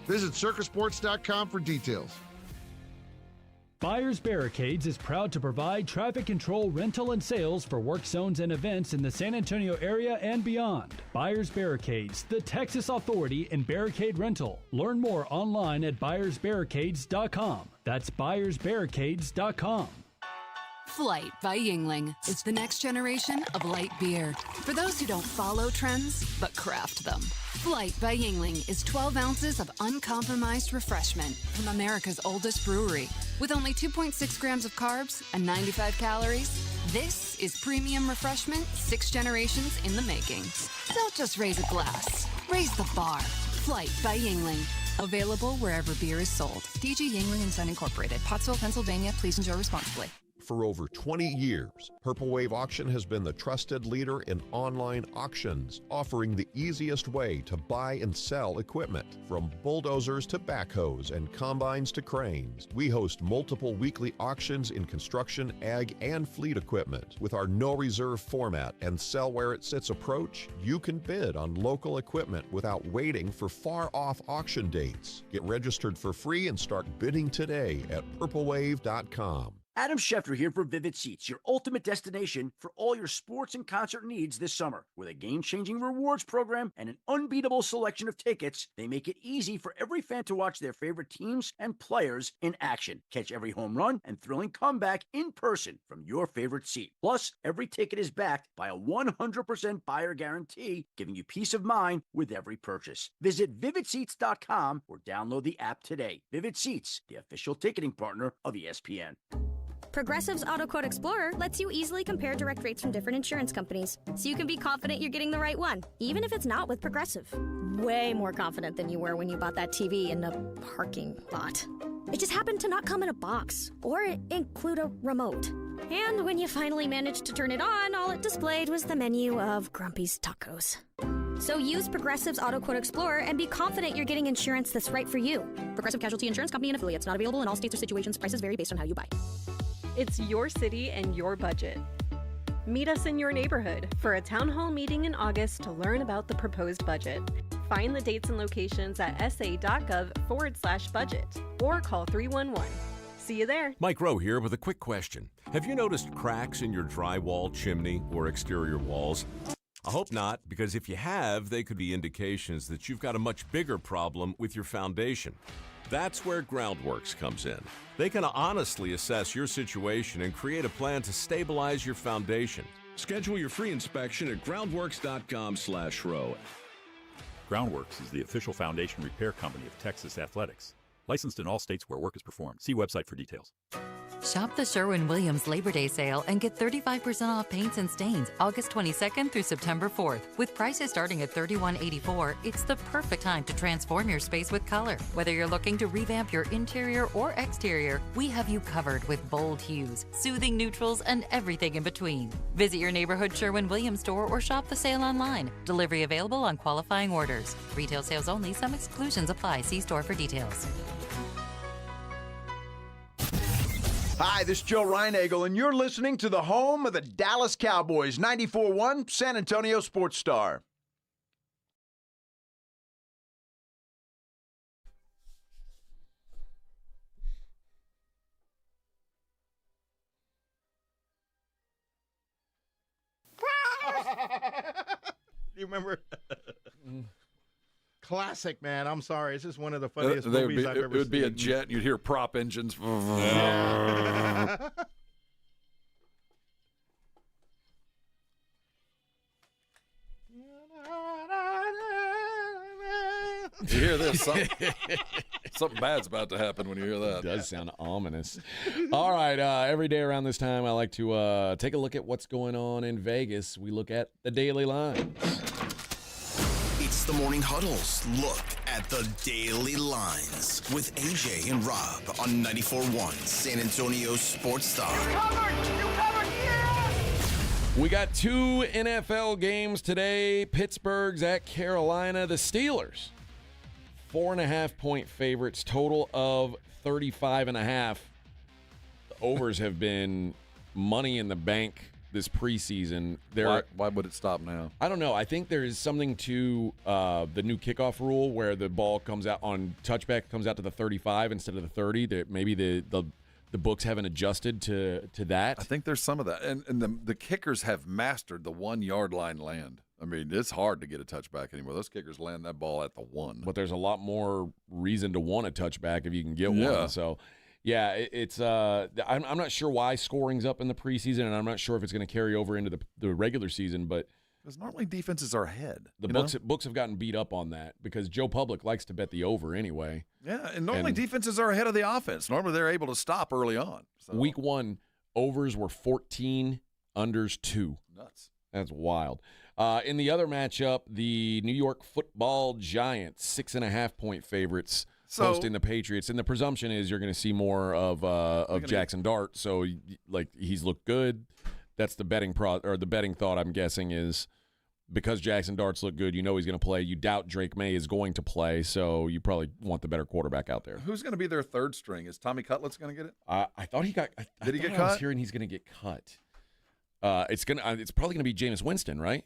Visit circasports.com for details. Buyers Barricades is proud to provide traffic control, rental, and sales for work zones and events in the San Antonio area and beyond. Buyers Barricades, the Texas authority in barricade rental. Learn more online at buyersbarricades.com. That's buyersbarricades.com. Flight by Yingling is the next generation of light beer. For those who don't follow trends, but craft them. Flight by Yingling is 12 ounces of uncompromised refreshment from America's oldest brewery. With only 2.6 grams of carbs and 95 calories, this is premium refreshment 6 generations in the making. Don't just raise a glass, raise the bar. Flight by Yingling. Available wherever beer is sold. DG Yingling and Son Incorporated, Pottsville, Pennsylvania. Please enjoy responsibly. For over 20 years, Purple Wave Auction has been the trusted leader in online auctions, offering the easiest way to buy and sell equipment. From bulldozers to backhoes and combines to cranes, we host multiple weekly auctions in construction, ag, and fleet equipment. With our no reserve format and sell where it sits approach, you can bid on local equipment without waiting for far off auction dates. Get registered for free and start bidding today at purplewave.com. Adam Schefter here for Vivid Seats, your ultimate destination for all your sports and concert needs this summer. With a game-changing rewards program and an unbeatable selection of tickets, they make it easy for every fan to watch their favorite teams and players in action. Catch every home run and thrilling comeback in person from your favorite seat. Plus, every ticket is backed by a 100% buyer guarantee, giving you peace of mind with every purchase. Visit VividSeats.com or download the app today. Vivid Seats, the official ticketing partner of ESPN. Progressive's Auto Quote Explorer lets you easily compare direct rates from different insurance companies, so you can be confident you're getting the right one, even if it's not with Progressive. Way more confident than you were when you bought that TV in a parking lot. It just happened to not come in a box, or include a remote. And when you finally managed to turn it on, all it displayed was the menu of Grumpy's Tacos. So use Progressive's Auto Quote Explorer and be confident you're getting insurance that's right for you. Progressive Casualty Insurance Company and affiliates. Not available in all states or situations. Prices vary based on how you buy. It's your city and your budget. Meet us in your neighborhood for a town hall meeting in August to learn about the proposed budget. Find the dates and locations at sa.gov/budget or call 311. See you there. Mike Rowe here with a quick question. Have you noticed cracks in your drywall, chimney, or exterior walls? I hope not, because if you have, they could be indications that you've got a much bigger problem with your foundation. That's where Groundworks comes in. They can honestly assess your situation and create a plan to stabilize your foundation. Schedule your free inspection at groundworks.com/row. Groundworks is the official foundation repair company of Texas Athletics. Licensed in all states where work is performed. See website for details. Shop the Sherwin-Williams Labor Day sale and get 35% off paints and stains August 22nd through September 4th. With prices starting at $31.84, it's the perfect time to transform your space with color. Whether you're looking to revamp your interior or exterior, we have you covered with bold hues, soothing neutrals, and everything in between. Visit your neighborhood Sherwin-Williams store or shop the sale online. Delivery available on qualifying orders. Retail sales only. Some exclusions apply. See store for details. Hi, this is Joe Reinagel, and you're listening to the home of the Dallas Cowboys, 94.1 San Antonio Sports Star. Do you remember? Classic, man. I'm sorry. It's just one of the funniest movies I've ever seen. It would be a jet, and you'd hear prop engines. Yeah. You hear this? Something bad's about to happen when you hear that. It does sound ominous. All right. Every day around this time, I like to take a look at what's going on in Vegas. We look at the daily lines. It's the Morning Huddle's look at the daily lines with AJ and Rob on 94.1 San Antonio Sports Star. We got 2 NFL games today. Pittsburgh's at Carolina. The Steelers, 4.5-point favorites, total of 35.5. The overs have been money in the bank this preseason. Why would it stop now? I don't know. I think there is something to the new kickoff rule where the ball comes out on touchback, comes out to the 35 instead of the 30. That maybe the books haven't adjusted to that. I think there's some of that. And the kickers have mastered the 1-yard line land. I mean, it's hard to get a touchback anymore. Those kickers land that ball at the 1. But there's a lot more reason to want a touchback if you can get one. So, yeah, it's I'm not sure why scoring's up in the preseason, and I'm not sure if it's going to carry over into the regular season. But because normally defenses are ahead. The books have gotten beat up on that because Joe Public likes to bet the over anyway. Yeah, and normally defenses are ahead of the offense. Normally they're able to stop early on. So. Week 1, overs were 14, unders 2. Nuts. That's wild. In the other matchup, the New York Football Giants, 6.5-point favorites, hosting the Patriots. And the presumption is you're going to see more of Jackson Dart. So, he's looked good. That's the betting thought, I'm guessing, is because Jackson Dart's look good, he's going to play. You doubt Drake May is going to play, so you probably want the better quarterback out there. Who's going to be their third string? Is Tommy Cutlets going to get it? I thought he got. Did he get cut? I was hearing he's going to get cut. It's probably going to be Jameis Winston, right?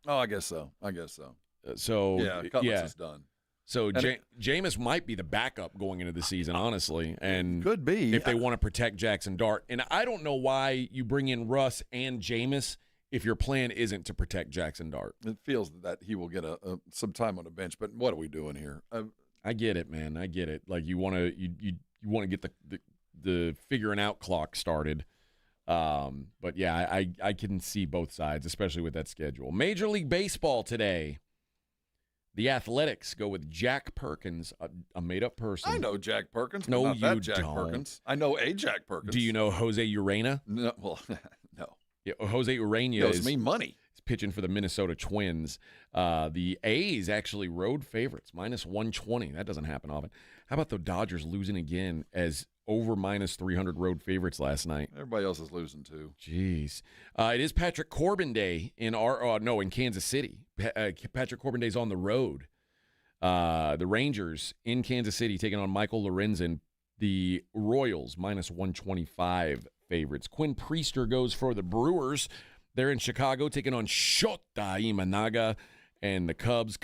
Oh, I guess so. Cutlets is done. So Jameis might be the backup going into the season, honestly, and could be if they want to protect Jackson Dart. And I don't know why you bring in Russ and Jameis if your plan isn't to protect Jackson Dart. It feels that he will get some time on the bench. But what are we doing here? I get it, man. I get it. Like you want to get the figuring out clock started. But yeah, I can see both sides, especially with that schedule. Major League Baseball today. The Athletics go with Jack Perkins, a made-up person. I know Jack Perkins. No, not you that Jack don't. Perkins. I know a Jack Perkins. Do you know Jose Urena? No. Well, no. Yeah, Jose Urena owes me money. Is pitching for the Minnesota Twins. The A's actually road favorites, -120. That doesn't happen often. How about the Dodgers losing again as over -300 road favorites last night? Everybody else is losing too. Jeez. It is Patrick Corbin Day in Kansas City. Patrick Corbin Day's on the road. The Rangers in Kansas City taking on Michael Lorenzen. The Royals -125 favorites. Quinn Priester goes for the Brewers. They're in Chicago taking on Shota Imanaga. And the Cubs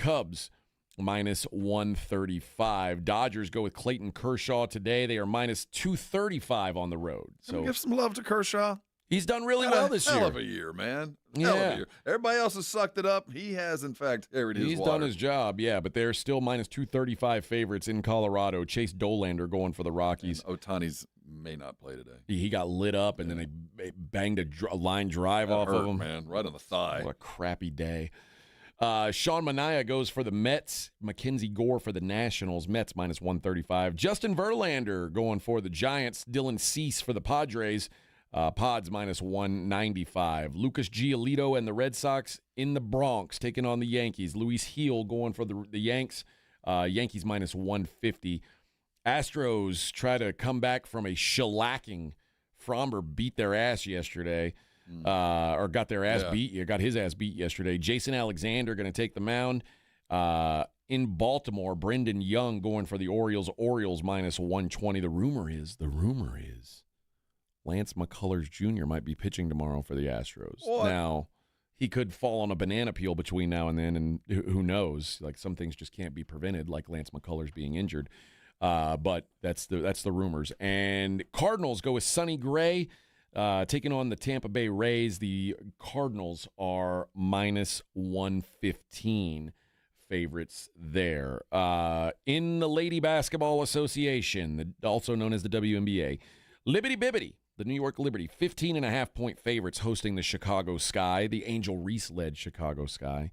-135. Dodgers go with Clayton Kershaw today. They are -235 on the road. So give some love to Kershaw. He's done really well this year. Hell of a year, man. Hell of a year. Everybody else has sucked it up. He has, in fact, carried his He's water. done his job, yeah, but they're still -235 favorites in Colorado. Chase Dolander going for the Rockies. And Ohtani's may not play today. He got lit up, and then they banged a line drive off of him. Man, right on the thigh. What a crappy day. Sean Manaea goes for the Mets. Mackenzie Gore for the Nationals. Mets minus 135. Justin Verlander going for the Giants. Dylan Cease for the Padres. Pods minus 195. Lucas Giolito and the Red Sox in the Bronx taking on the Yankees. Luis Heel going for the Yanks. Yankees minus 150. Astros try to come back from a shellacking. Fromber beat their ass yesterday. Or got their ass beat. Got his ass beat yesterday. Jason Alexander going to take the mound. In Baltimore, Brendan Young going for the Orioles. Orioles minus 120. The rumor is Lance McCullers Jr. might be pitching tomorrow for the Astros. What? Now, he could fall on a banana peel between now and then, and who knows? Like, some things just can't be prevented, like Lance McCullers being injured. But that's the rumors. And Cardinals go with Sonny Gray. Taking on the Tampa Bay Rays, the Cardinals are minus 115 favorites there. In the Lady Basketball Association, also known as the WNBA, Liberty Bibbity, the New York Liberty, 15.5-point favorites hosting the Chicago Sky, the Angel Reese-led Chicago Sky.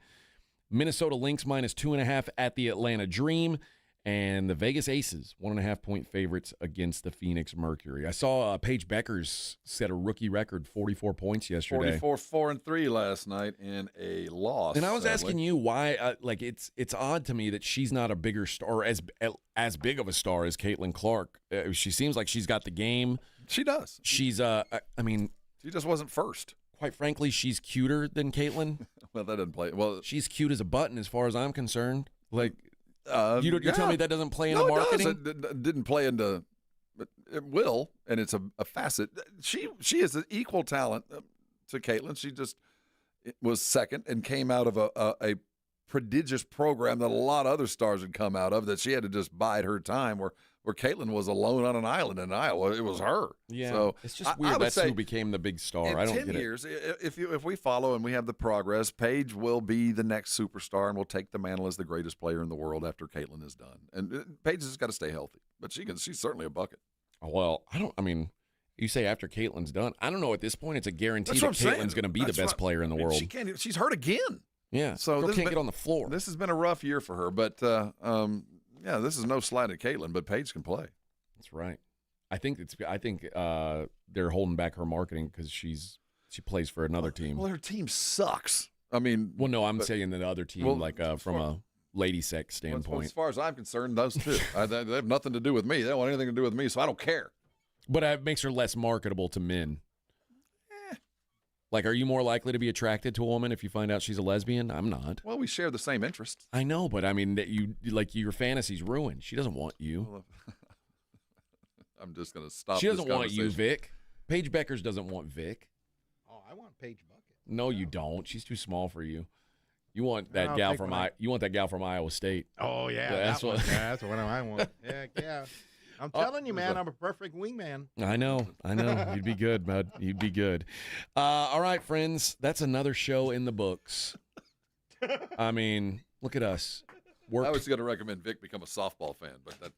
Minnesota Lynx minus 2.5 at the Atlanta Dream. And the Vegas Aces, 1.5-point favorites against the Phoenix Mercury. I saw Paige Beckers set a rookie record, 44 points yesterday. 44-4-3 last night in a loss. And I was sadly. asking you why, it's odd to me that she's not a bigger star, or as big of a star as Caitlin Clark. She seems like she's got the game. She does. She's, she just wasn't first. Quite frankly, she's cuter than Caitlin. Well, that doesn't play. Well, she's cute as a button as far as I'm concerned. Like. You yeah. tell me that doesn't play into marketing? It didn't play into. It will, and it's a facet. She is an equal talent to Caitlin. She just was second and came out of a prodigious program that a lot of other stars had come out of, that she had to just bide her time, where Caitlin was alone on an island in Iowa. It was her. Yeah, so it's just weird. That's who became the big star. I don't get it. In 10 years, if we follow and we have the progress, Paige will be the next superstar and will take the mantle as the greatest player in the world after Caitlin is done. And Paige has got to stay healthy, but she's certainly a bucket. Well, you say after Caitlin's done. I don't know at this point. It's a guarantee that Caitlin's going to be the best player in the world. She's hurt again. Yeah, so girl can't get on the floor. This has been a rough year for her, but yeah, this is no slight at Caitlin, but Paige can play. That's right. I think they're holding back her marketing because she plays for another team. Well, her team sucks. I'm saying the other team, from a lady sex standpoint. As far as I'm concerned, those two. They have nothing to do with me. They don't want anything to do with me, so I don't care. But it makes her less marketable to men. Like, are you more likely to be attracted to a woman if you find out she's a lesbian? I'm not. Well, we share the same interests. I know, but that your fantasy's ruined. She doesn't want you. Well, I'm just going to stop. She doesn't want you, Vic. Paige Beckers doesn't want Vic. Oh, I want Paige Bucket. No, you don't. She's too small for you. You want that gal from Iowa State. Oh yeah, that's what I want. Yeah. I'm telling you, man, I'm a perfect wingman. I know. You'd be good, bud. You'd be good. All right, friends. That's another show in the books. Look at us. I was going to recommend Vic become a softball fan, but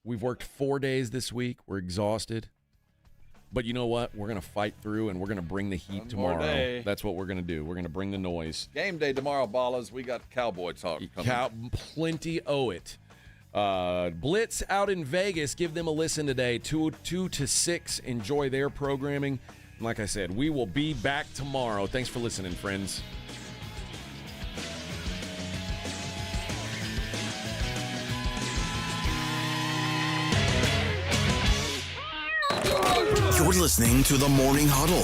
we've worked 4 days this week. We're exhausted. But you know what? We're going to fight through, and we're going to bring the heat tomorrow. That's what we're going to do. We're going to bring the noise. Game day tomorrow, Ballas. We got Cowboy talk coming. Plenty owe it. Blitz out in Vegas. Give them a listen today. 2 to 6. Enjoy their programming. And like I said, we will be back tomorrow. Thanks for listening, friends. You're listening to the Morning Huddle